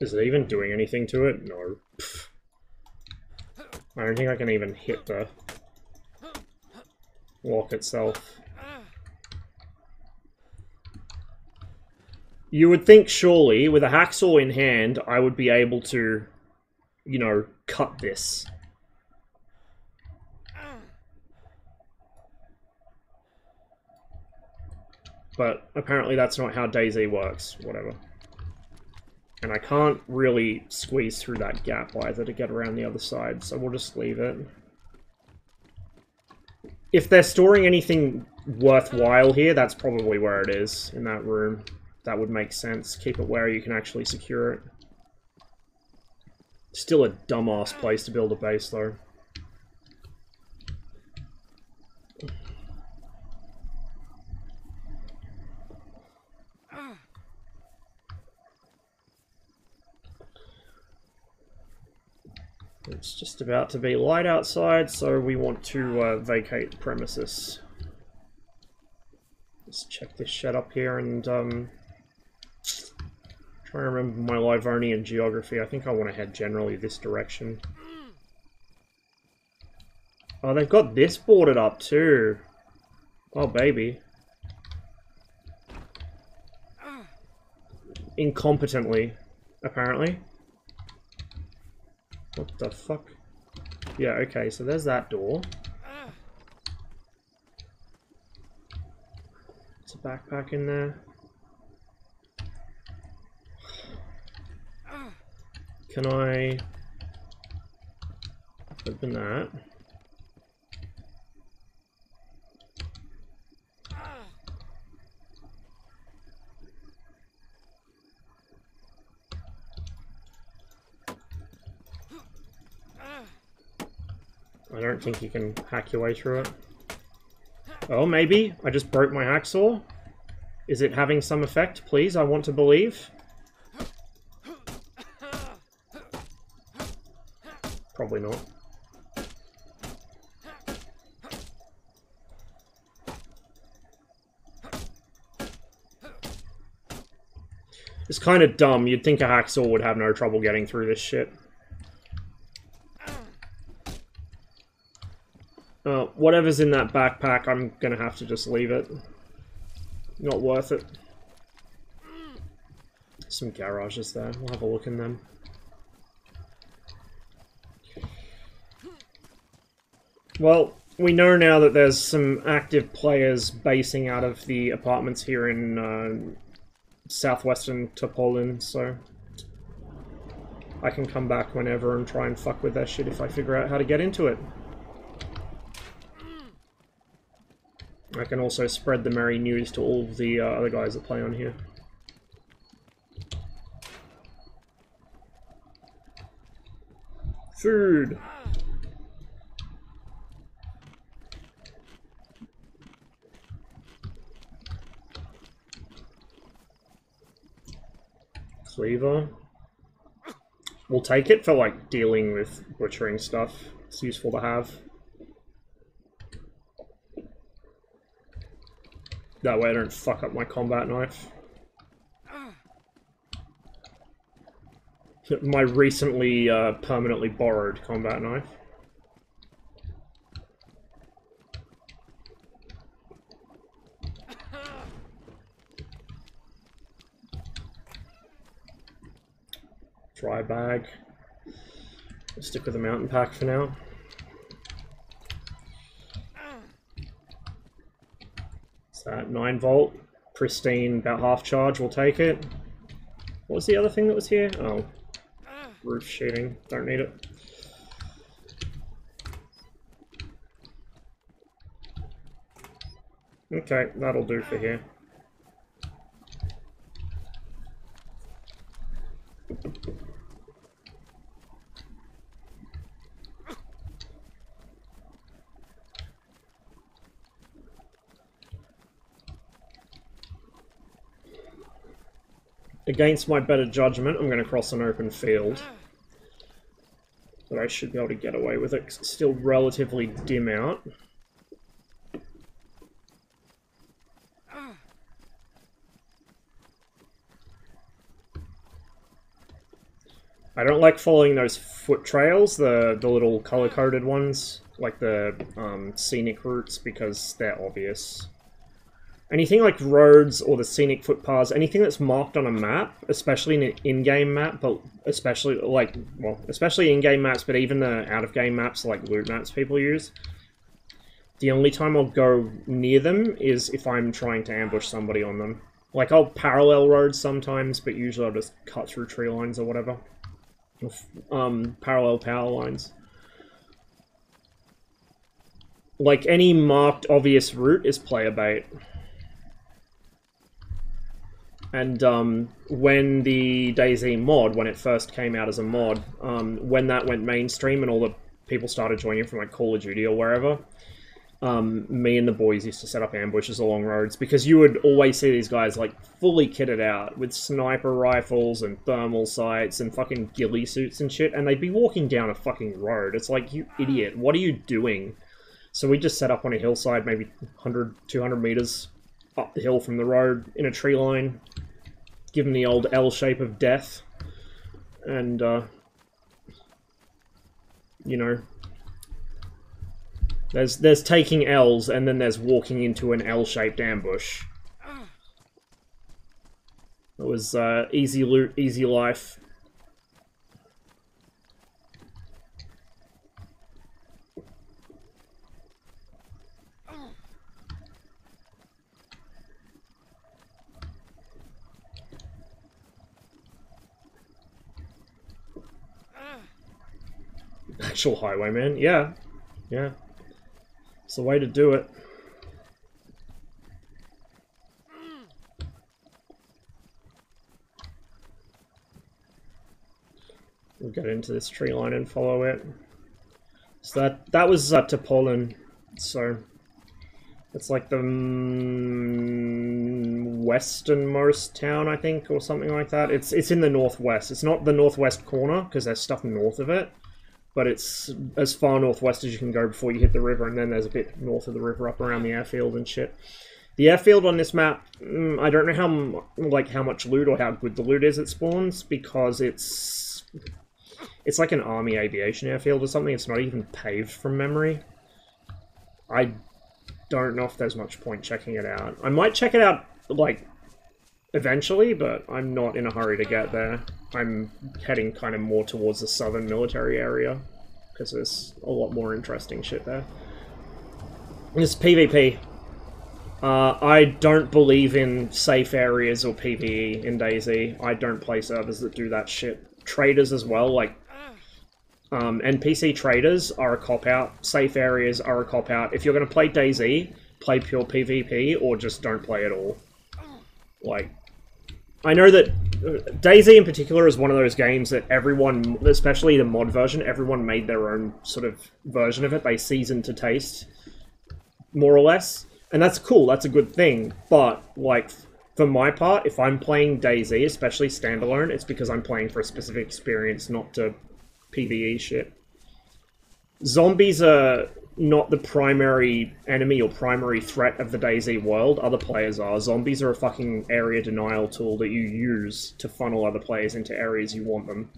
Is it even doing anything to it? No. Pfft. I don't think I can even hit the lock itself. You would think, surely, with a hacksaw in hand, I would be able to, you know, cut this. But apparently that's not how DayZ works, whatever. And I can't really squeeze through that gap either to get around the other side, so we'll just leave it. If they're storing anything worthwhile here, that's probably where it is, in that room. That would make sense. Keep it where you can actually secure it. Still a dumbass place to build a base, though. It's just about to be light outside, so we want to vacate the premises. Let's check this shit up here and try and remember my Livonian geography. I think I want to head generally this direction. Oh, they've got this boarded up too. Oh, baby. Incompetently, apparently. What the fuck? Yeah, okay, so there's that door. There's a backpack in there. Can I open that? I don't think you can hack your way through it. Oh, maybe. I just broke my hacksaw. Is it having some effect? Please, I want to believe. Probably not. It's kind of dumb. You'd think a hacksaw would have no trouble getting through this shit. Whatever's in that backpack, I'm gonna have to just leave it. Not worth it. Some garages there. We'll have a look in them. Well, we know now that there's some active players basing out of the apartments here in southwestern Topolin, so I can come back whenever and try and fuck with that shit if I figure out how to get into it. I can also spread the merry news to all of the other guys that play on here. Food! Cleaver. We'll take it for, like, dealing with butchering stuff. It's useful to have. That way I don't fuck up my combat knife. My recently, permanently borrowed combat knife. Dry bag. I'll stick with the mountain pack for now. That 9 volt, pristine, about half charge, we'll take it. What was the other thing that was here? Oh, roof sheeting, don't need it. Okay, that'll do for here. Against my better judgment, I'm going to cross an open field. But I should be able to get away with it, 'cause it's still relatively dim out. I don't like following those foot trails, the little color-coded ones, like the scenic routes, because they're obvious. Anything like roads or the scenic footpaths, anything that's marked on a map, especially in an in-game map, but especially like, well, especially in-game maps, but even the out-of-game maps like loot maps people use, the only time I'll go near them is if I'm trying to ambush somebody on them. Like, I'll parallel roads sometimes, but usually I'll just cut through tree lines or whatever. Parallel power lines. Like, any marked obvious route is player bait. And when the DayZ mod, when it first came out as a mod, when that went mainstream and all the people started joining from like Call of Duty or wherever, me and the boys used to set up ambushes along roads, because you would always see these guys like fully kitted out with sniper rifles and thermal sights and fucking ghillie suits and shit, and they'd be walking down a fucking road. It's like, you idiot, what are you doing? So we just set up on a hillside, maybe 100, 200 meters up the hill from the road in a tree line, give them the old L shape of death, and you know, there's taking L's, and then there's walking into an L-shaped ambush. It was easy loot, easy life. Actual highwayman, yeah. Yeah. It's the way to do it. We'll get into this tree line and follow it. So that was to Poland. So it's like the westernmost town, I think, or something like that. It's in the northwest. It's not the northwest corner because there's stuff north of it. But it's as far northwest as you can go before you hit the river, and then there's a bit north of the river up around the airfield and shit. The airfield on this map, I don't know how much loot or how good the loot is it spawns, because it's like an army aviation airfield or something. It's not even paved from memory. I don't know if there's much point checking it out. I might check it out, like, eventually, but I'm not in a hurry to get there. I'm heading kind of more towards the southern military area, because there's a lot more interesting shit there. It's PvP. I don't believe in safe areas or PvE in DayZ. I don't play servers that do that shit. Traders as well, like, NPC traders are a cop-out. Safe areas are a cop-out. If you're going to play DayZ, play pure PvP, or just don't play at all. Like, I know that DayZ in particular is one of those games that everyone, especially the mod version, everyone made their own sort of version of it. They seasoned to taste, more or less. And that's cool, that's a good thing. But, like, for my part, if I'm playing DayZ, especially standalone, it's because I'm playing for a specific experience, not to PvE shit. Zombies are not the primary enemy or primary threat of the DayZ world. Other players are. Zombies are a fucking area denial tool that you use to funnel other players into areas you want them.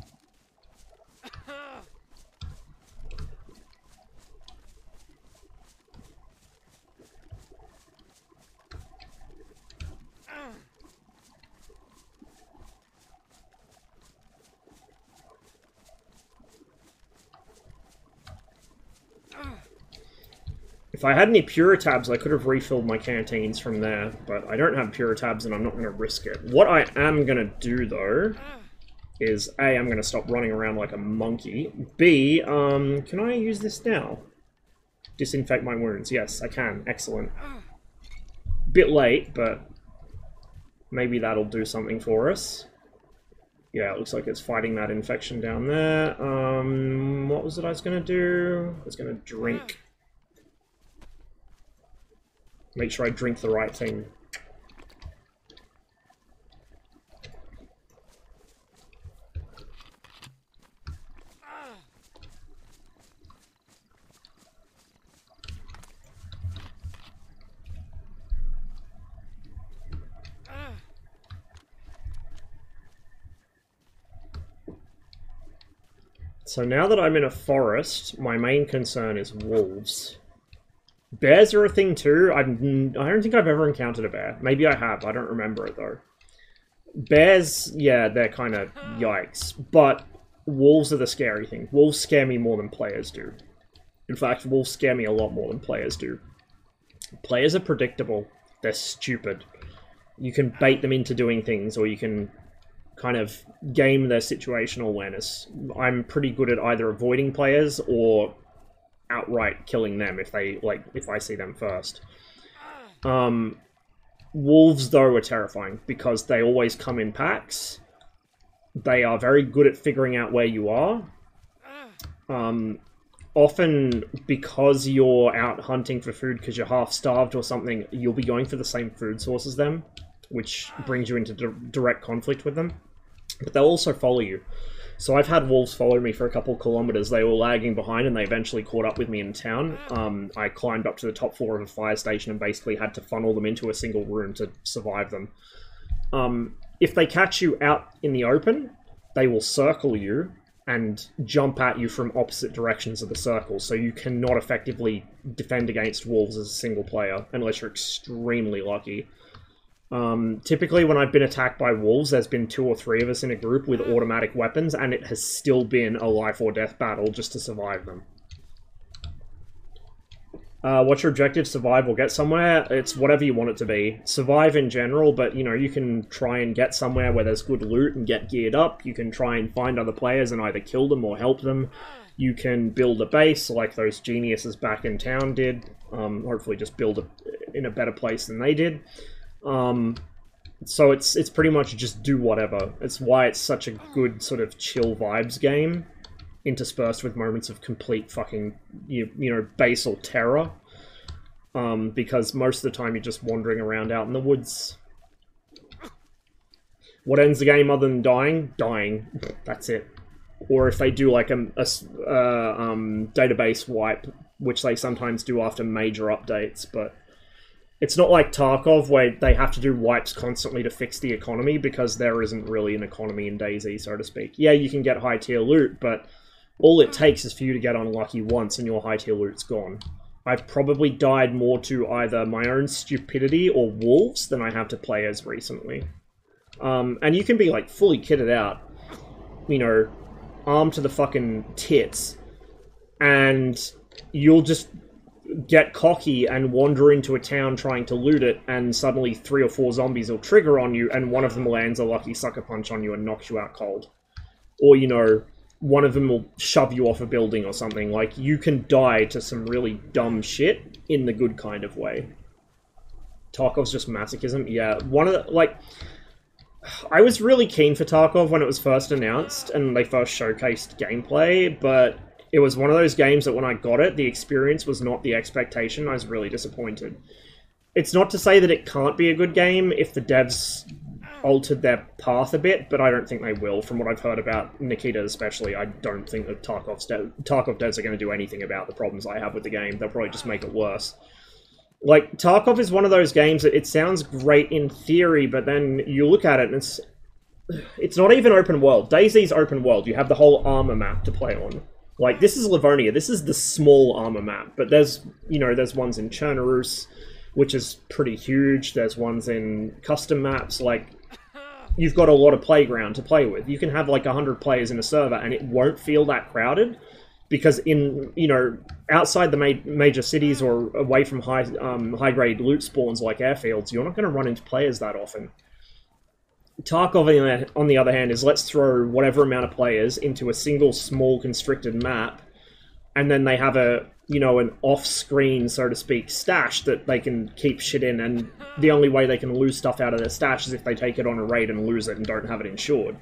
If I had any Puritabs, I could have refilled my canteens from there, but I don't have Puritabs and I'm not going to risk it. What I am going to do, though, is A, I'm going to stop running around like a monkey. B, can I use this now? Disinfect my wounds. Yes, I can. Excellent. Bit late, but maybe that'll do something for us. Yeah, it looks like it's fighting that infection down there. What was it I was going to do? I was going to drink. Make sure I drink the right thing. So now that I'm in a forest, my main concern is wolves. Bears are a thing too. I don't think I've ever encountered a bear. Maybe I have. I don't remember it though. Bears, yeah, they're kind of yikes. But wolves are the scary thing. Wolves scare me more than players do. In fact, wolves scare me a lot more than players do. Players are predictable. They're stupid. You can bait them into doing things, or you can kind of game their situational awareness. I'm pretty good at either avoiding players or outright killing them if I see them first. Wolves, though, are terrifying because they always come in packs. They are very good at figuring out where you are. Often, because you're out hunting for food because you're half-starved or something, you'll be going for the same food source as them, which brings you into direct conflict with them. But they'll also follow you. So I've had wolves follow me for a couple kilometers. They were lagging behind and they eventually caught up with me in town. I climbed up to the top floor of a fire station and basically had to funnel them into a single room to survive them. If they catch you out in the open, they will circle you and jump at you from opposite directions of the circle, so you cannot effectively defend against wolves as a single player, unless you're extremely lucky. Typically, when I've been attacked by wolves, there's been 2 or 3 of us in a group with automatic weapons, and it has still been a life or death battle just to survive them. What's your objective? Survive or get somewhere? It's whatever you want it to be. Survive in general, but, you know, you can try and get somewhere where there's good loot and get geared up. You can try and find other players and either kill them or help them. You can build a base like those geniuses back in town did. Hopefully just build it in a better place than they did. So it's pretty much just do whatever. It's why it's such a good sort of chill vibes game, interspersed with moments of complete fucking, you know, basal terror. Because most of the time you're just wandering around out in the woods. What ends the game other than dying? Dying. That's it. Or if they do like a database wipe, which they sometimes do after major updates, but it's not like Tarkov where they have to do wipes constantly to fix the economy, because there isn't really an economy in DayZ, so to speak. Yeah, you can get high tier loot, but all it takes is for you to get unlucky once and your high tier loot's gone. I've probably died more to either my own stupidity or wolves than I have to players recently. And you can be like fully kitted out, you know, armed to the fucking tits, and you'll just get cocky and wander into a town trying to loot it, and suddenly 3 or 4 zombies will trigger on you, and one of them lands a lucky sucker punch on you and knocks you out cold. Or, you know, one of them will shove you off a building or something. Like, you can die to some really dumb shit in the good kind of way. Tarkov's just masochism. Yeah, one of the, like, I was really keen for Tarkov when it was first announced and they first showcased gameplay, but it was one of those games that when I got it, the experience was not the expectation. I was really disappointed. It's not to say that it can't be a good game if the devs altered their path a bit, but I don't think they will. From what I've heard about Nikita especially, I don't think that Tarkov devs are going to do anything about the problems I have with the game. They'll probably just make it worse. Like, Tarkov is one of those games that it sounds great in theory, but then you look at it and it's not even open world. DayZ's open world. You have the whole ArmA map to play on. Like, this is Livonia. This is the small ArmA map, but there's, you know, there's ones in Chernobyl, which is pretty huge. There's ones in custom maps. Like, you've got a lot of playground to play with. You can have like 100 players in a server and it won't feel that crowded, because in, you know, outside the major cities or away from high-grade loot spawns like airfields, you're not going to run into players that often. Tarkov, on the other hand, is let's throw whatever amount of players into a single small constricted map, and then they have a, you know, an off-screen, so to speak, stash that they can keep shit in, and the only way they can lose stuff out of their stash is if they take it on a raid and lose it and don't have it insured.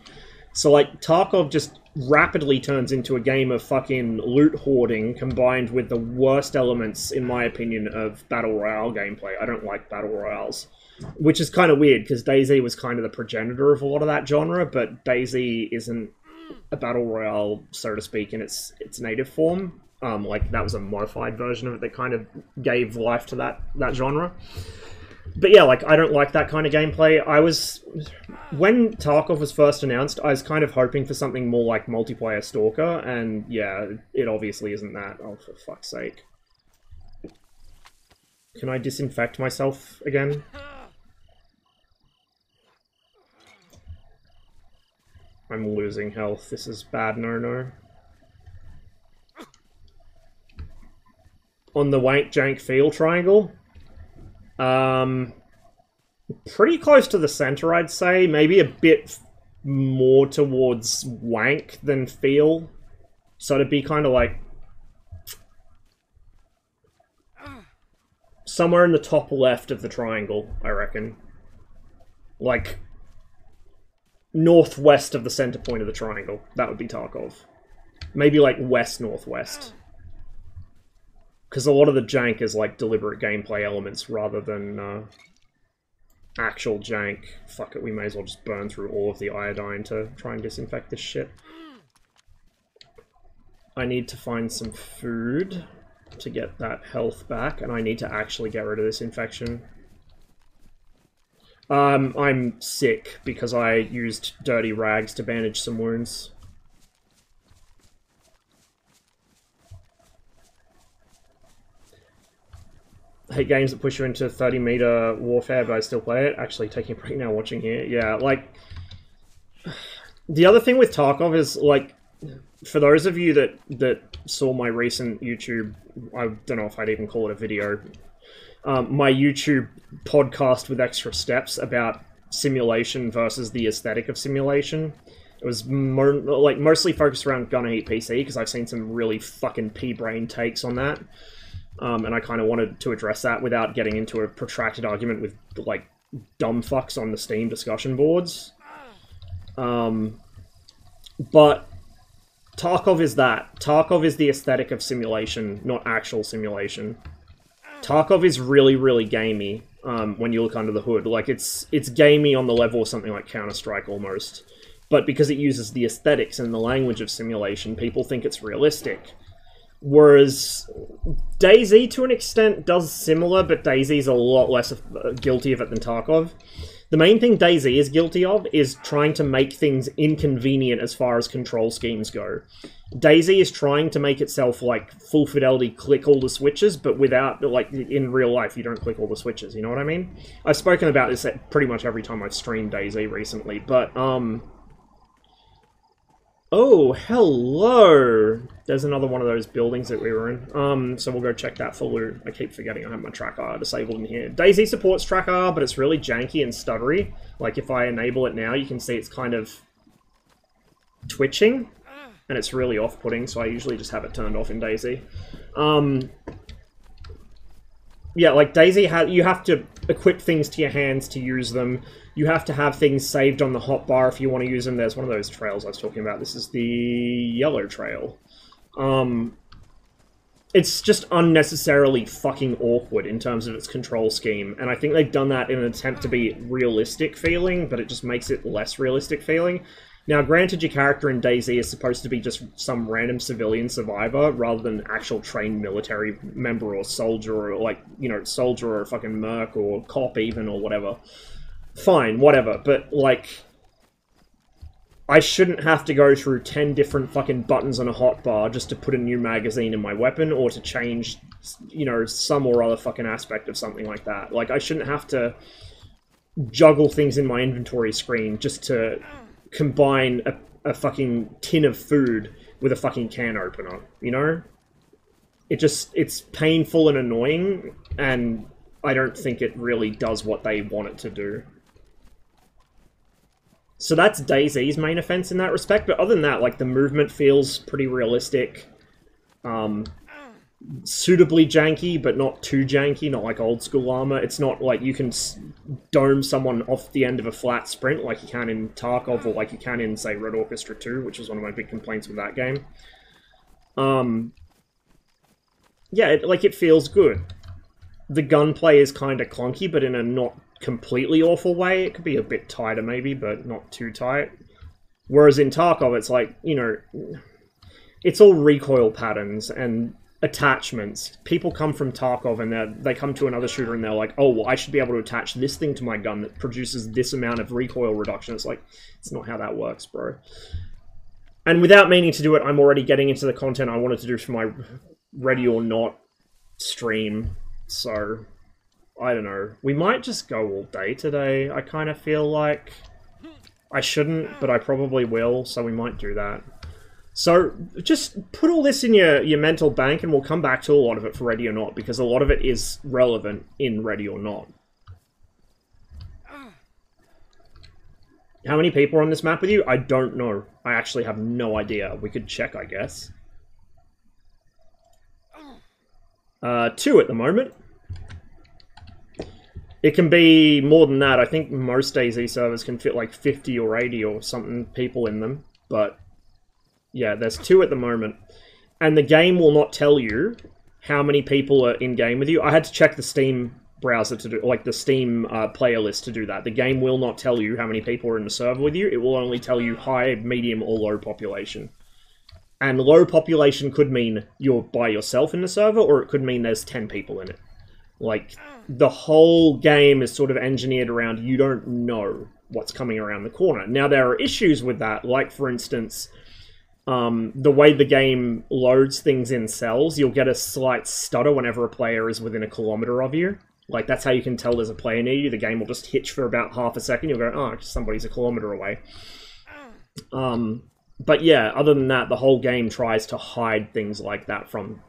So, like, Tarkov just rapidly turns into a game of fucking loot hoarding combined with the worst elements, in my opinion, of Battle Royale gameplay. I don't like Battle Royales. Which is kind of weird, because DayZ was kind of the progenitor of a lot of that genre, but DayZ isn't a Battle Royale, so to speak, in its native form. Like, that was a modified version of it that kind of gave life to that genre. But yeah, like, I don't like that kind of gameplay. When Tarkov was first announced, I was kind of hoping for something more like multiplayer Stalker, and yeah, it obviously isn't that. Oh, for fuck's sake. Can I disinfect myself again? I'm losing health. This is bad, no. On the wank jank feel triangle? Pretty close to the center, I'd say. Maybe a bit more towards wank than feel. So it'd be kind of like somewhere in the top left of the triangle, I reckon. Like northwest of the center point of the triangle. That would be Tarkov. Maybe like west-northwest. Because a lot of the jank is like deliberate gameplay elements rather than actual jank. Fuck it, we may as well just burn through all of the iodine to try and disinfect this shit. I need to find some food to get that health back, and I need to actually get rid of this infection. I'm sick because I used dirty rags to bandage some wounds. I hate games that push you into 30-meter warfare, but I still play it. Actually, taking a break now watching here. Yeah, like... The other thing with Tarkov is, like, for those of you that saw my recent YouTube... I don't know if I'd even call it a video. My YouTube podcast with extra steps about simulation versus the aesthetic of simulation. It was mostly focused around Gonna Eat PC, because I've seen some really fucking pea-brain takes on that. And I kind of wanted to address that without getting into a protracted argument with, like, dumb fucks on the Steam discussion boards. But Tarkov is that. Tarkov is the aesthetic of simulation, not actual simulation. Tarkov is really, really gamey when you look under the hood. Like, it's gamey on the level of something like Counter-Strike almost. But because it uses the aesthetics and the language of simulation, people think it's realistic. Whereas DayZ, to an extent, does similar, but DayZ's a lot less guilty of it than Tarkov. The main thing DayZ is guilty of is trying to make things inconvenient as far as control schemes go. DayZ is trying to make itself, like, full fidelity click all the switches, but without, like, in real life, you don't click all the switches, you know what I mean? I've spoken about this at pretty much every time I've streamed DayZ recently, but, oh, hello! There's another one of those buildings that we were in. So we'll go check that for loot. I keep forgetting I have my track R disabled in here. DayZ supports track R, but it's really janky and stuttery. Like, if I enable it now, you can see it's kind of twitching, and it's really off-putting, so I usually just have it turned off in DayZ. Yeah, like, DayZ, you have to equip things to your hands to use them. You have to have things saved on the hotbar if you want to use them. There's one of those trails I was talking about. This is the yellow trail. It's just unnecessarily fucking awkward in terms of its control scheme, and I think they've done that in an attempt to be realistic feeling, but it just makes it less realistic feeling. Now, granted, your character in DayZ is supposed to be just some random civilian survivor, rather than actual trained military member or soldier, or, like, you know, soldier or a fucking merc or cop even, or whatever. Fine, whatever, but, like, I shouldn't have to go through 10 different fucking buttons on a hotbar just to put a new magazine in my weapon, or to change, you know, some or other fucking aspect of something like that. Like, I shouldn't have to juggle things in my inventory screen just to combine a fucking tin of food with a fucking can opener, you know? It's painful and annoying, and I don't think it really does what they want it to do. So that's DayZ's main offense in that respect, but other than that, like, the movement feels pretty realistic. Suitably janky, but not too janky, not like old school ArmA. It's not like you can dome someone off the end of a flat sprint like you can in Tarkov, or like you can in, say, Red Orchestra 2, which was one of my big complaints with that game. Yeah, it feels good. The gunplay is kind of clunky, but in a not completely awful way. It could be a bit tighter maybe, but not too tight. Whereas in Tarkov, it's like, you know, it's all recoil patterns, and attachments. People come from Tarkov and they come to another shooter and they're like, oh, well, I should be able to attach this thing to my gun that produces this amount of recoil reduction. It's like, it's not how that works, bro. And without meaning to do it, I'm already getting into the content I wanted to do for my Ready or Not stream. So, I don't know. We might just go all day today. I kind of feel like I shouldn't, but I probably will, so we might do that. So, just put all this in your mental bank and we'll come back to a lot of it for Ready or Not, because a lot of it is relevant in Ready or Not. How many people are on this map with you? I don't know. I actually have no idea. We could check, I guess. 2 at the moment. It can be more than that. I think most DayZ servers can fit like 50 or 80 or something people in them, but yeah, there's 2 at the moment. And the game will not tell you how many people are in-game with you. I had to check the Steam browser to do, like the Steam player list to do that. The game will not tell you how many people are in the server with you. It will only tell you high, medium, or low population. And low population could mean you're by yourself in the server, or it could mean there's 10 people in it. Like, the whole game is sort of engineered around you don't know what's coming around the corner. Now, there are issues with that, like, for instance, the way the game loads things in cells, you'll get a slight stutter whenever a player is within a kilometer of you. Like, that's how you can tell there's a player near you. The game will just hitch for about half a second. You'll go, oh, somebody's a kilometer away. But yeah, other than that, the whole game tries to hide things like that from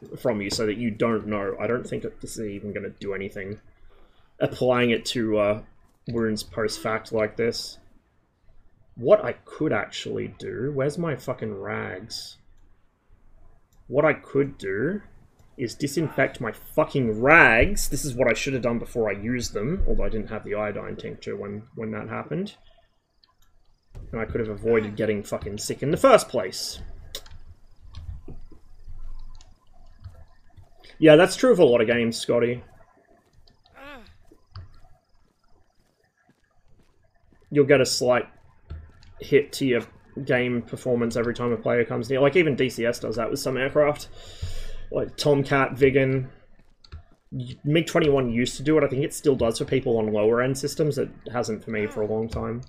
you so that you don't know. I don't think this is even going to do anything. Applying it to wounds post-fact like this. What I could actually do... Where's my fucking rags? What I could do is disinfect my fucking rags. This is what I should have done before I used them, although I didn't have the iodine tincture when that happened. And I could have avoided getting fucking sick in the first place. Yeah, that's true of a lot of games, Scotty. You'll get a slight hit to your game performance every time a player comes near. Like, even DCS does that with some aircraft. Like, Tomcat, Vigan. MiG-21 used to do it. I think it still does for people on lower-end systems. It hasn't for me for a long time.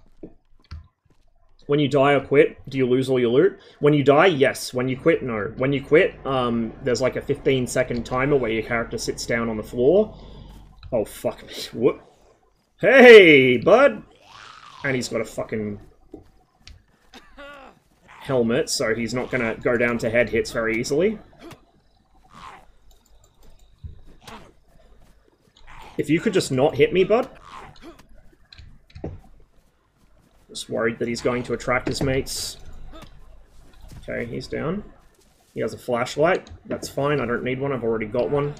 When you die or quit, do you lose all your loot? When you die, yes. When you quit, no. When you quit, there's like a 15-second timer where your character sits down on the floor. Oh, fuck me. Whoop. Hey, bud! And he's got a fucking helmet, so he's not gonna go down to head hits very easily. If you could just not hit me, bud. Just worried that he's going to attract his mates. Okay, he's down. He has a flashlight. That's fine, I don't need one, I've already got one.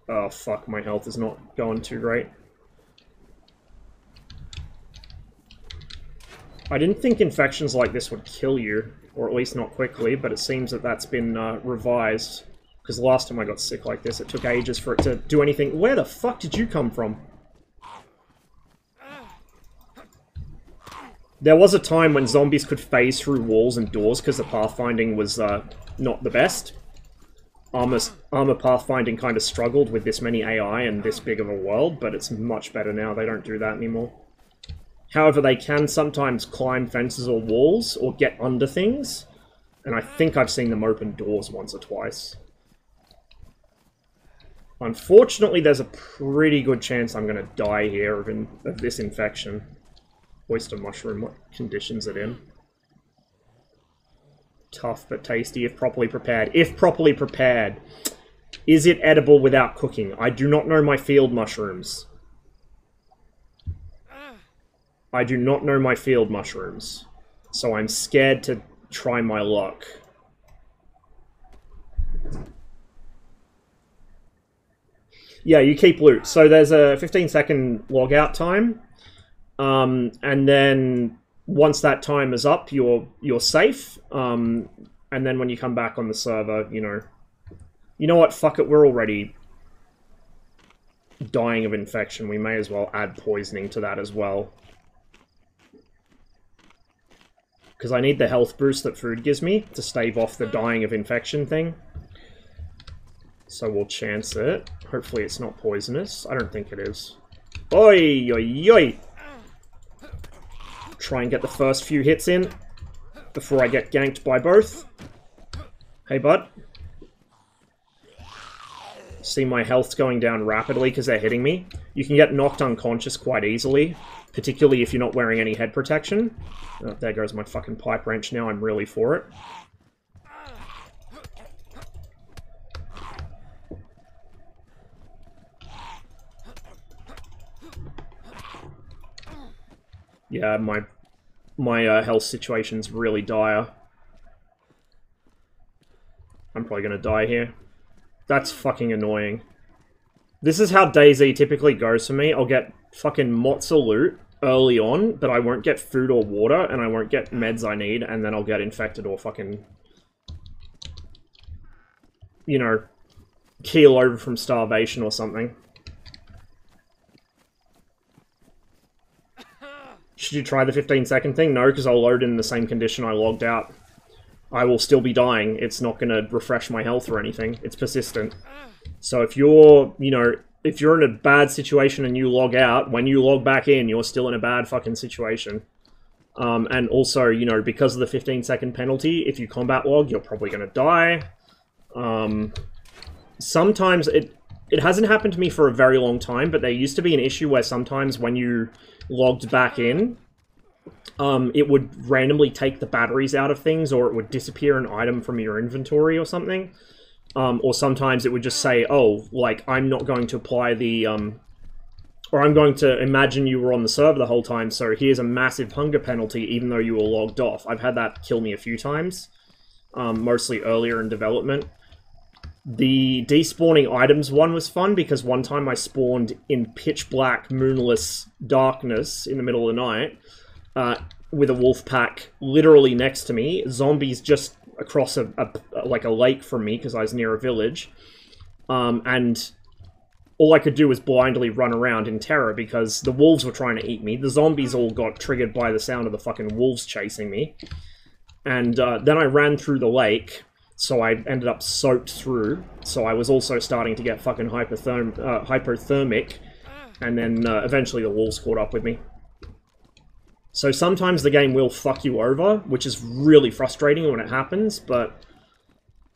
Oh fuck, my health is not going too great. I didn't think infections like this would kill you, or at least not quickly, but it seems that that's been revised. Because the last time I got sick like this, it took ages for it to do anything. Where the fuck did you come from? There was a time when zombies could phase through walls and doors because the pathfinding was not the best. ArmA pathfinding kind of struggled with this many AI and this big of a world, but it's much better now. They don't do that anymore. However, they can sometimes climb fences or walls or get under things, and I think I've seen them open doors once or twice. Unfortunately, there's a pretty good chance I'm going to die here of this infection. Oyster mushroom, what conditions it in? Tough but tasty if properly prepared. If properly prepared. Is it edible without cooking? I do not know my field mushrooms. I do not know my field mushrooms. So I'm scared to try my luck. Yeah, you keep loot. So there's a 15-second logout time. And then once that time is up, you're safe. And then when you come back on the server, you know what? Fuck it. We're already dying of infection. We may as well add poisoning to that as well. Because I need the health boost that food gives me to stave off the dying of infection thing. So we'll chance it. Hopefully it's not poisonous. I don't think it is. Oi, oi, oi! Try and get the first few hits in before I get ganked by both. Hey, bud. See my health's going down rapidly because they're hitting me. You can get knocked unconscious quite easily, particularly if you're not wearing any head protection. Oh, there goes my fucking pipe wrench now. I'm really for it. Yeah, my health situation's really dire. I'm probably gonna die here. That's fucking annoying. This is how DayZ typically goes for me. I'll get fucking Motza loot early on, but I won't get food or water, and I won't get meds I need, and then I'll get infected or fucking, you know, keel over from starvation or something. Should you try the 15-second thing? No, because I'll load in the same condition I logged out. I will still be dying. It's not going to refresh my health or anything. It's persistent. So if you're, you know, if you're in a bad situation and you log out, when you log back in, you're still in a bad fucking situation. And also, you know, because of the 15-second penalty, if you combat log, you're probably going to die. Sometimes it hasn't happened to me for a very long time, but there used to be an issue where sometimes when you logged back in, it would randomly take the batteries out of things, or it would disappear an item from your inventory or something. Or sometimes it would just say, oh, like, I'm not going to apply the, or I'm going to imagine you were on the server the whole time, so here's a massive hunger penalty even though you were logged off. I've had that kill me a few times, mostly earlier in development. The despawning items one was fun because one time I spawned in pitch black, moonless darkness in the middle of the night with a wolf pack literally next to me, zombies just across like a lake from me because I was near a village, and all I could do was blindly run around in terror because the wolves were trying to eat me. The zombies all got triggered by the sound of the fucking wolves chasing me, and then I ran through the lake. So I ended up soaked through, so I was also starting to get fucking hypothermic, and then eventually the wolves caught up with me. So sometimes the game will fuck you over, which is really frustrating when it happens, but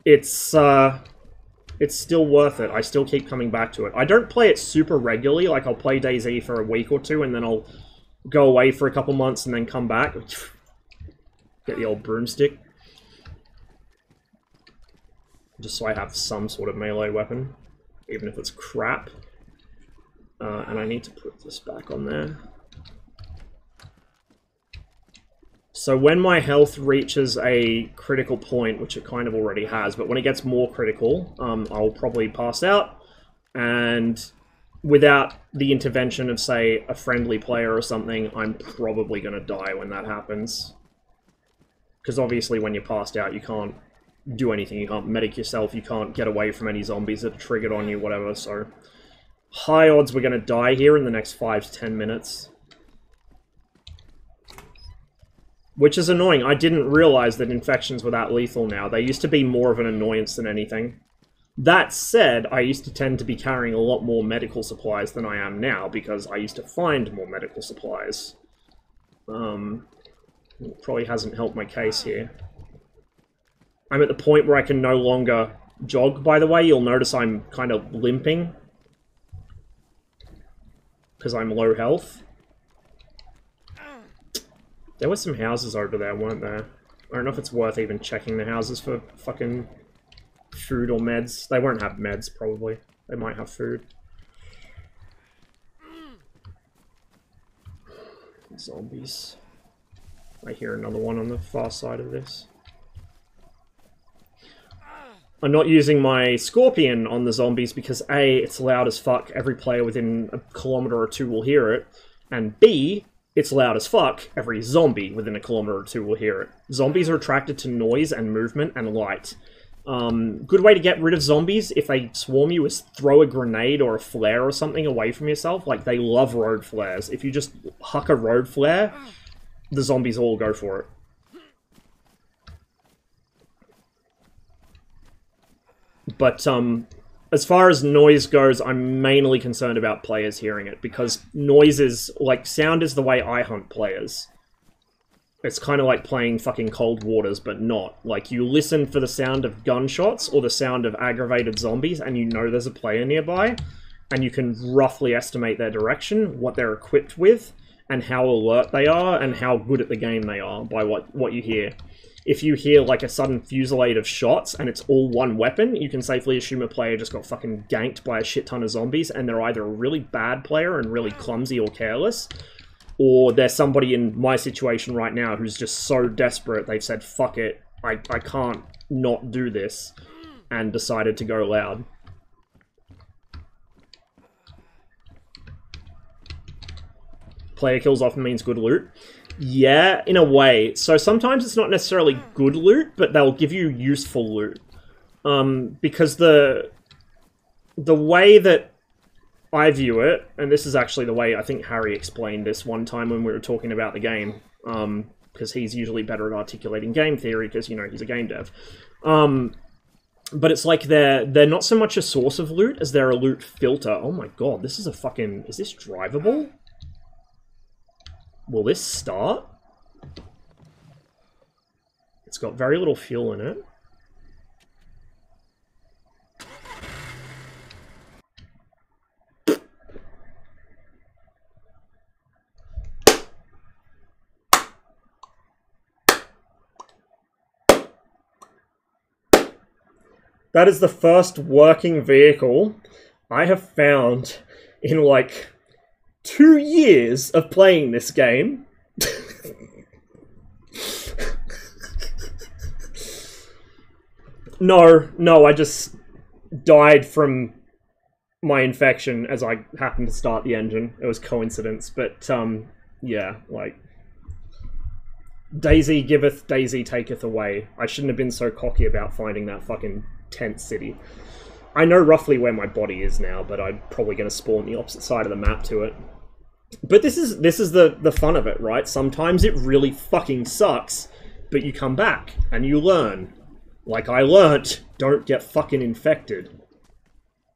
it's still worth it. I still keep coming back to it. I don't play it super regularly, like I'll play DayZ for a week or two, and then I'll go away for a couple months and then come back. Get the old broomstick. Just so I have some sort of melee weapon, even if it's crap. And I need to put this back on there. So when my health reaches a critical point, which it kind of already has, but when it gets more critical, I'll probably pass out. And without the intervention of, say, a friendly player or something, I'm probably going to die when that happens. Because obviously when you're passed out, you can't do anything, you can't medic yourself, you can't get away from any zombies that are triggered on you, whatever, so high odds we're gonna die here in the next 5 to 10 minutes. Which is annoying. I didn't realize that infections were that lethal now. They used to be more of an annoyance than anything. That said, I used to tend to be carrying a lot more medical supplies than I am now, because I used to find more medical supplies. It probably hasn't helped my case here. I'm at the point where I can no longer jog, by the way. You'll notice I'm kind of limping. Because I'm low health. There were some houses over there, weren't there? I don't know if it's worth even checking the houses for fucking food or meds. They won't have meds, probably. They might have food. Zombies. I hear another one on the far side of this. I'm not using my Scorpion on the zombies because A, it's loud as fuck, every player within a kilometer or two will hear it, and B, it's loud as fuck, every zombie within a kilometer or two will hear it. Zombies are attracted to noise and movement and light. Good way to get rid of zombies if they swarm you is throw a grenade or a flare or something away from yourself. Like, they love road flares. If you just huck a road flare, the zombies all go for it. But, as far as noise goes, I'm mainly concerned about players hearing it, because noise is, like, sound is the way I hunt players. It's kind of like playing fucking Cold Waters, but not. Like, you listen for the sound of gunshots or the sound of aggravated zombies, and you know there's a player nearby, and you can roughly estimate their direction, what they're equipped with, and how alert they are, and how good at the game they are by what you hear. If you hear, like, a sudden fusillade of shots, and it's all one weapon, you can safely assume a player just got fucking ganked by a shit ton of zombies, and they're either a really bad player and really clumsy or careless, or there's somebody in my situation right now who's just so desperate, they've said, fuck it, I can't not do this, and decided to go loud. Player kills often means good loot. Yeah, in a way. So sometimes it's not necessarily good loot, but they'll give you useful loot. Because the way that I view it, and this is actually the way I think Harry explained this one time when we were talking about the game, because he's usually better at articulating game theory, because, you know, he's a game dev. But it's like they're not so much a source of loot as they're a loot filter. Oh my god, this is a fucking... Is this drivable? Will this start? It's got very little fuel in it. That is the first working vehicle I have found in, like, 2 years of playing this game. No, I just died from my infection as I happened to start the engine. It was coincidence, but, yeah, like... DayZ giveth, DayZ taketh away. I shouldn't have been so cocky about finding that fucking tent city. I know roughly where my body is now, but I'm probably going to spawn the opposite side of the map to it. But this is the fun of it, right? Sometimes it really fucking sucks, but you come back and you learn. Like I learnt, don't get fucking infected.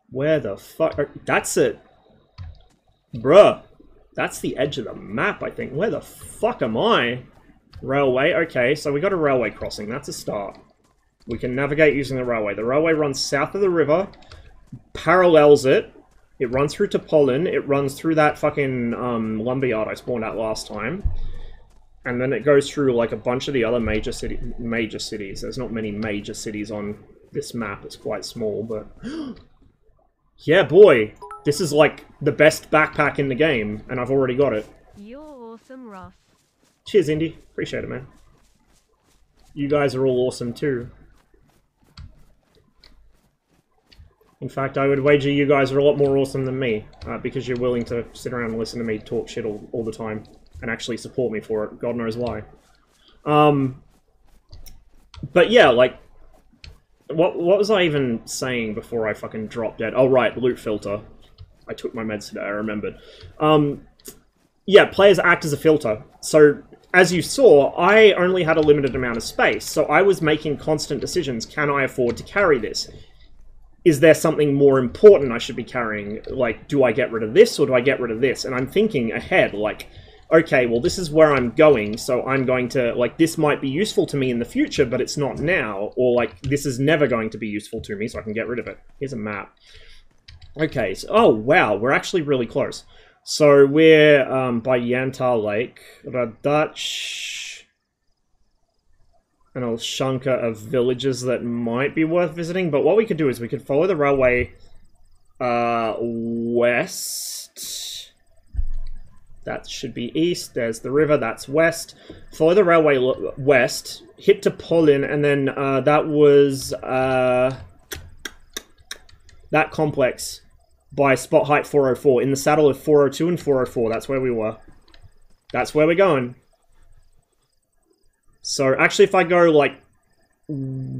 Where the fuck? That's it. Bruh. That's the edge of the map, I think. Where the fuck am I? Railway, okay, so we got a railway crossing. That's a start. We can navigate using the railway. The railway runs south of the river, parallels it. It runs through Topolin. It runs through that fucking lumberyard I spawned at last time. And then it goes through like a bunch of the other major cities. There's not many major cities on this map. It's quite small, but... yeah, boy. This is like the best backpack in the game, and I've already got it. You're awesome, Ross. Cheers, Indy. Appreciate it, man. You guys are all awesome, too. In fact, I would wager you guys are a lot more awesome than me, because you're willing to sit around and listen to me talk shit all the time, and actually support me for it. God knows why. But yeah, like, what was I even saying before I fucking dropped dead? Oh, right, loot filter. I took my meds today, I remembered. Yeah, players act as a filter. So, as you saw, I only had a limited amount of space, so I was making constant decisions. Can I afford to carry this? Is there something more important I should be carrying? Like, do I get rid of this, or do I get rid of this? And I'm thinking ahead, like, okay, well, this is where I'm going, so I'm going to, like, this might be useful to me in the future, but it's not now. Or, like, this is never going to be useful to me, so I can get rid of it. Here's a map. Okay, so, oh, wow, we're actually really close. So, we're, by Yantar Lake, Radach, and a chunker of villages that might be worth visiting, but what we could do is we could follow the railway, west. That should be east. There's the river. That's west. Follow the railway west. Hit to Polin, and then that was that complex by spot height 404 in the saddle of 402 and 404. That's where we were. That's where we're going. So actually, if I go like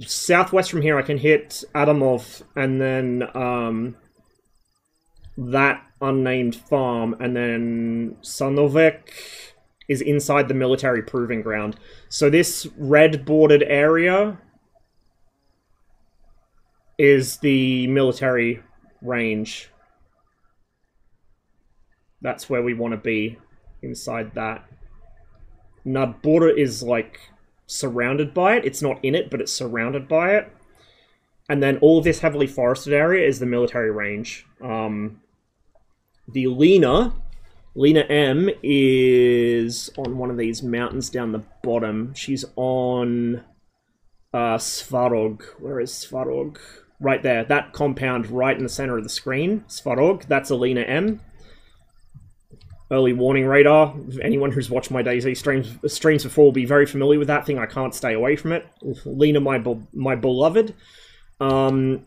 southwest from here, I can hit Adamov, and then that unnamed farm, and then Sanovek is inside the military proving ground. So this red bordered area is the military range. That's where we want to be, inside that. Nadbora is, like, surrounded by it. It's not in it, but it's surrounded by it. And then all of this heavily forested area is the military range. The Lena M is on one of these mountains down the bottom. She's on Svarog. Where is Svarog? Right there. That compound right in the center of the screen. Svarog. That's a Lena M. Early warning radar. Anyone who's watched my DayZ streams before will be very familiar with that thing. I can't stay away from it. Lena, my beloved. The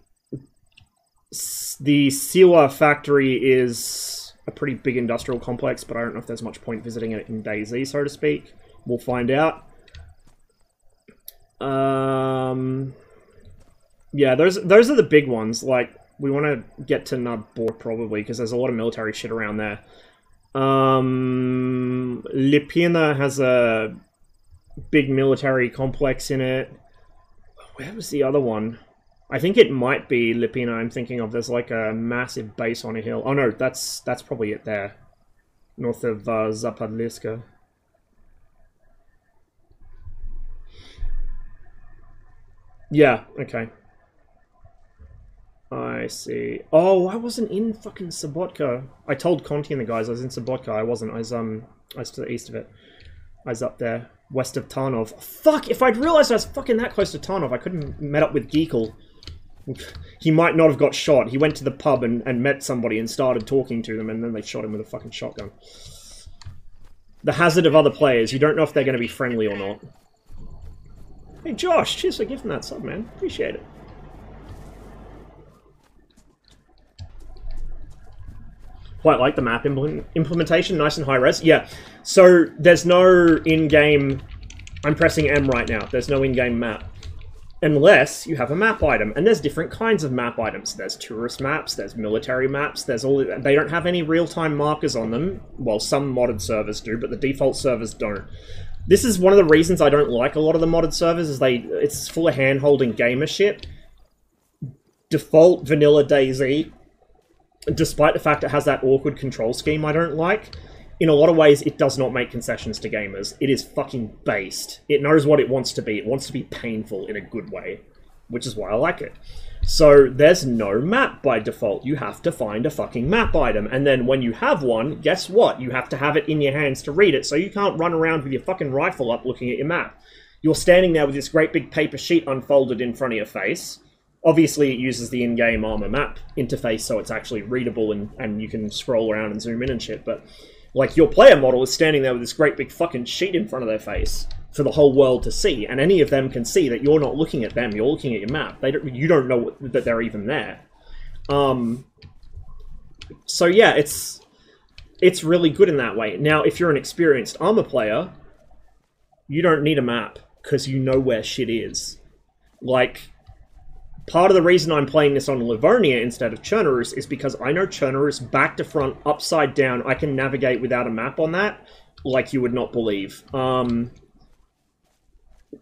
Siwa factory is a pretty big industrial complex, but I don't know if there's much point visiting it in DayZ, so to speak. We'll find out. Yeah, those are the big ones. Like, we want to get to Nadbor probably, because there's a lot of military shit around there. Lipina has a big military complex in it. Where was the other one? I think it might be Lipina I'm thinking of. There's like a massive base on a hill. Oh no, that's probably it there. North of Zapadliska. Yeah, okay. I see. Oh, I wasn't in fucking Sobotka. I told Conti and the guys I was in Sobotka. I wasn't. I was to the east of it. I was up there, west of Tarnov. Fuck! If I'd realized I was fucking that close to Tarnov, I could have met up with Geekle. He might not have got shot. He went to the pub and met somebody and started talking to them, and then they shot him with a fucking shotgun. The hazard of other players. You don't know if they're going to be friendly or not. Hey Josh, cheers for giving that sub, man. Appreciate it. Quite like the map implementation, nice and high res. Yeah, so there's no in-game... I'm pressing M right now. There's no in-game map. Unless you have a map item. And there's different kinds of map items. There's tourist maps, there's military maps, there's all... They don't have any real-time markers on them. Well, some modded servers do, but the default servers don't. This is one of the reasons I don't like a lot of the modded servers, is it's full of hand-holding gamer shit. Default vanilla DayZ, despite the fact it has that awkward control scheme I don't like, in a lot of ways it does not make concessions to gamers. It is fucking based. It knows what it wants to be. It wants to be painful in a good way, which is why I like it. So there's no map by default. You have to find a fucking map item, and then when you have one, guess what? You have to have it in your hands to read it, so you can't run around with your fucking rifle up looking at your map. You're standing there with this great big paper sheet unfolded in front of your face. Obviously, it uses the in-game ArmA map interface, so it's actually readable and you can scroll around and zoom in and shit, but like, your player model is standing there with this great big fucking sheet in front of their face for the whole world to see, and any of them can see that you're not looking at them, you're looking at your map. You don't know that they're even there. So yeah, it's really good in that way. Now, if you're an experienced ArmA player, you don't need a map, because you know where shit is. Like, part of the reason I'm playing this on Livonia instead of Chernarus is because I know Chernarus back to front, upside down. I can navigate without a map on that like you would not believe.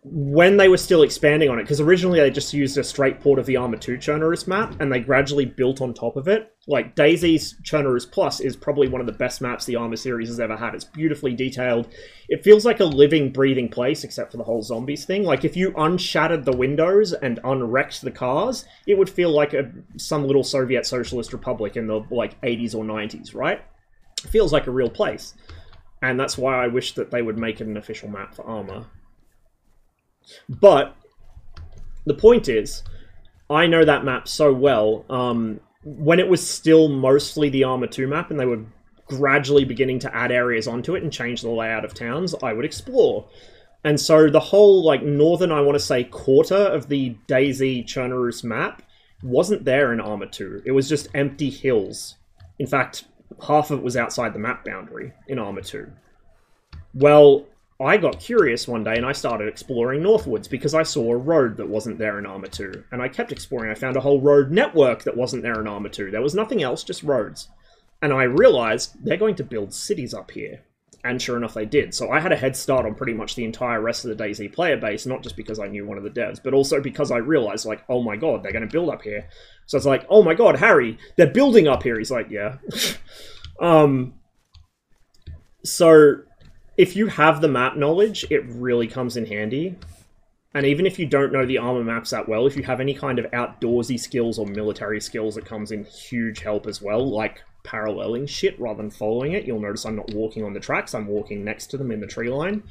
When they were still expanding on it, because originally they just used a straight port of the ArmA 2 Chernarus map, and they gradually built on top of it. Like, DayZ's Chernarus Plus is probably one of the best maps the ArmA series has ever had. It's beautifully detailed. It feels like a living, breathing place, except for the whole zombies thing. Like, if you unshattered the windows and unwrecked the cars, it would feel like some little Soviet Socialist Republic in the, like, 80s or 90s, right? It feels like a real place. And that's why I wish that they would make it an official map for ArmA. But the point is, I know that map so well. When it was still mostly the ArmA 2 map and they were gradually beginning to add areas onto it and change the layout of towns, I would explore. And so the whole, like, northern, I want to say, quarter of the DayZ Chernarus map wasn't there in ArmA 2. It was just empty hills. In fact, half of it was outside the map boundary in ArmA 2. Well, I got curious one day and I started exploring northwards because I saw a road that wasn't there in ArmA 2. And I kept exploring. I found a whole road network that wasn't there in ArmA 2. There was nothing else, just roads. And I realized they're going to build cities up here. And sure enough, they did. So I had a head start on pretty much the entire rest of the DayZ player base, not just because I knew one of the devs, but also because I realized, like, oh my god, they're going to build up here. So it's like, oh my god, Harry, they're building up here. He's like, yeah. So if you have the map knowledge, it really comes in handy. And even if you don't know the ArmA maps that well, if you have any kind of outdoorsy skills or military skills, it comes in huge help as well, like paralleling shit rather than following it. You'll notice I'm not walking on the tracks, I'm walking next to them in the tree line.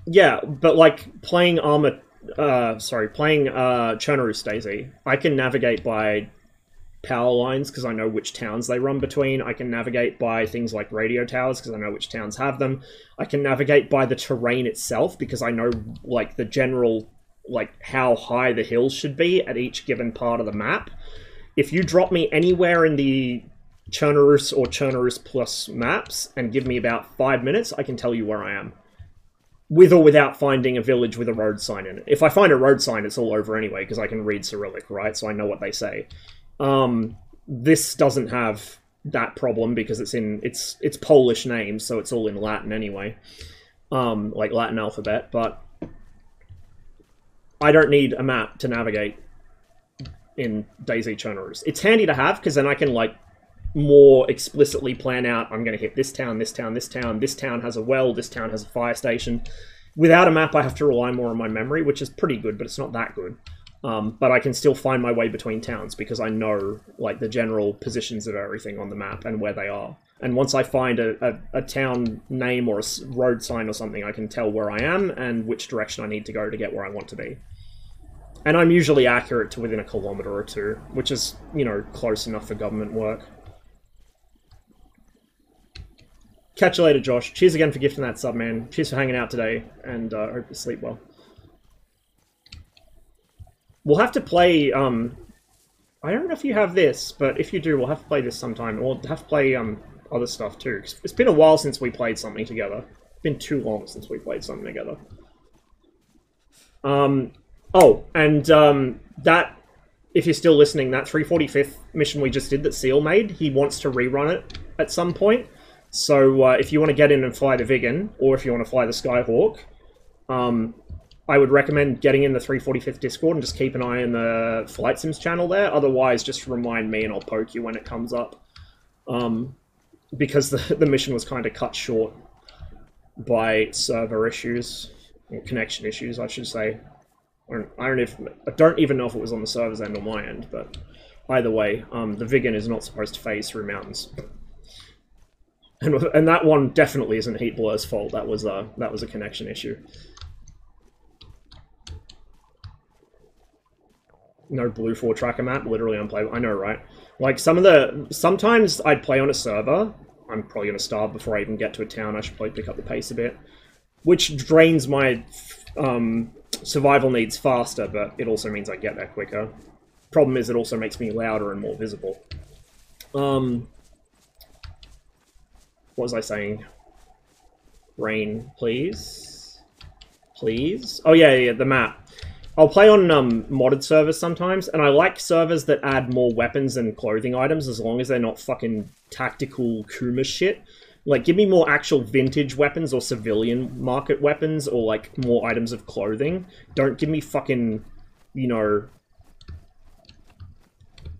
Yeah, but like playing playing Chernobyl DayZ, I can navigate by power lines because I know which towns they run between. I can navigate by things like radio towers because I know which towns have them. I can navigate by the terrain itself because I know like the general, like how high the hills should be at each given part of the map. If you drop me anywhere in the Chernobyl or Chernobyl Plus maps and give me about 5 minutes, I can tell you where I am. With or without finding a village with a road sign in it. If I find a road sign, it's all over anyway because I can read Cyrillic, right? So I know what they say. This doesn't have that problem because it's Polish names, so it's all in Latin anyway, like Latin alphabet. But I don't need a map to navigate in DayZ Chernobyl. It's handy to have because then I can like more explicitly plan out. I'm going to hit this town, this town, this town. This town has a well. This town has a fire station. Without a map, I have to rely more on my memory, which is pretty good, but it's not that good. But I can still find my way between towns because I know like the general positions of everything on the map and where they are. And once I find a town name or a road sign or something, I can tell where I am and which direction I need to go to get where I want to be. And I'm usually accurate to within a kilometer or two, which is, you know, close enough for government work. Catch you later, Josh. Cheers again for gifting that sub, man. Cheers for hanging out today, and hope you sleep well. We'll have to play, I don't know if you have this, but if you do, we'll have to play this sometime. We'll have to play other stuff too. It's been a while since we played something together. It's been too long since we played something together. Oh, and that, if you're still listening, that 345th mission we just did that Seal made, he wants to rerun it at some point. So if you want to get in and fly the Vigan, or if you want to fly the Skyhawk, I would recommend getting in the 345th Discord and just keep an eye on the Flight Sims channel there. Otherwise, just remind me and I'll poke you when it comes up. Because the mission was kind of cut short by server issues, or connection issues, I should say. I don't even know if it was on the server's end or my end, but either way, the Vigan is not supposed to phase through mountains. And that one definitely isn't Heat Blur's fault. That was a connection issue. No Blue 4 tracker map, literally unplayable. I know, right? Like, sometimes I'd play on a server. I'm probably going to starve before I even get to a town. I should probably pick up the pace a bit. Which drains my survival needs faster, but it also means I get there quicker. Problem is, it also makes me louder and more visible. What was I saying? Rain, please? Please? Oh, yeah, the map. I'll play on modded servers sometimes, and I like servers that add more weapons and clothing items as long as they're not fucking tactical Kuma shit. Like, give me more actual vintage weapons or civilian market weapons or, like, more items of clothing. Don't give me fucking, you know,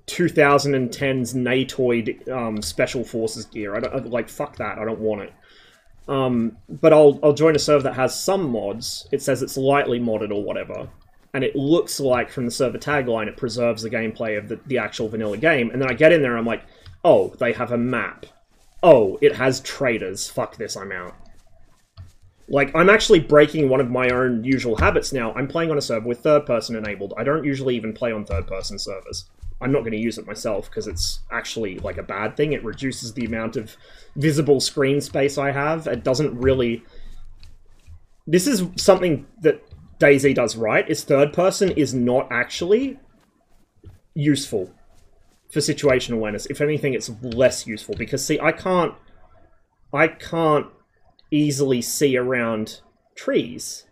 2010's Natoid Special Forces gear. Like, fuck that. I don't want it. But I'll join a server that has some mods. It says it's lightly modded or whatever. And it looks like, from the server tagline, it preserves the gameplay of the actual vanilla game. And then I get in there and I'm like, oh, they have a map. Oh, it has traders. Fuck this, I'm out. Like, I'm actually breaking one of my own usual habits now. I'm playing on a server with third-person enabled. I don't usually even play on third-person servers. I'm not going to use it myself because it's actually, like, a bad thing. It reduces the amount of visible screen space I have. It doesn't really... This is something that DayZ does right. Its third-person is not actually useful for situational awareness. If anything, it's less useful because, see, I can't easily see around trees.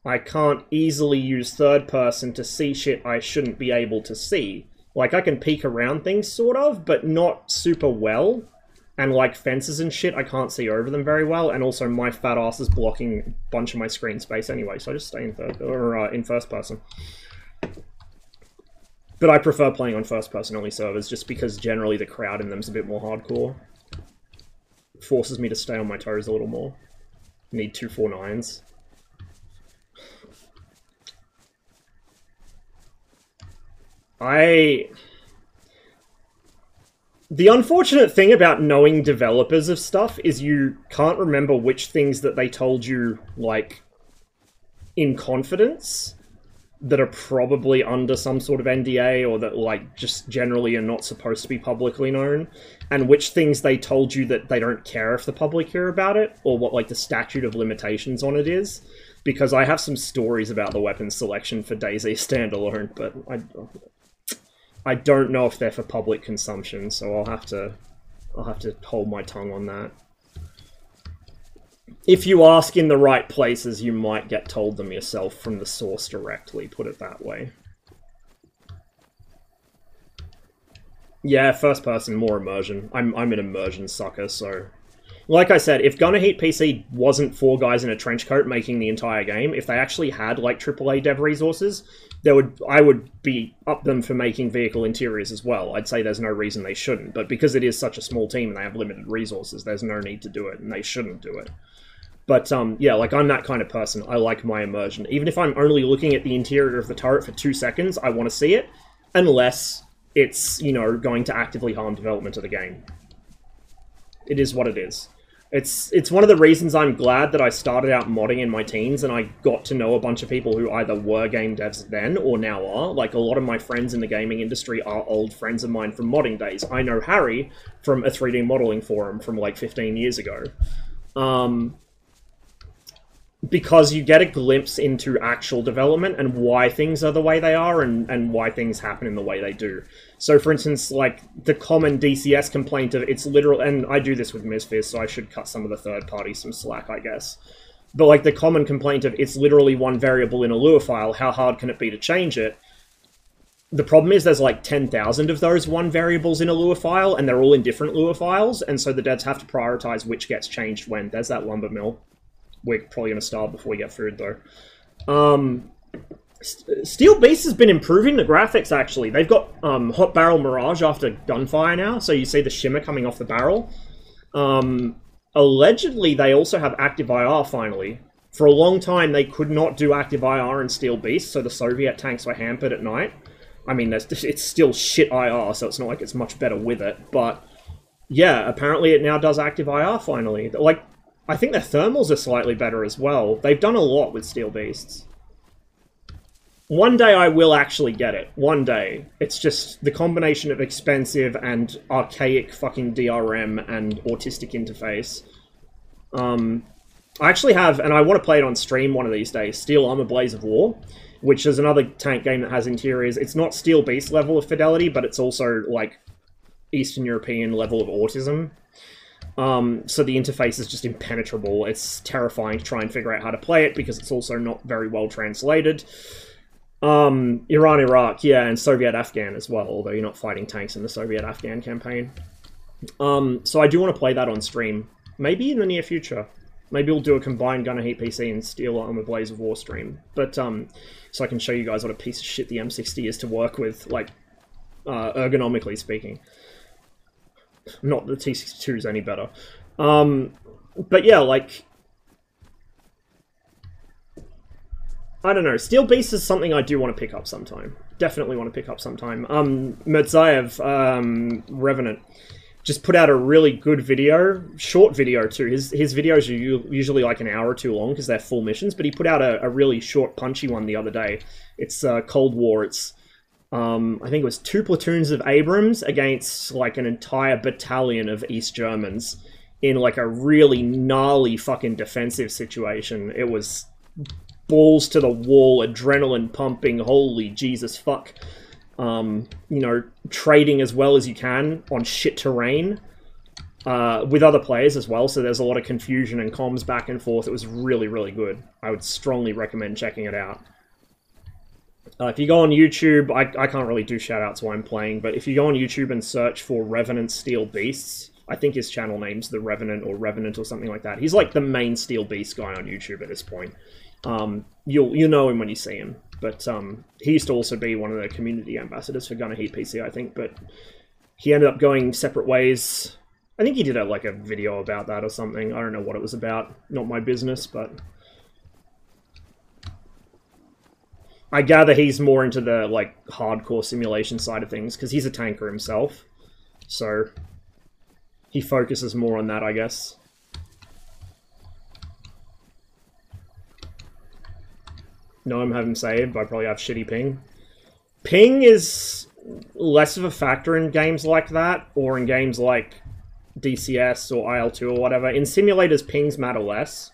I can't easily use third person to see shit I shouldn't be able to see Like, I can peek around things, sort of, but not super well. And, like, fences and shit, I can't see over them very well. And also, my fat ass is blocking a bunch of my screen space anyway, so I just stay in in first person. But I prefer playing on first-person only servers, just because generally the crowd in them's a bit more hardcore. Forces me to stay on my toes a little more. Need 249s. The unfortunate thing about knowing developers of stuff is you can't remember which things that they told you, like, in confidence, that are probably under some sort of NDA, or that, like, just generally are not supposed to be publicly known, and which things they told you that they don't care if the public hear about it, or what, like, the statute of limitations on it is. Because I have some stories about the weapon selection for DayZ standalone, but I don't know if they're for public consumption, so I'll have to hold my tongue on that. If you ask in the right places, you might get told them yourself from the source directly, put it that way. Yeah, first person, more immersion. I'm an immersion sucker, so... Like I said, if Gunner Heat PC wasn't 4 guys in a trench coat making the entire game, if they actually had, like, AAA dev resources, I would be up them for making vehicle interiors as well. I'd say there's no reason they shouldn't, but because it is such a small team and they have limited resources, there's no need to do it, and they shouldn't do it. But, yeah, like, I'm that kind of person. I like my immersion. Even if I'm only looking at the interior of the turret for 2 seconds, I want to see it, unless it's, you know, going to actively harm development of the game. It is what it is. It's one of the reasons I'm glad that I started out modding in my teens and I got to know a bunch of people who either were game devs then or now are. Like, a lot of my friends in the gaming industry are old friends of mine from modding days. I know Harry from a 3D modeling forum from, like, 15 years ago. Because you get a glimpse into actual development and why things are the way they are and why things happen in the way they do. So, for instance, like, the common DCS complaint of it's literal, and I do this with Misfizz, so I should cut some of the third parties some slack, I guess. But, like, the common complaint of it's literally one variable in a Lua file, how hard can it be to change it? The problem is there's, like, 10,000 of those one variables in a Lua file, and they're all in different Lua files, and so the devs have to prioritize which gets changed when. There's that lumber mill. We're probably going to starve before we get food, though. Steel Beast has been improving the graphics, actually. They've got Hot Barrel Mirage after gunfire now, so you see the shimmer coming off the barrel. Allegedly, they also have active IR, finally. For a long time, they could not do active IR in Steel Beast, so the Soviet tanks were hampered at night. I mean, it's still shit IR, so it's not like it's much better with it, but... Yeah, apparently it now does active IR, finally. Like... I think their thermals are slightly better as well. They've done a lot with Steel Beasts. One day I will actually get it. One day. It's just the combination of expensive and archaic fucking DRM and autistic interface. I actually have, and I want to play it on stream one of these days, Steel Armor Blaze of War, which is another tank game that has interiors. It's not Steel Beast level of fidelity, but it's also, like, Eastern European level of autism. So the interface is just impenetrable. It's terrifying to try and figure out how to play it because it's also not very well translated. Iran, Iraq, yeah, and Soviet Afghan as well, although you're not fighting tanks in the Soviet Afghan campaign. So I do want to play that on stream. Maybe in the near future. Maybe we'll do a combined Gunner Heat PC and Steel Armor Blaze of War stream. But, so I can show you guys what a piece of shit the M60 is to work with, like, ergonomically speaking. Not the T62 is any better. But yeah, like... I don't know. Steel Beast is something I do want to pick up sometime. Definitely want to pick up sometime. Mirzaev, Revenant, just put out a really good video. Short video, too. His videos are usually like an hour or two long because they're full missions, but he put out a really short, punchy one the other day. It's Cold War. It's... I think it was 2 platoons of Abrams against, like, an entire battalion of East Germans in, like, a really gnarly fucking defensive situation. It was balls to the wall, adrenaline pumping, holy Jesus fuck. You know, trading as well as you can on shit terrain with other players as well, so there's a lot of confusion and comms back and forth. It was really, really good. I would strongly recommend checking it out. If you go on YouTube, I can't really do shoutouts while I'm playing, but if you go on YouTube and search for Revenant Steel Beasts, I think his channel name's The Revenant or Revenant or something like that. He's like the main Steel Beast guy on YouTube at this point. You'll know him when you see him. But he used to also be one of the community ambassadors for Gunner Heat PC, I think. But he ended up going separate ways. I think he did a video about that or something. I don't know what it was about. Not my business, but I gather he's more into the hardcore simulation side of things because he's a tanker himself. So he focuses more on that, I guess. No, I'm having saved, but I probably have shitty ping. Ping is less of a factor in games like that, or in games like DCS or IL2 or whatever. In simulators, pings matter less,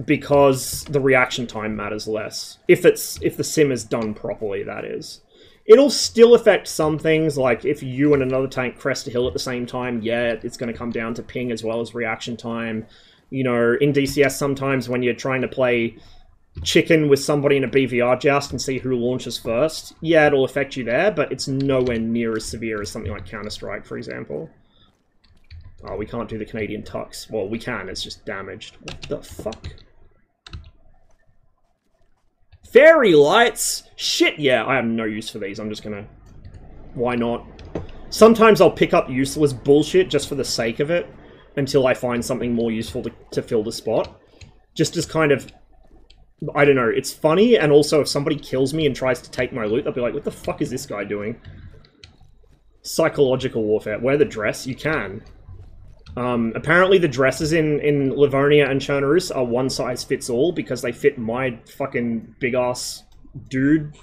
because the reaction time matters less. If the sim is done properly, that is. It'll still affect some things, like if you and another tank crest a hill at the same time, yeah, it's going to come down to ping as well as reaction time. You know, in DCS sometimes when you're trying to play chicken with somebody in a BVR joust and see who launches first, yeah, it'll affect you there, but it's nowhere near as severe as something like Counter-Strike, for example. Oh, we can't do the Canadian tux. Well, we can, it's just damaged. What the fuck? Fairy lights? Shit, yeah, I have no use for these. I'm just gonna... Why not? Sometimes I'll pick up useless bullshit just for the sake of it, until I find something more useful to fill the spot. Just as kind of... I don't know, it's funny, and also if somebody kills me and tries to take my loot, they'll be like, what the fuck is this guy doing? Psychological warfare. Wear the dress? You can. Apparently the dresses in Livonia and Chernobyl are one size fits all because they fit my fucking big ass dude.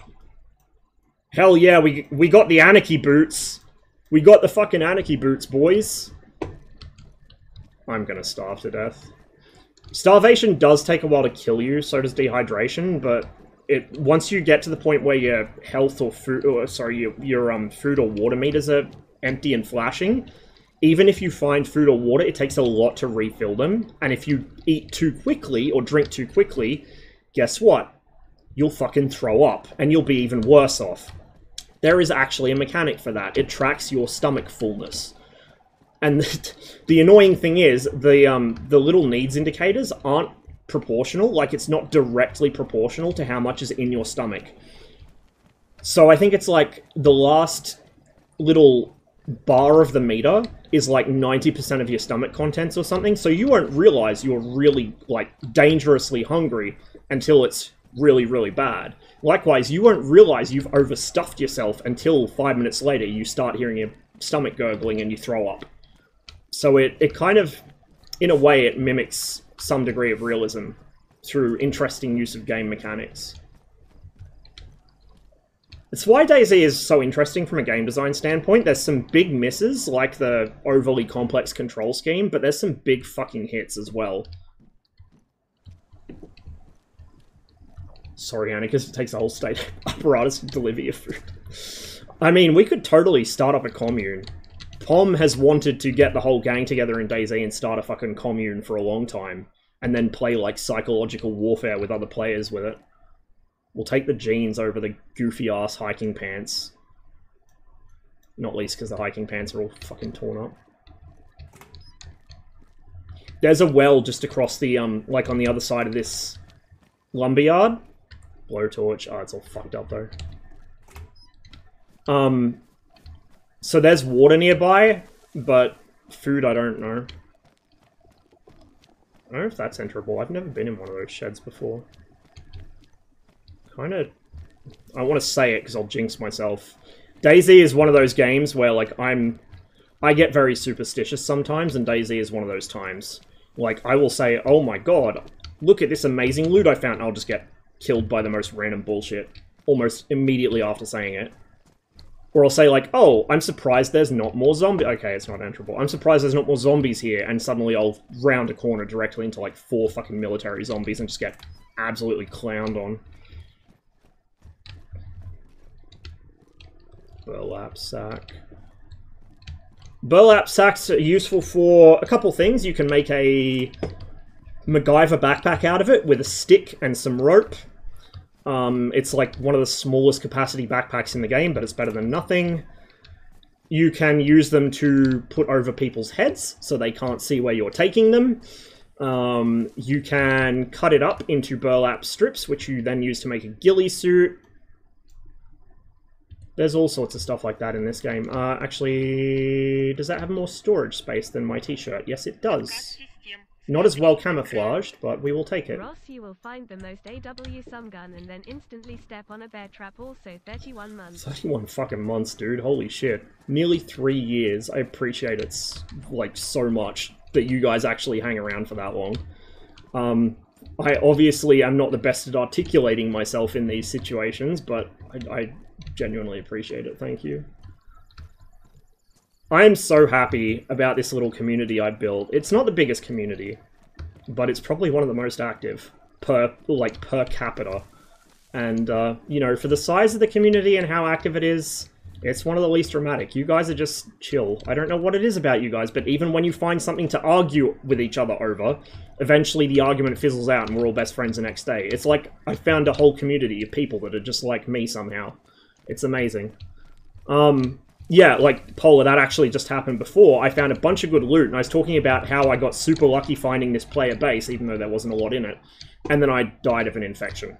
Hell yeah, we got the Anarchy boots. We got the fucking Anarchy boots, boys. I'm gonna starve to death. Starvation does take a while to kill you, so does dehydration, but once you get to the point where your health or food, or sorry, your food or water meters are empty and flashing, even if you find food or water, it takes a lot to refill them, and if you eat too quickly or drink too quickly, guess what? You'll fucking throw up, and you'll be even worse off. There is actually a mechanic for that. It tracks your stomach fullness. And the annoying thing is, the little needs indicators aren't proportional. Like, it's not directly proportional to how much is in your stomach. So I think it's like the last little bar of the meter is like 90% of your stomach contents or something. So you won't realize you're really, like, dangerously hungry until it's really, really bad. Likewise, you won't realize you've overstuffed yourself until 5 minutes later you start hearing your stomach gurgling and you throw up. So it kind of, in a way, it mimics some degree of realism through interesting use of game mechanics. It's why DayZ is so interesting from a game design standpoint. There's some big misses, like the overly complex control scheme, but there's some big fucking hits as well. Sorry, Anna, because it takes a whole state apparatus to deliver your food. I mean, we could totally start up a commune. Pom has wanted to get the whole gang together in DayZ and start a fucking commune for a long time, and then play, like, psychological warfare with other players with it. We'll take the jeans over the goofy-ass hiking pants. Not least because the hiking pants are all fucking torn up. There's a well just across the, like, on the other side of this lumberyard. Blowtorch. Oh, it's all fucked up, though. So there's water nearby, but food I don't know. I don't know if that's enterable. I've never been in one of those sheds before. Kinda... I want to say it because I'll jinx myself. DayZ is one of those games where, like, I get very superstitious sometimes, and DayZ is one of those times. Like, I will say, oh my god, look at this amazing loot I found, and I'll just get killed by the most random bullshit almost immediately after saying it. Or I'll say, like, oh, I'm surprised there's not more zombies. Okay, it's not enterable. I'm surprised there's not more zombies here, and suddenly I'll round a corner directly into, like, 4 fucking military zombies and just get absolutely clowned on. Burlap sack. Burlap sacks are useful for a couple things. You can make a MacGyver backpack out of it with a stick and some rope. It's like one of the smallest capacity backpacks in the game, but it's better than nothing. You can use them to put over people's heads so they can't see where you're taking them. You can cut it up into burlap strips, which you then use to make a ghillie suit. There's all sorts of stuff like that in this game. Actually, does that have more storage space than my t-shirt? Yes, it does. Not as well camouflaged, but we will take it. Ross, you will find the most AW some gun and then instantly step on a bear trap. Also 31 months. 31 fucking months, dude. Holy shit. Nearly 3 years. I appreciate it, like, so much that you guys actually hang around for that long. I obviously am not the best at articulating myself in these situations, but I genuinely appreciate it. Thank you. I am so happy about this little community I built. It's not the biggest community, but it's probably one of the most active per capita. And, you know, for the size of the community and how active it is, it's one of the least dramatic. You guys are just chill. I don't know what it is about you guys, but even when you find something to argue with each other over, eventually the argument fizzles out and we're all best friends the next day. It's like I found a whole community of people that are just like me somehow. It's amazing. Yeah, like, Polar, that actually just happened before. I found a bunch of good loot, and I was talking about how I got super lucky finding this player base, even though there wasn't a lot in it. And then I died of an infection.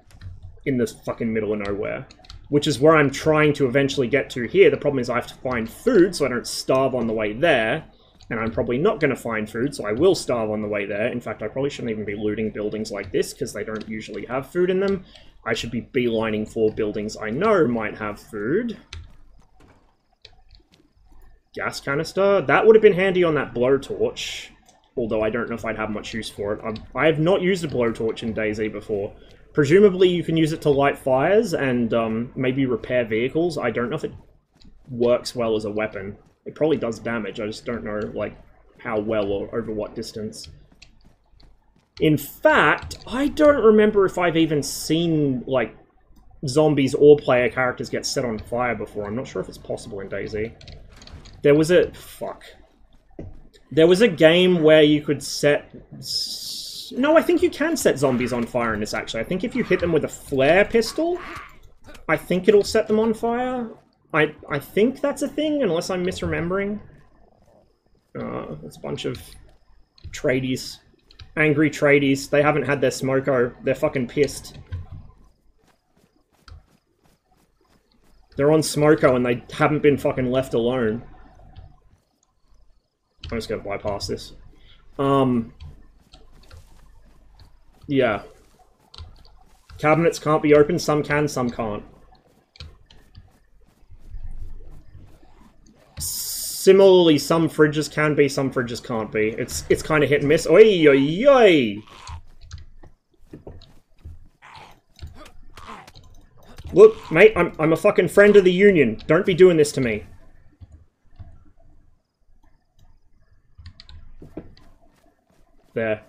In the fucking middle of nowhere. Which is where I'm trying to eventually get to here. The problem is I have to find food, so I don't starve on the way there. And I'm probably not going to find food, so I will starve on the way there. In fact, I probably shouldn't even be looting buildings like this, because they don't usually have food in them. I should be beelining for buildings I know might have food. Gas canister. That would have been handy on that blowtorch. Although I don't know if I'd have much use for it. I have not used a blowtorch in DayZ before. Presumably you can use it to light fires and maybe repair vehicles. I don't know if it works well as a weapon. It probably does damage. I just don't know like how well or over what distance. In fact, I don't remember if I've even seen like zombies or player characters get set on fire before. I'm not sure if it's possible in DayZ. There was a... fuck. There was a game where you could set... No, I think you can set zombies on fire in this, actually. I think if you hit them with a flare pistol, I think it'll set them on fire. I think that's a thing, unless I'm misremembering. It's a bunch of tradies. Angry tradies. They haven't had their smoko. They're fucking pissed. They're on smoko and they haven't been fucking left alone. I'm just gonna bypass this. Yeah. Cabinets can't be opened. Some can, some can't. Similarly, some fridges can be, some fridges can't be. It's kind of hit and miss. Oi, oi, oi! Look, mate, I'm a fucking friend of the union. Don't be doing this to me. There.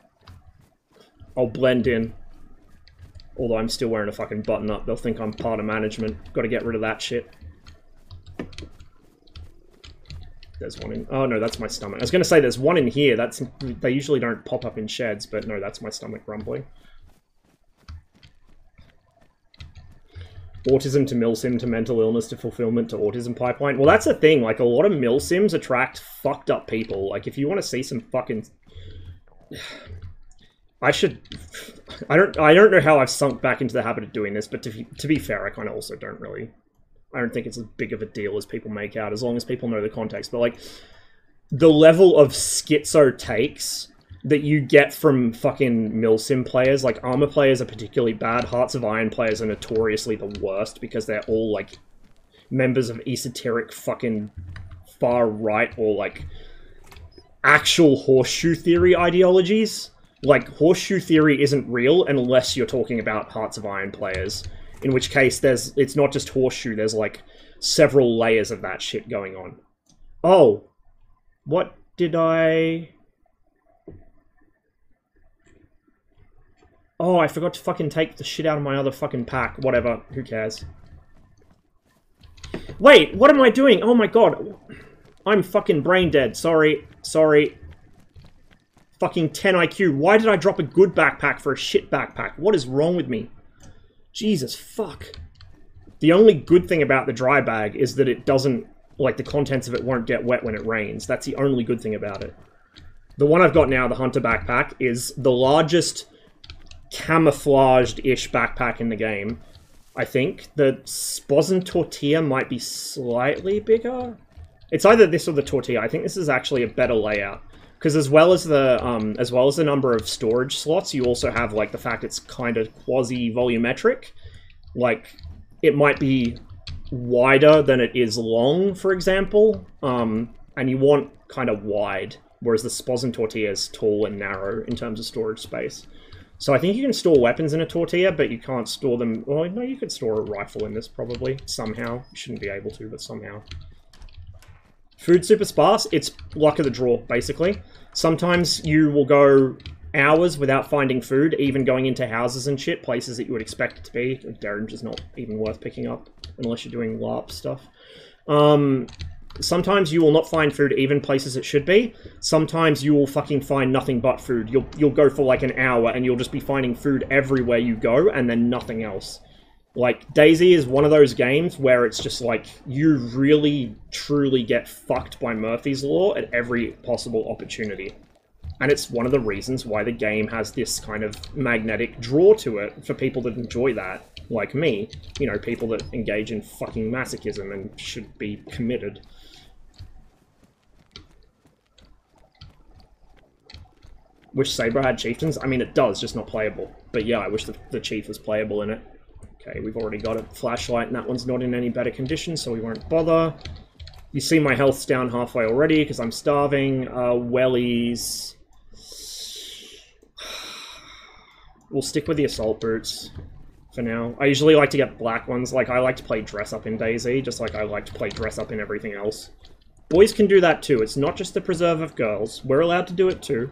I'll blend in. Although I'm still wearing a fucking button-up. They'll think I'm part of management. Gotta get rid of that shit. There's one in... Oh, no, that's my stomach. I was gonna say there's one in here. That's... They usually don't pop up in sheds, but no, that's my stomach grumbling. Autism to milsim to mental illness to fulfillment to autism pipeline. Well, that's the thing. Like, a lot of milsims attract fucked up people. Like, if you want to see some fucking... I don't know how I've sunk back into the habit of doing this, but to be fair, I kind of also don't really... I don't think it's as big of a deal as people make out, as long as people know the context. But, like, the level of schizo takes that you get from fucking milsim players, like, ArmA players are particularly bad, Hearts of Iron players are notoriously the worst, because they're all, like, members of esoteric fucking far-right or, like, actual horseshoe theory ideologies. Like, horseshoe theory isn't real unless you're talking about Hearts of Iron players. In which case, it's not just horseshoe, there's, like, several layers of that shit going on. Oh. What did I... Oh, I forgot to fucking take the shit out of my other fucking pack. Whatever, who cares? Wait, what am I doing? Oh my god. I'm fucking brain dead. Sorry. Sorry. Fucking 10 IQ. Why did I drop a good backpack for a shit backpack? What is wrong with me? Jesus fuck. The only good thing about the dry bag is that it doesn't, like, the contents of it won't get wet when it rains. That's the only good thing about it. The one I've got now, the Hunter backpack, is the largest camouflaged-ish backpack in the game, I think. The Sposin Tortilla might be slightly bigger. It's either this or the Tortilla. I think this is actually a better layout. Because as well as the number of storage slots, you also have, like, the fact it's kind of quasi-volumetric. Like, it might be wider than it is long, for example. And you want kind of wide, whereas the Sposin Tortilla is tall and narrow in terms of storage space. So I think you can store weapons in a Tortilla, but you can't store them... Well, no, you could store a rifle in this, probably. Somehow. You shouldn't be able to, but somehow. Food super sparse. It's luck of the draw, basically. Sometimes you will go hours without finding food, even going into houses and shit, places that you would expect it to be. Derringe is not even worth picking up, unless you're doing LARP stuff. Sometimes you will not find food even places it should be. Sometimes you will fucking find nothing but food. You'll go for like an hour and you'll just be finding food everywhere you go and then nothing else. Like, DayZ is one of those games where it's just like, you really, truly get fucked by Murphy's Law at every possible opportunity. And it's one of the reasons why the game has this kind of magnetic draw to it for people that enjoy that, like me. You know, people that engage in fucking masochism and should be committed. Wish Saber had chieftains? I mean, it does, just not playable. But yeah, I wish the chief was playable in it. Okay, we've already got a flashlight, and that one's not in any better condition, so we won't bother. You see my health's down halfway already, because I'm starving. Wellies. We'll stick with the assault boots for now. I usually like to get black ones. Like, I like to play dress-up in DayZ, just like I like to play dress-up in everything else. Boys can do that too. It's not just the preserve of girls. We're allowed to do it too.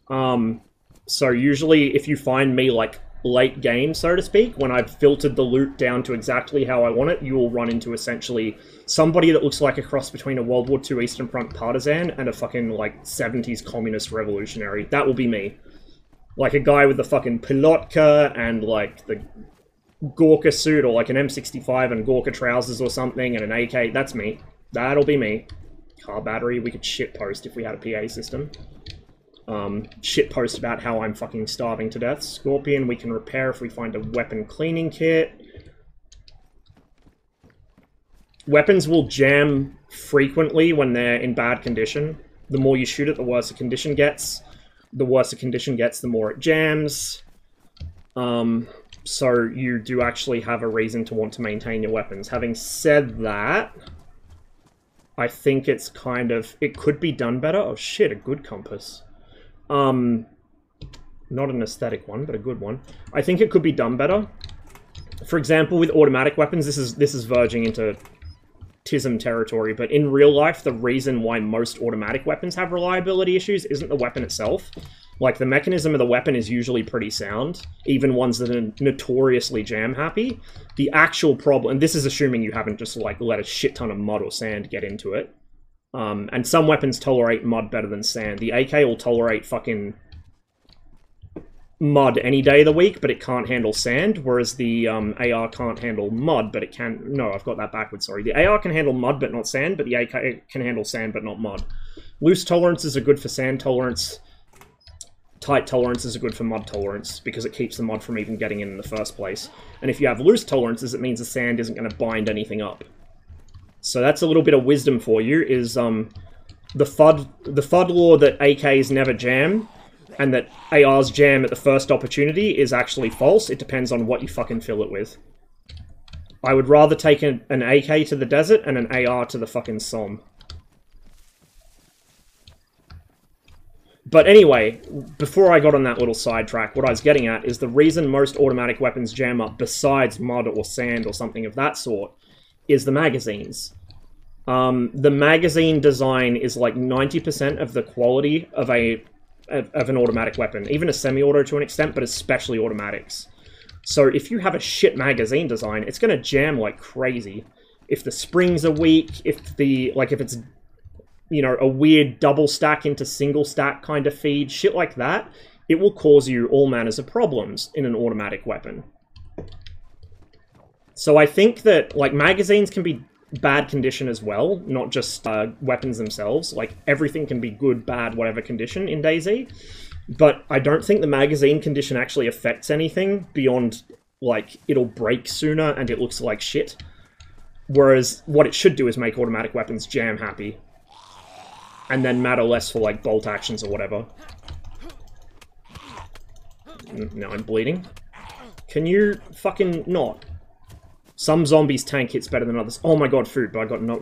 So usually if you find me, like, late game, so to speak, when I've filtered the loot down to exactly how I want it, you will run into essentially somebody that looks like a cross between a World War II Eastern Front partisan and a fucking, like, 70s communist revolutionary. That will be me. Like a guy with the fucking pilotka and, like, the Gorka suit, or like an M65 and Gorka trousers or something, and an AK. That's me. That'll be me. Car battery, we could shitpost if we had a PA system. Shitpost about how I'm fucking starving to death. Scorpion, we can repair if we find a weapon cleaning kit. Weapons will jam frequently when they're in bad condition. The more you shoot it, the worse the condition gets. The worse the condition gets, the more it jams. So you do actually have a reason to want to maintain your weapons. Having said that, I think it's kind of... It could be done better. Oh shit, a good compass. Not an aesthetic one, but a good one. I think it could be done better. For example, with automatic weapons, this is verging into TISM territory, but in real life, the reason why most automatic weapons have reliability issues isn't the weapon itself. Like, the mechanism of the weapon is usually pretty sound, even ones that are notoriously jam-happy. The actual problem, and this is assuming you haven't just, like, let a shit ton of mud or sand get into it. And some weapons tolerate mud better than sand. The AK will tolerate fucking mud any day of the week, but it can't handle sand, whereas the AR can't handle mud, but it can... No, I've got that backwards, sorry. The AR can handle mud, but not sand, but the AK can handle sand, but not mud. Loose tolerances are good for sand tolerance. Tight tolerances are good for mud tolerance, because it keeps the mud from even getting in the first place. And if you have loose tolerances, it means the sand isn't going to bind anything up. So that's a little bit of wisdom for you, is the FUD law that AKs never jam, and that ARs jam at the first opportunity is actually false. It depends on what you fucking fill it with. I would rather take an AK to the desert and an AR to the fucking Somme. But anyway, before I got on that little sidetrack, what I was getting at is the reason most automatic weapons jam up, besides mud or sand or something of that sort, is the magazines. The magazine design is like 90% of the quality of an automatic weapon. Even a semi-auto to an extent, but especially automatics. So if you have a shit magazine design, it's going to jam like crazy. If the springs are weak, if it's, you know, a weird double stack into single stack kind of feed, shit like that, it will cause you all manners of problems in an automatic weapon. So I think that, like, magazines can be bad condition as well, not just weapons themselves. Like, everything can be good, bad, whatever condition in DayZ. But I don't think the magazine condition actually affects anything beyond, like, it'll break sooner and it looks like shit. Whereas what it should do is make automatic weapons jam happy. And then matter less for, like, bolt actions or whatever. Now I'm bleeding. Can you fucking not? Some zombies tank hits better than others. Oh my god, food, but I got no...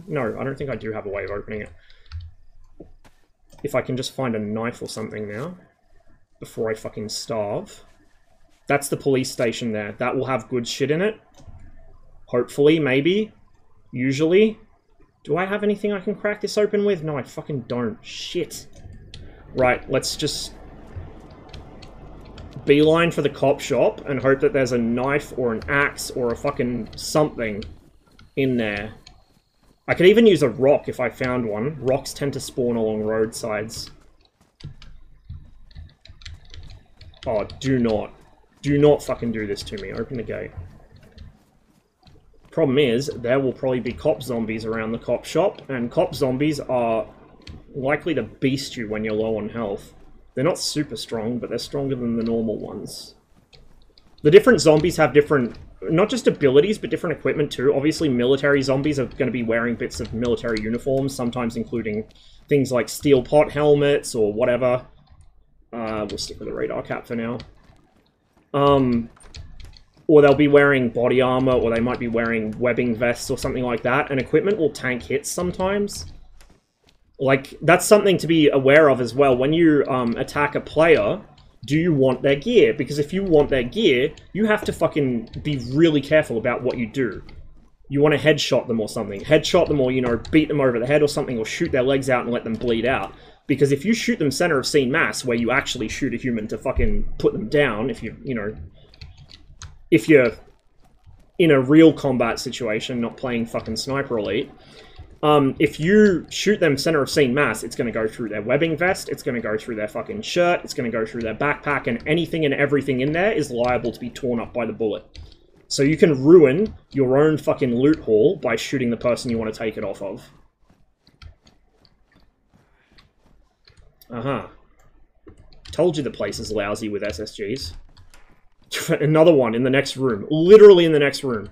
no, I don't think I do have a way of opening it. If I can just find a knife or something now. Before I fucking starve. That's the police station there. That will have good shit in it. Hopefully, maybe. Usually. Do I have anything I can crack this open with? No, I fucking don't. Shit. Right, let's just... beeline for the cop shop and hope that there's a knife or an axe or a fucking something in there. I could even use a rock if I found one. Rocks tend to spawn along roadsides. Oh, do not. Do not fucking do this to me. Open the gate. Problem is, there will probably be cop zombies around the cop shop, and cop zombies are likely to beast you when you're low on health. They're not super strong, but they're stronger than the normal ones. The different zombies have different, not just abilities, but different equipment too. Obviously, military zombies are going to be wearing bits of military uniforms, sometimes including things like steel pot helmets or whatever. We'll stick with the radar cap for now. Or they'll be wearing body armor, or they might be wearing webbing vests or something like that, and equipment will tank hits sometimes. Like, that's something to be aware of as well. When you attack a player, do you want their gear? Because if you want their gear, you have to fucking be really careful about what you do. You want to headshot them or something. Headshot them or, you know, beat them over the head or something, or shoot their legs out and let them bleed out. Because if you shoot them center of scene mass, where you actually shoot a human to fucking put them down, if you know... if you're in a real combat situation, not playing fucking Sniper Elite, if you shoot them center of scene mass, it's going to go through their webbing vest, it's going to go through their fucking shirt, it's going to go through their backpack, and anything and everything in there is liable to be torn up by the bullet. So you can ruin your own fucking loot haul by shooting the person you want to take it off of. Told you the place is lousy with SSGs. Another one in the next room. Literally in the next room.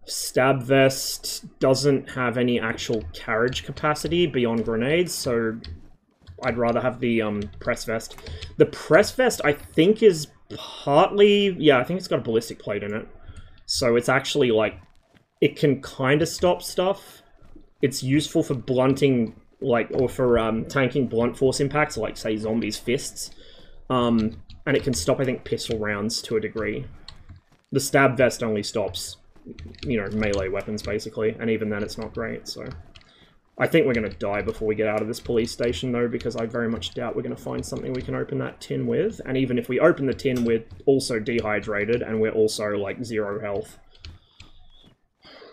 Stab vest doesn't have any actual carriage capacity beyond grenades, so I'd rather have the press vest. The press vest, I think, is partly... yeah, I think it's got a ballistic plate in it. So it's actually, like... it can kind of stop stuff. It's useful for blunting, like, or for tanking blunt force impacts, like, say, zombies' fists. And it can stop, I think, pistol rounds to a degree. The stab vest only stops, you know, melee weapons, basically. And even then, it's not great, so... I think we're going to die before we get out of this police station, though, because I very much doubt we're going to find something we can open that tin with. And even if we open the tin, we're also dehydrated, and we're also, like, 0 health.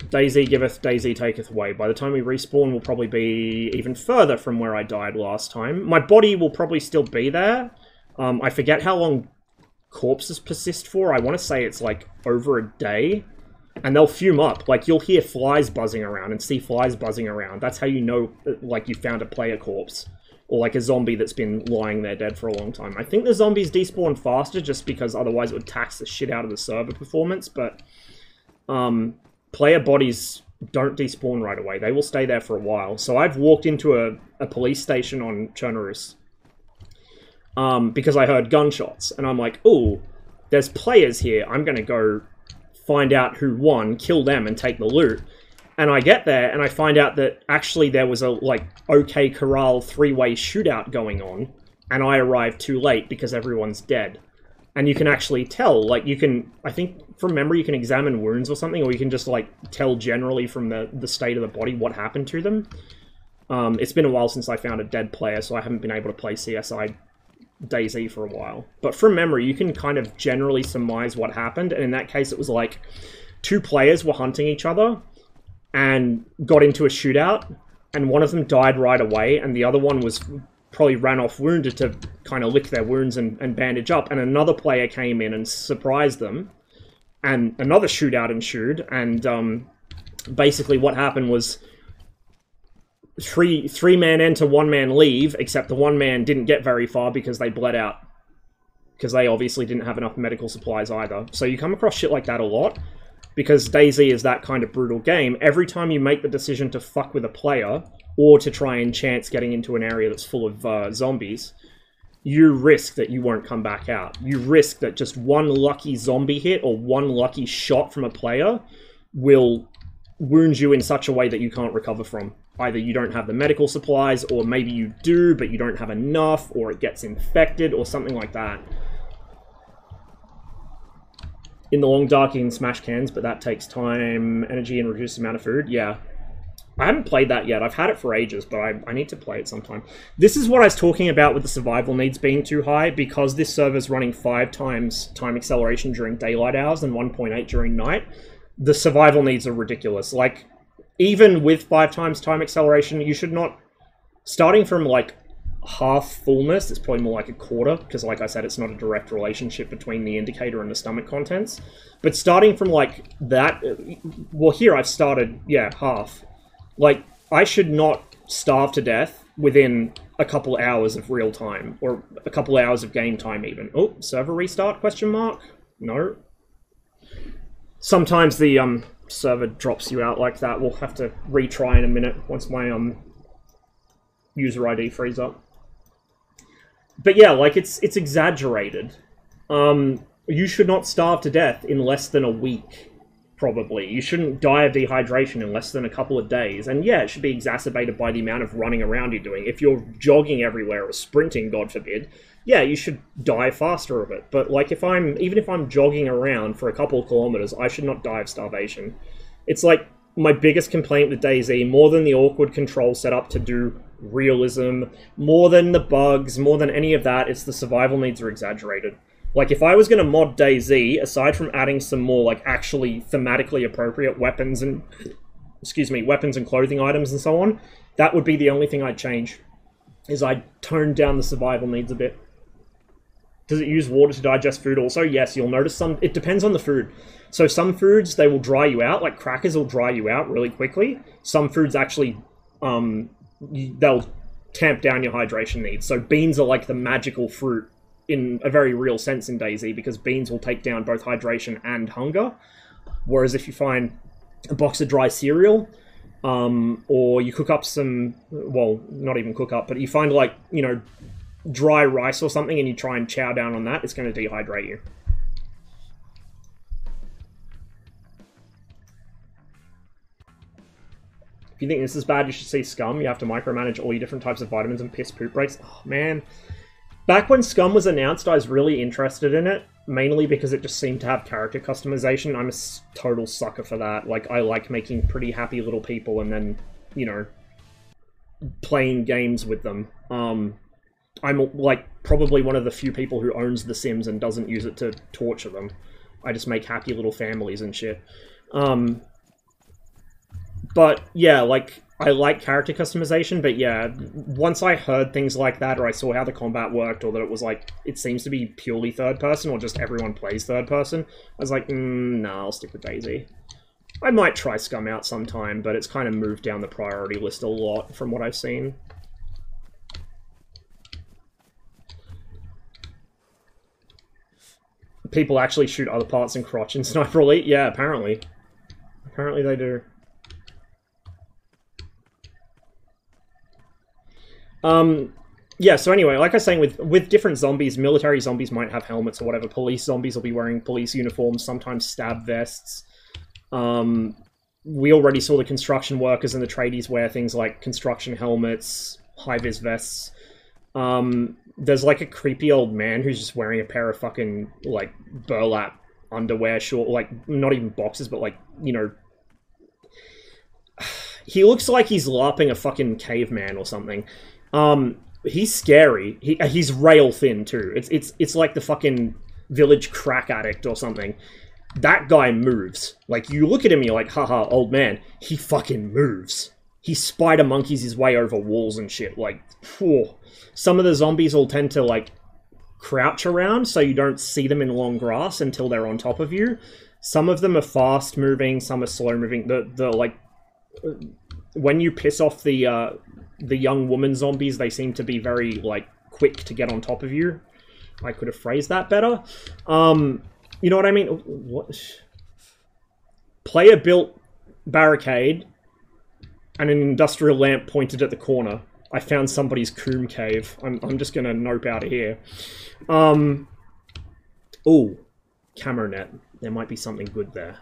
DayZ giveth, DayZ taketh away. By the time we respawn, we'll probably be even further from where I died last time. My body will probably still be there. I forget how long corpses persist for. I want to say it's like over a day. And they'll fume up. Like, you'll hear flies buzzing around and see flies buzzing around. That's how you know, like, you found a player corpse. Or like a zombie that's been lying there dead for a long time. I think the zombies despawn faster just because otherwise it would tax the shit out of the server performance. But player bodies don't despawn right away. They will stay there for a while. So I've walked into a police station on Chernobyl. Because I heard gunshots, and I'm like, ooh, there's players here, I'm gonna go find out who won, kill them, and take the loot. And I get there, and I find out that actually there was a, like, OK Corral 3-way shootout going on, and I arrived too late because everyone's dead. And you can actually tell, like, you can, I think, from memory, you can examine wounds or something, or you can just, like, tell generally from the state of the body what happened to them. It's been a while since I found a dead player, so I haven't been able to play CSI DayZ for a while. But from memory, you can kind of generally surmise what happened, and in that case it was like 2 players were hunting each other and got into a shootout, and one of them died right away, and the other one was probably ran off wounded to kind of lick their wounds and bandage up, and another player came in and surprised them, and another shootout ensued, and basically what happened was three man enter, 1 man leave, except the 1 man didn't get very far because they bled out. Because they obviously didn't have enough medical supplies either. So you come across shit like that a lot, because DayZ is that kind of brutal game. Every time you make the decision to fuck with a player, or to try and chance getting into an area that's full of zombies, you risk that you won't come back out. You risk that just one lucky zombie hit, or one lucky shot from a player, will wound you in such a way that you can't recover from. Either you don't have the medical supplies, or maybe you do, but you don't have enough, or it gets infected, or something like that. In the long dark, you can smash cans, but that takes time, energy, and reduced amount of food. Yeah. I haven't played that yet. I've had it for ages, but I need to play it sometime. This is what I was talking about with the survival needs being too high, because this server's running 5 times time acceleration during daylight hours and 1.8 during night. The survival needs are ridiculous. Like, even with 5 times time acceleration, you should not... Starting from, like, half fullness, it's probably more like a quarter, because, like I said, it's not a direct relationship between the indicator and the stomach contents. But starting from, like, that... Well, here I've started, yeah, half. Like, I should not starve to death within a couple hours of real time, or a couple hours of game time, even. Oh, server restart, question mark? No. Sometimes the, server drops you out like that. We'll have to retry in a minute once my user ID frees up. But yeah, like it's exaggerated. You should not starve to death in less than a week, probably. You shouldn't die of dehydration in less than a couple of days. And yeah, it should be exacerbated by the amount of running around you're doing. If you're jogging everywhere or sprinting, God forbid, yeah, you should die faster of it. But like even if I'm jogging around for a couple of kilometers, I should not die of starvation. It's like my biggest complaint with DayZ, more than the awkward control setup to do realism, more than the bugs, more than any of that, it's the survival needs are exaggerated. Like, if I was going to mod DayZ, aside from adding some more, like, actually thematically appropriate weapons and, weapons and clothing items and so on, that would be the only thing I'd change, is I'd tone down the survival needs a bit. Does it use water to digest food also? Yes, you'll notice some... It depends on the food. So some foods, they will dry you out. Like, crackers will dry you out really quickly. Some foods actually... they'll tamp down your hydration needs. So beans are like the magical fruit in a very real sense in DayZ, because beans will take down both hydration and hunger. Whereas if you find a box of dry cereal, or you cook up some... Well, not even cook up, but you find, like, you know... dry rice or something, and you try and chow down on that, it's going to dehydrate you. If you think this is bad, you should see Scum. You have to micromanage all your different types of vitamins and piss poop breaks. Oh, man. Back when Scum was announced, I was really interested in it, mainly because it just seemed to have character customization. I'm a total sucker for that. Like, I like making pretty happy little people and then, you know, playing games with them. I'm, like, probably one of the few people who owns The Sims and doesn't use it to torture them. I just make happy little families and shit. But, yeah, like, I like character customization, but yeah, once I heard things like that, or I saw how the combat worked, or that it was, like, it seems to be purely third person, or just everyone plays third person, I was like, nah, I'll stick with DayZ. I might try Scum out sometime, but it's kind of moved down the priority list a lot from what I've seen. People actually shoot other parts in crotch in Sniper Elite? Yeah, apparently. Apparently they do. Yeah, so anyway, like I was saying, with different zombies, military zombies might have helmets or whatever. Police zombies will be wearing police uniforms, sometimes stab vests. We already saw the construction workers and the tradies wear things like construction helmets, high-vis vests. There's like a creepy old man who's just wearing a pair of fucking, like, burlap underwear, short, like, not even boxes, but like, you know... He looks like he's LARPing a fucking caveman or something. He's scary. He's rail thin too. It's like the fucking village crack addict or something. That guy moves. Like, you look at him and you're like, haha, old man. He fucking moves. He spider monkeys his way over walls and shit. Like, whew. Some of the zombies will tend to, like, crouch around so you don't see them in long grass until they're on top of you. Some of them are fast moving, some are slow moving. The like when you piss off the young woman zombies, they seem to be very like quick to get on top of you. I could have phrased that better. You know what I mean? What? Player built barricade and an industrial lamp pointed at the corner. I found somebody's coom cave. I'm just gonna nope out of here. Ooh, camo net. There might be something good there.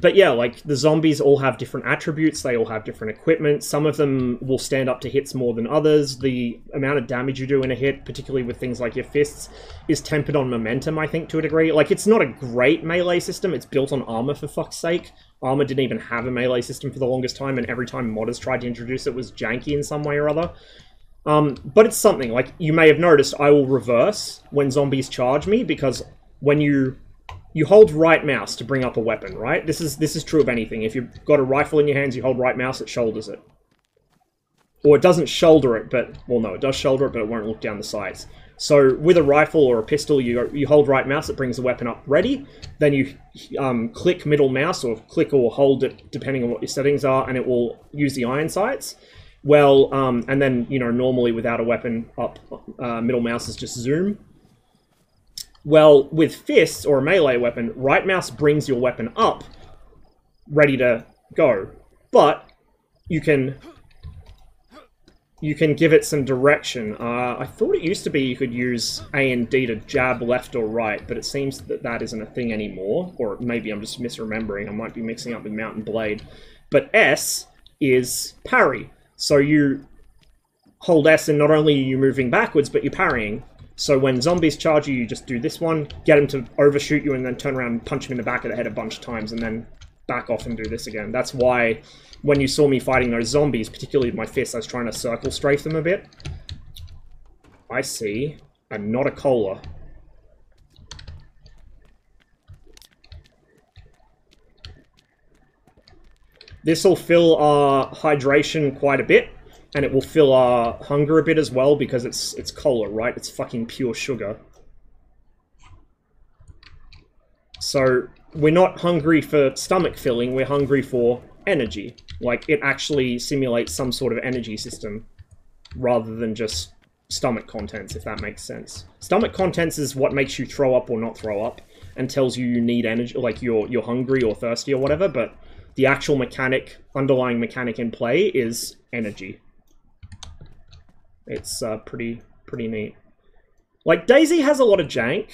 But yeah, like, the zombies all have different attributes, they all have different equipment. Some of them will stand up to hits more than others. The amount of damage you do in a hit, particularly with things like your fists, is tempered on momentum, I think, to a degree. Like, it's not a great melee system, it's built on ArmA, for fuck's sake. ArmA didn't even have a melee system for the longest time, and every time modders tried to introduce it was janky in some way or other. But it's something. Like, you may have noticed, I will reverse when zombies charge me, because when you hold right mouse to bring up a weapon, right? This is true of anything. If you've got a rifle in your hands, you hold right mouse, it shoulders it. Or it doesn't shoulder it, but... Well, no, it does shoulder it, but it won't look down the sights. So, with a rifle or a pistol, you hold right mouse, it brings the weapon up ready. Then you click middle mouse, or click or hold it, depending on what your settings are, and it will use the iron sights. Well, and then, you know, normally without a weapon up, middle mouse is just zoom. Well, with fists, or a melee weapon, right mouse brings your weapon up, ready to go. But, you can give it some direction. I thought it used to be you could use A and D to jab left or right, but it seems that that isn't a thing anymore. Or maybe I'm just misremembering, I might be mixing up with Mount and Blade. But S is parry. So you hold S and not only are you moving backwards, but you're parrying. So when zombies charge you, you just do this one, get them to overshoot you, and then turn around and punch them in the back of the head a bunch of times, and then back off and do this again. That's why when you saw me fighting those zombies, particularly with my fists, I was trying to circle strafe them a bit. I see a not a cola. This will fill our hydration quite a bit. And it will fill our hunger a bit as well, because it's cola, right? It's fucking pure sugar. So, we're not hungry for stomach filling, we're hungry for energy. Like, it actually simulates some sort of energy system, rather than just stomach contents, if that makes sense. Stomach contents is what makes you throw up or not throw up, and tells you need energy, like you're hungry or thirsty or whatever, but the actual mechanic, underlying mechanic in play is energy. It's pretty neat. Like, DayZ has a lot of jank.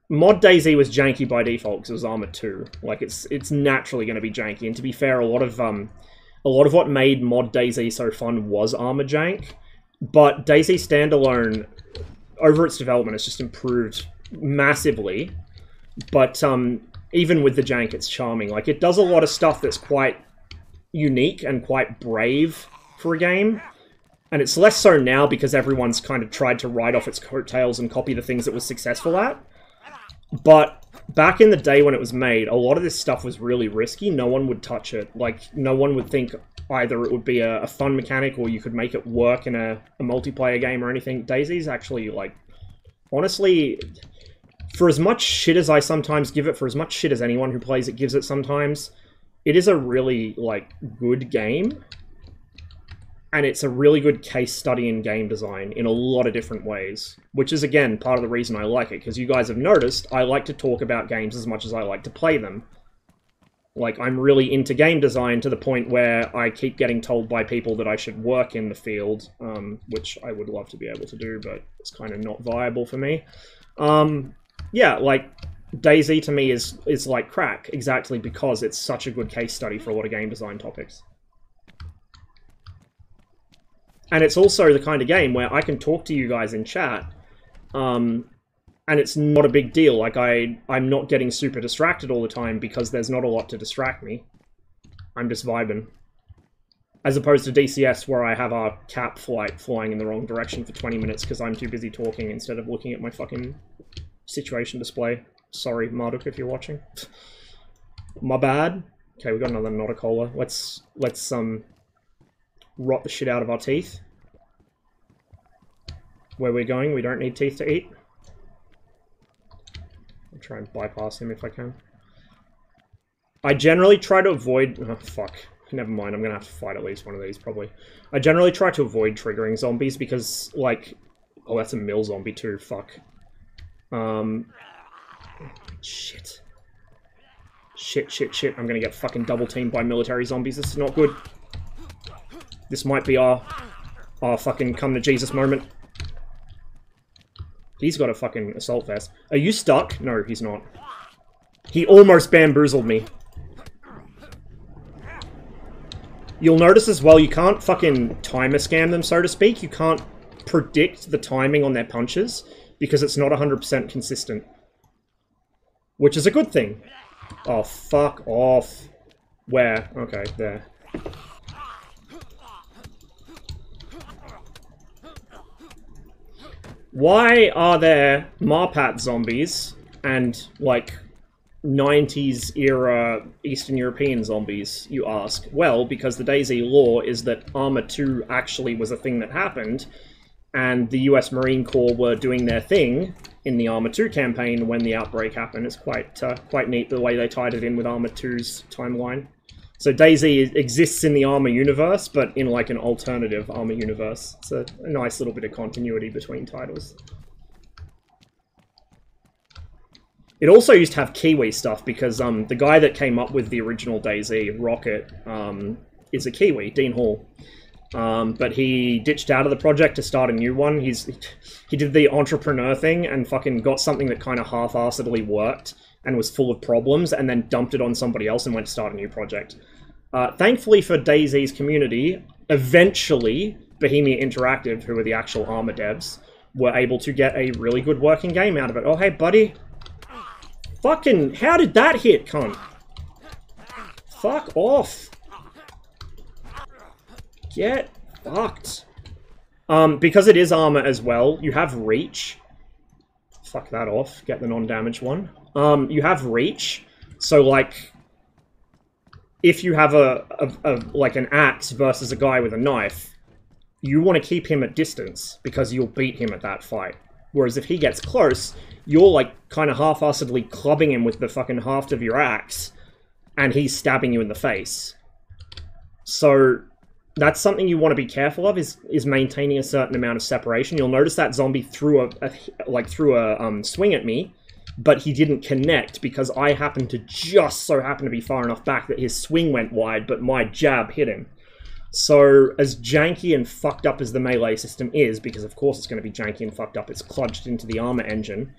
Mod DayZ was janky by default because it was ArmA 2. Like, it's naturally going to be janky. And to be fair, a lot of what made Mod DayZ so fun was ArmA jank. But DayZ standalone, over its development, has just improved massively. But even with the jank, it's charming. Like, it does a lot of stuff that's quite unique and quite brave for a game. And it's less so now because everyone's kind of tried to ride off its coattails and copy the things it was successful at. But back in the day when it was made, a lot of this stuff was really risky. No one would touch it. Like, no one would think either it would be a fun mechanic or you could make it work in a multiplayer game or anything. DayZ's actually, like, honestly, for as much shit as I sometimes give it, for as much shit as anyone who plays it gives it sometimes, it is a really, like, good game. And it's a really good case study in game design in a lot of different ways. Which is, again, part of the reason I like it. Because you guys have noticed, I like to talk about games as much as I like to play them. Like, I'm really into game design to the point where I keep getting told by people that I should work in the field. Which I would love to be able to do, but it's kind of not viable for me. Yeah, like, DayZ to me is like crack. Exactly because it's such a good case study for a lot of game design topics. And it's also the kind of game where I can talk to you guys in chat, and it's not a big deal. Like, I'm not getting super distracted all the time because there's not a lot to distract me. I'm just vibing. As opposed to DCS, where I have our cap flight flying in the wrong direction for 20 minutes because I'm too busy talking instead of looking at my fucking situation display. Sorry, Marduk, if you're watching. My bad. Okay, we got another not a cola. Let's rot the shit out of our teeth. Where we're going, we don't need teeth to eat. I'll try and bypass him if I can. I generally try to avoid... Oh, fuck. Never mind, I'm gonna have to fight at least one of these, probably. I generally try to avoid triggering zombies because, like... Oh, that's a mill zombie too, fuck. Shit. Shit. I'm gonna get fucking double teamed by military zombies. This is not good. This might be our fucking come to Jesus moment. He's got a fucking assault vest. Are you stuck? No, he's not. He almost bamboozled me. You'll notice as well, you can't fucking timer scam them, so to speak. You can't predict the timing on their punches because it's not 100% consistent. Which is a good thing. Oh, fuck off. Where? Okay, there. Why are there Marpat zombies and, like, 90s era Eastern European zombies, you ask? Well, because the DayZ lore is that ArmA 2 actually was a thing that happened, and the US Marine Corps were doing their thing in the ArmA 2 campaign when the outbreak happened. It's quite neat the way they tied it in with ArmA 2's timeline. So DayZ exists in the ArmA universe, but in like an alternative ArmA universe. It's a nice little bit of continuity between titles. It also used to have Kiwi stuff because the guy that came up with the original DayZ, Rocket, is a Kiwi, Dean Hall. But he ditched out of the project to start a new one. He did the entrepreneur thing and fucking got something that kind of half-assedly worked and was full of problems and then dumped it on somebody else and went to start a new project. Thankfully for DayZ's community, eventually Bohemia Interactive, who are the actual ArmA devs, were able to get a really good working game out of it. Oh, hey, buddy. Fucking, how did that hit, cunt? Fuck off. Get fucked. Because it is ArmA as well, you have reach. Fuck that off. Get the non-damage one. You have reach. So, like, if you have like an axe versus a guy with a knife, you want to keep him at distance because you'll beat him at that fight. Whereas if he gets close, you're like kind of half-assedly clubbing him with the fucking haft of your axe, and he's stabbing you in the face. So that's something you want to be careful of, is maintaining a certain amount of separation. You'll notice that zombie threw a swing at me, but he didn't connect because I happened to just so happen to be far enough back that his swing went wide, but my jab hit him. So, as janky and fucked up as the melee system is, because of course it's going to be janky and fucked up, it's cludged into the ArmA engine,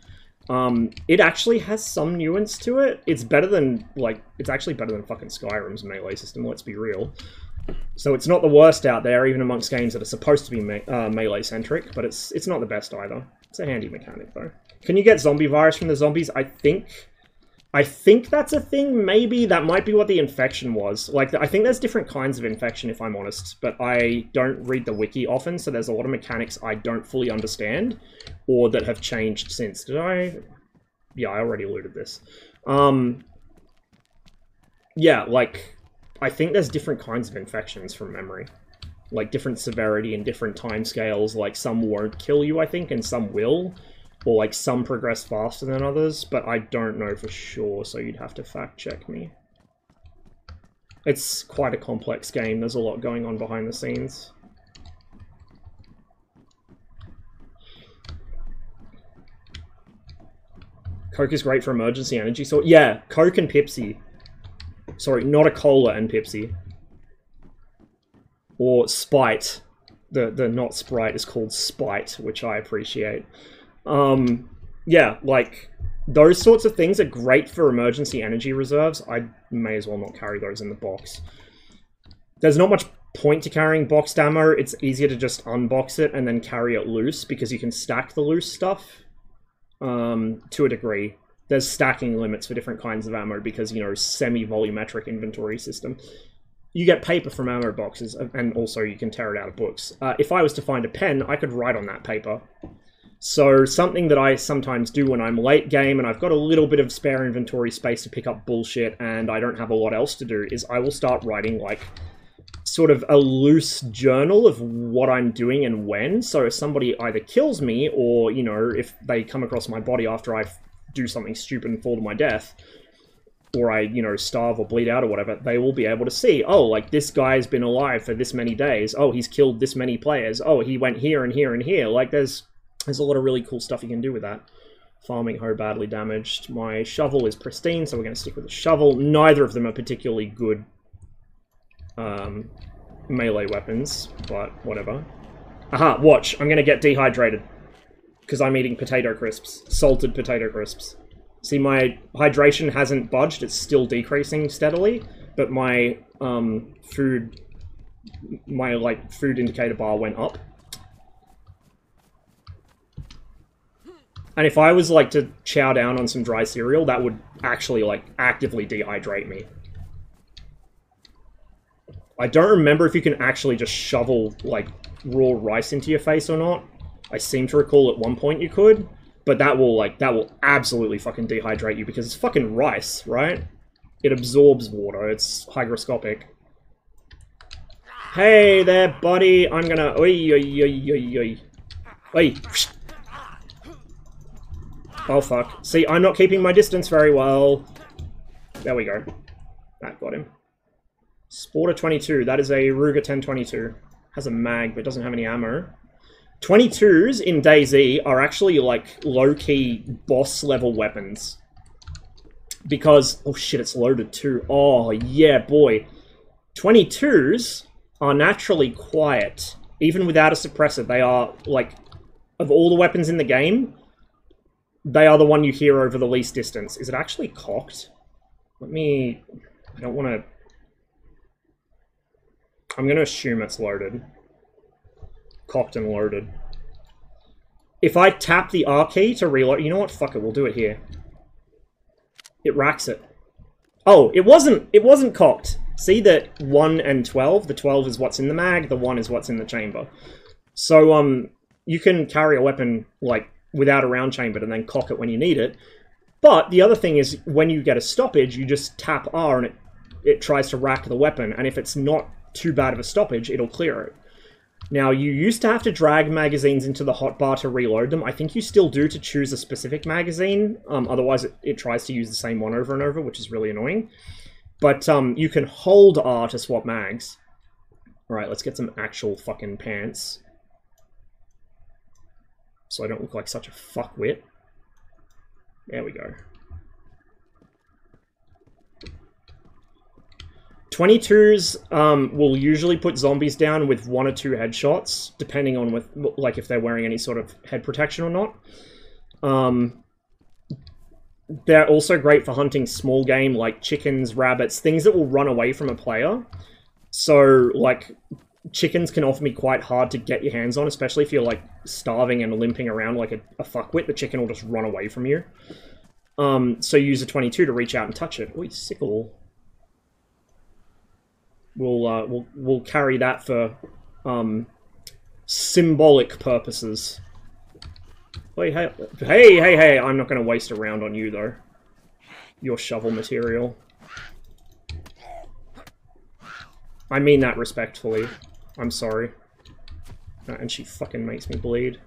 it actually has some nuance to it. It's better than, like, it's actually better than fucking Skyrim's melee system, let's be real. So it's not the worst out there, even amongst games that are supposed to be melee-centric, but it's not the best either. It's a handy mechanic, though. Can you get zombie virus from the zombies? I think that's a thing, maybe. That might be what the infection was. Like, I think there's different kinds of infection, if I'm honest, but I don't read the wiki often, so there's a lot of mechanics I don't fully understand, or that have changed since. Did I? Yeah, I already alluded this. Yeah, like, I think there's different kinds of infections from memory. Like, different severity and different timescales. Like, some won't kill you, I think, and some will. Or, like, some progress faster than others, but I don't know for sure, so you'd have to fact-check me. It's quite a complex game, there's a lot going on behind the scenes. Coke is great for emergency energy, so yeah, Coke and Pepsi. Sorry, not a cola and Pepsi. Or Spite. The not Sprite is called Spite, which I appreciate. Yeah, like, those sorts of things are great for emergency energy reserves. I may as well not carry those in the box. There's not much point to carrying boxed ammo. It's easier to just unbox it and then carry it loose, because you can stack the loose stuff, to a degree. There's stacking limits for different kinds of ammo because, you know, semi-volumetric inventory system. You get paper from ammo boxes, and also you can tear it out of books. If I was to find a pen, I could write on that paper. So something that I sometimes do when I'm late game and I've got a little bit of spare inventory space to pick up bullshit and I don't have a lot else to do, is I will start writing, like, sort of a loose journal of what I'm doing and when. So if somebody either kills me or, you know, if they come across my body after I do something stupid and fall to my death, or I, you know, starve or bleed out or whatever, they will be able to see, oh, like, this guy's been alive for this many days. Oh, he's killed this many players. Oh, he went here and here and here. Like, there's a lot of really cool stuff you can do with that. Farming hoe badly damaged. My shovel is pristine, so we're going to stick with the shovel. Neither of them are particularly good melee weapons, but whatever. Aha, watch. I'm going to get dehydrated. Because I'm eating potato crisps. Salted potato crisps. See, my hydration hasn't budged. It's still decreasing steadily, but my food indicator bar went up. And if I was like to chow down on some dry cereal, that would actually like actively dehydrate me. I don't remember if you can actually just shovel like raw rice into your face or not. I seem to recall at one point you could. But that will absolutely fucking dehydrate you because it's fucking rice, right? It absorbs water. It's hygroscopic. Hey there, buddy. I'm gonna... Oi, oi, oi, oi, oi. Oi. Oh, fuck. See, I'm not keeping my distance very well. There we go. That got him. Sporter 22. That is a Ruger 1022. Has a mag, but doesn't have any ammo. 22s in DayZ are actually, like, low-key boss-level weapons. Because... Oh, shit, it's loaded, too. Oh, yeah, boy. 22s are naturally quiet. Even without a suppressor, they are, like... Of all the weapons in the game, they are the one you hear over the least distance. Is it actually cocked? Let me... I don't want to... I'm going to assume it's loaded. Cocked and loaded. If I tap the R key to reload... You know what? Fuck it, we'll do it here. It racks it. Oh, it wasn't cocked. See the 1 and 12? The 12 is what's in the mag, the 1 is what's in the chamber. So, you can carry a weapon, like, without a round chambered and then cock it when you need it. But the other thing is, when you get a stoppage, you just tap R and it tries to rack the weapon, and if it's not too bad of a stoppage, it'll clear it. Now, you used to have to drag magazines into the hotbar to reload them. I think you still do to choose a specific magazine. Otherwise, it tries to use the same one over and over, which is really annoying. But you can hold R to swap mags. Alright, let's get some actual fucking pants. So I don't look like such a fuckwit. There we go. 22s will usually put zombies down with 1 or 2 headshots, depending on like if they're wearing any sort of head protection or not. They're also great for hunting small game like chickens, rabbits, things that will run away from a player. So, like, chickens can often be quite hard to get your hands on, especially if you're, like, starving and limping around like a fuckwit. The chicken will just run away from you. So use a 22 to reach out and touch it. Oi, sickle. We'll carry that for symbolic purposes. Wait, hey! I'm not going to waste a round on you though. Your shovel material. I mean that respectfully. I'm sorry. And she fucking makes me bleed.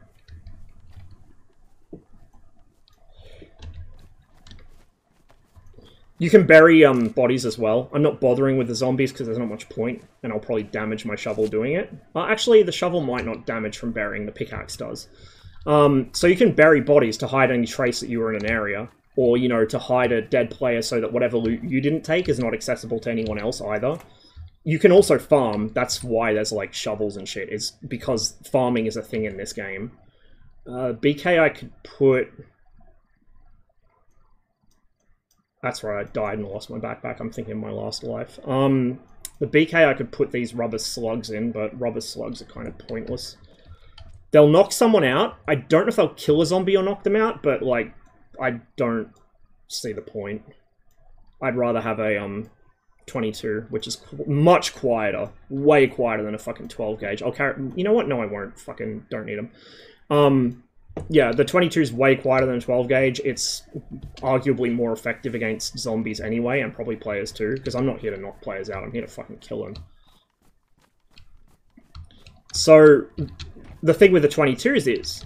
You can bury bodies as well. I'm not bothering with the zombies because there's not much point, and I'll probably damage my shovel doing it. Actually, the shovel might not damage from burying, the pickaxe does. So you can bury bodies to hide any trace that you were in an area, or, you know, to hide a dead player so that whatever loot you didn't take is not accessible to anyone else either. You can also farm. That's why there's, like, shovels and shit. It's because farming is a thing in this game. BK I could put... That's right, I died and lost my backpack. I'm thinking of my last life. The BK I could put these rubber slugs in, but rubber slugs are kind of pointless. They'll knock someone out. I don't know if they'll kill a zombie or knock them out, but, like, I don't see the point. I'd rather have a 22, which is much quieter. Way quieter than a fucking 12 gauge. I'll carry... You know what? No, I won't. Fucking don't need them. Yeah, the 22 is way quieter than a 12 gauge. It's arguably more effective against zombies anyway, and probably players too, because I'm not here to knock players out, I'm here to fucking kill them. So, the thing with the 22s is,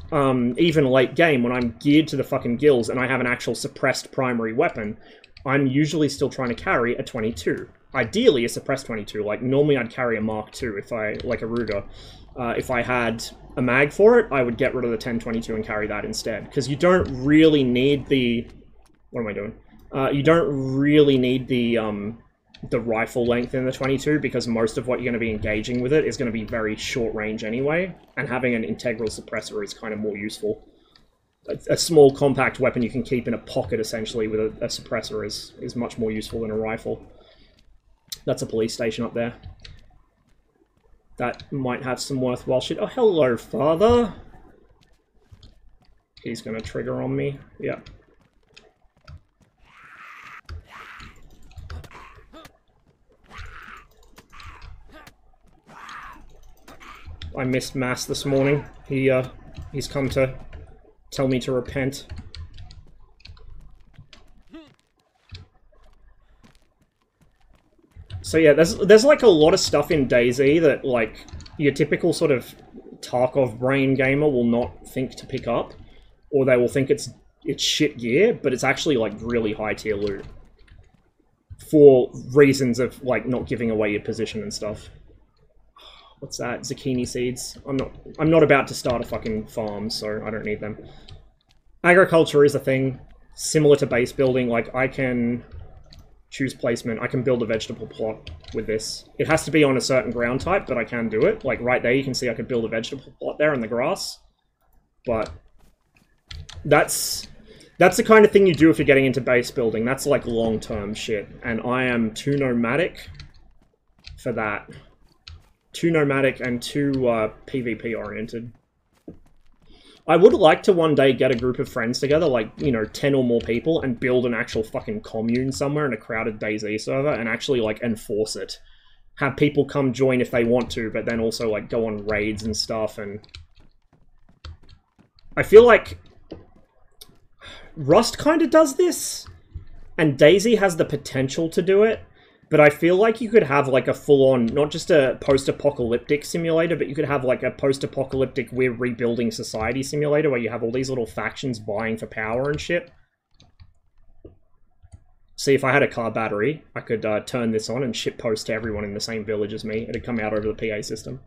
even late game, when I'm geared to the fucking gills and I have an actual suppressed primary weapon, I'm usually still trying to carry a 22. Ideally, a suppressed 22. Like, normally I'd carry a Mark II if I, like a Ruger. If I had a mag for it, I would get rid of the 1022 and carry that instead. Because you don't really need the... What am I doing? You don't really need the rifle length in the 22, because most of what you're going to be engaging with it is going to be very short range anyway, and having an integral suppressor is kind of more useful. A small compact weapon you can keep in a pocket, essentially, with a suppressor is much more useful than a rifle. That's a police station up there. That might have some worthwhile shit. Oh, hello, father! He's going to trigger on me. Yeah. I missed Mass this morning. He's come to tell me to repent. So yeah, there's like a lot of stuff in DayZ that like your typical sort of Tarkov brain gamer will not think to pick up, or they will think it's shit gear, but it's actually like really high tier loot for reasons of like not giving away your position and stuff. What's that? Zucchini seeds. I'm not about to start a fucking farm, so I don't need them. Agriculture is a thing similar to base building. Like, I can choose placement. I can build a vegetable plot with this. It has to be on a certain ground type, but I can do it. Like right there, you can see I could build a vegetable plot there in the grass. But that's the kind of thing you do if you're getting into base building. That's like long-term shit, and I am too nomadic for that. Too nomadic and too PvP oriented. I would like to one day get a group of friends together, like, you know, 10 or more people, and build an actual fucking commune somewhere in a crowded DayZ server and actually, like, enforce it. Have people come join if they want to, but then also, like, go on raids and stuff, and... I feel like Rust kind of does this, and DayZ has the potential to do it. But I feel like you could have, like, a full-on, not just a post-apocalyptic simulator, but you could have, like, a post-apocalyptic we're rebuilding society simulator where you have all these little factions vying for power and shit. See, if I had a car battery, I could turn this on and shitpost to everyone in the same village as me. It'd come out over the PA system.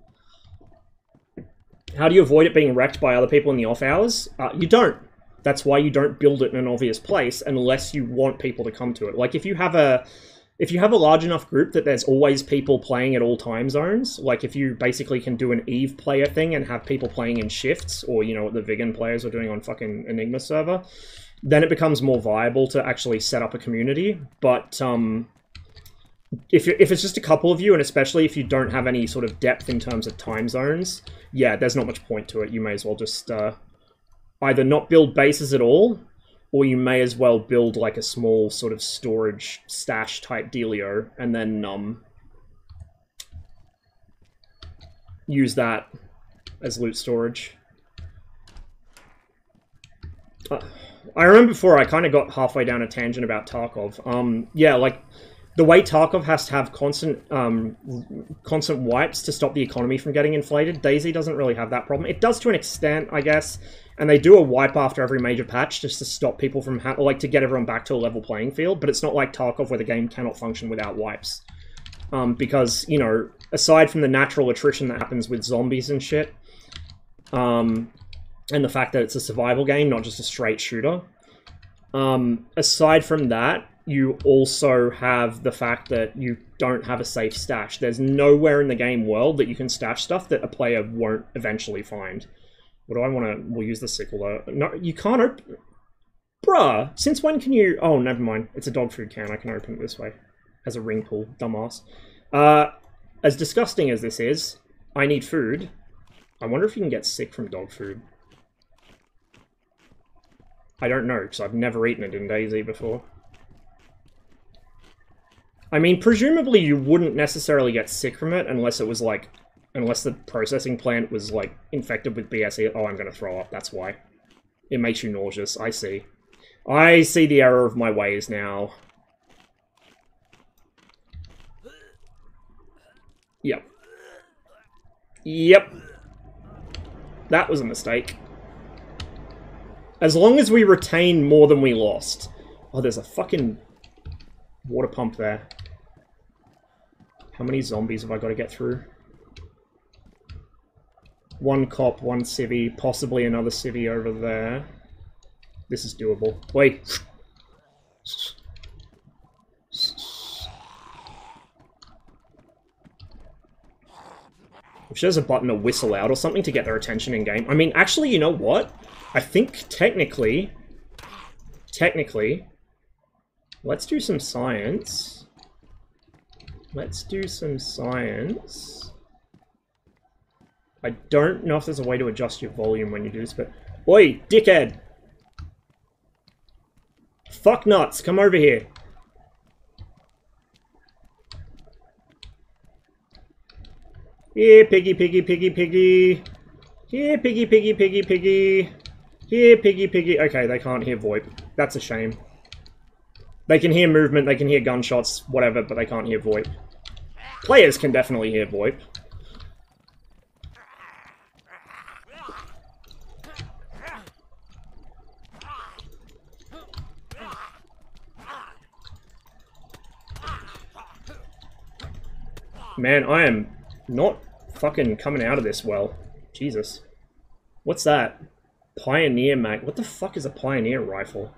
How do you avoid it being wrecked by other people in the off hours? You don't. That's why you don't build it in an obvious place unless you want people to come to it. Like, if you have a large enough group that there's always people playing at all time zones, like if you basically can do an Eve player thing and have people playing in shifts, or, you know, what the Vegan players are doing on fucking Enigma server, then it becomes more viable to actually set up a community. But if it's just a couple of you, and especially if you don't have any sort of depth in terms of time zones, yeah, there's not much point to it. You may as well just either not build bases at all, or you may as well build like a small sort of storage stash type dealio, and then use that as loot storage. I remember before I kind of got halfway down a tangent about Tarkov. Yeah, like the way Tarkov has to have constant wipes to stop the economy from getting inflated, DayZ doesn't really have that problem. It does to an extent, I guess. And they do a wipe after every major patch just to stop people from like to get everyone back to a level playing field. But it's not like Tarkov where the game cannot function without wipes, because, you know, aside from the natural attrition that happens with zombies and shit, and the fact that it's a survival game, not just a straight shooter. Aside from that, you also have the fact that you don't have a safe stash. There's nowhere in the game world that you can stash stuff that a player won't eventually find. What do I want to... We'll use the sickle, though. No, you can't open... Bruh! Since when can you... Oh, never mind. It's a dog food can. I can open it this way. As a ring pull. Dumbass. As disgusting as this is, I need food. I wonder if you can get sick from dog food. I don't know, because I've never eaten it in DayZ before. I mean, presumably you wouldn't necessarily get sick from it unless it was like... Unless the processing plant was, like, infected with BSE. Oh, I'm gonna throw up, that's why. It makes you nauseous, I see. I see the error of my ways now. Yep. Yep. That was a mistake. As long as we retain more than we lost. Oh, there's a fucking Water pump there. How many zombies have I got to get through? One cop, one civvy, possibly another civvy over there. This is doable. Wait. If there's a button to whistle out or something to get their attention in game. I mean, actually, you know what? I think technically, let's do some science. Let's do some science. I don't know if there's a way to adjust your volume when you do this, but... Oi, dickhead! Fuck nuts, come over here. Here, piggy, piggy, piggy, piggy. Here, piggy, piggy, piggy, piggy. Here, piggy, piggy. Okay, they can't hear VoIP. That's a shame. They can hear movement, they can hear gunshots, whatever, but they can't hear VoIP. Players can definitely hear VoIP. Man, I am not fucking coming out of this well. Jesus. What's that? Pioneer mag. What the fuck is a Pioneer rifle?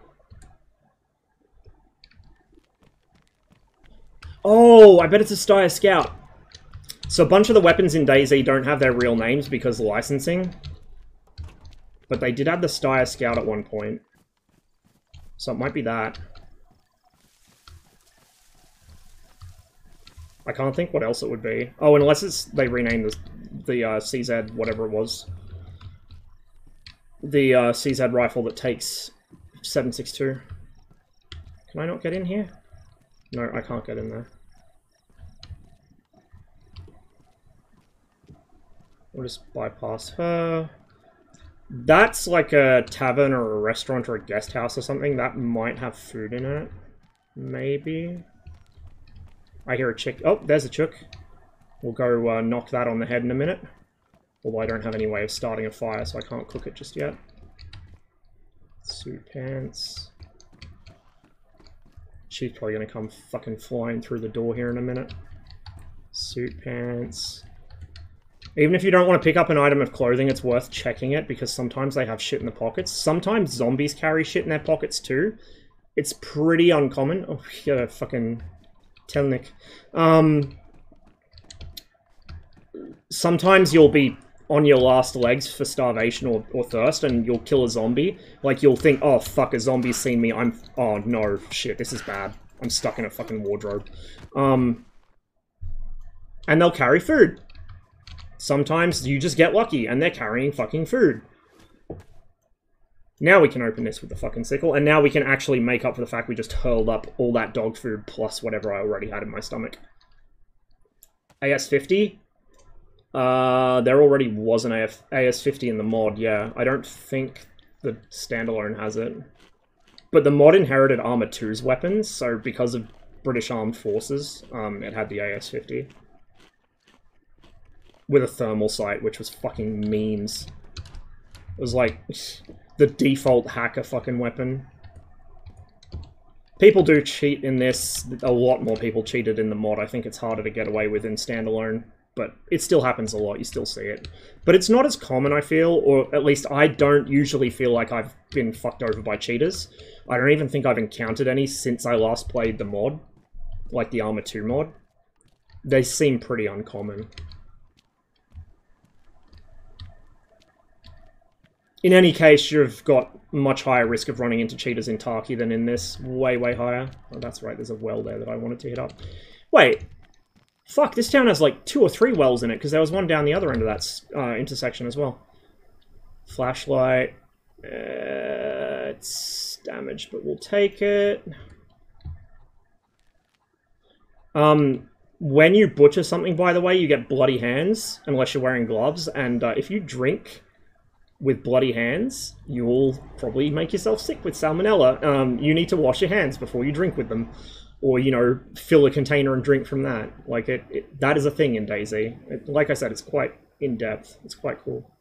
Oh, I bet it's a Steyr Scout. So a bunch of the weapons in DayZ don't have their real names because of licensing. But they did have the Steyr Scout at one point. So it might be that. I can't think what else it would be. Oh, unless it's they renamed the CZ, whatever it was. The CZ rifle that takes 7.62. Can I not get in here? No, I can't get in there. We'll just bypass her. That's like a tavern or a restaurant or a guest house or something. That might have food in it. Maybe. I hear a chick. Oh, there's a chook. We'll go knock that on the head in a minute. Although I don't have any way of starting a fire, so I can't cook it just yet. Suit pants. She's probably gonna come fucking flying through the door here in a minute. Suit pants. Even if you don't want to pick up an item of clothing, it's worth checking it, because sometimes they have shit in the pockets. Sometimes zombies carry shit in their pockets too. It's pretty uncommon. Oh, yeah, fucking... Telnik. Sometimes you'll be on your last legs for starvation or thirst, and you'll kill a zombie. Like, you'll think, oh, fuck, a zombie's seen me, oh, no, shit, this is bad. I'm stuck in a fucking wardrobe. And they'll carry food. Sometimes you just get lucky, and they're carrying fucking food. Now we can open this with the fucking sickle, and now we can actually make up for the fact we just hurled up all that dog food plus whatever I already had in my stomach. AS50? There already was an AS50 in the mod, yeah. I don't think the standalone has it. But the mod inherited ArmA 2's weapons, so because of British Armed Forces, it had the AS50. With a thermal sight, which was fucking memes. It was like... the default hacker fucking weapon. People do cheat in this. A lot more people cheated in the mod. I think it's harder to get away with in standalone. But it still happens a lot. You still see it. But it's not as common, I feel. Or at least I don't usually feel like I've been fucked over by cheaters. I don't even think I've encountered any since I last played the mod. Like the ArmA 2 mod. They seem pretty uncommon. In any case, you've got much higher risk of running into cheaters in Tarki than in this. Way, way higher. Oh, that's right, there's a well there that I wanted to hit up. Wait. Fuck, this town has like 2 or 3 wells in it, because there was one down the other end of that intersection as well. Flashlight. It's damaged, but we'll take it. When you butcher something, by the way, you get bloody hands, unless you're wearing gloves, and if you drink... with bloody hands, you'll probably make yourself sick with salmonella. You need to wash your hands before you drink with them. Or, you know, fill a container and drink from that. Like, that is a thing in DayZ. Like I said, it's quite in-depth. It's quite cool.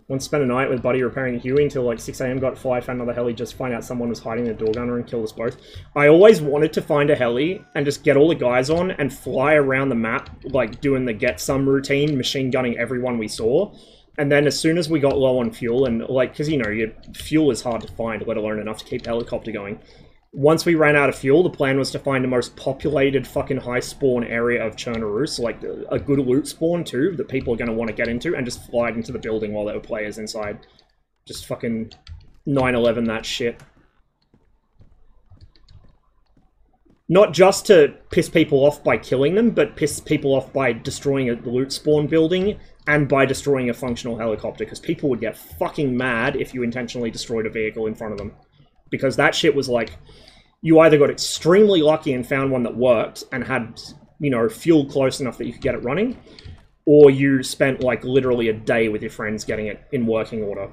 Once spent a night with Buddy repairing a Huey until like 6 AM, got fly, found another heli, just find out someone was hiding the door gunner and killed us both. I always wanted to find a heli and just get all the guys on and fly around the map, like doing the get some routine, machine gunning everyone we saw. And then as soon as we got low on fuel, and like, because you know, your fuel is hard to find, let alone enough to keep the helicopter going. Once we ran out of fuel, the plan was to find the most populated fucking high spawn area of Chernobyl, so like a good loot spawn too, that people are going to want to get into, and just fly into the building while there were players inside. Just fucking 9/11 that shit. Not just to piss people off by killing them, but piss people off by destroying a loot spawn building, and by destroying a functional helicopter, because people would get fucking mad if you intentionally destroyed a vehicle in front of them. Because that shit was like, you either got extremely lucky and found one that worked and had, you know, fuel close enough that you could get it running, or you spent like literally a day with your friends getting it in working order.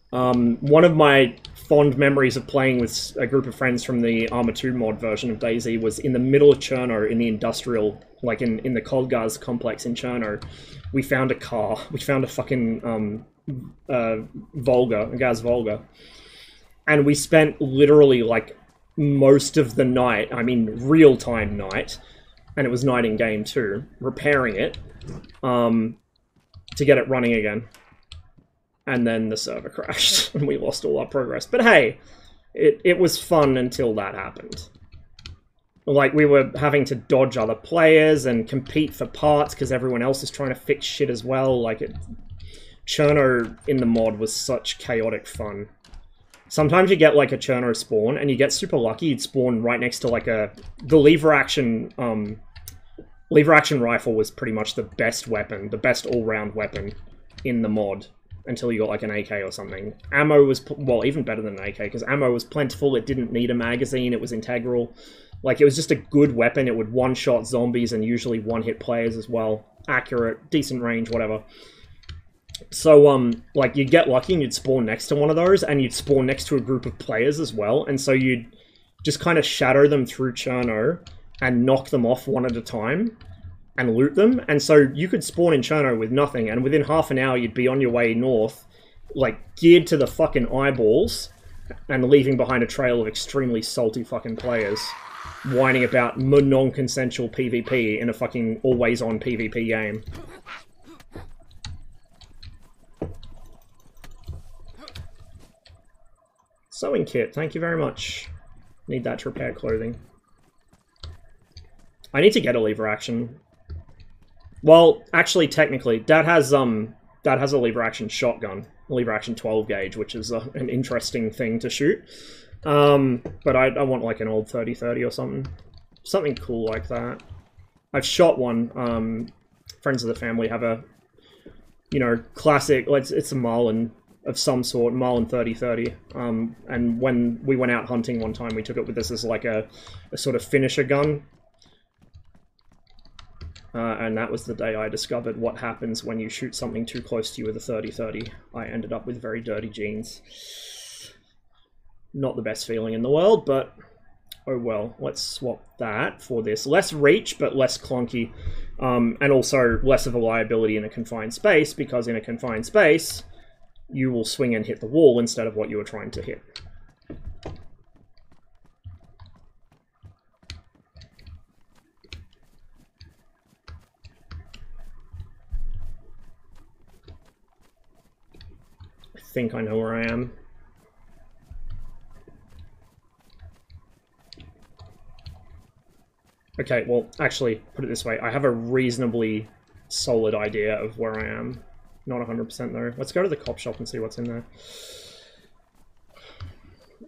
One of my fond memories of playing with a group of friends from the ArmA 2 mod version of DayZ was in the middle of Cherno, in the industrial, like in the Kolgaz complex in Cherno. We found a car. We found a fucking Volga, a Gaz Volga. And we spent literally like most of the night, I mean real-time night, and it was night in game too, repairing it to get it running again. And then the server crashed and we lost all our progress. But hey, it was fun until that happened. Like, we were having to dodge other players and compete for parts because everyone else is trying to fix shit as well. Like, Cherno in the mod was such chaotic fun. Sometimes you get like a Cherno spawn and you get super lucky, you'd spawn right next to like the lever action rifle was pretty much the best weapon, the best all-round weapon in the mod. Until you got like an AK or something. Ammo was, well, even better than an AK, because ammo was plentiful, it didn't need a magazine, it was integral. Like, it was just a good weapon, it would one-shot zombies and usually one-hit players as well. Accurate, decent range, whatever. So, like, you'd get lucky and you'd spawn next to one of those, and you'd spawn next to a group of players as well, and so you'd just kind of shadow them through Cherno and knock them off one at a time. And loot them, and so you could spawn in Cherno with nothing, and within half an hour you'd be on your way north, like, geared to the fucking eyeballs, and leaving behind a trail of extremely salty fucking players, whining about non-consensual PvP in a fucking always-on PvP game. Sewing kit, thank you very much. Need that to repair clothing. I need to get a lever action. Well, actually, technically, Dad has a lever action shotgun, a lever action 12 gauge, which is an interesting thing to shoot. But I want like an old 30-30 or something cool like that. I've shot one. Friends of the family have a, you know, classic. It's a Marlin of some sort, Marlin 30-30. And when we went out hunting one time, we took it with us as like a sort of finisher gun. And that was the day I discovered what happens when you shoot something too close to you with a 30-30. I ended up with very dirty jeans. Not the best feeling in the world, but oh well. Let's swap that for this. Less reach, but less clunky. And also less of a liability in a confined space, because in a confined space, you will swing and hit the wall instead of what you were trying to hit. I think I know where I am. Okay, well, actually, put it this way. I have a reasonably solid idea of where I am. Not 100% though. Let's go to the cop shop and see what's in there.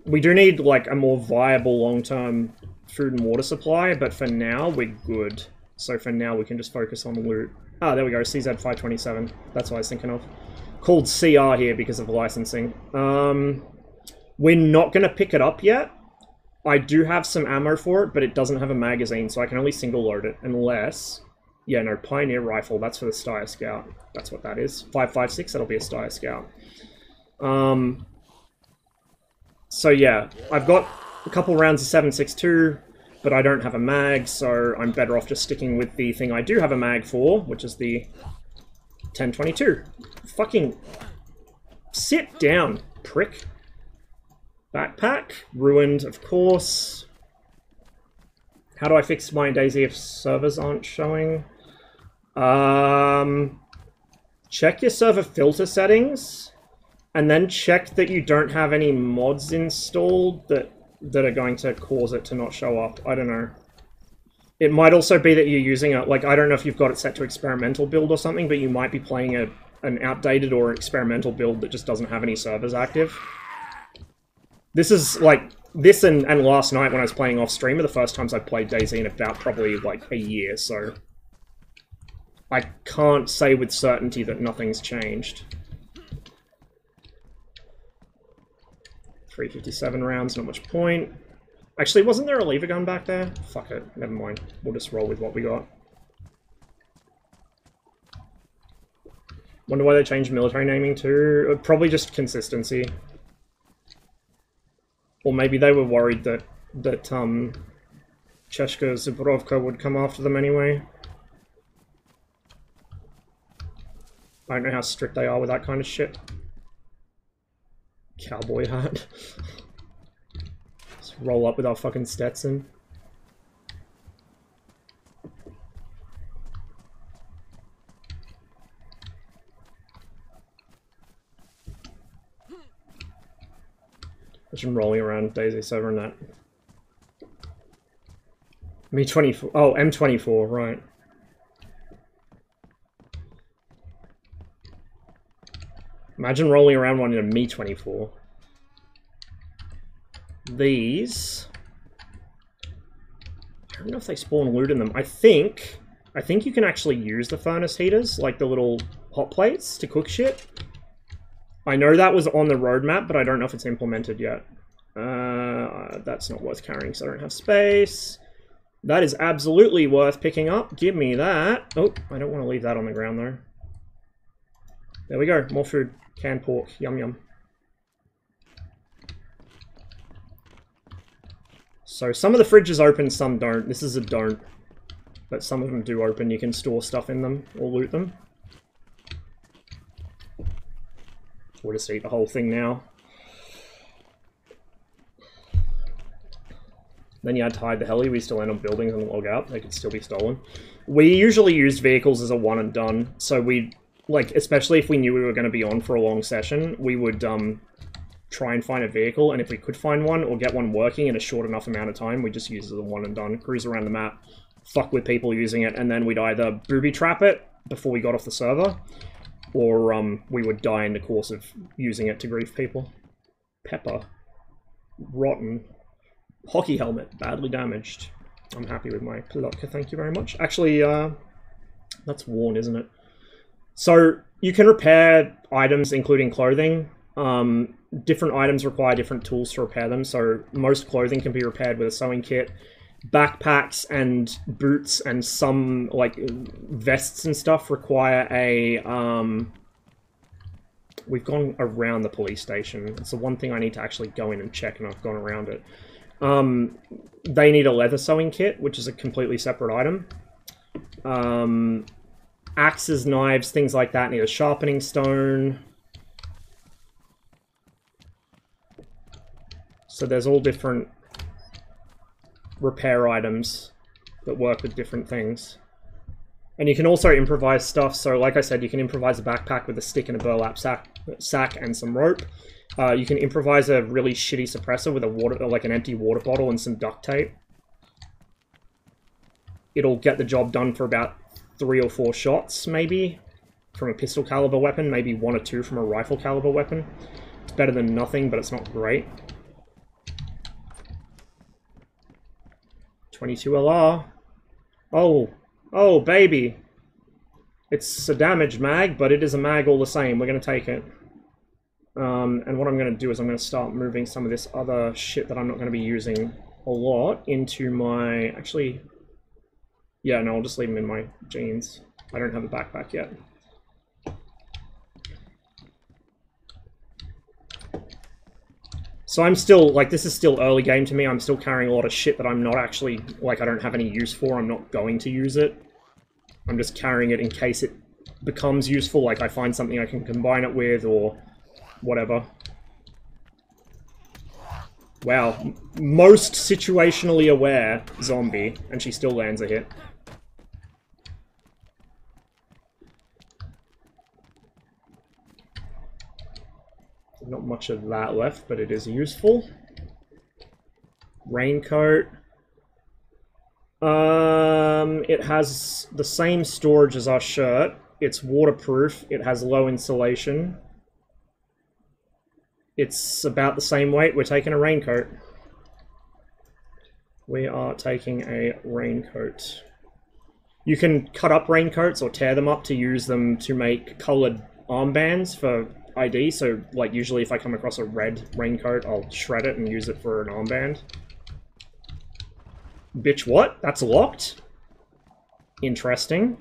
We do need, like, a more viable long-term food and water supply, but for now, we're good. So for now, we can just focus on loot. Ah, there we go, CZ527. That's what I was thinking of. Called CR here because of licensing. We're not going to pick it up yet. I do have some ammo for it, but it doesn't have a magazine, so I can only single load it, unless... Yeah, no, Pioneer Rifle, that's for the Steyr Scout. That's what that is. 5.56, that'll be a Steyr Scout. So yeah, I've got a couple rounds of 7.62, but I don't have a mag, so I'm better off just sticking with the thing I do have a mag for, which is the 1022. Fucking sit down, prick. Backpack. Ruined, of course. How do I fix my DayZ if servers aren't showing? Check your server filter settings, and then check that you don't have any mods installed that are going to cause it to not show up. I don't know. It might also be that you're using a, like, I don't know if you've got it set to experimental build or something, but you might be playing an outdated or experimental build that just doesn't have any servers active. This is, like, this and last night when I was playing off stream are the first times I've played DayZ in about probably, like, a year, so I can't say with certainty that nothing's changed. 357 rounds, not much point. Actually, wasn't there a lever gun back there? Fuck it, never mind. We'll just roll with what we got. Wonder why they changed military naming too? Probably just consistency. Or maybe they were worried that Cheshka Zubrovka would come after them anyway. I don't know how strict they are with that kind of shit. Cowboy hat. Let's roll up with our fucking Stetson. Imagine rolling around DayZ server in that. Me-24. Oh, M24, right. Imagine rolling around one in a Me-24. These... I don't know if they spawn loot in them. I think you can actually use the furnace heaters, like the little hot plates, to cook shit. I know that was on the roadmap, but I don't know if it's implemented yet. That's not worth carrying because I don't have space. That is absolutely worth picking up. Give me that. Oh, I don't want to leave that on the ground though. There we go. More food. Canned pork. Yum yum. So some of the fridges open, some don't. This is a don't. But some of them do open. You can store stuff in them or loot them. We'll just eat the whole thing now. Then you had to hide the heli. We still end on buildings and log out. They could still be stolen. We usually used vehicles as a one and done. So we, like, especially if we knew we were going to be on for a long session, we would try and find a vehicle. And if we could find one or get one working in a short enough amount of time, we just use it as a one and done. Cruise around the map, fuck with people using it, and then we'd either booby trap it before we got off the server, or we would die in the course of using it to grief people. Pepper. Rotten. Hockey helmet. Badly damaged. I'm happy with my Pilotka, thank you very much. Actually, that's worn, isn't it? So, you can repair items, including clothing. Different items require different tools to repair them, so most clothing can be repaired with a sewing kit. Backpacks and boots and some, like, vests and stuff require a, we've gone around the police station. It's the one thing I need to actually go in and check, and I've gone around it. They need a leather sewing kit, which is a completely separate item. Axes, knives, things like that need a sharpening stone. So there's all different repair items that work with different things. And you can also improvise stuff. So like I said, you can improvise a backpack with a stick and a burlap sack and some rope. You can improvise a really shitty suppressor with a water, like an empty water bottle and some duct tape. It'll get the job done for about 3 or 4 shots, maybe, from a pistol caliber weapon, maybe 1 or 2 from a rifle caliber weapon. It's better than nothing, but it's not great. 22 LR. Oh, baby. It's a damaged mag, but it is a mag all the same. We're going to take it. And what I'm going to do is I'm going to start moving some of this other shit that I'm not going to be using a lot into my... Actually... Yeah, no, I'll just leave them in my jeans. I don't have a backpack yet. So I'm still, like, this is still early game to me. I'm still carrying a lot of shit that I'm not actually, like, I don't have any use for. I'm not going to use it. I'm just carrying it in case it becomes useful, like I find something I can combine it with or whatever. Wow, most situationally aware zombie, and she still lands a hit. Not much of that left, but it is useful. Raincoat. It has the same storage as our shirt. It's waterproof. It has low insulation. It's about the same weight. We're taking a raincoat. We are taking a raincoat. You can cut up raincoats or tear them up to use them to make colored armbands for ID. So, like, usually if I come across a red raincoat, I'll shred it and use it for an armband. Bitch, what? That's locked? Interesting.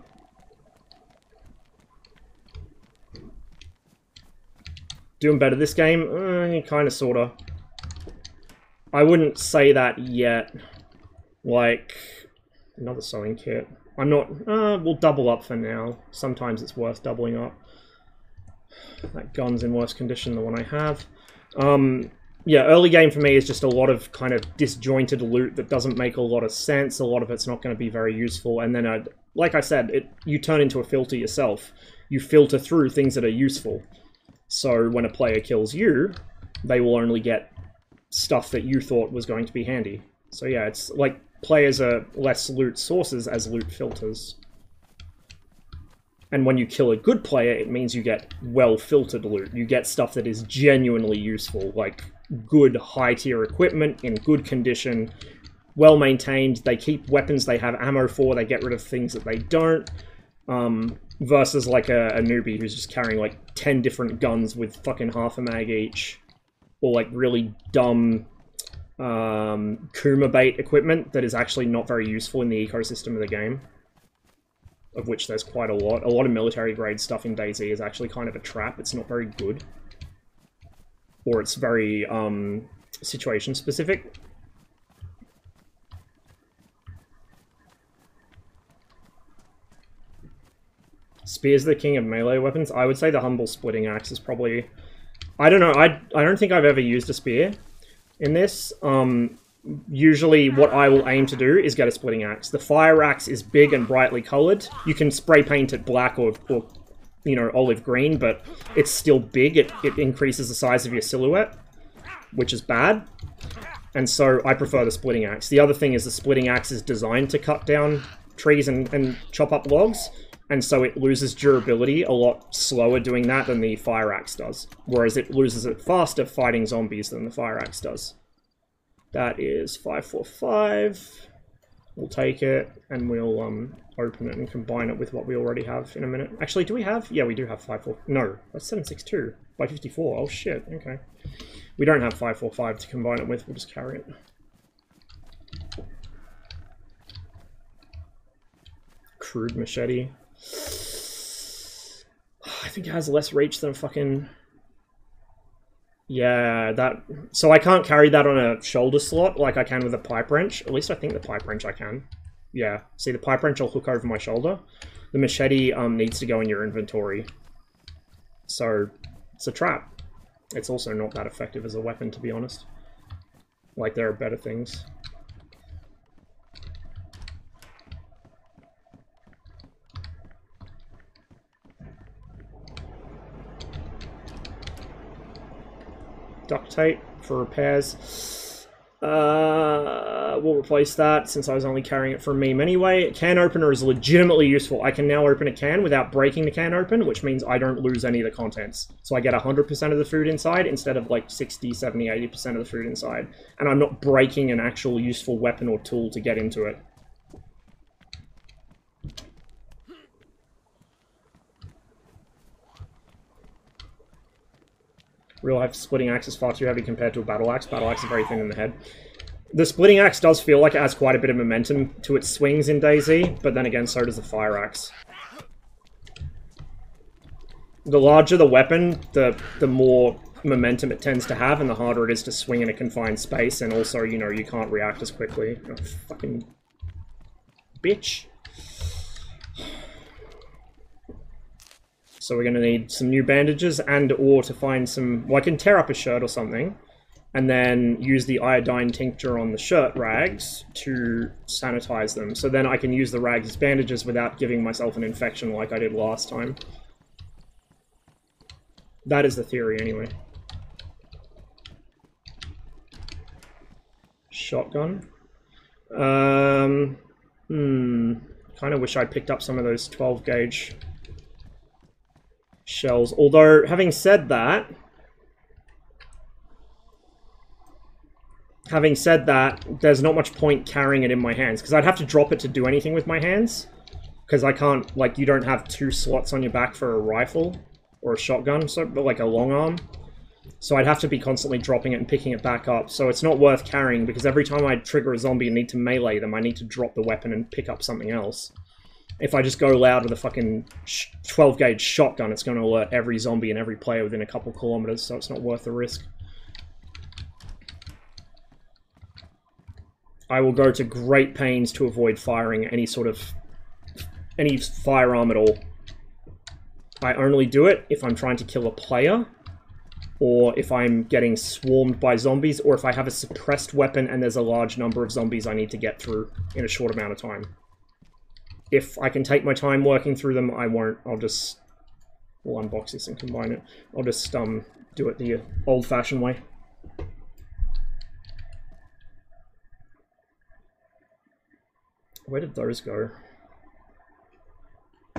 Doing better this game? Kinda, sorta. I wouldn't say that yet. Like, another sewing kit. I'm not... we'll double up for now. Sometimes it's worth doubling up. That gun's in worse condition than the one I have. Yeah, early game for me is just a lot of kind of disjointed loot that doesn't make a lot of sense. A lot of it's not going to be very useful. And then, like I said, you turn into a filter yourself. You filter through things that are useful. So when a player kills you, they will only get stuff that you thought was going to be handy. So yeah, it's like players are less loot sources as loot filters. And when you kill a good player, it means you get well-filtered loot. You get stuff that is genuinely useful, like good high-tier equipment in good condition, well-maintained. They keep weapons they have ammo for, they get rid of things that they don't. Versus like a newbie who's just carrying like 10 different guns with fucking half a mag each. Or like really dumb Kuma bait equipment that is actually not very useful in the ecosystem of the game. Of which there's quite a lot. A lot of military grade stuff in DayZ is actually kind of a trap. It's not very good. Or it's very situation specific. Spear's the king of melee weapons. I would say the humble splitting axe is probably... I don't know, I don't think I've ever used a spear in this. Usually what I will aim to do is get a splitting axe. The fire axe is big and brightly coloured. You can spray paint it black or you know, olive green, but it's still big. It increases the size of your silhouette, which is bad. And so I prefer the splitting axe. The other thing is the splitting axe is designed to cut down trees and chop up logs. And so it loses durability a lot slower doing that than the fire axe does. Whereas it loses it faster fighting zombies than the fire axe does. That is 545. We'll take it, and we'll open it and combine it with what we already have in a minute. Actually, do we have? Yeah, we do have 545. No, that's 762 by 54. Oh shit, okay. We don't have 545 to combine it with, we'll just carry it. Crude machete. I think it has less reach than a fucking... Yeah, that... So I can't carry that on a shoulder slot like I can with a pipe wrench. At least I think the pipe wrench I can. Yeah, see, the pipe wrench will hook over my shoulder. The machete needs to go in your inventory. So, it's a trap. It's also not that effective as a weapon, to be honest. Like, there are better things. Duct tape for repairs. We'll replace that since I was only carrying it for a meme anyway. Can opener is legitimately useful. I can now open a can without breaking the can open, which means I don't lose any of the contents. So I get 100% of the food inside instead of like 60, 70, 80% of the food inside. And I'm not breaking an actual useful weapon or tool to get into it. Real life splitting axe is far too heavy compared to a battle axe. Battle axe is very thin in the head. The splitting axe does feel like it has quite a bit of momentum to its swings in DayZ, but then again, so does the fire axe. The larger the weapon, the more momentum it tends to have, and the harder it is to swing in a confined space, and also, you know, you can't react as quickly. Oh, fucking bitch. So we're going to need some new bandages and or to find some... Well, I can tear up a shirt or something and then use the iodine tincture on the shirt rags to sanitize them. So then I can use the rags as bandages without giving myself an infection like I did last time. That is the theory anyway. Shotgun. Kind of wish I'd picked up some of those 12 gauge shells. Although, having said that, there's not much point carrying it in my hands, because I'd have to drop it to do anything with my hands. Because I can't, like, you don't have 2 slots on your back for a rifle or a shotgun, so, but like a long arm. So I'd have to be constantly dropping it and picking it back up. So it's not worth carrying, because every time I trigger a zombie and need to melee them, I need to drop the weapon and pick up something else. If I just go loud with a fucking 12 gauge shotgun, it's going to alert every zombie and every player within a couple kilometers, so it's not worth the risk. I will go to great pains to avoid firing any firearm at all. I only do it if I'm trying to kill a player, or if I'm getting swarmed by zombies, or if I have a suppressed weapon and there's a large number of zombies I need to get through in a short amount of time. If I can take my time working through them, I won't. We'll unbox this and combine it. I'll just do it the old-fashioned way. Where did those go?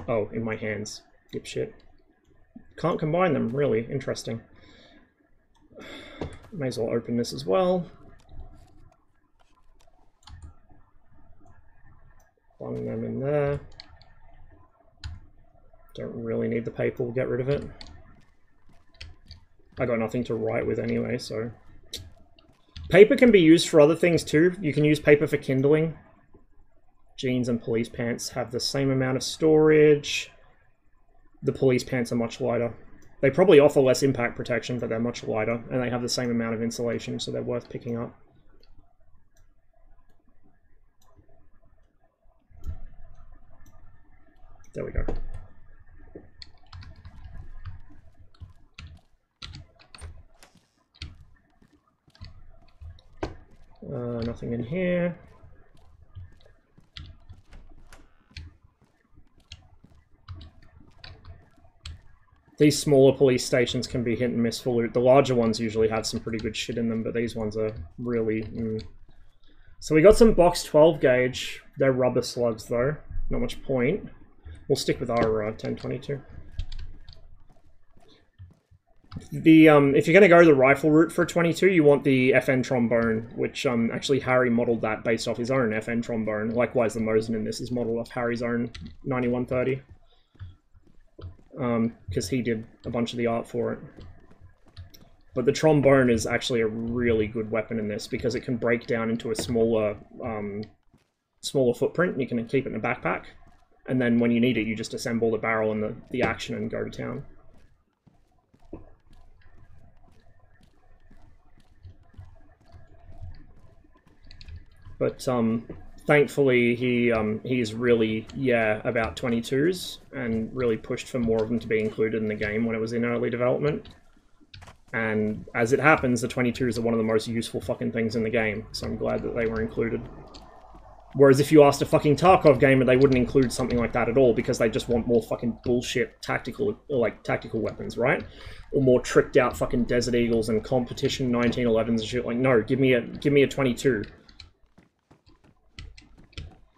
Oh, in my hands. Dipshit. Can't combine them, really. Interesting. May as well open this as well. Plug them in there. Don't really need the paper, we'll get rid of it. I got nothing to write with anyway, so... Paper can be used for other things too. You can use paper for kindling. Jeans and police pants have the same amount of storage. The police pants are much lighter. They probably offer less impact protection, but they're much lighter, and they have the same amount of insulation, so they're worth picking up. There we go. Nothing in here. These smaller police stations can be hit and miss for loot. The larger ones usually have some pretty good shit in them, but these ones are really... So we got some box 12 gauge. They're rubber slugs though. Not much point. We'll stick with our 1022. If you're going to go the rifle route for 22, you want the FN trombone, which actually Harry modeled that based off his own FN trombone. Likewise, the Mosin in this is modeled off Harry's own 9130. Because he did a bunch of the art for it. But the trombone is actually a really good weapon in this, because it can break down into a smaller footprint. You can keep it in a backpack, and then when you need it, you just assemble the barrel and the action and go to town. But thankfully, he's really, about 22s, and really pushed for more of them to be included in the game when it was in early development. And as it happens, the 22s are one of the most useful fucking things in the game, so I'm glad that they were included. Whereas if you asked a fucking Tarkov gamer, they wouldn't include something like that at all, because they just want more fucking bullshit tactical weapons, right? Or more tricked out fucking Desert Eagles and competition 1911s and shit. Like, no, give me a 22.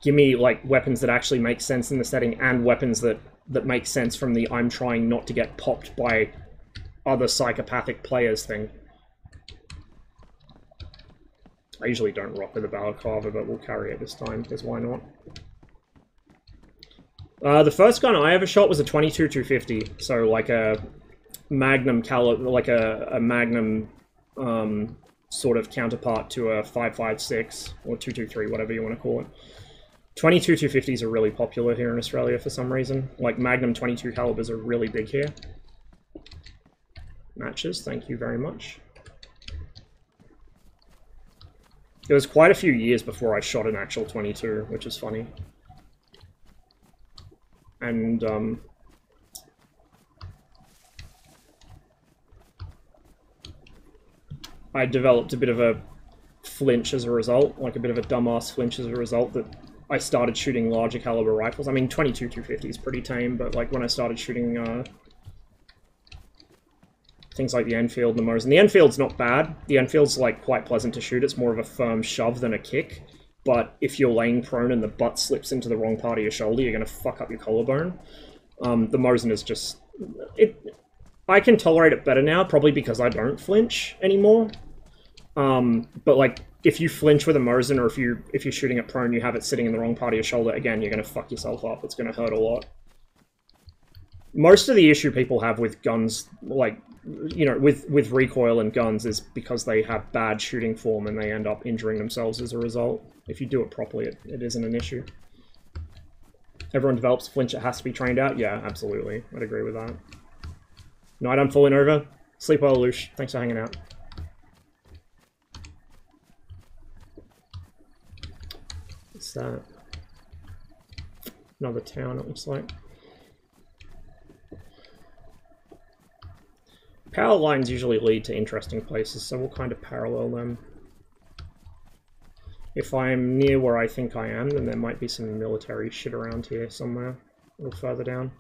Give me, like, weapons that actually make sense in the setting, and weapons that make sense from the I'm trying not to get popped by other psychopathic players thing. I usually don't rock with a balaclava, but we'll carry it this time, because why not? The first gun I ever shot was a 22-250, so like a Magnum caliber, like a Magnum sort of counterpart to a 5.56 or 223, whatever you want to call it. 22-250s are really popular here in Australia for some reason. Like Magnum 22 calibers are really big here. Matches, thank you very much. It was quite a few years before I shot an actual 22, which is funny. And I developed a bit of a flinch as a result, like a bit of a dumbass flinch as a result, that I started shooting larger caliber rifles. I mean, 22 250 is pretty tame, but like when I started shooting things like the Enfield and the Mosin. The Enfield's not bad. The Enfield's like quite pleasant to shoot. It's more of a firm shove than a kick. But if you're laying prone and the butt slips into the wrong part of your shoulder, you're going to fuck up your collarbone. The Mosin is just... I can tolerate it better now, probably because I don't flinch anymore. But like, if you flinch with a Mosin, or if you're shooting it prone, you have it sitting in the wrong part of your shoulder, again, you're going to fuck yourself up. It's going to hurt a lot. Most of the issue people have with guns, like, you know, with recoil and guns, is because they have bad shooting form and they end up injuring themselves as a result. If you do it properly, it isn't an issue. Everyone develops flinch, it has to be trained out? Yeah, absolutely. I'd agree with that. Night, I'm falling over. Sleep well, Lush. Thanks for hanging out. What's that? Another town, it looks like. Power lines usually lead to interesting places, so we'll kind of parallel them. If I'm near where I think I am, then there might be some military shit around here somewhere, a little further down.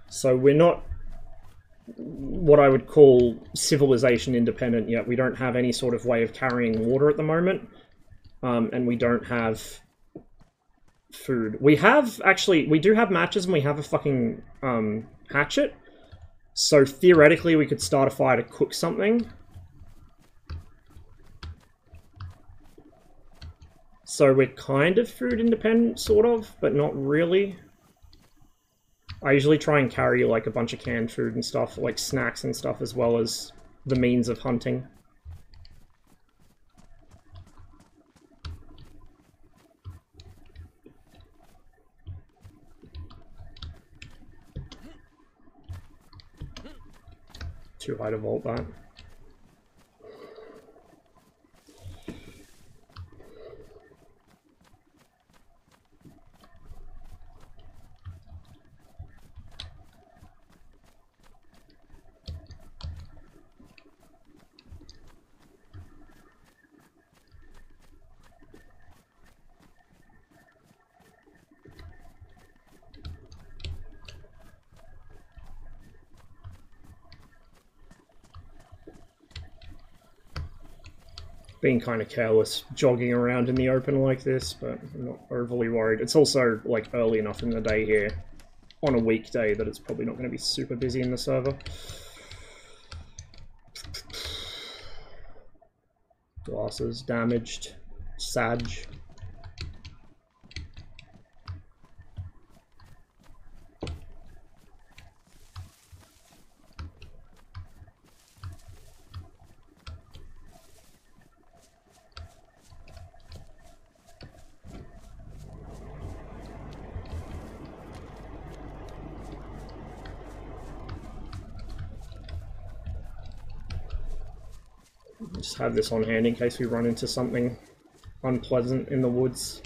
So we're not what I would call civilization independent yet. We don't have any sort of way of carrying water at the moment, and we don't have food. We have, actually, we do have matches and we have a fucking hatchet, so theoretically we could start a fire to cook something. So we're kind of food independent, sort of, but not really. I usually try and carry like a bunch of canned food and stuff, like snacks and stuff, as well as the means of hunting. Too high to vault that. Being kind of careless jogging around in the open like this, but I'm not overly worried. It's also like early enough in the day here on a weekday that it's probably not going to be super busy in the server. Glasses damaged. Sag. Just have this on hand in case we run into something unpleasant in the woods.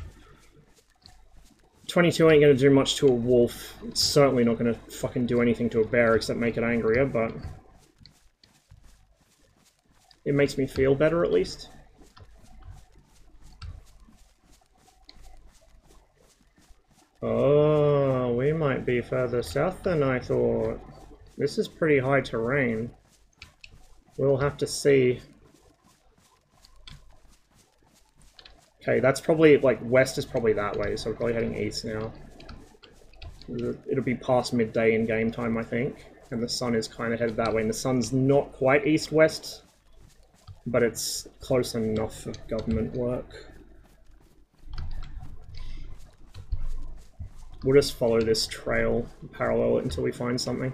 22 ain't gonna do much to a wolf. It's certainly not gonna fucking do anything to a bear except make it angrier, but it makes me feel better at least. Oh, we might be further south than I thought. This is pretty high terrain. We'll have to see. Okay, that's probably, like, west is probably that way, so we're probably heading east now. It'll be past midday in game time, I think, and the sun is kind of headed that way, and the sun's not quite east-west, but it's close enough for government work. We'll just follow this trail, parallel it until we find something.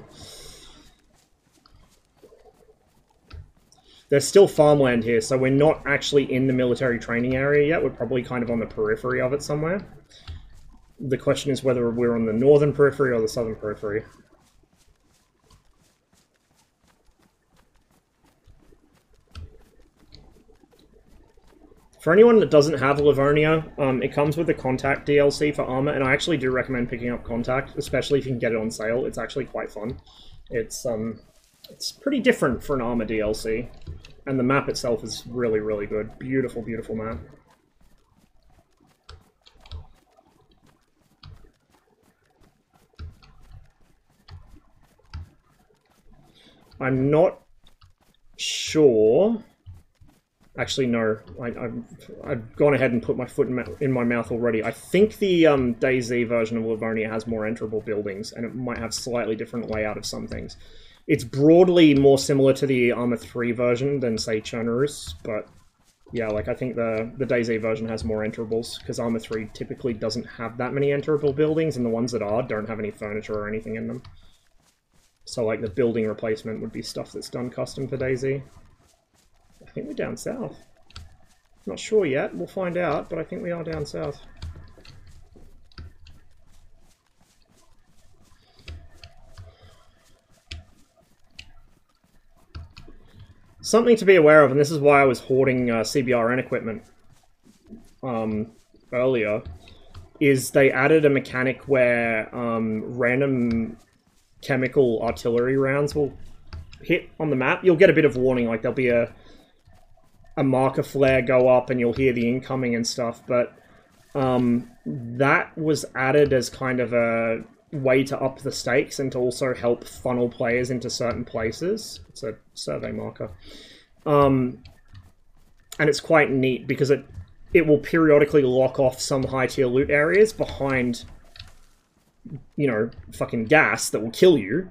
There's still farmland here, so we're not actually in the military training area yet. We're probably kind of on the periphery of it somewhere. The question is whether we're on the northern periphery or the southern periphery. For anyone that doesn't have Livonia, it comes with the Contact DLC for ArmA, and I actually do recommend picking up Contact, especially if you can get it on sale. It's actually quite fun. It's pretty different for an ArmA DLC, and the map itself is really, really good. Beautiful, beautiful map. I'm not sure. Actually, no. I've gone ahead and put my foot in my mouth already. I think the DayZ version of Livonia has more enterable buildings, and it might have slightly different layout of some things. It's broadly more similar to the ArmA 3 version than, say, Chernobyl, but yeah, like, I think the DayZ version has more enterables, because ArmA 3 typically doesn't have that many enterable buildings, and the ones that are don't have any furniture or anything in them. So, like, the building replacement would be stuff that's done custom for DayZ. I think we're down south. Not sure yet, we'll find out, but I think we are down south. Something to be aware of, and this is why I was hoarding CBRN equipment earlier, is they added a mechanic where random chemical artillery rounds will hit on the map. You'll get a bit of warning, like there'll be a marker flare go up and you'll hear the incoming and stuff, but that was added as kind of a way to up the stakes and to also help funnel players into certain places. It's a survey marker. And it's quite neat because it will periodically lock off some high tier loot areas behind, you know, fucking gas that will kill you.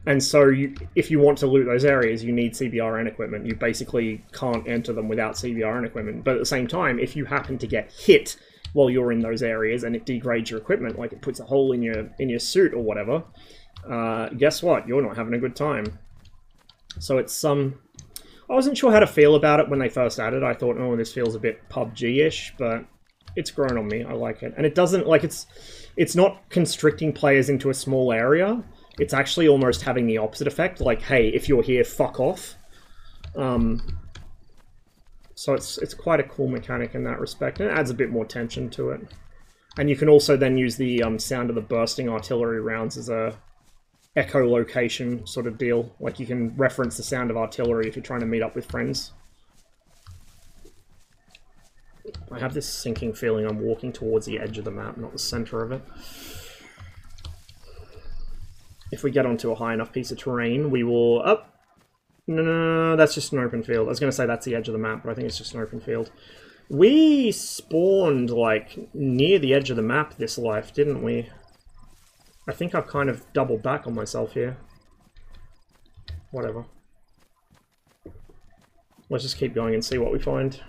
And so if you want to loot those areas, you need CBRN equipment. You basically can't enter them without CBRN equipment. But at the same time, if you happen to get hit while you're in those areas and it degrades your equipment, like it puts a hole in your suit or whatever, guess what? You're not having a good time. So it's I wasn't sure how to feel about it when they first added it. I thought, oh, this feels a bit PUBG-ish, but it's grown on me. I like it. And it doesn't, like, it's not constricting players into a small area. It's actually almost having the opposite effect. Like, hey, if you're here, fuck off. So it's quite a cool mechanic in that respect, and it adds a bit more tension to it. And you can also then use the sound of the bursting artillery rounds as a echolocation sort of deal. Like, you can reference the sound of artillery if you're trying to meet up with friends. I have this sinking feeling I'm walking towards the edge of the map, not the center of it. If we get onto a high enough piece of terrain, we will... Oh! No, that's just an open field. I was going to say that's the edge of the map, but I think it's just an open field. We spawned, like, near the edge of the map this life, didn't we? I think I've kind of doubled back on myself here. Whatever. Let's just keep going and see what we find.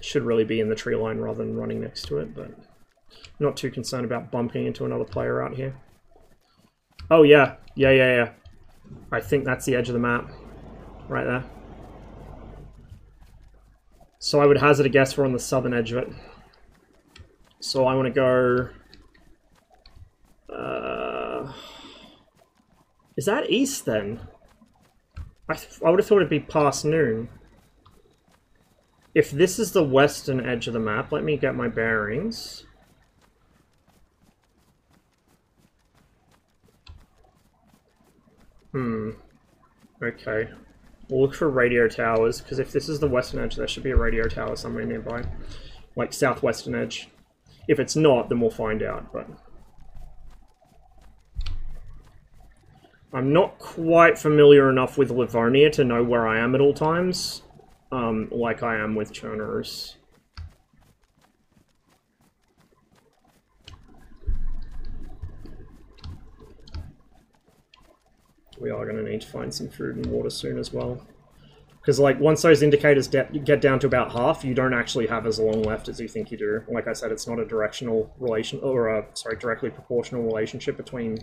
Should really be in the tree line rather than running next to it, but not too concerned about bumping into another player out here. Oh, yeah. Yeah. I think that's the edge of the map. Right there. So I would hazard a guess we're on the southern edge of it. So I want to go... Is that east, then? I would have thought it'd be past noon. If this is the western edge of the map, let me get my bearings. Okay. We'll look for radio towers, because if this is the western edge, there should be a radio tower somewhere nearby. Like, southwestern edge. If it's not, then we'll find out, but... I'm not quite familiar enough with Livonia to know where I am at all times, like I am with Chernobyl. We are going to need to find some food and water soon as well. Because, like, once those indicators get down to about half, you don't actually have as long left as you think you do. Like I said, it's not a directional relation, or a, sorry, directly proportional relationship between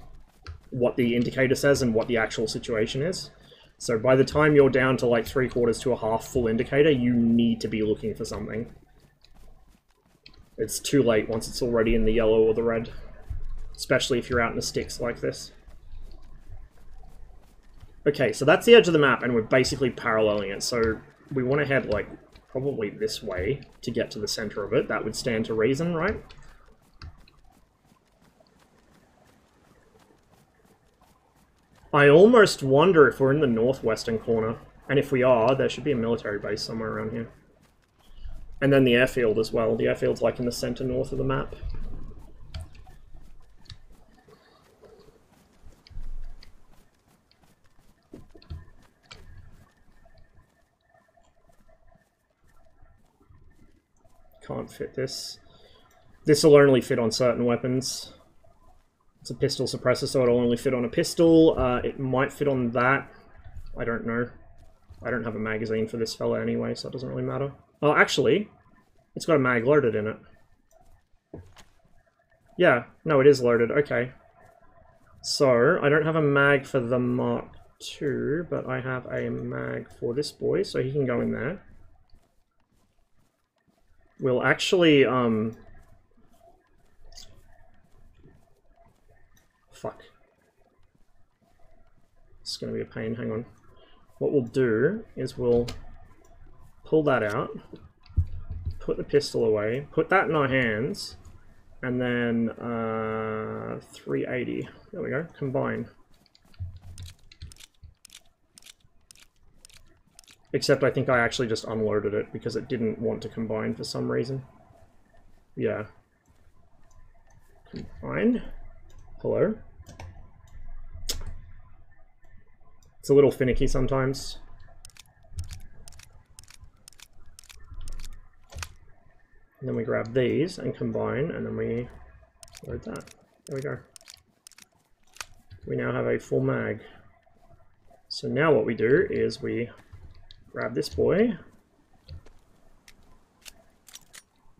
what the indicator says and what the actual situation is. So by the time you're down to, like, 3/4 to a half full indicator, you need to be looking for something. It's too late once it's already in the yellow or the red. Especially if you're out in the sticks like this. Okay, so that's the edge of the map, and we're basically paralleling it, so we want to head, like, probably this way to get to the center of it. That would stand to reason, right? I almost wonder if we're in the northwestern corner. And if we are, there should be a military base somewhere around here. And then the airfield as well. The airfield's like in the center north of the map. Can't fit this. This will only fit on certain weapons. It's a pistol suppressor, so it'll only fit on a pistol. It might fit on that. I don't know. I don't have a magazine for this fella anyway, so it doesn't really matter. Oh, actually, it's got a mag loaded in it. Yeah, no, it is loaded. Okay. So, I don't have a mag for the Mark II, but I have a mag for this boy, so he can go in there. We'll actually, fuck. It's gonna be a pain, hang on. What we'll do is we'll pull that out, put the pistol away, put that in our hands, and then 380. There we go, combine. Except I think I actually just unloaded it because it didn't want to combine for some reason. Yeah. Combine. Hello. It's a little finicky sometimes. And then we grab these and combine, and then we load that. There we go. We now have a full mag. So now what we do is we grab this boy,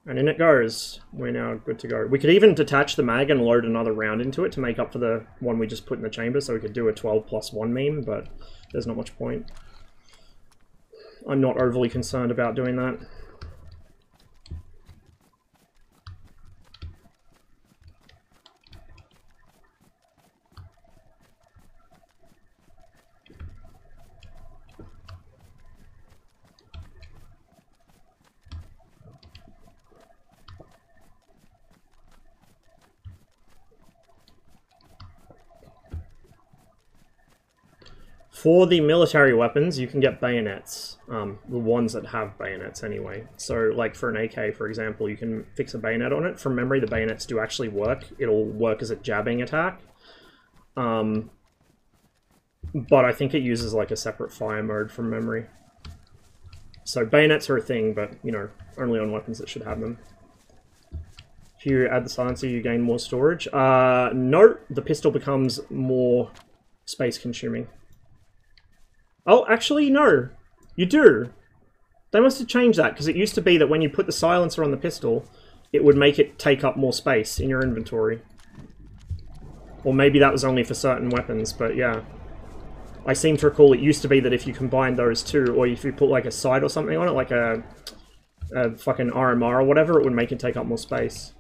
and in it goes. We're now good to go. We could even detach the mag and load another round into it to make up for the one we just put in the chamber, so we could do a 12+1 meme, but there's not much point. I'm not overly concerned about doing that. For the military weapons, you can get bayonets, the ones that have bayonets anyway. So, like for an AK, for example, you can fix a bayonet on it. From memory, the bayonets do actually work. It'll work as a jabbing attack. But I think it uses like a separate fire mode from memory. So bayonets are a thing, but, you know, only on weapons that should have them. If you add the silencer, you gain more storage. No, the pistol becomes more space consuming. Oh, actually, no. You do. They must have changed that, because it used to be that when you put the silencer on the pistol, it would make it take up more space in your inventory. Or maybe that was only for certain weapons, but yeah. I seem to recall it used to be that if you combined those two, or if you put like a sight or something on it, like a fucking ArmA or whatever, it would make it take up more space.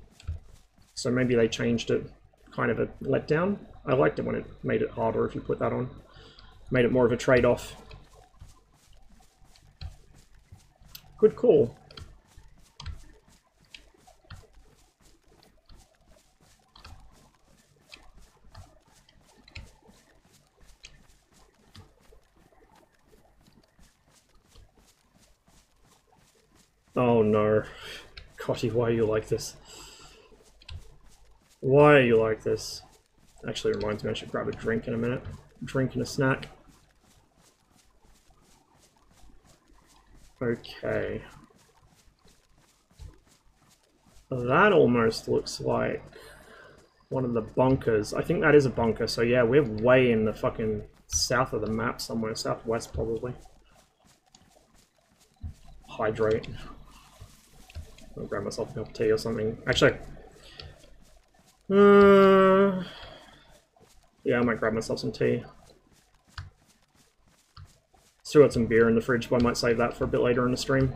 So maybe they changed it. Kind of a letdown. I liked it when it made it harder if you put that on. Made it more of a trade-off. Good call. Oh no. Cotty, why are you like this? Why are you like this? Actually reminds me I should grab a drink in a minute. Drink and a snack. Okay. That almost looks like one of the bunkers. I think that is a bunker, so yeah, we're way in the fucking south of the map somewhere. Southwest, probably. Hydrate. I'll grab myself a cup of tea or something. Actually, yeah, I might grab myself some tea. Still got some beer in the fridge, but I might save that for a bit later in the stream.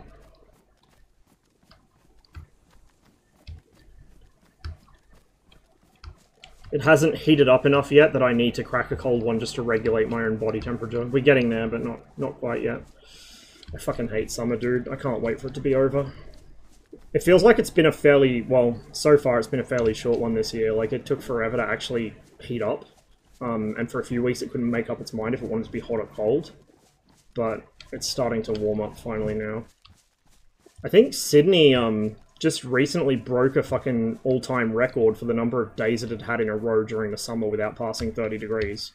It hasn't heated up enough yet that I need to crack a cold one just to regulate my own body temperature. We're getting there, but not quite yet. I fucking hate summer, dude. I can't wait for it to be over. It feels like it's been a fairly, well, so far it's been a fairly short one this year. Like, it took forever to actually heat up. And for a few weeks it couldn't make up its mind if it wanted to be hot or cold. But it's starting to warm up finally now. I think Sydney, just recently broke a fucking all-time record for the number of days it had had in a row during the summer without passing 30 degrees.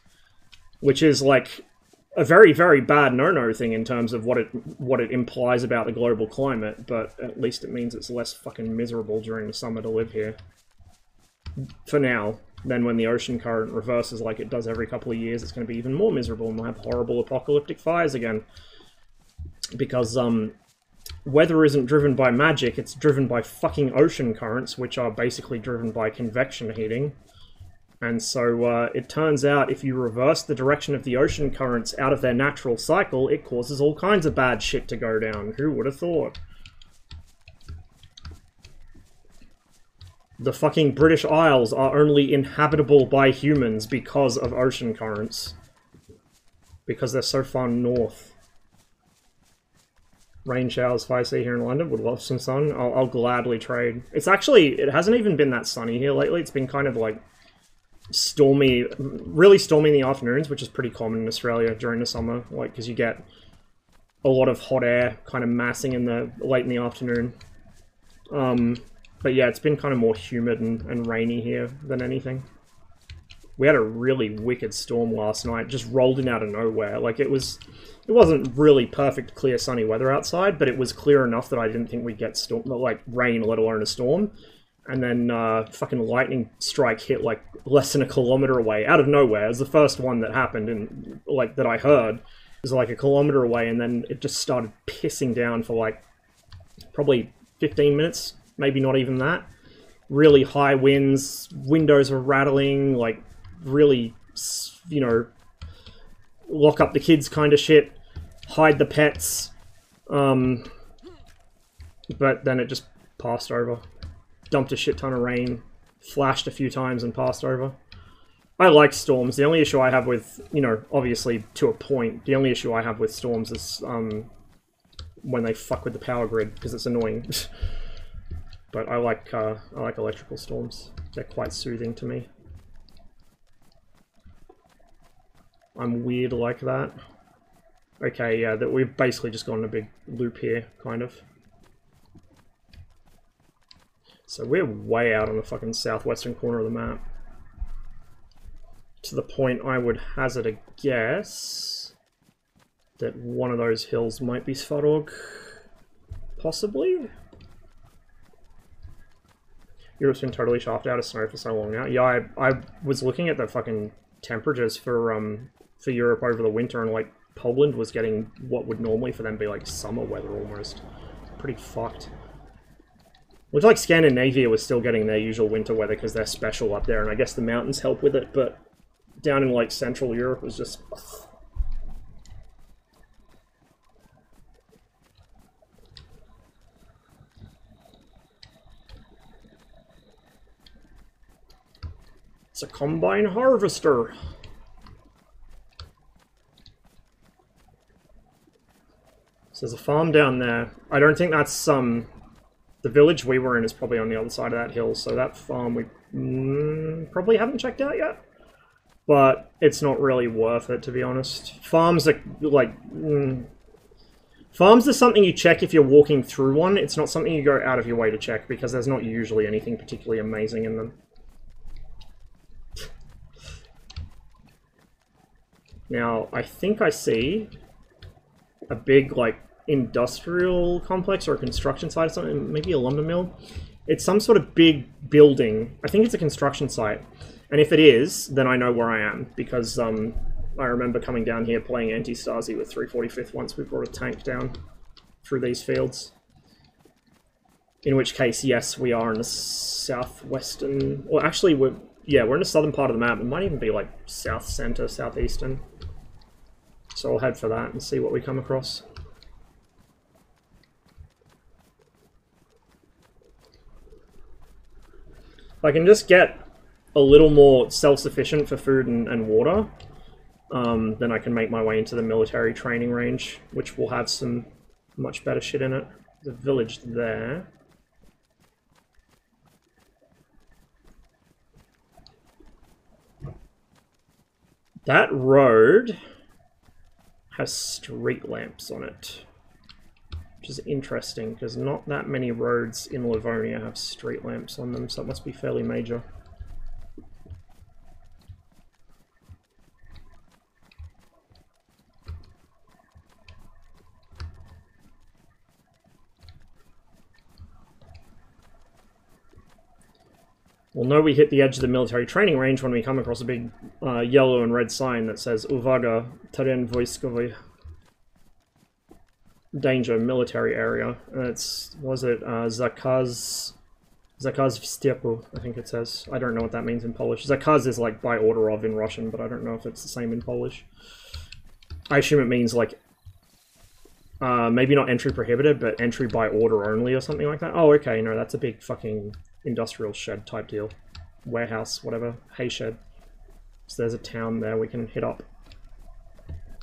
Which is, like, a very, very bad no-no thing in terms of what it implies about the global climate, but at least it means it's less fucking miserable during the summer to live here. For now. Then when the ocean current reverses like it does every couple of years, it's going to be even more miserable and we'll have horrible apocalyptic fires again. Because, weather isn't driven by magic, it's driven by fucking ocean currents, which are basically driven by convection heating. And so, it turns out if you reverse the direction of the ocean currents out of their natural cycle, it causes all kinds of bad shit to go down. Who would have thought? The fucking British Isles are only inhabitable by humans because of ocean currents. Because they're so far north. Rain showers 5C here in London, would love some sun. I'll gladly trade. It's actually, it hasn't even been that sunny here lately. It's been kind of like stormy, really stormy in the afternoons, which is pretty common in Australia during the summer. Like, because you get a lot of hot air kind of massing in the late in the afternoon. But yeah, it's been kind of more humid and rainy here than anything. We had a really wicked storm last night, just rolled in out of nowhere. Like, it wasn't really perfect, clear, sunny weather outside, but it was clear enough that I didn't think we'd get rain, let alone a storm. And then fucking lightning strike hit like less than a kilometer away, out of nowhere. It was the first one that happened, and like that I heard. It was like a kilometer away, and then it just started pissing down for like probably 15 minutes, maybe not even that. Really high winds, windows were rattling, like really, you know, lock up the kids kind of shit, hide the pets. But then it just passed over. Dumped a shit ton of rain, flashed a few times and passed over. I like storms. The only issue I have with, you know, obviously to a point, the only issue I have with storms is when they fuck with the power grid, because it's annoying. But I like electrical storms. They're quite soothing to me. I'm weird like that. Okay, yeah, that we've basically just gone in a big loop here, kind of. So we're way out on the fucking southwestern corner of the map. To the point I would hazard a guess that one of those hills might be Svarog. Possibly? Europe's been totally shafted out of snow for so long now. Yeah, I was looking at the fucking temperatures for Europe over the winter, and like Poland was getting what would normally for them be like summer weather almost. Pretty fucked. Looks like Scandinavia was still getting their usual winter weather because they're special up there, and I guess the mountains help with it, but down in like Central Europe was just... It's a combine harvester. So there's a farm down there. I don't think that's the village we were in is probably on the other side of that hill, so that farm we probably haven't checked out yet. But it's not really worth it, to be honest. Farms are like... Farms are something you check if you're walking through one. It's not something you go out of your way to check, because there's not usually anything particularly amazing in them. Now, I think I see a big, like, industrial complex or a construction site or something, maybe a lumber mill. It's some sort of big building. I think it's a construction site. And if it is, then I know where I am, because I remember coming down here playing Anti-Stasi with 345th once we brought a tank down through these fields. In which case, yes, we are in the southwestern... Well, actually, we're in the southern part of the map. It might even be, like, south center, southeastern. So I'll head for that and see what we come across. If I can just get a little more self-sufficient for food and water, then I can make my way into the military training range, which will have some much better shit in it. The village there. That road has street lamps on it, which is interesting because not that many roads in Livonia have street lamps on them, so it must be fairly major. We'll know we hit the edge of the military training range when we come across a big yellow and red sign that says Uwaga, teren wojskowy. Danger, military area. It's, was it Zakaz w stepu, I think it says. I don't know what that means in Polish. Zakaz is like by order of in Russian, but I don't know if it's the same in Polish. I assume it means like, maybe not entry prohibited, but entry by order only or something like that. Oh, okay, no, that's a big fucking industrial shed type deal. Warehouse, whatever. Hay shed. So there's a town there we can hit up.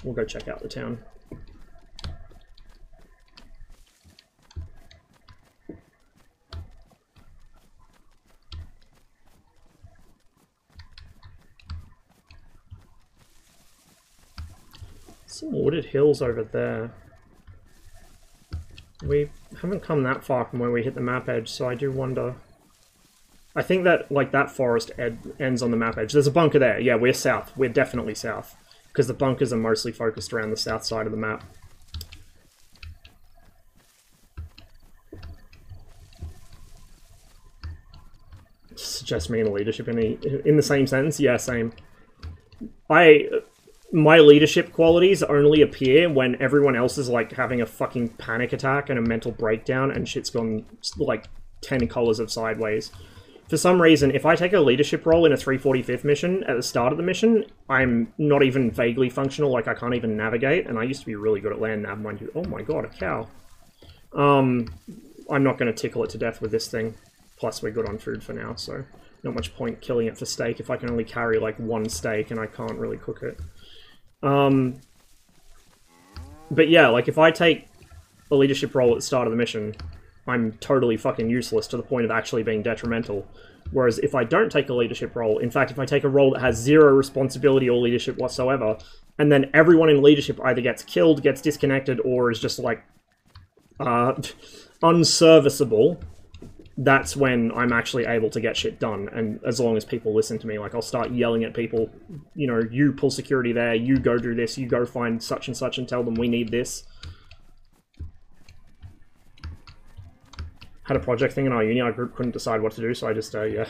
We'll go check out the town. Some wooded hills over there. We haven't come that far from where we hit the map edge, so I do wonder. I think that, like, that forest ends on the map edge. There's a bunker there. Yeah, we're south. We're definitely south. Because the bunkers are mostly focused around the south side of the map. Suggest me in leadership in the same sentence? Yeah, same. My leadership qualities only appear when everyone else is, like, having a fucking panic attack and a mental breakdown and shit's gone, like, 10 colors of sideways. For some reason, if I take a leadership role in a 345th mission, at the start of the mission, I'm not even vaguely functional, like I can't even navigate, and I used to be really good at land nav, mind you. Oh my god, a cow. I'm not going to tickle it to death with this thing. Plus, we're good on food for now, so not much point killing it for steak if I can only carry, like, one steak and I can't really cook it. But yeah, like, if I take a leadership role at the start of the mission, I'm totally fucking useless to the point of actually being detrimental. Whereas if I don't take a leadership role, in fact, if I take a role that has zero responsibility or leadership whatsoever, and then everyone in leadership either gets killed, gets disconnected, or is just, like, unserviceable, that's when I'm actually able to get shit done. And as long as people listen to me, like, I'll start yelling at people, you know, you pull security there, you go do this, you go find such and tell them we need this. Had a project thing in our uni, our group couldn't decide what to do, so I just, yeah.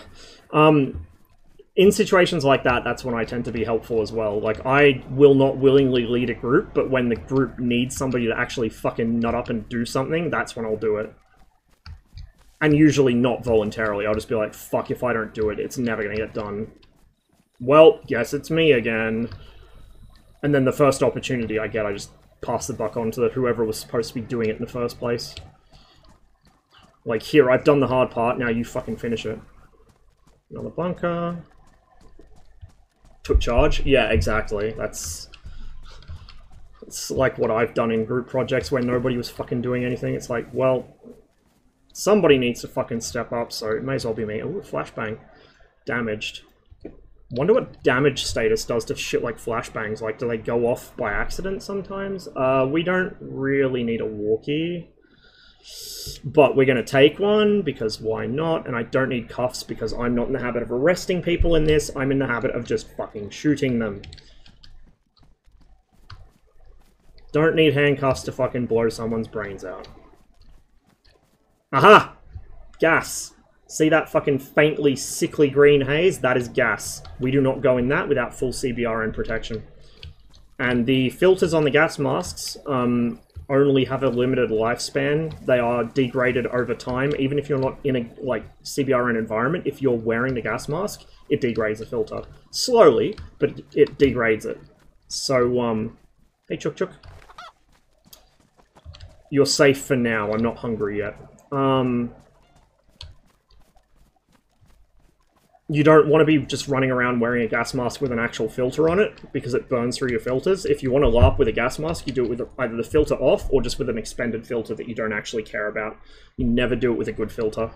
In situations like that, that's when I tend to be helpful as well. Like, I will not willingly lead a group, but when the group needs somebody to actually fucking nut up and do something, that's when I'll do it. And usually not voluntarily. I'll just be like, fuck, if I don't do it, it's never gonna get done. Well, yes, it's me again. And then the first opportunity I get, I just pass the buck on to whoever was supposed to be doing it in the first place. Like, here, I've done the hard part, now you fucking finish it. Another bunker. Took charge? Yeah, exactly. It's like what I've done in group projects where nobody was fucking doing anything. It's like, well, somebody needs to fucking step up, so it may as well be me. Ooh, flashbang. Damaged. Wonder what damage status does to shit like flashbangs. Like, do they go off by accident sometimes? We don't really need a walkie. But we're going to take one, because why not? And I don't need cuffs, because I'm not in the habit of arresting people in this. I'm in the habit of just fucking shooting them. Don't need handcuffs to fucking blow someone's brains out. Aha! Gas. See that fucking faintly sickly green haze? That is gas. We do not go in that without full CBRN protection. And the filters on the gas masks, only have a limited lifespan. They are degraded over time. Even if you're not in a, like, CBRN environment, if you're wearing the gas mask, it degrades the filter. Slowly, but it degrades it. So, hey Chook Chook. You're safe for now. I'm not hungry yet. you don't want to be just running around wearing a gas mask with an actual filter on it, because it burns through your filters. If you want to LARP with a gas mask, you do it with either the filter off, or just with an expended filter that you don't actually care about. You never do it with a good filter.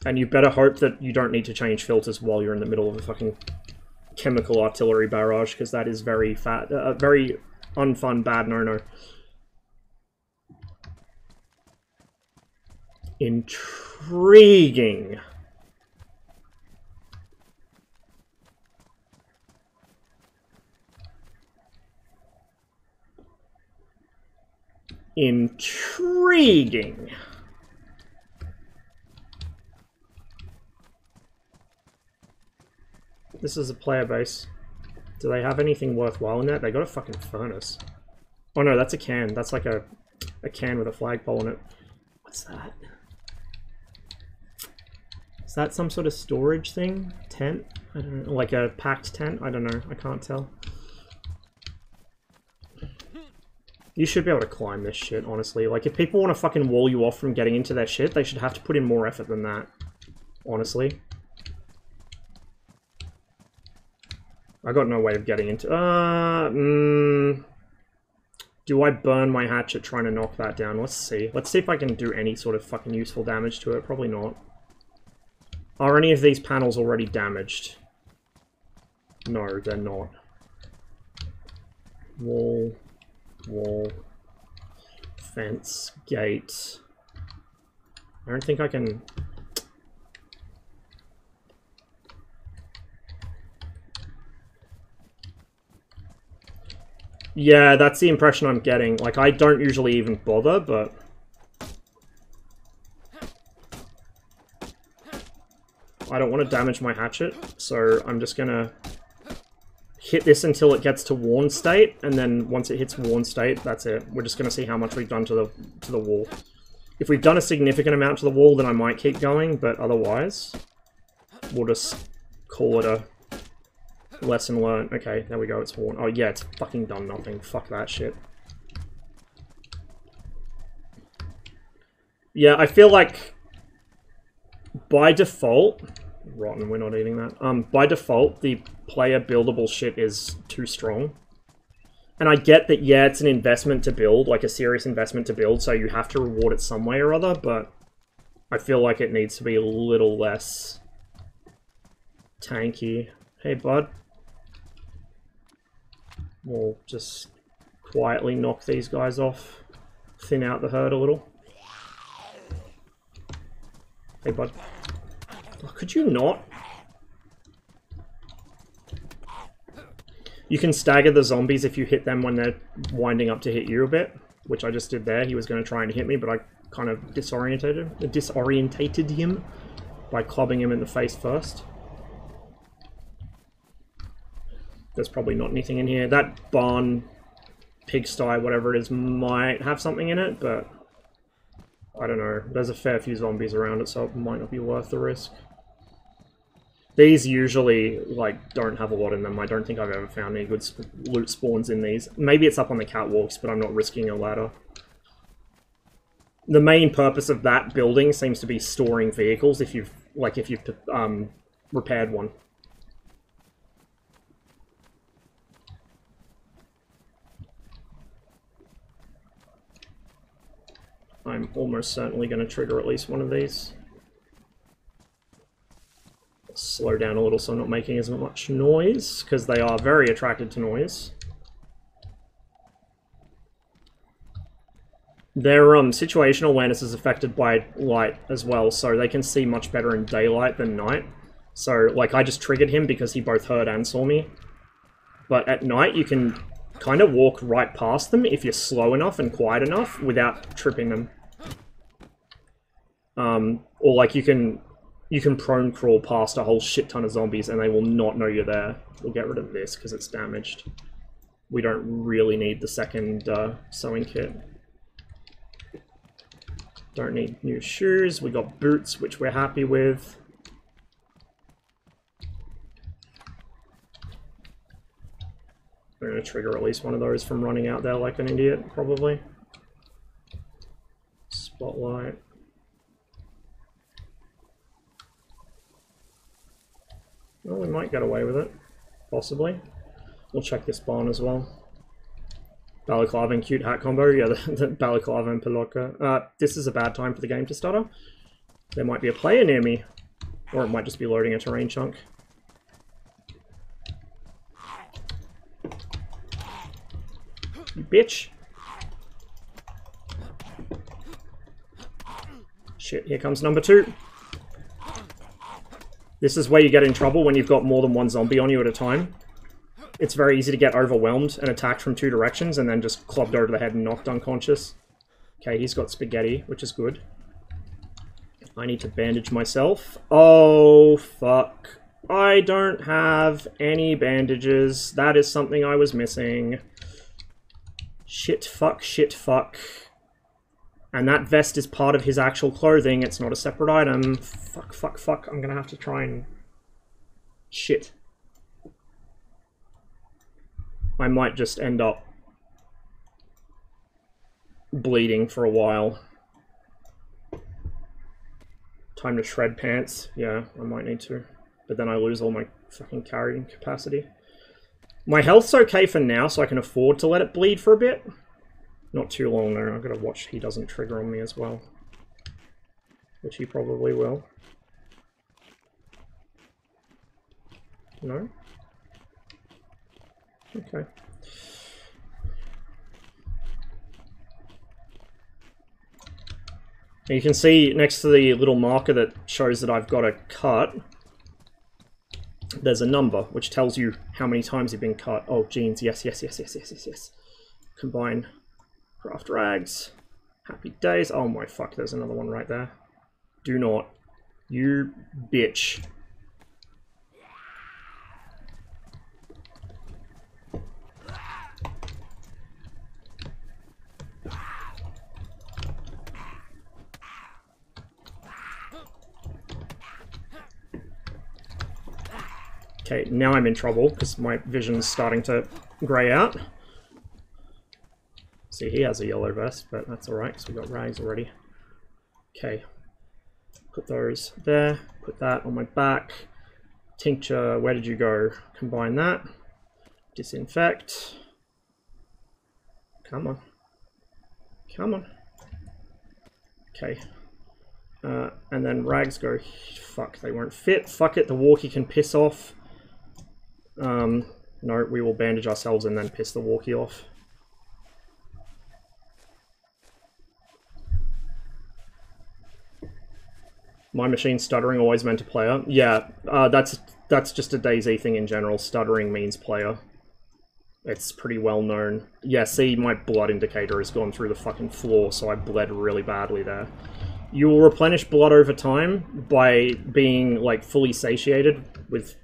And you better hope that you don't need to change filters while you're in the middle of a fucking chemical artillery barrage, because that is very very unfun, bad no-no. Intriguing. Intriguing. This is a player base. Do they have anything worthwhile in that? They got a fucking furnace. Oh no, that's a can. That's like a can with a flagpole in it. What's that? Is that some sort of storage thing? Tent? I don't know. Like a packed tent? I don't know. I can't tell. You should be able to climb this shit, honestly. Like, if people want to fucking wall you off from getting into their shit, they should have to put in more effort than that. Honestly. I got no way of getting into... Do I burn my hatchet trying to knock that down? Let's see. Let's see if I can do any sort of fucking useful damage to it. Probably not. Are any of these panels already damaged? No, they're not. Wall. Wall. Fence. Gate. I don't think I can... Yeah, that's the impression I'm getting. Like, I don't usually even bother, but... I don't want to damage my hatchet, so I'm just gonna hit this until it gets to worn state, and then once it hits worn state, that's it. We're just gonna see how much we've done to the wall. If we've done a significant amount to the wall, then I might keep going, but otherwise, we'll just call it a lesson learned. Okay, there we go, it's worn. Oh yeah, it's fucking done nothing. Fuck that shit. Yeah, I feel like by default, rotten, we're not eating that. By default, the player buildable shit is too strong. And I get that, yeah, it's an investment to build, like a serious investment to build, so you have to reward it some way or other, but I feel like it needs to be a little less tanky. Hey, bud. We'll just quietly knock these guys off, thin out the herd a little. Hey, bud. Oh, could you not? You can stagger the zombies if you hit them when they're winding up to hit you a bit, which I just did there. He was going to try and hit me, but I kind of disorientated him by clubbing him in the face first. There's probably not anything in here. That barn, pigsty, whatever it is, might have something in it, but I don't know. There's a fair few zombies around it, so it might not be worth the risk. These usually, like, don't have a lot in them. I don't think I've ever found any good loot spawns in these. Maybe it's up on the catwalks, but I'm not risking a ladder. The main purpose of that building seems to be storing vehicles if you've, repaired one. I'm almost certainly going to trigger at least one of these. Slow down a little so I'm not making as much noise, because they are very attracted to noise. Their situational awareness is affected by light as well, so they can see much better in daylight than night. So, like, I just triggered him because he both heard and saw me. But at night, you can kind of walk right past them if you're slow enough and quiet enough without tripping them. Or, like, you can prone crawl past a whole shit ton of zombies and they will not know you're there. We'll get rid of this because it's damaged. We don't really need the second sewing kit. Don't need new shoes. We got boots, which we're happy with. I'm going to trigger at least one of those from running out there like an idiot, probably. Spotlight. Well, we might get away with it. Possibly. We'll check this barn as well. Balaclava and cute hat combo. Yeah, the Balaclava and Pilotka. This is a bad time for the game to stutter. There might be a player near me. Or it might just be loading a terrain chunk. You bitch. Shit, here comes number 2. This is where you get in trouble when you've got more than one zombie on you at a time. It's very easy to get overwhelmed and attacked from 2 directions and then just clubbed over the head and knocked unconscious. Okay, he's got spaghetti, which is good. I need to bandage myself. Oh, fuck. I don't have any bandages. That is something I was missing. Shit, fuck, shit, fuck. And that vest is part of his actual clothing. It's not a separate item. Fuck, fuck, fuck. I'm gonna have to try and... Shit. I might just end up bleeding for a while. Time to shred pants. Yeah, I might need to. But then I lose all my fucking carrying capacity. My health's okay for now, so I can afford to let it bleed for a bit. Not too long though. I've got to watch he doesn't trigger on me as well. Which he probably will. No? Okay. And you can see next to the little marker that shows that I've got a cut, there's a number which tells you how many times you've been cut. Oh, jeans. Yes, yes, yes, yes, yes, yes, yes. Combine. Craft rags. Happy days. Oh my fuck, there's another one right there. Do not. You bitch. Okay, now I'm in trouble because my vision's starting to grey out. See, he has a yellow vest, but that's alright because we got rags already. Okay. Put those there. Put that on my back. Tincture, where did you go? Combine that. Disinfect. Come on. Come on. Okay. And then rags go... Fuck, they won't fit. Fuck it, the walkie can piss off. No, we will bandage ourselves and then piss the walkie off. My machine's stuttering, always meant to player. Yeah, that's just a DayZ thing in general. Stuttering means player. It's pretty well known. Yeah, see, my blood indicator has gone through the fucking floor, so I bled really badly there. You will replenish blood over time by being, like, fully satiated with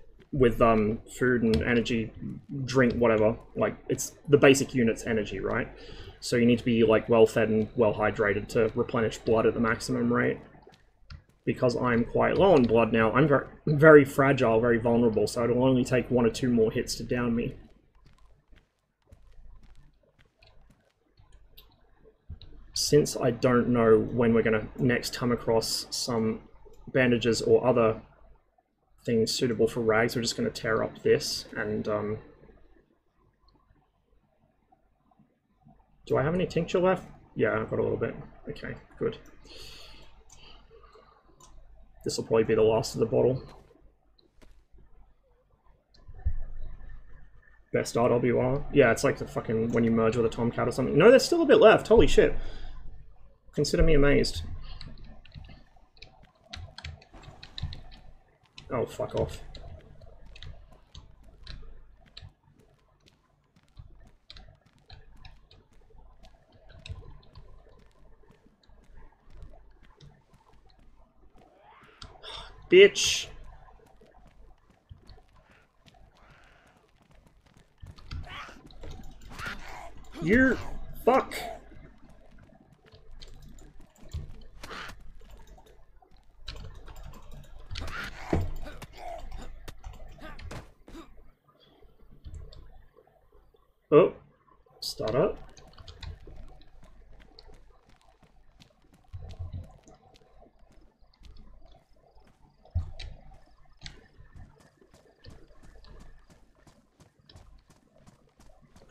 food and energy, drink, whatever. Like, it's the basic unit's energy, right? So you need to be, like, well-fed and well-hydrated to replenish blood at the maximum rate. Because I'm quite low on blood now, I'm very fragile, very vulnerable, so it'll only take 1 or 2 more hits to down me. Since I don't know when we're going to next come across some bandages or other things suitable for rags, we're just going to tear up this and... Do I have any tincture left? Yeah, I've got a little bit. Okay, good. This will probably be the last of the bottle. Best RWR. Yeah, it's like the fucking when you merge with a Tomcat or something. No, there's still a bit left. Holy shit. Consider me amazed. Oh, fuck off. Bitch. You're... Fuck. Oh. Start up.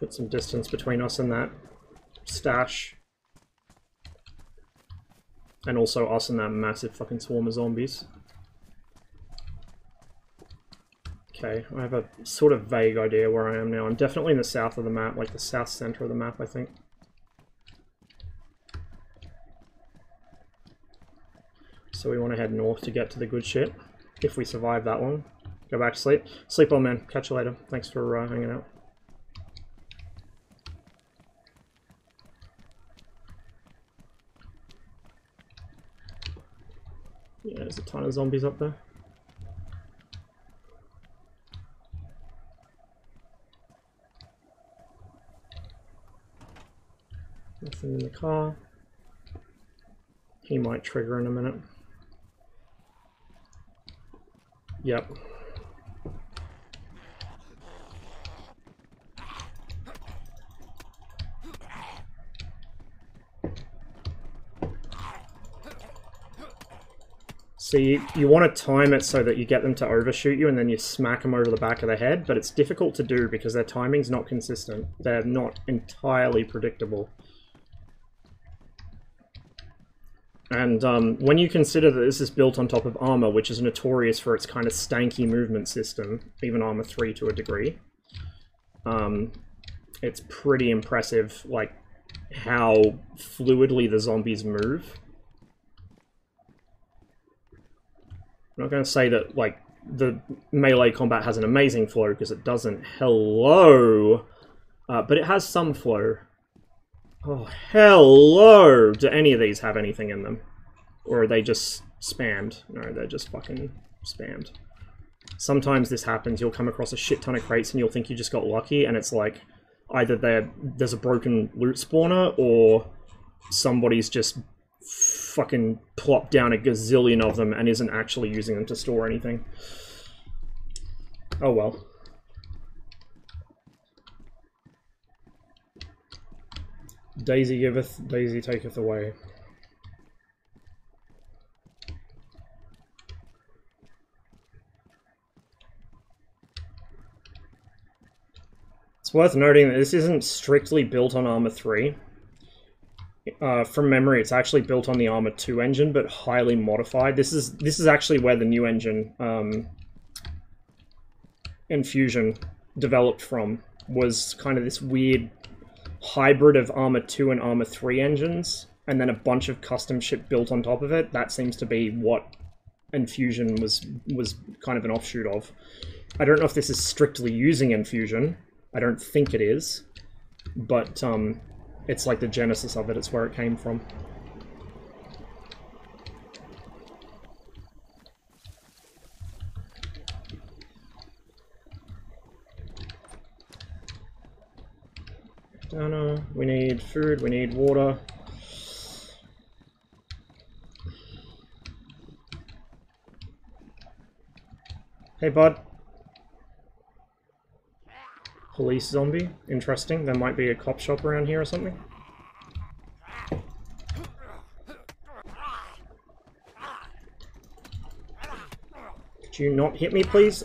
Put some distance between us and that stash. And also us and that massive fucking swarm of zombies. Okay, I have a sort of vague idea where I am now. I'm definitely in the south of the map, like the south center of the map, I think. So we want to head north to get to the good shit. If we survive that one. Go back to sleep. Sleep well, man. Catch you later. Thanks for hanging out. Yeah, there's a ton of zombies up there. Nothing in the car. He might trigger in a minute. Yep. So you want to time it so that you get them to overshoot you and then you smack them over the back of the head, but it's difficult to do because their timing's not consistent. They're not entirely predictable. And when you consider that this is built on top of ArmA, which is notorious for its kind of stanky movement system, even ArmA 3 to a degree, it's pretty impressive, like, how fluidly the zombies move. I'm not going to say that, like, the melee combat has an amazing flow, because it doesn't. Hello! But it has some flow. Oh, hello! Do any of these have anything in them? Or are they just spammed? No, they're just fucking spammed. Sometimes this happens, you'll come across a shit ton of crates and you'll think you just got lucky, and it's like, either there's a broken loot spawner, or somebody's just fucking plopped down a gazillion of them and isn't actually using them to store anything. Oh well. DayZ giveth, DayZ taketh away. It's worth noting that this isn't strictly built on ArmA 3. From memory, it's actually built on the ArmA 2 engine, but highly modified. This is actually where the new engine, Infusion, developed from. Was kind of this weird hybrid of ArmA 2 and ArmA 3 engines, and then a bunch of custom shit built on top of it. That seems to be what Infusion was kind of an offshoot of. I don't know if this is strictly using Infusion. I don't think it is, but it's like the genesis of it. It's where it came from. Dana, we need food, we need water. Hey, bud. Police zombie. Interesting. There might be a cop shop around here or something. Could you not hit me, please?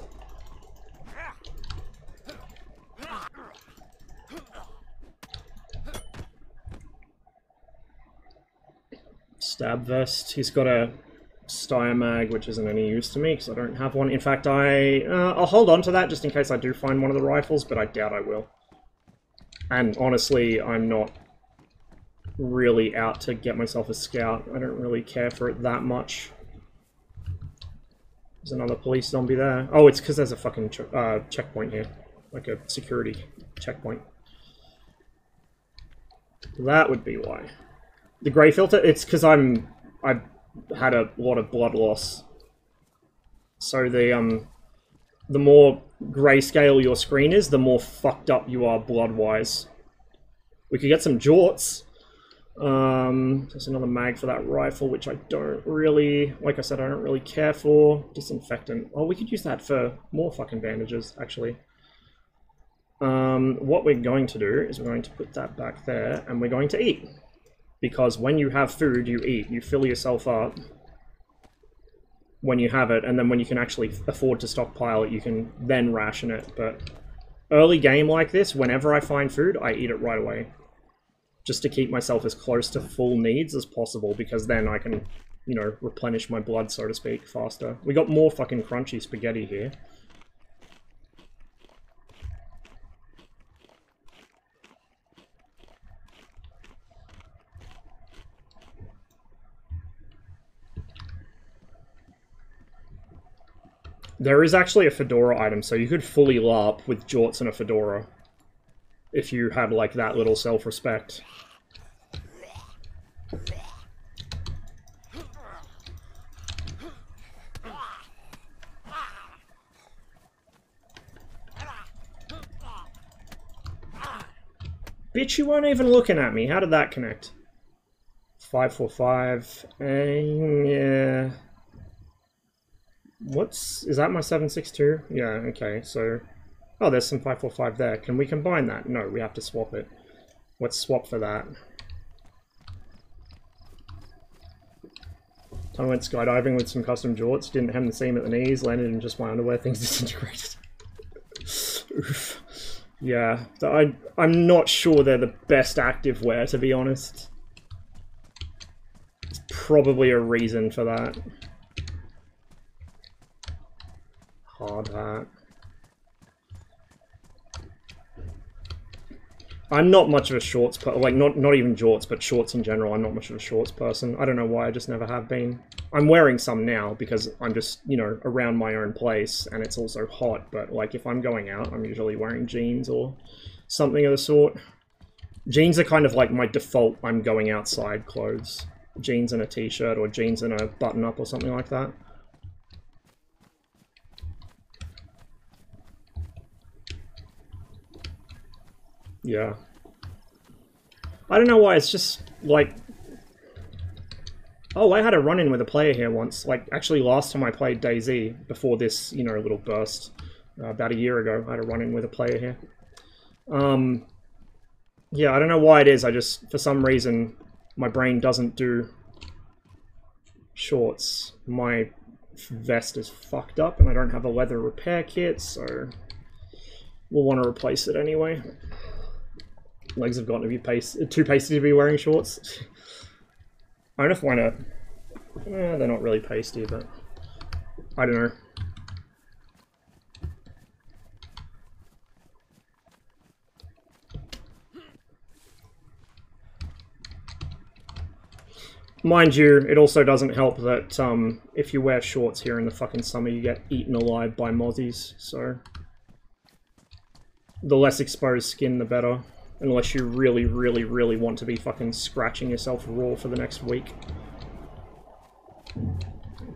Stab vest. He's got a Steyr mag, which isn't any use to me because I don't have one. In fact, I'll hold on to that just in case I do find one of the rifles, but I doubt I will. And honestly, I'm not really out to get myself a scout. I don't really care for it that much. There's another police zombie there. Oh, it's because there's a fucking checkpoint here. Like a security checkpoint. That would be why. The grey filter, it's because I've had a lot of blood loss. So the more grayscale your screen is, the more fucked up you are blood-wise. We could get some jorts. There's another mag for that rifle, which I don't really, like I said, I don't really care for. Disinfectant. Oh, we could use that for more fucking bandages, actually. What we're going to do is we're going to put that back there, and we're going to eat. Because when you have food, you eat. You fill yourself up when you have it, and then when you can actually afford to stockpile it, you can then ration it. But early game like this, whenever I find food, I eat it right away. Just to keep myself as close to full needs as possible, because then I can, you know, replenish my blood, so to speak, faster. We got more fucking crunchy spaghetti here. There is actually a fedora item, so you could fully LARP with jorts and a fedora. If you had, like, that little self-respect. Bitch, you weren't even looking at me. How did that connect? 545. Yeah. Is that my 762? Yeah, okay, so... Oh, there's some 545 there. Can we combine that? No, we have to swap it. Let's swap for that. I went skydiving with some custom jorts, didn't hem the seam at the knees, landed in just my underwear, things disintegrated. Oof. Yeah, I'm not sure they're the best active wear, to be honest. There's probably a reason for that. Hard hat. I'm not much of a shorts like not even jorts, but shorts in general. I'm not much of a shorts person. I don't know why, I just never have been. I'm wearing some now because I'm just, you know, around my own place and it's also hot, but like if I'm going out, I'm usually wearing jeans or something of the sort. Jeans are kind of like my default I'm going outside clothes. Jeans and a t-shirt or jeans and a button-up or something like that. Yeah. I don't know why, it's just, like... Oh, I had a run-in with a player here once. Like, actually last time I played DayZ, before this, you know, little burst, about a year ago, I had a run-in with a player here. Yeah, I don't know why it is, I just, for some reason, my brain doesn't do shorts. My vest is fucked up, and I don't have a leather repair kit, so... We'll want to replace it anyway. Legs have gotten to be too pasty to be wearing shorts. I don't know if why not. They're not really pasty, but I don't know. Mind you, it also doesn't help that if you wear shorts here in the fucking summer, you get eaten alive by mozzies, so... The less exposed skin, the better. Unless you really, really, really want to be fucking scratching yourself raw for the next week.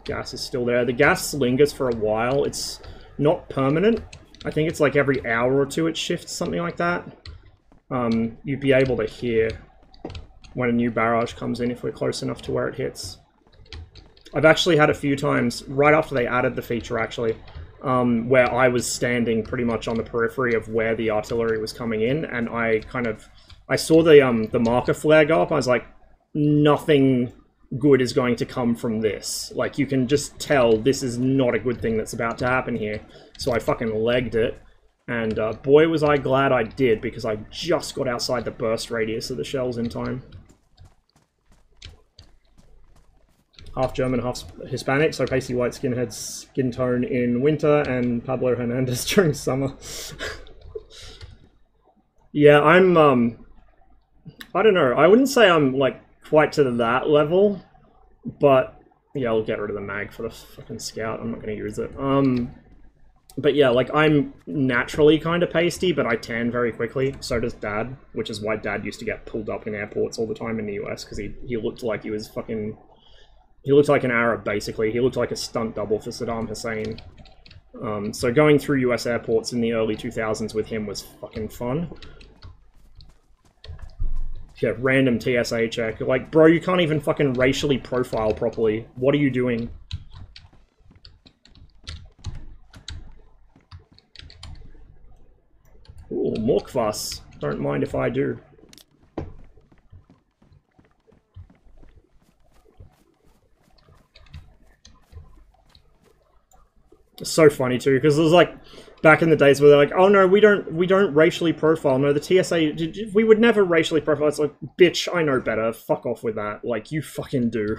Gas is still there. The gas lingers for a while. It's not permanent. I think it's like every hour or two it shifts, something like that. You'd be able to hear when a new barrage comes in if we're close enough to where it hits. I've actually had a few times, right after they added the feature actually, where I was standing pretty much on the periphery of where the artillery was coming in, and I saw the marker flare go up. I was like, nothing good is going to come from this. Like, you can just tell this is not a good thing that's about to happen here. So I fucking legged it, and boy was I glad I did, because I just got outside the burst radius of the shells in time. Half German, half Hispanic, so pasty white skinheads, skin tone in winter, and Pablo Hernandez during summer. Yeah, I'm, I don't know, I wouldn't say I'm, like, quite to that level, but, yeah, I'll get rid of the mag for the fucking scout, I'm not gonna use it. But yeah, like, I'm naturally kind of pasty, but I tan very quickly, so does Dad, which is why Dad used to get pulled up in airports all the time in the US, because he looked like he was fucking... He looked like an Arab, basically. He looked like a stunt double for Saddam Hussein. So going through US airports in the early 2000s with him was fucking fun. Yeah, random TSA check. Like, bro, you can't even fucking racially profile properly. What are you doing? Ooh, more kvass. Don't mind if I do. It's so funny too, because there's like back in the days where they're like, oh no, we don't racially profile. No, the TSA, we would never racially profile. It's like, bitch, I know better. Fuck off with that. Like, you fucking do.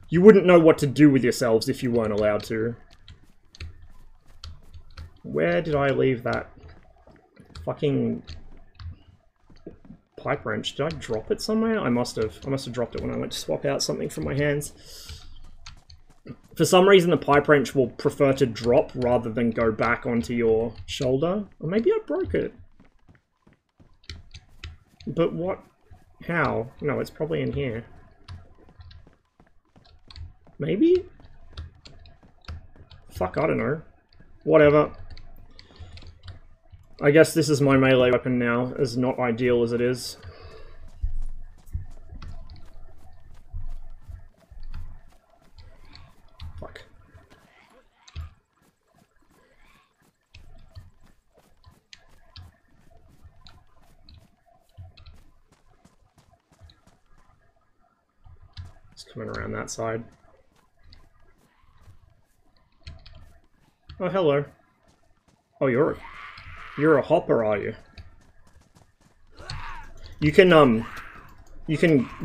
You wouldn't know what to do with yourselves if you weren't allowed to. Where did I leave that fucking pipe wrench? Did I drop it somewhere? I must have dropped it when I went to swap out something from my hands. For some reason, the pipe wrench will prefer to drop rather than go back onto your shoulder. Or maybe I broke it. But what? How? No, it's probably in here. Maybe? Fuck, I don't know. Whatever. I guess this is my melee weapon now, as not ideal as it is. Fuck. It's coming around that side. Oh, hello. Oh, you're a hopper, are you? You can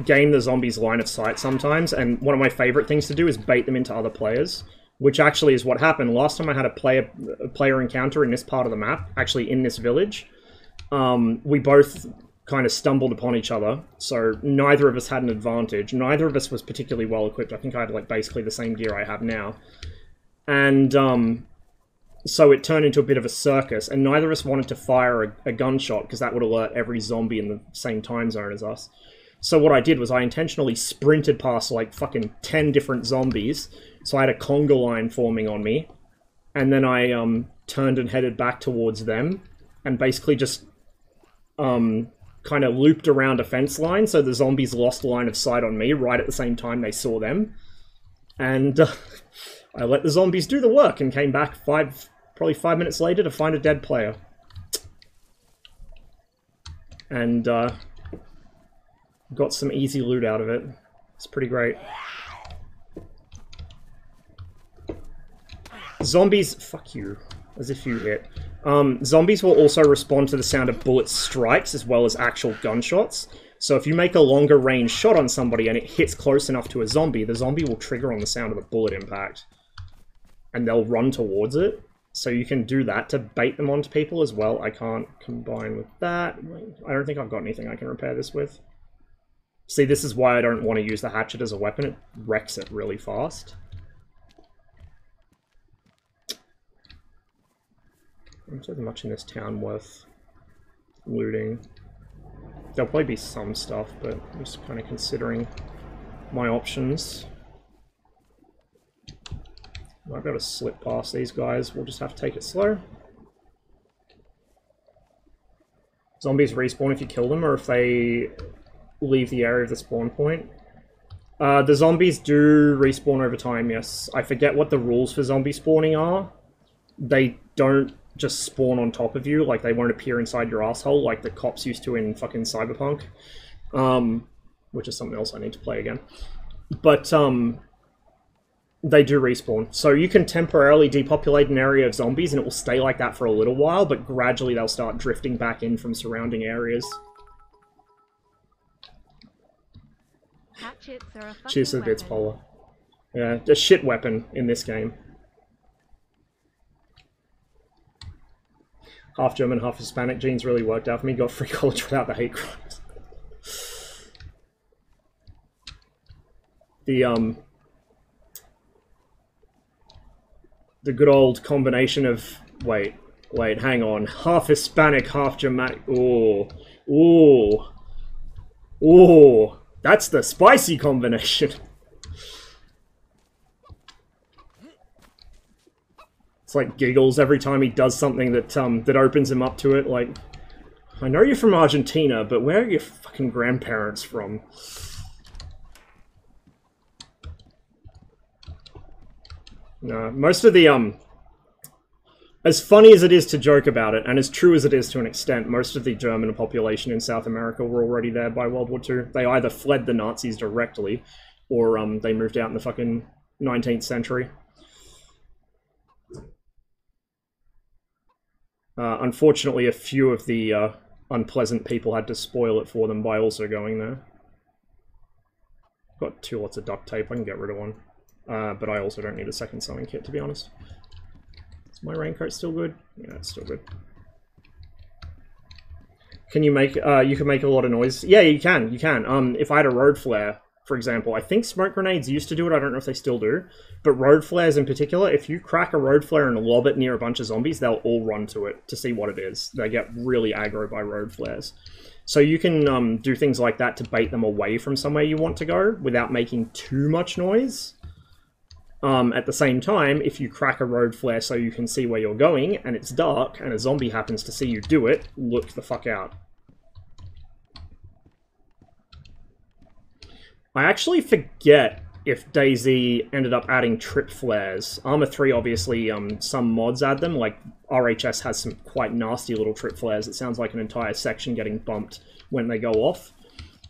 game the zombies' line of sight sometimes, and one of my favorite things to do is bait them into other players, which actually is what happened. Last time I had a player encounter in this part of the map, actually in this village, we both kind of stumbled upon each other, so neither of us had an advantage. Neither of us was particularly well equipped. I think I had like basically the same gear I have now. And so it turned into a bit of a circus, and neither of us wanted to fire a gunshot because that would alert every zombie in the same time zone as us. So what I did was I intentionally sprinted past like fucking 10 different zombies, so I had a conga line forming on me, and then I turned and headed back towards them, and basically just kind of looped around a fence line, so the zombies lost line of sight on me right at the same time they saw them. And I let the zombies do the work and came back probably 5 minutes later to find a dead player. And got some easy loot out of it. It's pretty great. Zombies, fuck you, as if you hit. Zombies will also respond to the sound of bullet strikes as well as actual gunshots. So if you make a longer range shot on somebody and it hits close enough to a zombie, the zombie will trigger on the sound of the bullet impact. And they'll run towards it. So you can do that to bait them onto people as well. I can't combine with that. I don't think I've got anything I can repair this with. See, this is why I don't want to use the hatchet as a weapon. It wrecks it really fast. I don't think there's much in this town worth looting. There'll probably be some stuff, but I'm just kind of considering my options. I've got to slip past these guys. We'll just have to take it slow. Zombies respawn if you kill them, or if they leave the area of the spawn point. The zombies do respawn over time, yes. I forget what the rules for zombie spawning are. They don't just spawn on top of you, like they won't appear inside your asshole like the cops used to in fucking Cyberpunk. Which is something else I need to play again. But, they do respawn. So you can temporarily depopulate an area of zombies and it will stay like that for a little while, but gradually they'll start drifting back in from surrounding areas. Hatchets are a Cheers to the bits, Polar. Yeah, a shit weapon in this game. Half German, half Hispanic genes really worked out for me. Got free college without the hate crimes. The good old combination of... Wait, hang on. Half Hispanic, half Germanic. Ooh. Ooh. Ooh. That's the spicy combination. It's like giggles every time he does something that that opens him up to it. Like, I know you're from Argentina, but where are your fucking grandparents from? No, most of the as funny as it is to joke about it, and as true as it is to an extent, most of the German population in South America were already there by World War II. They either fled the Nazis directly, or they moved out in the fucking 19th century. Unfortunately, a few of the unpleasant people had to spoil it for them by also going there. Got 2 lots of duct tape, I can get rid of one. But I also don't need a second sewing kit, to be honest. Is my raincoat still good? Yeah, it's still good. Can you make, you can make a lot of noise? Yeah, you can. If I had a road flare, for example, I think smoke grenades used to do it, I don't know if they still do. But road flares in particular, if you crack a road flare and lob it near a bunch of zombies, they'll all run to it to see what it is. They get really aggro by road flares. So you can do things like that to bait them away from somewhere you want to go without making too much noise. At the same time, if you crack a road flare so you can see where you're going, and it's dark, and a zombie happens to see you do it, look the fuck out. I actually forget if DayZ ended up adding trip flares. ArmA 3, obviously, some mods add them, like RHS has some quite nasty little trip flares. It sounds like an entire section getting bumped when they go off.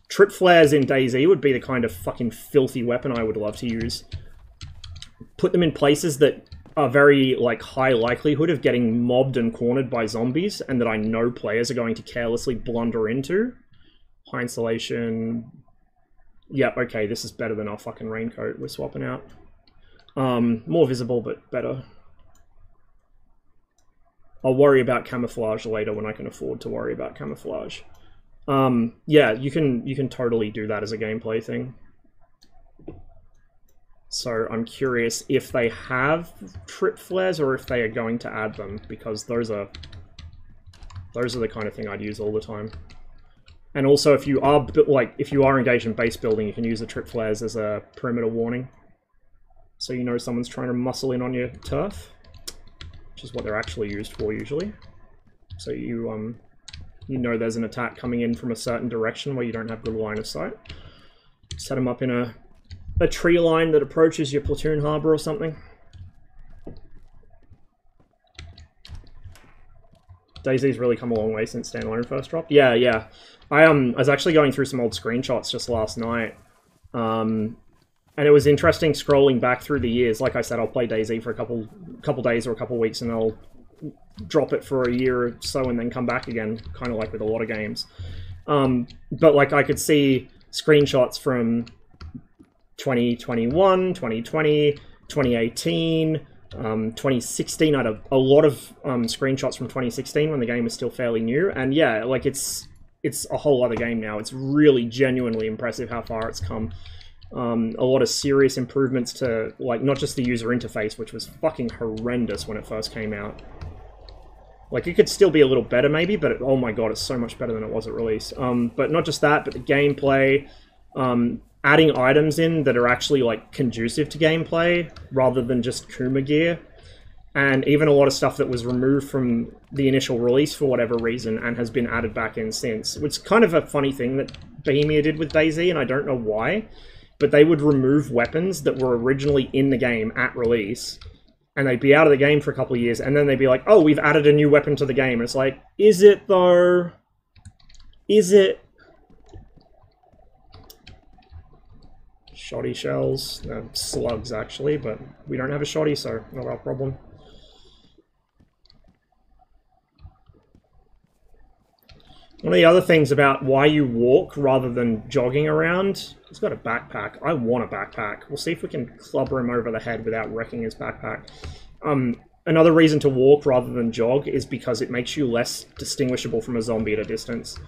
Trip flares in DayZ would be the kind of fucking filthy weapon I would love to use. Put them in places that are very, like, high likelihood of getting mobbed and cornered by zombies, and that I know players are going to carelessly blunder into. High insulation. Yep, okay, this is better than our fucking raincoat we're swapping out. More visible, but better. I'll worry about camouflage later when I can afford to worry about camouflage. Yeah, you can totally do that as a gameplay thing. So I'm curious if they have trip flares or if they are going to add them, because those are the kind of thing I'd use all the time. And also, if you are engaged in base building, you can use the trip flares as a perimeter warning, so you know someone's trying to muscle in on your turf, which is what they're actually used for usually. So you know there's an attack coming in from a certain direction where you don't have good line of sight. Set them up in a tree line that approaches your platoon harbor or something. DayZ's really come a long way since standalone first dropped. Yeah. I was actually going through some old screenshots just last night. And it was interesting scrolling back through the years. Like I said, I'll play DayZ for a couple days or a couple weeks, and I'll drop it for a year or so and then come back again, kind of like with a lot of games. But like I could see screenshots from 2021, 2020, 2018, 2016. I had a lot of screenshots from 2016 when the game was still fairly new, and yeah, like it's a whole other game now. It's really genuinely impressive how far it's come. A lot of serious improvements to, like, not just the user interface, which was fucking horrendous when it first came out. Like, it could still be a little better maybe, but oh my god, it's so much better than it was at release. But not just that, but the gameplay, adding items in that are actually, like, conducive to gameplay, rather than just Kuma gear. And even a lot of stuff that was removed from the initial release for whatever reason and has been added back in since. It's kind of a funny thing that Bohemia did with DayZ, and I don't know why, but they would remove weapons that were originally in the game at release, and they'd be out of the game for a couple of years, and then they'd be like, oh, we've added a new weapon to the game. And it's like, is it though? Is it? Shoddy shells. Slugs, actually, but we don't have a shoddy, so not our problem. One of the other things about why you walk rather than jogging around, he's got a backpack. I want a backpack. We'll see if we can clubber him over the head without wrecking his backpack. Another reason to walk rather than jog is because it makes you less distinguishable from a zombie at a distance.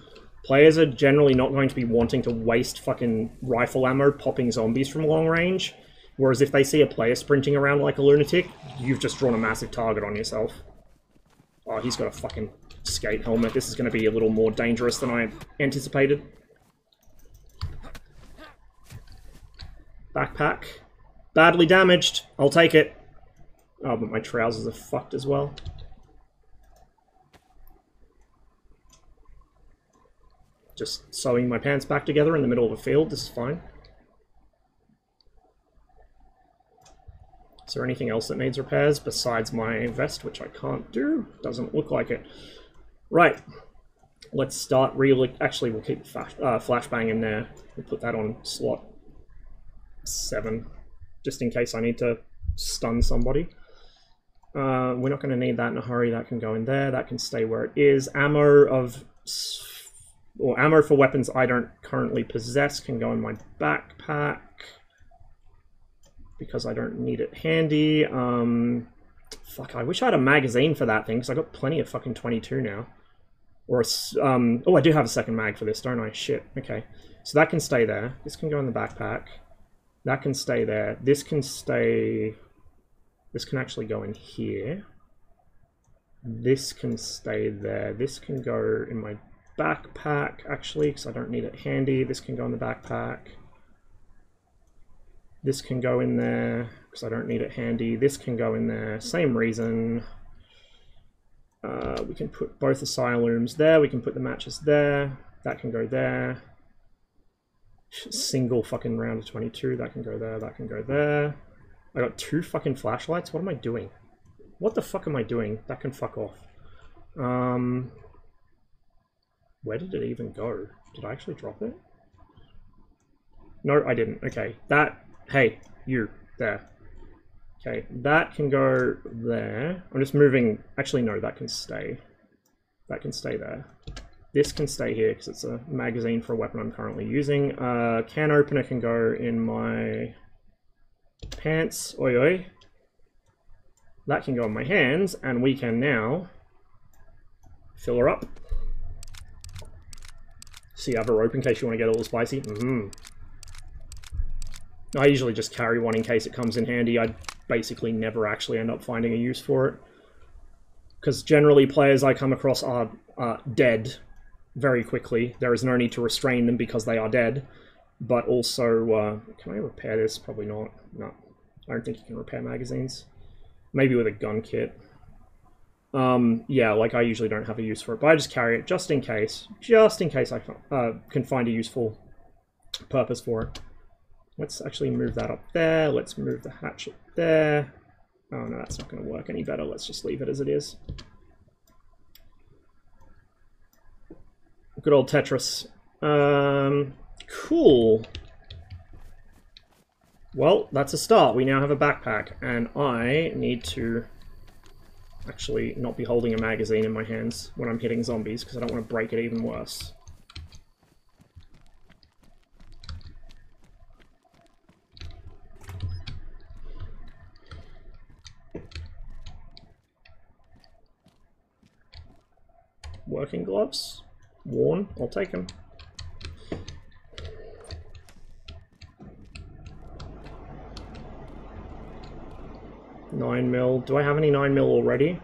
Players are generally not going to be wanting to waste fucking rifle ammo popping zombies from long range, whereas if they see a player sprinting around like a lunatic, you've just drawn a massive target on yourself. Oh, he's got a fucking skate helmet. This is going to be a little more dangerous than I anticipated. Backpack. Badly damaged. I'll take it. Oh, but my trousers are fucked as well. Just sewing my pants back together in the middle of a field. This is fine. Is there anything else that needs repairs besides my vest, which I can't do? Doesn't look like it. Right. Let's start actually, we'll keep flashbang in there. We'll put that on slot 7, just in case I need to stun somebody. We're not going to need that in a hurry. That can go in there. That can stay where it is. Ammo for weapons I don't currently possess can go in my backpack because I don't need it handy. Fuck, I wish I had a magazine for that thing because I got plenty of fucking 22 now. Or oh, I do have a second mag for this, don't I? Shit. Okay, so that can stay there. This can go in the backpack. That can stay there. This can stay. This can actually go in here. This can stay there. This can go in my backpack, actually, because I don't need it handy. This can go in the backpack. This can go in there, because I don't need it handy. This can go in there. Same reason. We can put both asylums there. We can put the matches there. That can go there. Single fucking round of 22. That can go there. That can go there. I got 2 fucking flashlights? What am I doing? What the fuck am I doing? That can fuck off. Where did it even go? Did I actually drop it? No, I didn't. Okay, that... Hey, you. There. Okay, that can go there. I'm just moving... Actually, no, that can stay. That can stay there. This can stay here because it's a magazine for a weapon I'm currently using. Can opener can go in my... pants, oi oi. That can go in my hands, and we can now fill her up. So you have her open in case you want to get a little spicy. I usually just carry one in case it comes in handy. I basically never actually end up finding a use for it. Because generally players I come across are dead very quickly. There is no need to restrain them because they are dead. But also, can I repair this? Probably not. No, I don't think you can repair magazines. Maybe with a gun kit. Yeah, like I usually don't have a use for it, but I just carry it just in case. Just in case I can find a useful purpose for it. Let's actually move that up there. Let's move the hatchet there. Oh no, that's not going to work any better. Let's just leave it as it is. Good old Tetris. Cool. Well, that's a start. We now have a backpack, and I need to actually not be holding a magazine in my hands when I'm hitting zombies, because I don't want to break it even worse. Working gloves. Worn. I'll take them. $9mm. Do I have any 9mm already?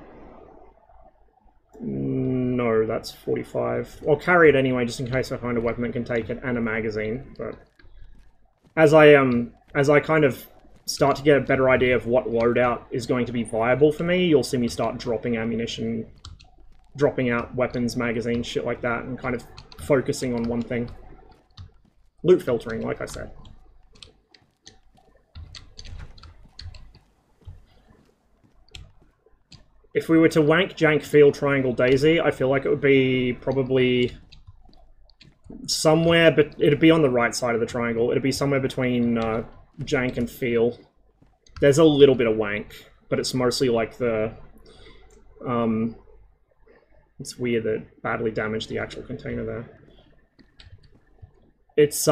No, that's 45. I'll carry it anyway, just in case I find a weapon that can take it and a magazine. But as I kind of start to get a better idea of what loadout is going to be viable for me, you'll see me start dropping ammunition, dropping out weapons, magazines, shit like that, and kind of focusing on one thing. Loot filtering, like I said. If we were to wank, jank, field, triangle, DayZ, I feel like it would be probably somewhere, but it'd be on the right side of the triangle. It'd be somewhere between jank and feel. There's a little bit of wank, but it's mostly like the... it's weird that it badly damaged the actual container there. It's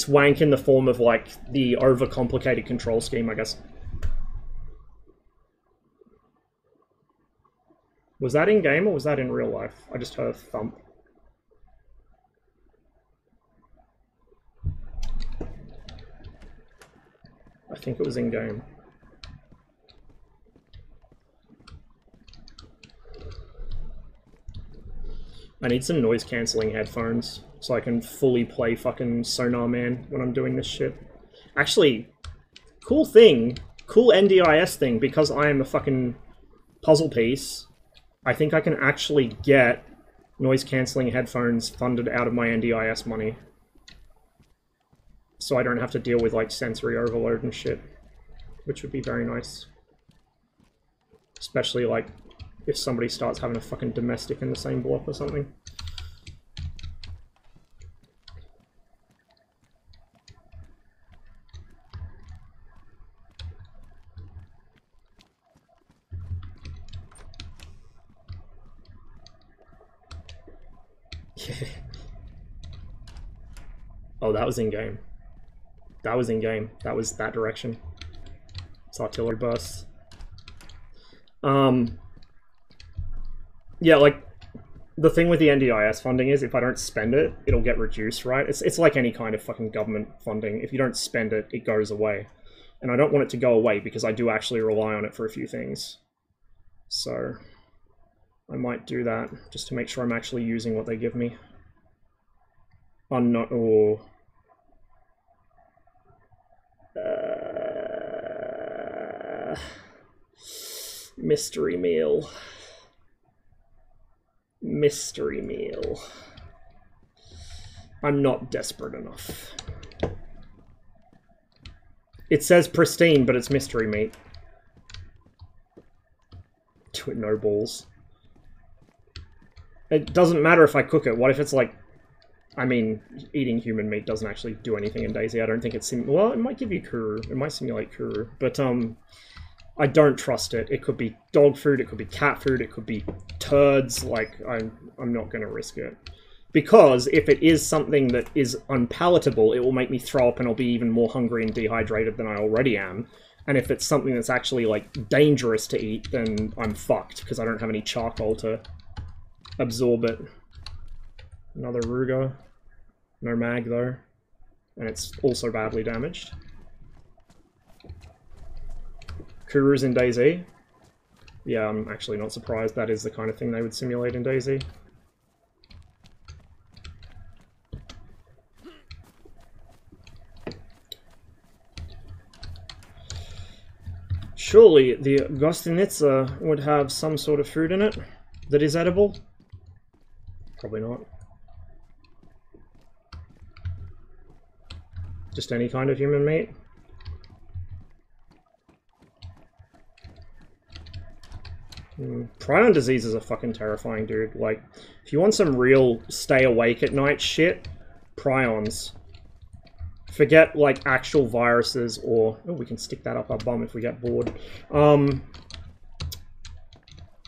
wank in the form of like the overcomplicated control scheme, I guess. Was that in game or was that in real life? I just heard a thump. I think it was in game. I need some noise cancelling headphones so I can fully play fucking Sonar Man when I'm doing this shit. Actually, cool thing, cool NDIS thing, because I am a fucking puzzle piece, I think I can actually get noise cancelling headphones funded out of my NDIS money. So I don't have to deal with like sensory overload and shit, which would be very nice. Especially like if somebody starts having a fucking domestic in the same block or something. Oh, that was in-game. That was in-game. That was that direction. It's artillery bursts. Yeah, like, the thing with the NDIS funding is if I don't spend it, it'll get reduced, right? It's like any kind of fucking government funding. If you don't spend it, it goes away. And I don't want it to go away because I do actually rely on it for a few things. So I might do that just to make sure I'm actually using what they give me. Or mystery meal. Mystery meal. I'm not desperate enough. It says pristine, but it's mystery meat. With no balls. It doesn't matter if I cook it. What if it's like... I mean, eating human meat doesn't actually do anything in DayZ. I don't think it's... Well, it might give you kuru. It might simulate kuru. But, I don't trust it. It could be dog food, it could be cat food, it could be turds. Like, I'm not going to risk it. Because if it is something that is unpalatable, it will make me throw up and I'll be even more hungry and dehydrated than I already am. And if it's something that's actually, like, dangerous to eat, then I'm fucked, because I don't have any charcoal to absorb it. Another Ruger. No mag, though. And it's also badly damaged. Kuru's in DayZ. Yeah, I'm actually not surprised. That is the kind of thing they would simulate in DayZ. Surely the Gostinitsa would have some sort of food in it that is edible? Probably not. Just any kind of human meat? Prion diseases are fucking terrifying, dude. Like, if you want some real stay awake at night shit, prions. Forget, like, actual viruses or... Oh, we can stick that up our bum if we get bored.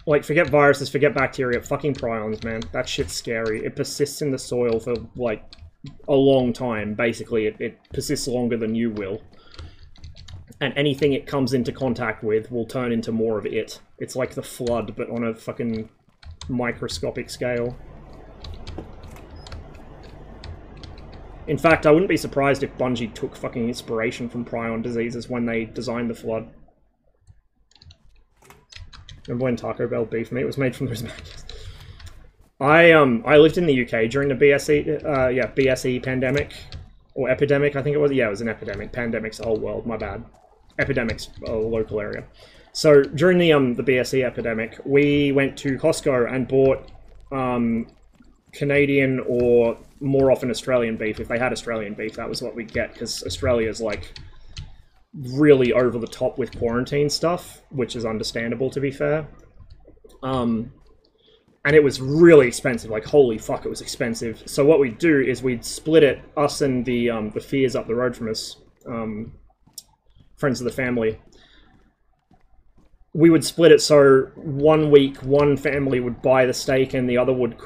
Like, forget viruses, forget bacteria. Fucking prions, man. That shit's scary. It persists in the soil for, like, a long time. Basically, it persists longer than you will. And anything it comes into contact with will turn into more of it. It's like the flood, but on a fucking microscopic scale. In fact, I wouldn't be surprised if Bungie took fucking inspiration from prion diseases when they designed the flood. Remember when Taco Bell beef meat was made from those maggots? I lived in the UK during the BSE pandemic. Or epidemic, I think it was. Yeah, it was an epidemic. Pandemic's the whole world, my bad. Epidemic's a local area. So, during the BSE epidemic, we went to Costco and bought Canadian or more often Australian beef. If they had Australian beef, that was what we'd get, because Australia's, like, really over the top with quarantine stuff, which is understandable, to be fair. And it was really expensive, like, holy fuck, it was expensive. So what we'd do is we'd split it, us and the Fears up the road from us, friends of the family. We would split it so 1 week, one family would buy the steak and the other would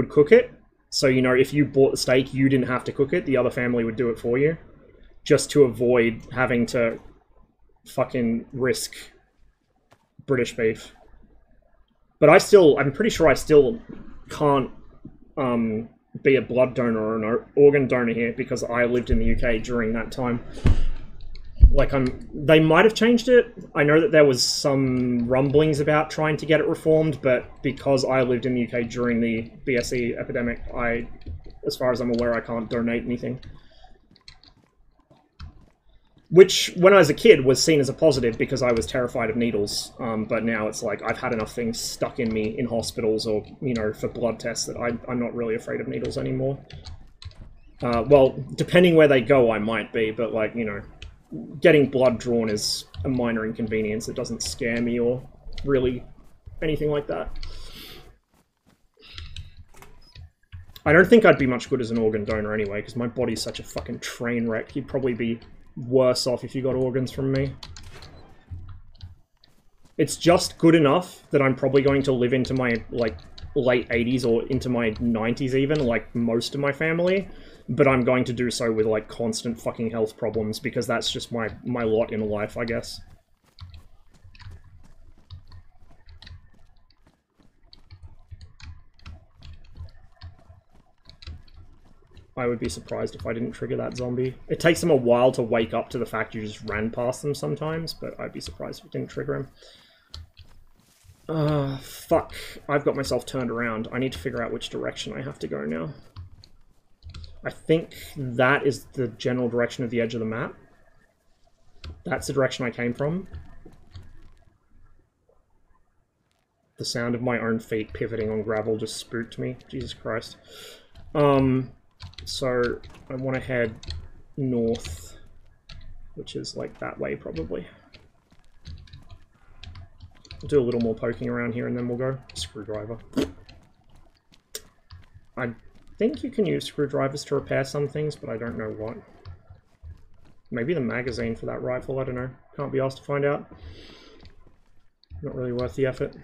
cook it. So, you know, if you bought the steak, you didn't have to cook it, the other family would do it for you. Just to avoid having to fucking risk British beef. But I'm pretty sure I still can't be a blood donor or an organ donor here because I lived in the UK during that time. Like, they might have changed it. I know that there was some rumblings about trying to get it reformed, but because I lived in the UK during the BSE epidemic, as far as I'm aware, I can't donate anything. Which, when I was a kid, was seen as a positive because I was terrified of needles. But now it's like, I've had enough things stuck in me in hospitals or, you know, for blood tests that I'm not really afraid of needles anymore. Well, depending where they go, I might be, but, like, you know, getting blood drawn is a minor inconvenience. It doesn't scare me or really anything like that. I don't think I'd be much good as an organ donor anyway, because my body's such a fucking train wreck. You'd probably be worse off if you got organs from me. It's just good enough that I'm probably going to live into my, like, late 80s or into my 90s even, like most of my family. but I'm going to do so with like constant fucking health problems because that's just my lot in life, I guess. I would be surprised if I didn't trigger that zombie. It takes them a while to wake up to the fact you just ran past them sometimes, but I'd be surprised if it didn't trigger him. Fuck. I've got myself turned around. I need to figure out which direction I have to go now. I think that is the general direction of the edge of the map. That's the direction I came from. The sound of my own feet pivoting on gravel just spooked me. Jesus Christ. So I want to head north, which is like that way probably. We'll do a little more poking around here and then we'll go. Screwdriver. I think you can use screwdrivers to repair some things, but I don't know what. Maybe the magazine for that rifle, I don't know. Can't be asked to find out. Not really worth the effort.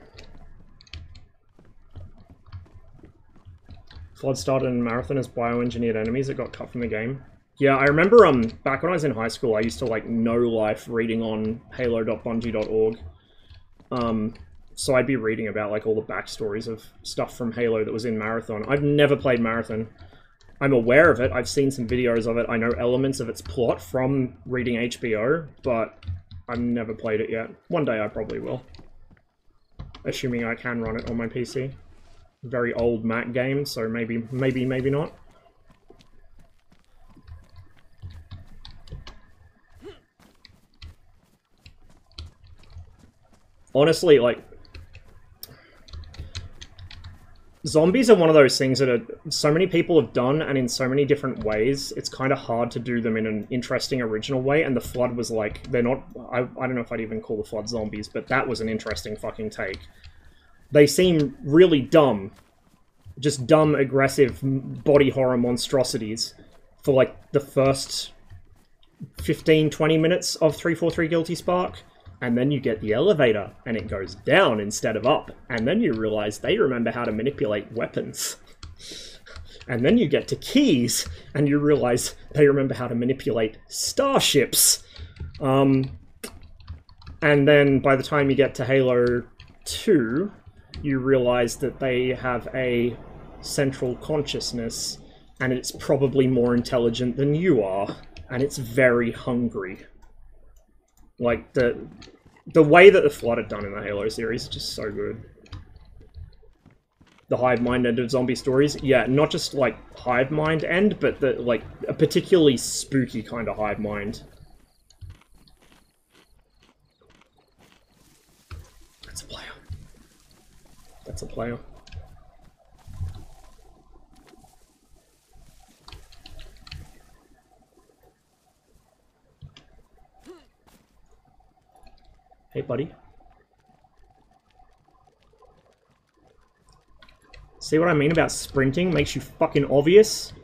Flood started in Marathon as bioengineered enemies that got cut from the game. Yeah, I remember back when I was in high school, I used to like know life reading on halo.bungie.org. So I'd be reading about like all the backstories of stuff from Halo that was in Marathon. I've never played Marathon. I'm aware of it. I've seen some videos of it. I know elements of its plot from reading HBO, but I've never played it yet. One day I probably will. Assuming I can run it on my PC. Very old Mac game, so maybe not. Honestly, like, zombies are one of those things that so many people have done, and in so many different ways, it's kind of hard to do them in an interesting, original way, and the Flood was like, they're not, I don't know if I'd even call the Flood zombies, but that was an interesting fucking take. They seem really dumb. Just dumb, aggressive, body horror monstrosities for, like, the first 15-20 minutes of 343 Guilty Spark. And then you get the elevator, and it goes down instead of up. And then you realize they remember how to manipulate weapons. And then you get to keys, and you realize they remember how to manipulate starships. And then by the time you get to Halo 2... you realize that they have a central consciousness, and it's probably more intelligent than you are, and it's very hungry. Like, the way that the Flood had done in the Halo series is just so good. The hive mind end of zombie stories, yeah, not just, like, hive mind end, but the, like, a particularly spooky kind of hive mind. That's a player. That's a player. Hey, buddy. See what I mean about sprinting? Makes you fucking obvious.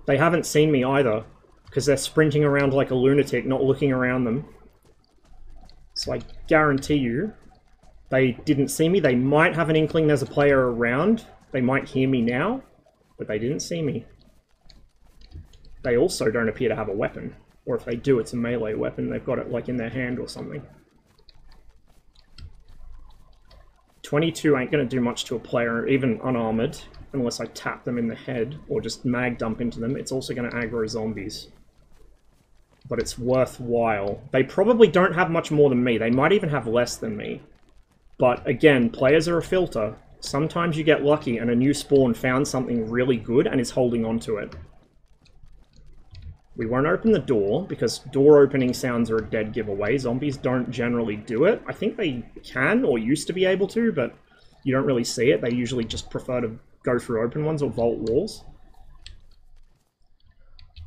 They haven't seen me either, because they're sprinting around like a lunatic, not looking around them. So I guarantee you, they didn't see me. They might have an inkling there's a player around. They might hear me now, but they didn't see me. They also don't appear to have a weapon. Or if they do, it's a melee weapon. They've got it like in their hand or something. 22 ain't going to do much to a player, even unarmored, unless I tap them in the head or just mag dump into them. It's also going to aggro zombies. But it's worthwhile. They probably don't have much more than me. They might even have less than me. But again, players are a filter. Sometimes you get lucky and a new spawn found something really good and is holding on to it. We won't open the door, because door opening sounds are a dead giveaway. Zombies don't generally do it. I think they can, or used to be able to, but you don't really see it. They usually just prefer to go through open ones or vault walls.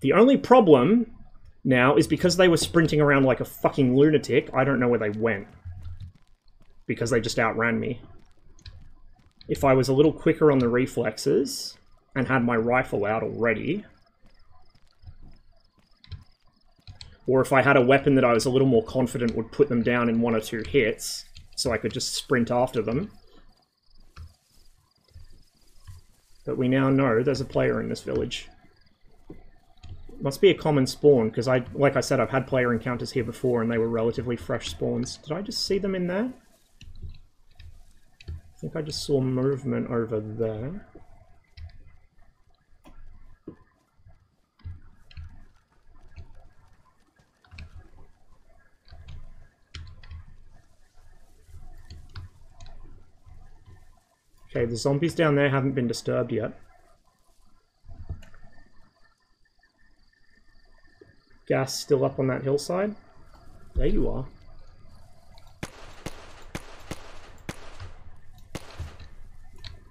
The only problem now is because they were sprinting around like a fucking lunatic, I don't know where they went. Because they just outran me. If I was a little quicker on the reflexes, and had my rifle out already... or if I had a weapon that I was a little more confident would put them down in 1 or 2 hits, so I could just sprint after them, But we now know there's a player in this village. Must be a common spawn, because like I said, I've had player encounters here before and they were relatively fresh spawns. Did I just see them in there? I think I just saw movement over there. Okay, the zombies down there haven't been disturbed yet. Gas still up on that hillside. There you are.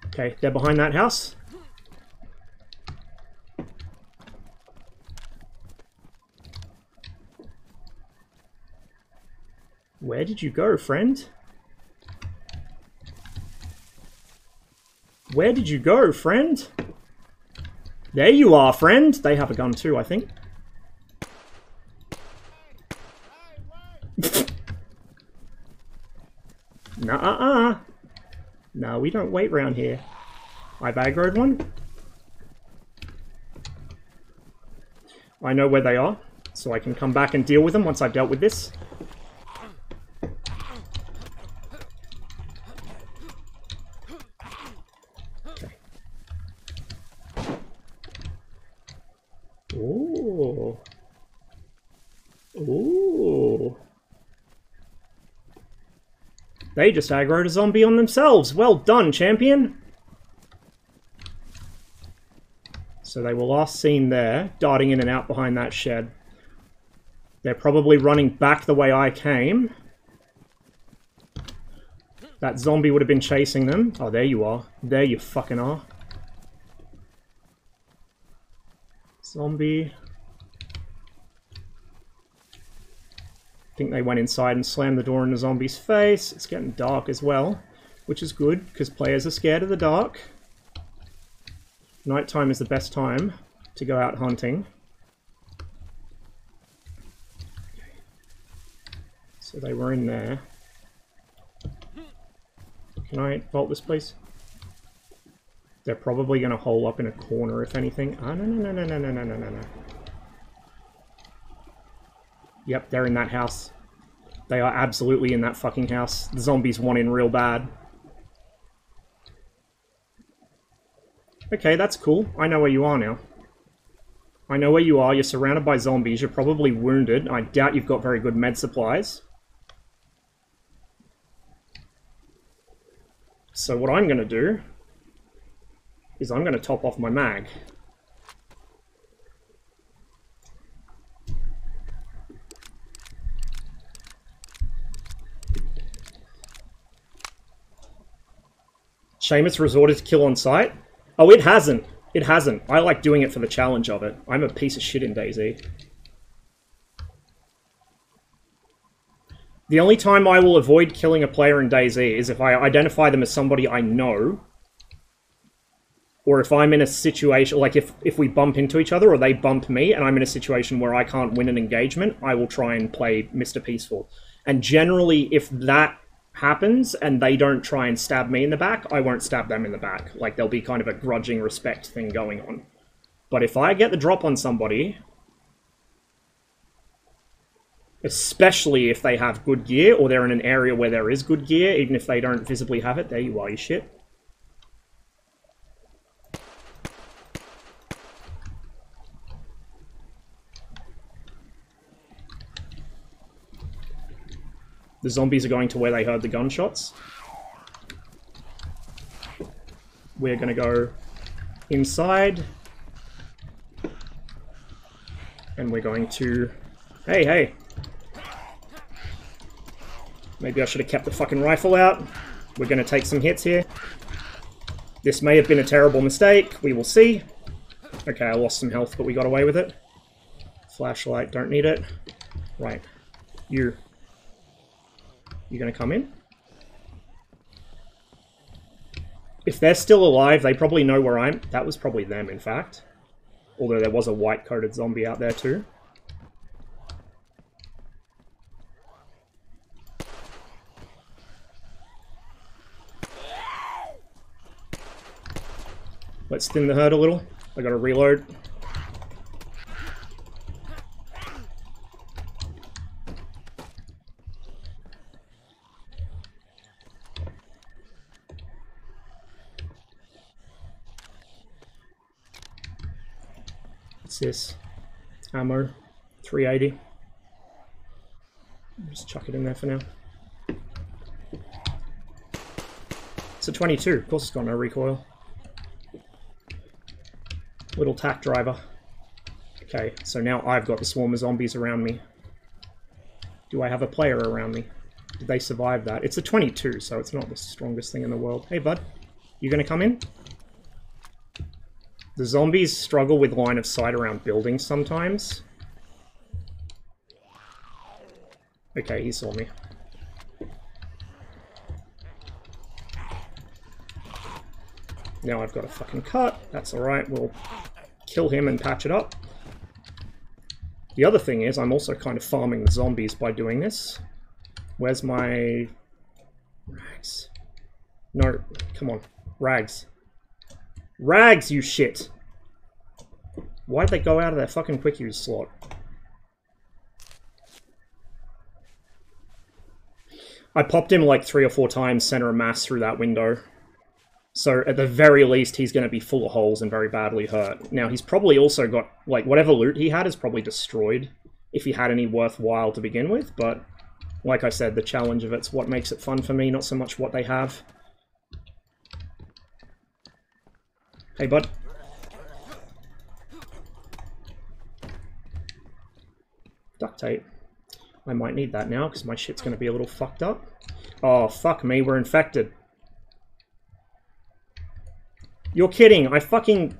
Okay, they're behind that house. Where did you go, friend? Where did you go, friend? There you are, friend. They have a gun too, I think. Nuh-uh-uh. No, we don't wait round here. I've aggroed one. I know where they are, so I can come back and deal with them once I've dealt with this. Okay. Ooh. Ooh. They just aggroed a zombie on themselves. Well done, champion. So they were last seen there, darting in and out behind that shed. They're probably running back the way I came. That zombie would have been chasing them. Oh, there you are. There you fucking are. Zombie. I think they went inside and slammed the door in the zombie's face. It's getting dark as well, which is good, because players are scared of the dark. Nighttime is the best time to go out hunting. So they were in there. Can I vault this, please? They're probably going to hole up in a corner, if anything. Ah, no. Yep, they're in that house. They are absolutely in that fucking house. The zombies want in real bad. Okay, that's cool. I know where you are now. I know where you are. You're surrounded by zombies. You're probably wounded. I doubt you've got very good med supplies. So what I'm going to do is I'm going to top off my mag. Seamus resorted to kill on sight. Oh, it hasn't. It hasn't. I like doing it for the challenge of it. I'm a piece of shit in DayZ. The only time I will avoid killing a player in DayZ is if I identify them as somebody I know. Or if I'm in a situation, like if we bump into each other or they bump me and I'm in a situation where I can't win an engagement, I will try and play Mr. Peaceful. And generally, if that happens and they don't try and stab me in the back, I won't stab them in the back. Like, there'll be kind of a grudging respect thing going on. But if I get the drop on somebody, especially if they have good gear or they're in an area where there is good gear, even if they don't visibly have it, there you are, you shit. The zombies are going to where they heard the gunshots. We're going to go inside. And we're going to... Hey, hey! Maybe I should have kept the fucking rifle out. We're going to take some hits here. This may have been a terrible mistake. We will see. Okay, I lost some health, but we got away with it. Flashlight, don't need it. Right. You gonna come in? If they're still alive, they probably know where I'm... That was probably them, in fact. Although there was a white-coated zombie out there, too. Let's thin the herd a little. I gotta reload. What's this? Ammo. 380. Just chuck it in there for now. It's a 22. Of course it's got no recoil. Little tack driver. Okay, so now I've got the swarm of zombies around me. Do I have a player around me? Did they survive that? It's a 22, so it's not the strongest thing in the world. Hey, bud. You gonna come in? The zombies struggle with line of sight around buildings sometimes. Okay, he saw me. Now I've got a fucking cut. That's alright, we'll kill him and patch it up. The other thing is, I'm also kind of farming the zombies by doing this. Where's my... Rags? No, come on. Rags. Rags, you shit! Why'd they go out of their fucking quick use slot? I popped him like 3 or 4 times center of mass through that window. So at the very least, he's going to be full of holes and very badly hurt. Now, he's probably also got, like, whatever loot he had is probably destroyed, if he had any worthwhile to begin with, but like I said, the challenge of it's what makes it fun for me, not so much what they have. Hey, bud. Duct tape. I might need that now, because my shit's going to be a little fucked up. Oh, fuck me, we're infected. You're kidding, I fucking...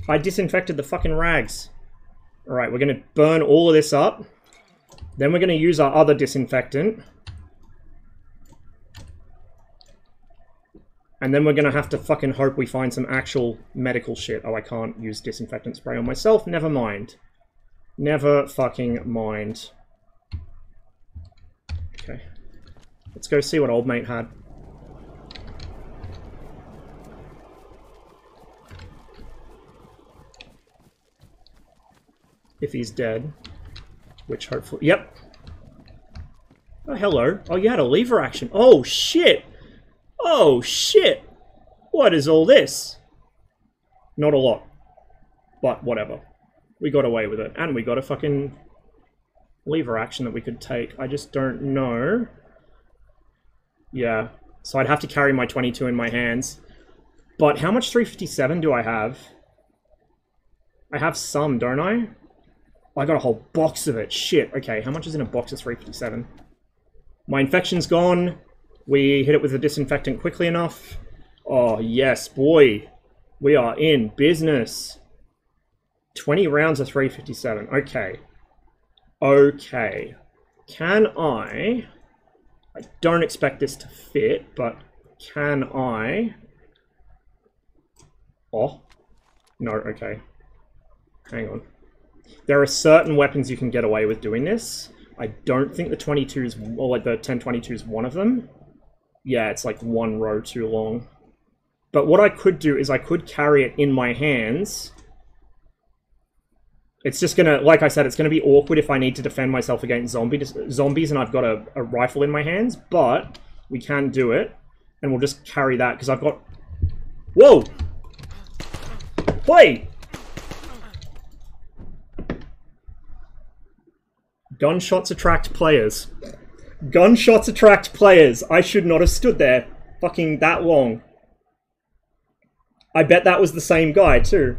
I disinfected the fucking rags. Alright, we're going to burn all of this up. Then we're going to use our other disinfectant. And then we're going to have to fucking hope we find some actual medical shit. Oh, I can't use disinfectant spray on myself. Never mind. Never fucking mind. Okay. Let's go see what old mate had. If he's dead. Which hopefully... Yep. Oh, hello. Oh, you had a lever action. Oh, shit! Oh, shit! What is all this? Not a lot. But whatever. We got away with it. And we got a fucking lever action that we could take. I just don't know. Yeah. So I'd have to carry my 22 in my hands. But how much 357 do I have? I have some, don't I? I got a whole box of it. Shit. Okay, how much is in a box of 357? My infection's gone. We hit it with the disinfectant quickly enough. Oh, yes, boy. We are in business. 20 rounds of 357. Okay. Okay. Can I don't expect this to fit, but can I... Oh. No, okay. Hang on. There are certain weapons you can get away with doing this. I don't think the 22's, or like the 1022 is one of them. Yeah, it's like one row too long. But what I could do is I could carry it in my hands. It's just gonna, like I said, it's gonna be awkward if I need to defend myself against zombies and I've got a rifle in my hands, but we can do it. And we'll just carry that, because I've got... Whoa! Play! Gunshots attract players. Gunshots attract players. I should not have stood there fucking that long. I bet that was the same guy, too.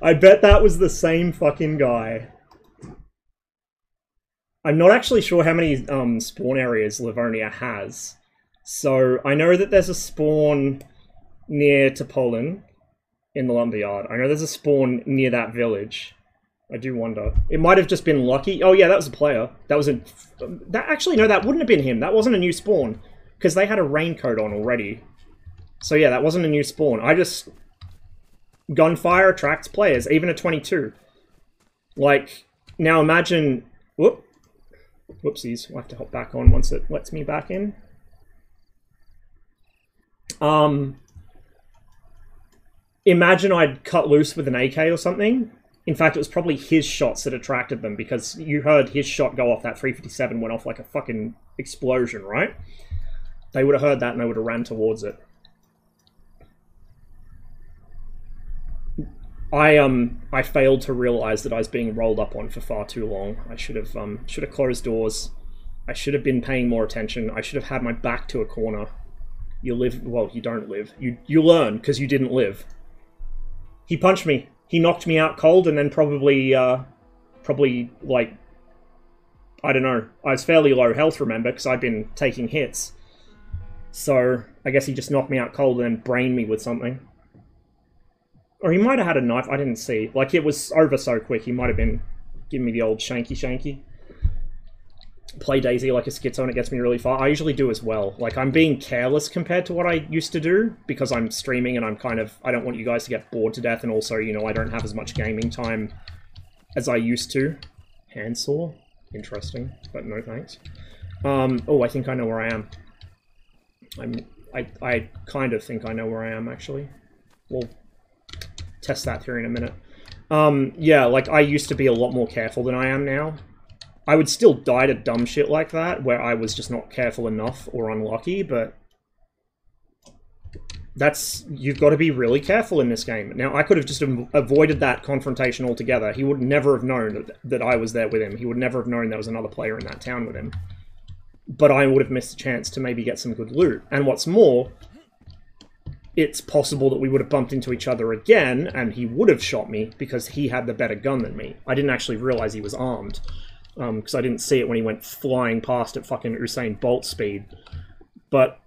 I bet that was the same fucking guy. I'm not actually sure how many spawn areas Livonia has. So, I know that there's a spawn near Topolin in the lumberyard. I know there's a spawn near that village. I do wonder. It might have just been lucky. Oh yeah, that was a player. That was a... Actually, no, that wouldn't have been him. That wasn't a new spawn. Because they had a raincoat on already. So yeah, that wasn't a new spawn. I just... Gunfire attracts players, even a 22. Like, now imagine... Whoop. Whoopsies, we'll have to hop back on once it lets me back in. Imagine I'd cut loose with an AK or something. In fact, it was probably his shots that attracted them, because you heard his shot go off. That 357 went off like a fucking explosion, right? They would have heard that and they would have ran towards it. I failed to realize that I was being rolled up on for far too long. I should have closed doors. I should have been paying more attention. I should have had my back to a corner. You live, well, you don't live. You learn because you didn't live. He punched me. He knocked me out cold, and then probably like, I don't know. I was fairly low health, remember, because I'd been taking hits. So I guess he just knocked me out cold and then brained me with something. Or he might have had a knife. I didn't see. Like, it was over so quick. He might have been giving me the old shanky. Play DayZ like a schizo and it gets me really far. I usually do as well. Like, I'm being careless compared to what I used to do because I'm streaming and I'm kind of... I don't want you guys to get bored to death, and also, you know, I don't have as much gaming time as I used to. Handsaw? Interesting, but no thanks. Oh, I think I know where I am. I kind of think I know where I am, actually. We'll test that theory in a minute. Yeah, like, I used to be a lot more careful than I am now. I would still die to dumb shit like that, where I was just not careful enough or unlucky, but... that's... you've got to be really careful in this game. Now, I could have just avoided that confrontation altogether. He would never have known that I was there with him. He would never have known there was another player in that town with him. But I would have missed a chance to maybe get some good loot. And what's more, it's possible that we would have bumped into each other again, and he would have shot me because he had the better gun than me. I didn't actually realize he was armed. Because I didn't see it when he went flying past at fucking Usain Bolt speed. But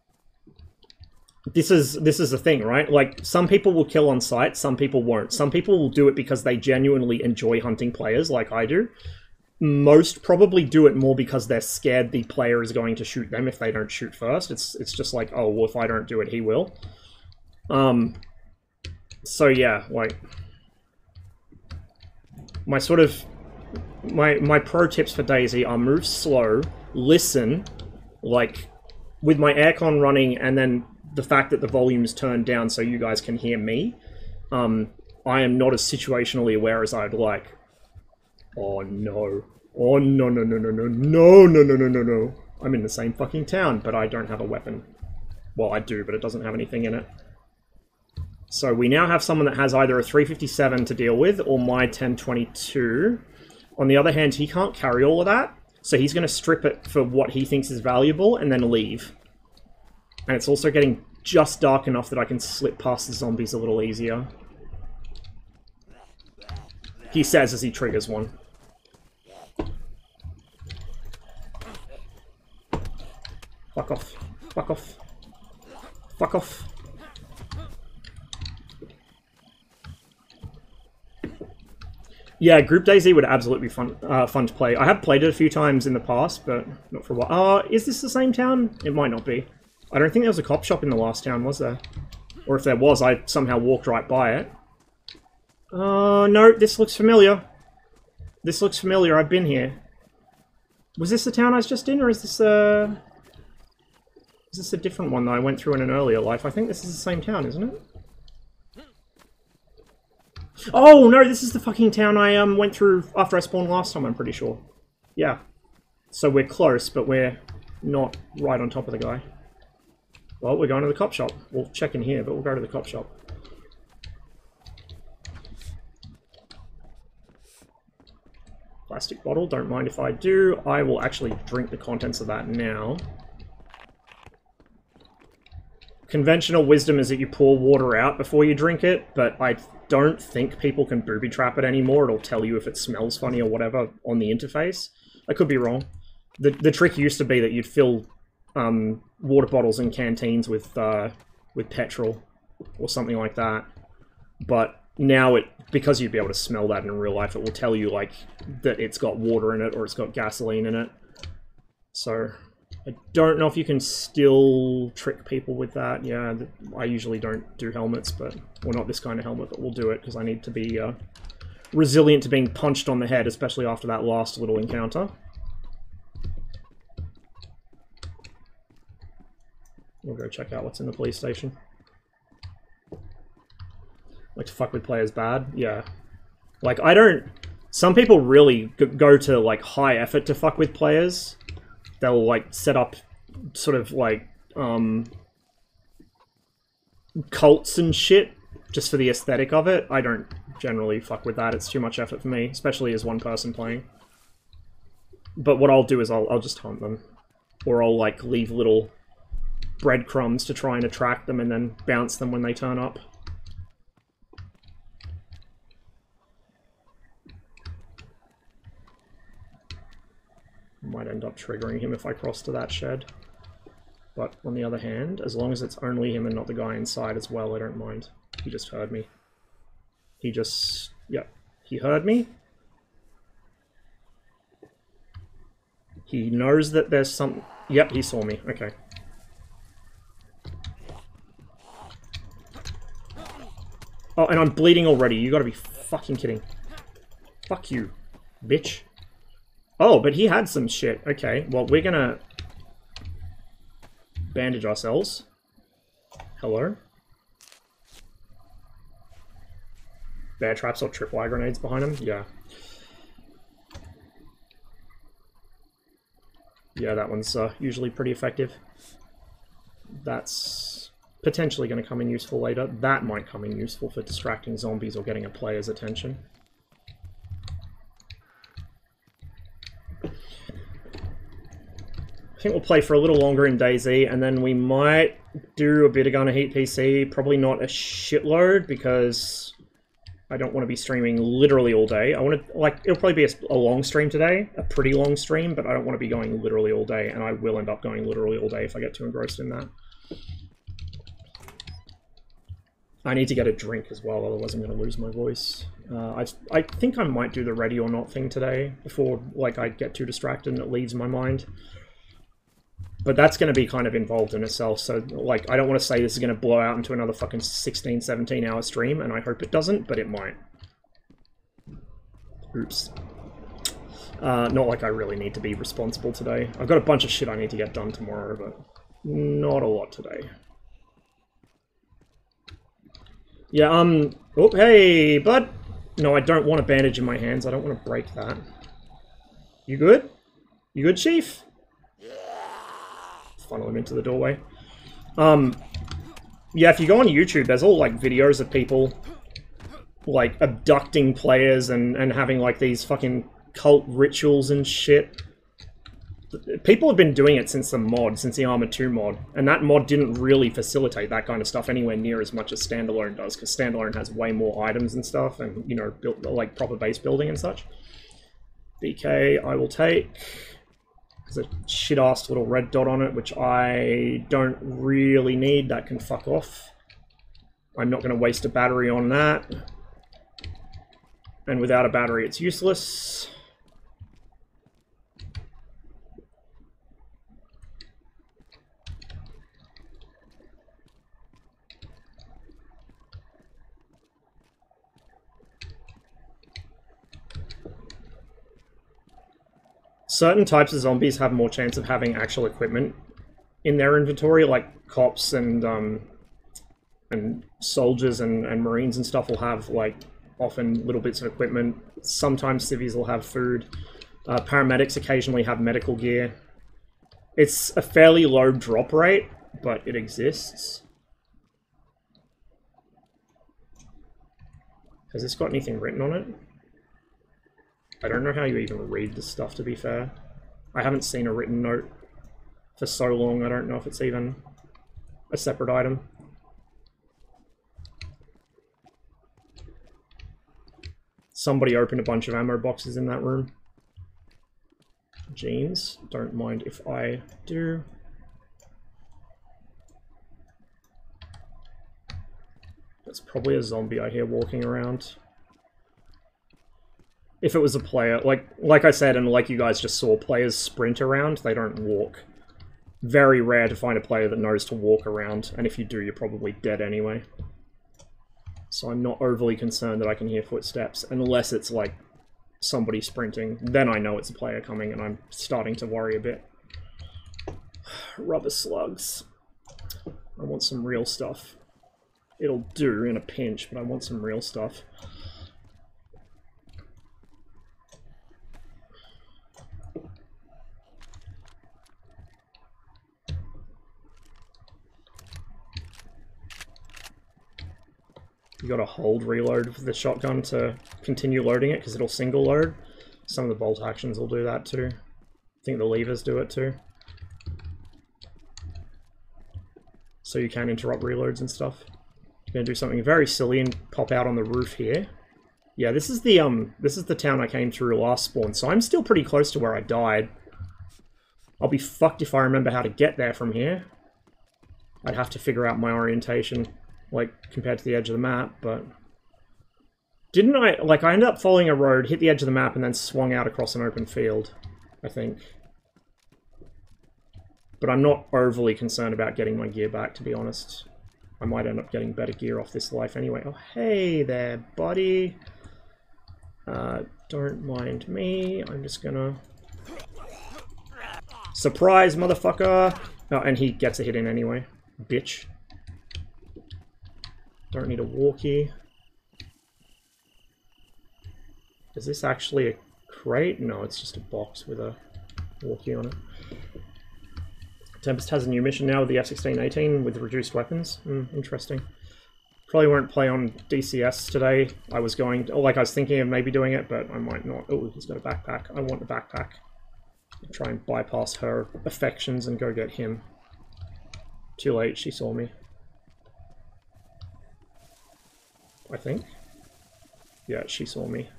this is the thing, right? Like, some people will kill on sight, some people won't. Some people will do it because they genuinely enjoy hunting players, like I do. Most probably do it more because they're scared the player is going to shoot them if they don't shoot first. It's just like, oh, well, if I don't do it, he will. So yeah, like, my sort of... My pro tips for DayZ are move slow, listen, like, with my aircon running, and then the fact that the volume's turned down so you guys can hear me. I am not as situationally aware as I'd like. Oh no. Oh no. I'm in the same fucking town, but I don't have a weapon. Well, I do, but it doesn't have anything in it. So we now have someone that has either a 357 to deal with, or my 1022. On the other hand, he can't carry all of that, so he's going to strip it for what he thinks is valuable and then leave. And it's also getting just dark enough that I can slip past the zombies a little easier. He says as he triggers one. Fuck off. Fuck off. Fuck off. Yeah, Group DayZ would absolutely be fun to play. I have played it a few times in the past, but not for a while. Is this the same town? It might not be. I don't think there was a cop shop in the last town, was there? Or if there was, I somehow walked right by it. No, this looks familiar. This looks familiar, I've been here. Was this the town I was just in, or is this a different one that I went through in an earlier life? I think this is the same town, isn't it? Oh, no, this is the fucking town I went through after I spawned last time, I'm pretty sure. Yeah. So we're close, but we're not right on top of the guy. Well, we're going to the cop shop. We'll check in here, but we'll go to the cop shop. Plastic bottle, don't mind if I do. I will actually drink the contents of that now. Conventional wisdom is that you pour water out before you drink it, but I don't think people can booby trap it anymore. It'll tell you if it smells funny or whatever on the interface. I could be wrong. The trick used to be that you'd fill water bottles in canteens with petrol or something like that. But now because you'd be able to smell that in real life, it will tell you like that it's got water in it or it's got gasoline in it. So I don't know if you can still trick people with that. Yeah, I usually don't do helmets, but... well, not this kind of helmet, but we'll do it, because I need to be resilient to being punched on the head, especially after that last little encounter. We'll go check out what's in the police station. Like to fuck with players bad? Yeah. Like, I don't... Some people really go to, like, high effort to fuck with players. They'll, like, set up sort of, like, cults and shit just for the aesthetic of it. I don't generally fuck with that. It's too much effort for me, especially as one person playing. But what I'll do is I'll just hunt them. Or I'll, like, leave little breadcrumbs to try and attract them and then bounce them when they turn up. Might end up triggering him if I cross to that shed. But on the other hand, as long as it's only him and not the guy inside as well, I don't mind. He just heard me. He just... Yep. He heard me. He knows that there's some... Yep, he saw me. Okay. Oh, and I'm bleeding already. You gotta be fucking kidding. Fuck you, bitch. Oh, but he had some shit. Okay, well, we're gonna bandage ourselves. Hello? Bear traps or tripwire grenades behind him? Yeah. Yeah, that one's usually pretty effective. That's potentially going to come in useful later. That might come in useful for distracting zombies or getting a player's attention. I think we'll play for a little longer in DayZ, and then we might do a bit of Gunner Heat PC. Probably not a shitload, because I don't want to be streaming literally all day. I want to, like, it'll probably be a long stream today, a pretty long stream, but I don't want to be going literally all day, and I will end up going literally all day if I get too engrossed in that. I need to get a drink as well, otherwise I'm going to lose my voice. I think I might do the ready or not thing today, before, like, I get too distracted and it leaves my mind. But that's going to be kind of involved in itself, so, like, I don't want to say this is going to blow out into another fucking 16, 17 hour stream, and I hope it doesn't, but it might. Oops. Not like I really need to be responsible today. I've got a bunch of shit I need to get done tomorrow, but not a lot today. Yeah, oh, hey, bud! No, I don't want a bandage in my hands, I don't want to break that. You good? You good, Chief? Funnel him into the doorway. Yeah, if you go on YouTube, there's all, like, videos of people, like, abducting players and having, like, these fucking cult rituals and shit. People have been doing it since the mod, since the ArmA 2 mod, and that mod didn't really facilitate that kind of stuff anywhere near as much as Standalone does, because Standalone has way more items and stuff, and, you know, like, proper base building and such. BK, I will take... There's a shit-ass little red dot on it, which I don't really need. That can fuck off. I'm not going to waste a battery on that. And without a battery, it's useless. Certain types of zombies have more chance of having actual equipment in their inventory, like cops and soldiers and marines and stuff will have, like, often little bits of equipment. Sometimes civvies will have food. Paramedics occasionally have medical gear. It's a fairly low drop rate, but it exists. Has this got anything written on it? I don't know how you even read this stuff, to be fair. I haven't seen a written note for so long, I don't know if it's even a separate item. Somebody opened a bunch of ammo boxes in that room. Jeans, don't mind if I do. There's probably a zombie I hear walking around. If it was a player, like I said, and like you guys just saw, players sprint around, they don't walk. Very rare to find a player that knows to walk around, and if you do, you're probably dead anyway. So I'm not overly concerned that I can hear footsteps, unless it's like somebody sprinting. Then I know it's a player coming, and I'm starting to worry a bit. Rubber slugs. I want some real stuff. It'll do in a pinch, but I want some real stuff. You gotta hold reload with the shotgun to continue loading it, because it'll single load. Some of the bolt actions will do that too. I think the levers do it too. So you can interrupt reloads and stuff. I'm gonna do something very silly and pop out on the roof here. Yeah, this is the town I came through last spawn, so I'm still pretty close to where I died. I'll be fucked if I remember how to get there from here. I'd have to figure out my orientation, like, compared to the edge of the map, but... Didn't I... Like, I ended up following a road, hit the edge of the map, and then swung out across an open field, I think. But I'm not overly concerned about getting my gear back, to be honest. I might end up getting better gear off this life anyway. Oh, hey there, buddy. Don't mind me. I'm just gonna... Surprise, motherfucker! Oh, and he gets a hit in anyway. Bitch. Don't need a walkie. Is this actually a crate? No, it's just a box with a walkie on it. Tempest has a new mission now with the F-16-18 with reduced weapons. Interesting. Probably won't play on DCS today. I was thinking of maybe doing it, but I might not. Oh, he's got a backpack. I want a backpack. I'll try and bypass her affections and go get him. Too late, she saw me. I think. Yeah, she saw me.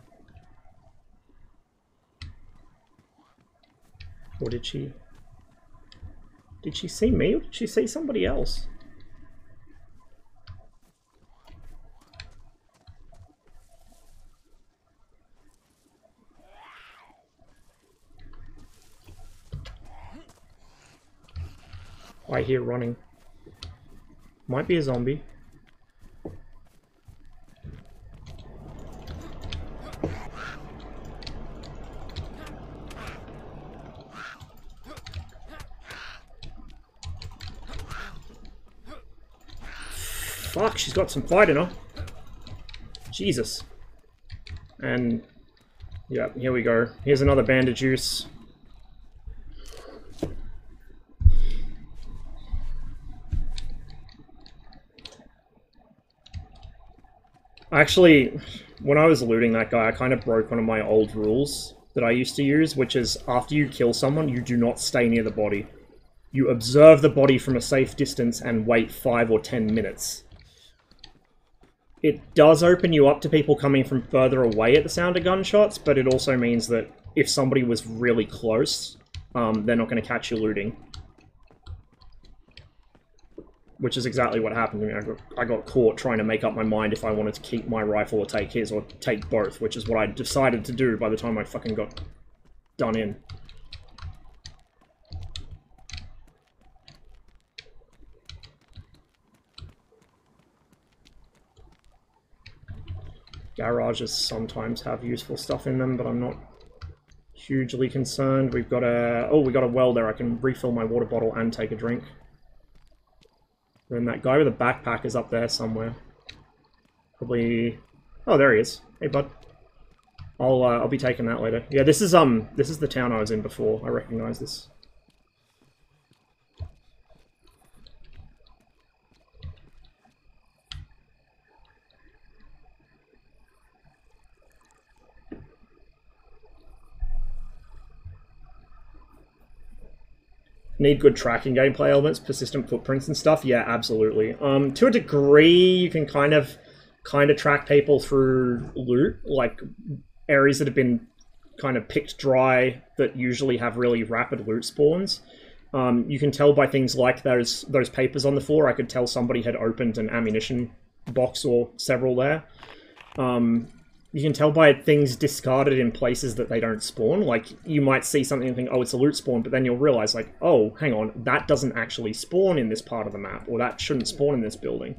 Or did she? Did she see me, or did she see somebody else? I hear running. Might be a zombie. Fuck, she's got some fight in her. Jesus. And, yeah, here we go. Here's another bandage use. Actually, when I was looting that guy, I kind of broke one of my old rules that I used to use, which is after you kill someone, you do not stay near the body. You observe the body from a safe distance and wait 5 or 10 minutes. It does open you up to people coming from further away at the sound of gunshots, but it also means that if somebody was really close, they're not going to catch you looting. Which is exactly what happened to me. I got caught trying to make up my mind if I wanted to keep my rifle or take his, or take both, which is what I decided to do by the time I fucking got done in. Garages sometimes have useful stuff in them, but I'm not hugely concerned. We've got a... Oh, we got a well there. I can refill my water bottle and take a drink. Then that guy with a backpack is up there somewhere. Probably... Oh, there he is. Hey, bud. I'll be taking that later. Yeah, this is the town I was in before. I recognize this. Need good tracking gameplay elements, persistent footprints and stuff. Yeah, absolutely. To a degree, you can kind of track people through loot, like areas that have been kind of picked dry that usually have really rapid loot spawns. You can tell by things like those papers on the floor. I could tell somebody had opened an ammunition box or several there. You can tell by things discarded in places that they don't spawn. Like, you might see something and think, oh, it's a loot spawn, but then you'll realize, like, oh, hang on, that doesn't actually spawn in this part of the map, or that shouldn't spawn in this building.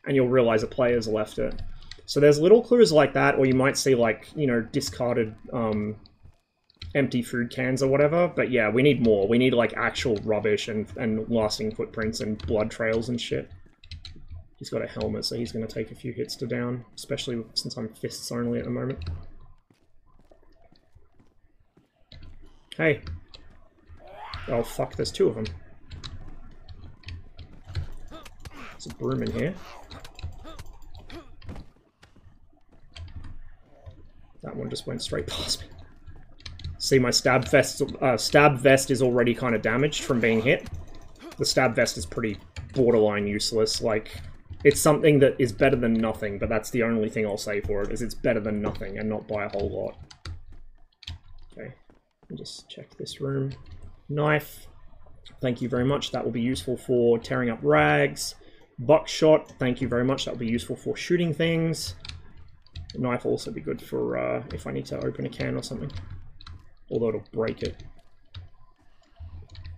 And you'll realize a player's left it. So there's little clues like that, or you might see, like, you know, discarded empty food cans or whatever. But yeah, we need more. We need like actual rubbish and lasting footprints and blood trails and shit. He's got a helmet, so he's going to take a few hits to down, especially since I'm fists only at the moment. Hey. Oh fuck, there's two of them. There's a broom in here. That one just went straight past me. See, my stab vest is already kind of damaged from being hit. The stab vest is pretty borderline useless. Like, it's something that is better than nothing, but that's the only thing I'll say for it, is it's better than nothing, and not by a whole lot. Okay, let me just check this room. Knife. Thank you very much. That will be useful for tearing up rags. Buckshot. Thank you very much. That will be useful for shooting things. The knife will also be good for if I need to open a can or something. Although it'll break it.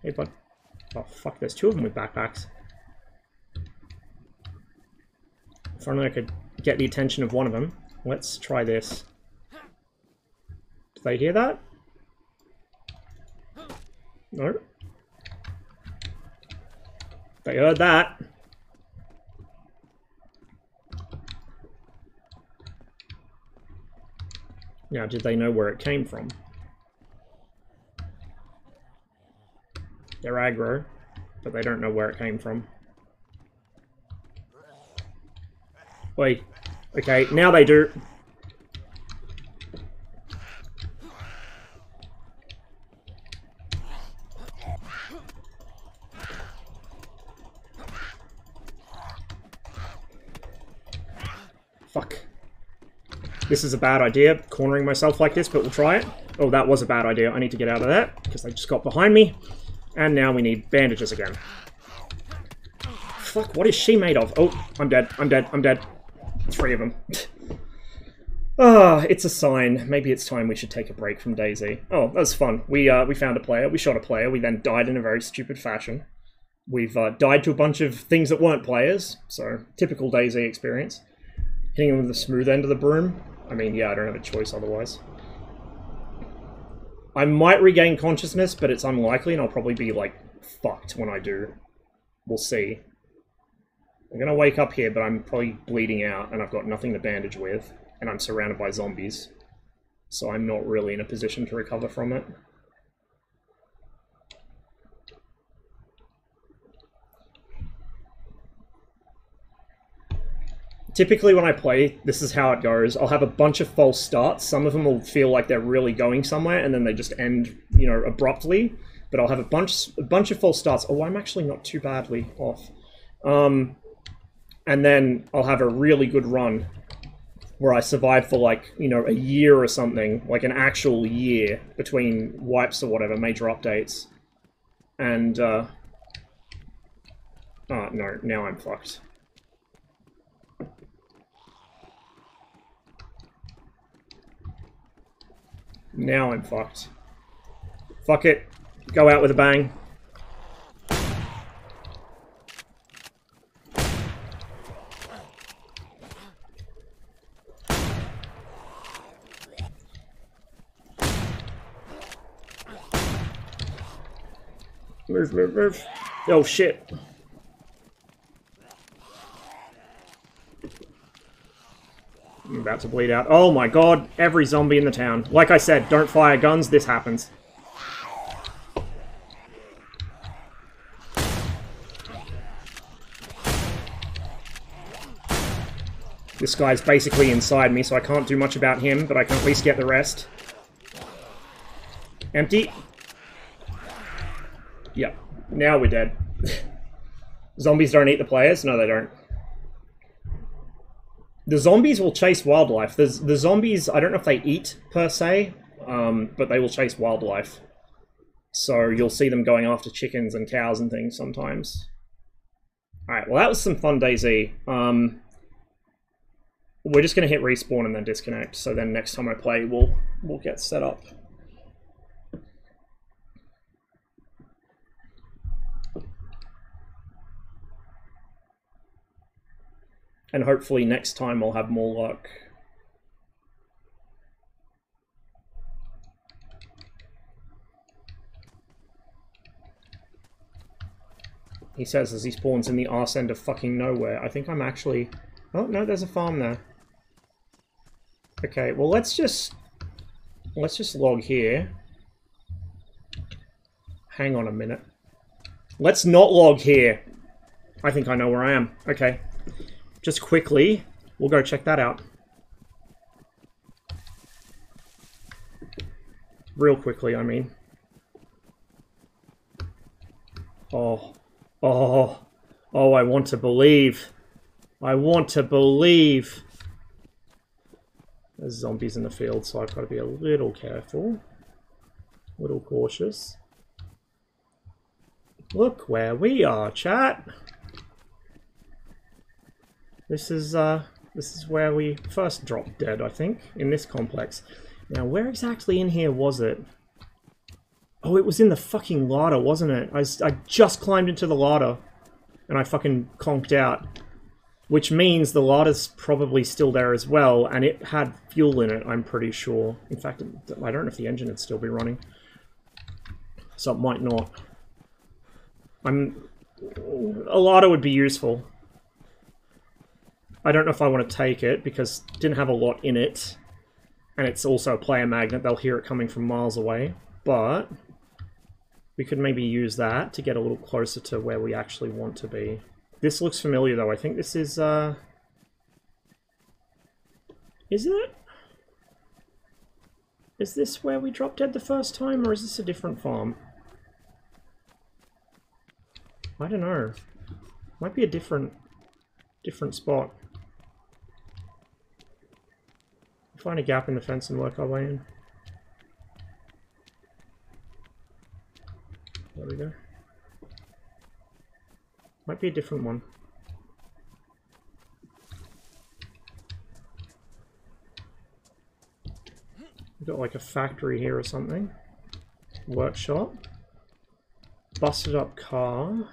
Hey, bud. Oh, fuck, there's two of them with backpacks. If only I could get the attention of one of them. Let's try this. Did they hear that? No. They heard that. Now, did they know where it came from? They're aggro, but they don't know where it came from. Wait. Okay, now they do. Fuck. This is a bad idea, cornering myself like this, but we'll try it. Oh, that was a bad idea. I need to get out of that, because they just got behind me. And now we need bandages again. Fuck, what is she made of? Oh, I'm dead, I'm dead, I'm dead. 3 of them. Ah, it's a sign. Maybe it's time we should take a break from DayZ. Oh, that was fun. We found a player, we shot a player, we then died in a very stupid fashion. We've died to a bunch of things that weren't players, so typical DayZ experience. Hitting him with the smooth end of the broom. I mean, yeah, I don't have a choice otherwise. I might regain consciousness, but it's unlikely, and I'll probably be, like, fucked when I do. We'll see. I'm gonna wake up here, but I'm probably bleeding out, and I've got nothing to bandage with, and I'm surrounded by zombies. So I'm not really in a position to recover from it. Typically when I play, this is how it goes. I'll have a bunch of false starts. Some of them will feel like they're really going somewhere, and then they just end, you know, abruptly. But I'll have a bunch of false starts. Oh, I'm actually not too badly off. And then I'll have a really good run where I survive for, like, you know, a year or something, like an actual year between wipes or whatever, major updates. And, oh, no, now I'm fucked. Now I'm fucked. Fuck it. Go out with a bang. Move, move, move. Oh, shit. I'm about to bleed out. Oh my god, every zombie in the town. Like I said, don't fire guns, this happens. This guy's basically inside me, so I can't do much about him, but I can at least get the rest. Empty. Yep, now we're dead. Zombies don't eat the players? No, they don't. The zombies will chase wildlife. The zombies, I don't know if they eat, per se, but they will chase wildlife. So you'll see them going after chickens and cows and things sometimes. Alright, well that was some fun DayZ. We're just going to hit respawn and then disconnect, so then next time I play we'll get set up. And hopefully next time I'll have more luck. he says as he spawns in the arse end of fucking nowhere. I think I'm actually... Oh, no, there's a farm there. Okay, well, let's just log here. Hang on a minute. Let's not log here. I think I know where I am. Okay. Just quickly, we'll go check that out. Real quickly, I mean. Oh. Oh. Oh, I want to believe. I want to believe. There's zombies in the field, so I've got to be a little careful. A little cautious. Look where we are, chat. This is where we first dropped dead, I think, in this complex. Now, where exactly in here was it? Oh, it was in the fucking larder, wasn't it? I just climbed into the larder, and I fucking conked out. Which means the larder's probably still there as well, and it had fuel in it, I'm pretty sure. In fact, I don't know if the engine would still be running. So it might not. A larder would be useful. I don't know if I want to take it, because it didn't have a lot in it. And it's also a player magnet, they'll hear it coming from miles away. But we could maybe use that to get a little closer to where we actually want to be. This looks familiar though, I think this is it? Is this where we dropped dead the first time, or is this a different farm? I don't know. Might be a different spot. Find a gap in the fence and work our way in. There we go. Might be a different one. We've got like a factory here or something. Workshop. Busted up car.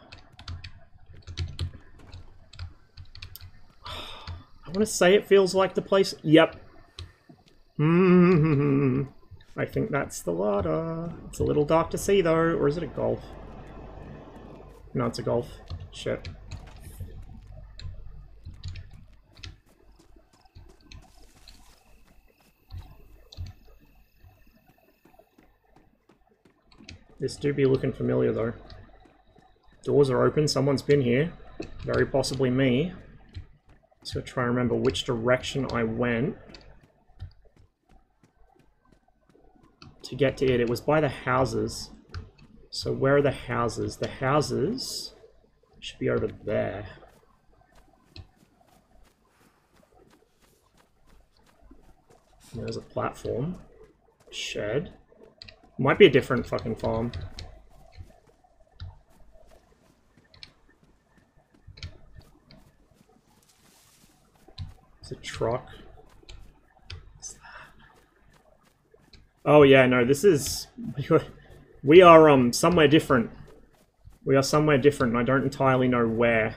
I want to say it feels like the place... Yep. I think that's the larder. It's a little dark to see though, or is it a Golf? No, it's a Golf. Shit. This do be looking familiar though. Doors are open, someone's been here. Very possibly me. Just gotta try and remember which direction I went to get to it. It was by the houses. So where are the houses? The houses should be over there. There's a platform. Shed. Might be a different fucking farm. It's a truck. What's that? Oh yeah, no, this is... We are somewhere different. We are somewhere different, and I don't entirely know where.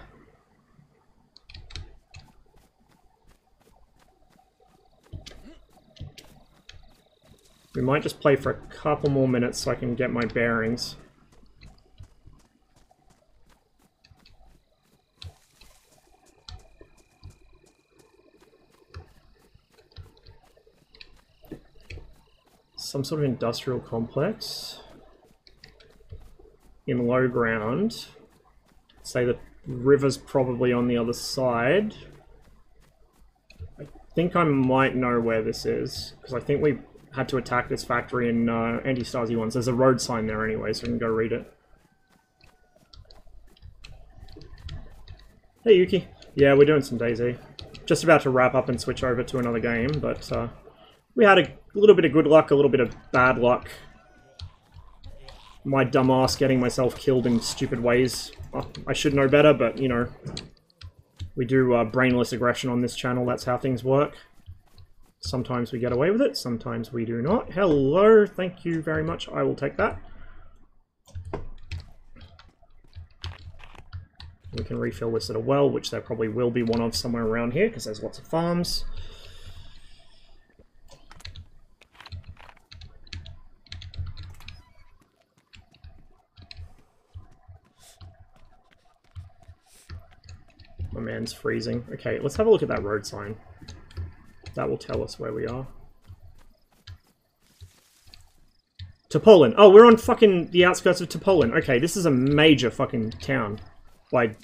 We might just play for a couple more minutes so I can get my bearings. Some sort of industrial complex. In low ground. Say the river's probably on the other side. I think I might know where this is, because I think we had to attack this factory in anti-Stasi ones. There's a road sign there anyway, so we can go read it. Hey Yuki. Yeah, we're doing some DayZ. Just about to wrap up and switch over to another game, but we had a little bit of good luck, a little bit of bad luck. My dumb ass getting myself killed in stupid ways. Well, I should know better, but, you know, we do brainless aggression on this channel. That's how things work. Sometimes we get away with it, sometimes we do not. Hello, thank you very much. I will take that. We can refill this at a well, which there probably will be one of somewhere around here, because there's lots of farms. My man's freezing. Okay, let's have a look at that road sign. That will tell us where we are. Topolin. Oh, we're on fucking the outskirts of Topolin. Okay, this is a major fucking town by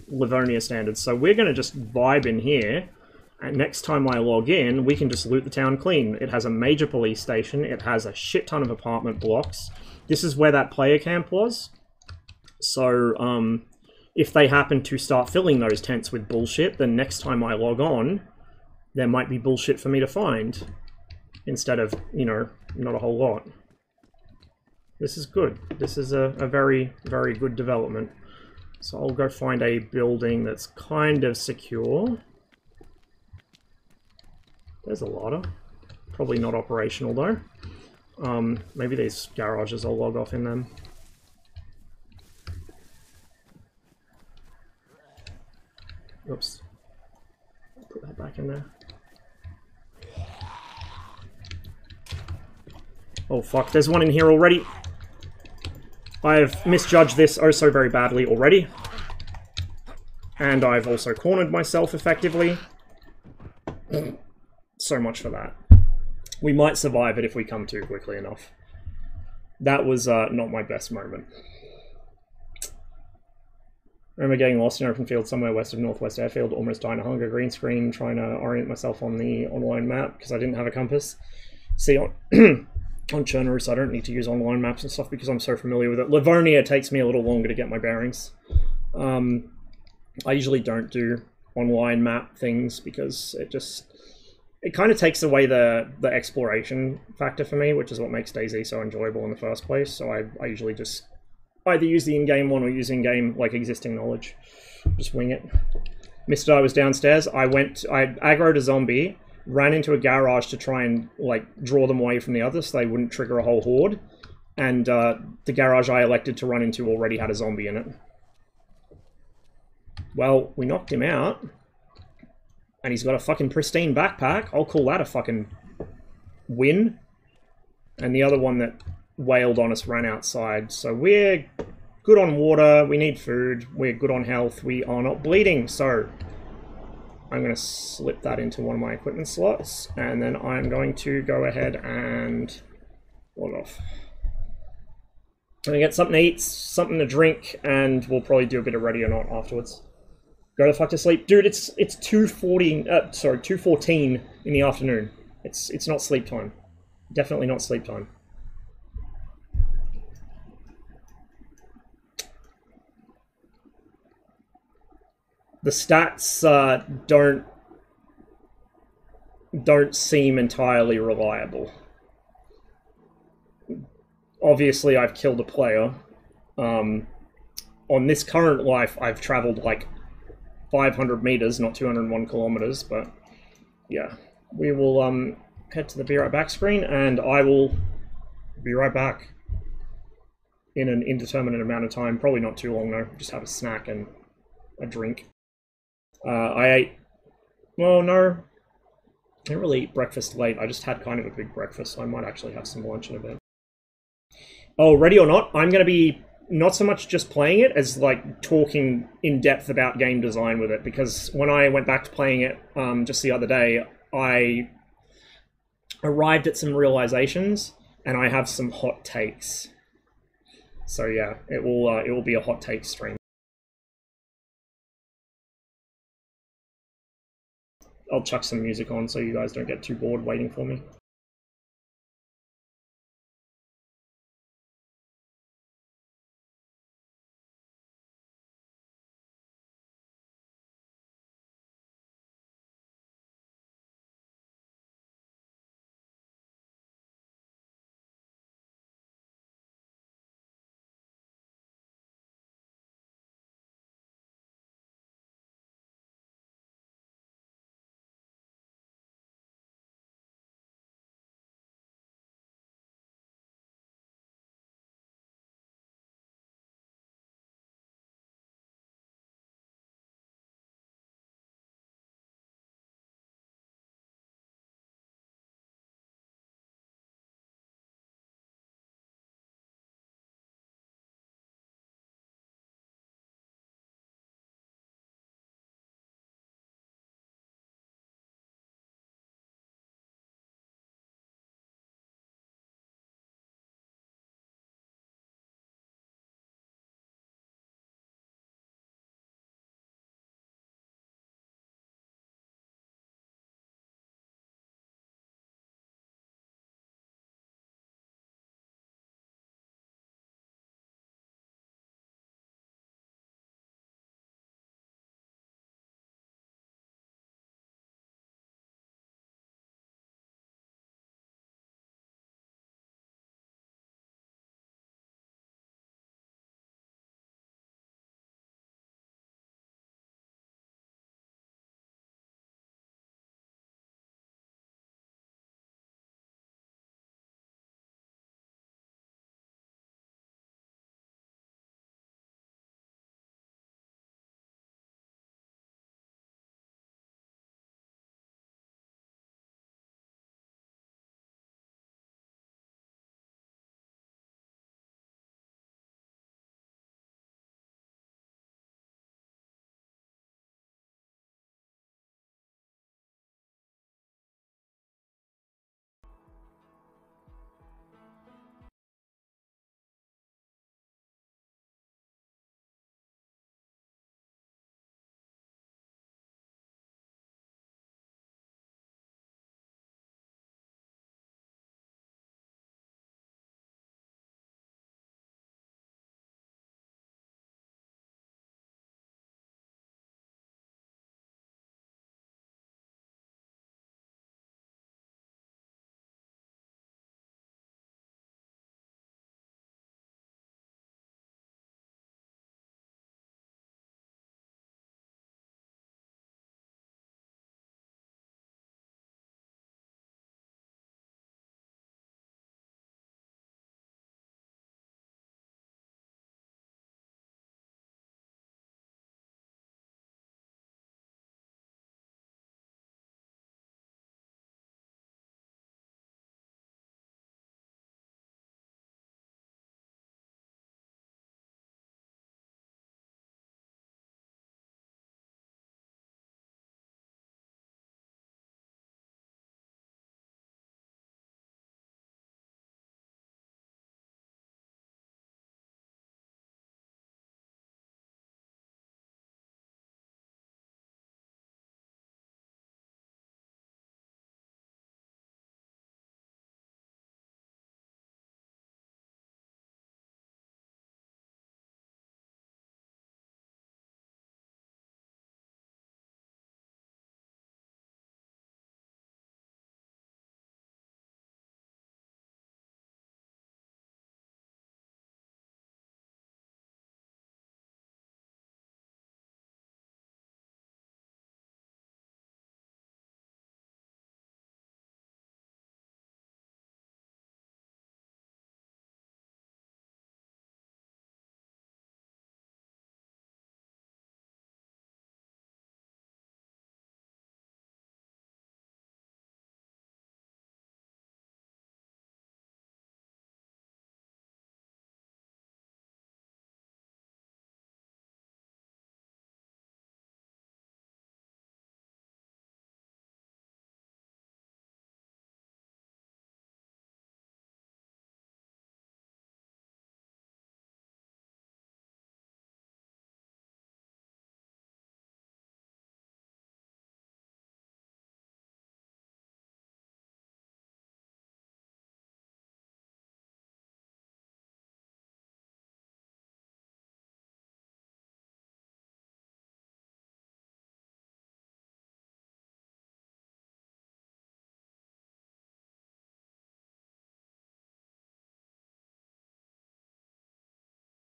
Livonia standards. So we're going to just vibe in here. And next time I log in, we can just loot the town clean. It has a major police station. It has a shit ton of apartment blocks. This is where that player camp was. So, if they happen to start filling those tents with bullshit, then next time I log on, there might be bullshit for me to find. Instead of, you know, not a whole lot. This is good. This is a very, very good development. So I'll go find a building that's kind of secure. There's a ladder. Probably not operational though. Maybe these garages, I'll log off in them. Oops. Put that back in there. Oh fuck, there's one in here already. I've misjudged this oh so very badly already. And I've also cornered myself effectively. So much for that. We might survive it if we come too quickly enough. That was not my best moment. I remember getting lost in an open field somewhere west of Northwest Airfield, almost dying of hunger, green screen, trying to orient myself on the online map because I didn't have a compass. See, on Chernarus, I don't need to use online maps and stuff because I'm so familiar with it. Livonia takes me a little longer to get my bearings. I usually don't do online map things because it kind of takes away the exploration factor for me, which is what makes DayZ so enjoyable in the first place. So I usually just either use the in-game one or use in-game, like, existing knowledge. Just wing it. Missed it, I was downstairs. I aggroed a zombie, ran into a garage to try and, like, draw them away from the others so they wouldn't trigger a whole horde. And the garage I elected to run into already had a zombie in it. Well, we knocked him out. And he's got a fucking pristine backpack. I'll call that a fucking win. And the other one that wailed on us ran outside. So we're good on water. We need food. We're good on health. We are not bleeding. So I'm going to slip that into one of my equipment slots. And then I'm going to go ahead and log off. I'm going to get something to eat, something to drink, and we'll probably do a bit of Ready or Not afterwards. Go the fuck to sleep. Dude, it's 2:14 in the afternoon. It's not sleep time. Definitely not sleep time. The stats don't seem entirely reliable. Obviously, I've killed a player. On this current life, I've traveled like 500 meters, not 201 kilometers, but yeah. We will head to the Be Right Back screen, and I will be right back in an indeterminate amount of time. Probably not too long, though. Just have a snack and a drink. I ate... Well, no. I didn't really eat breakfast late. I just had kind of a big breakfast, so I might actually have some lunch in a bit. Oh, Ready or Not? I'm going to be not so much just playing it as like talking in depth about game design with it, because when I went back to playing it just the other day, I arrived at some realizations and I have some hot takes. So yeah, it will be a hot take stream. I'll chuck some music on so you guys don't get too bored waiting for me.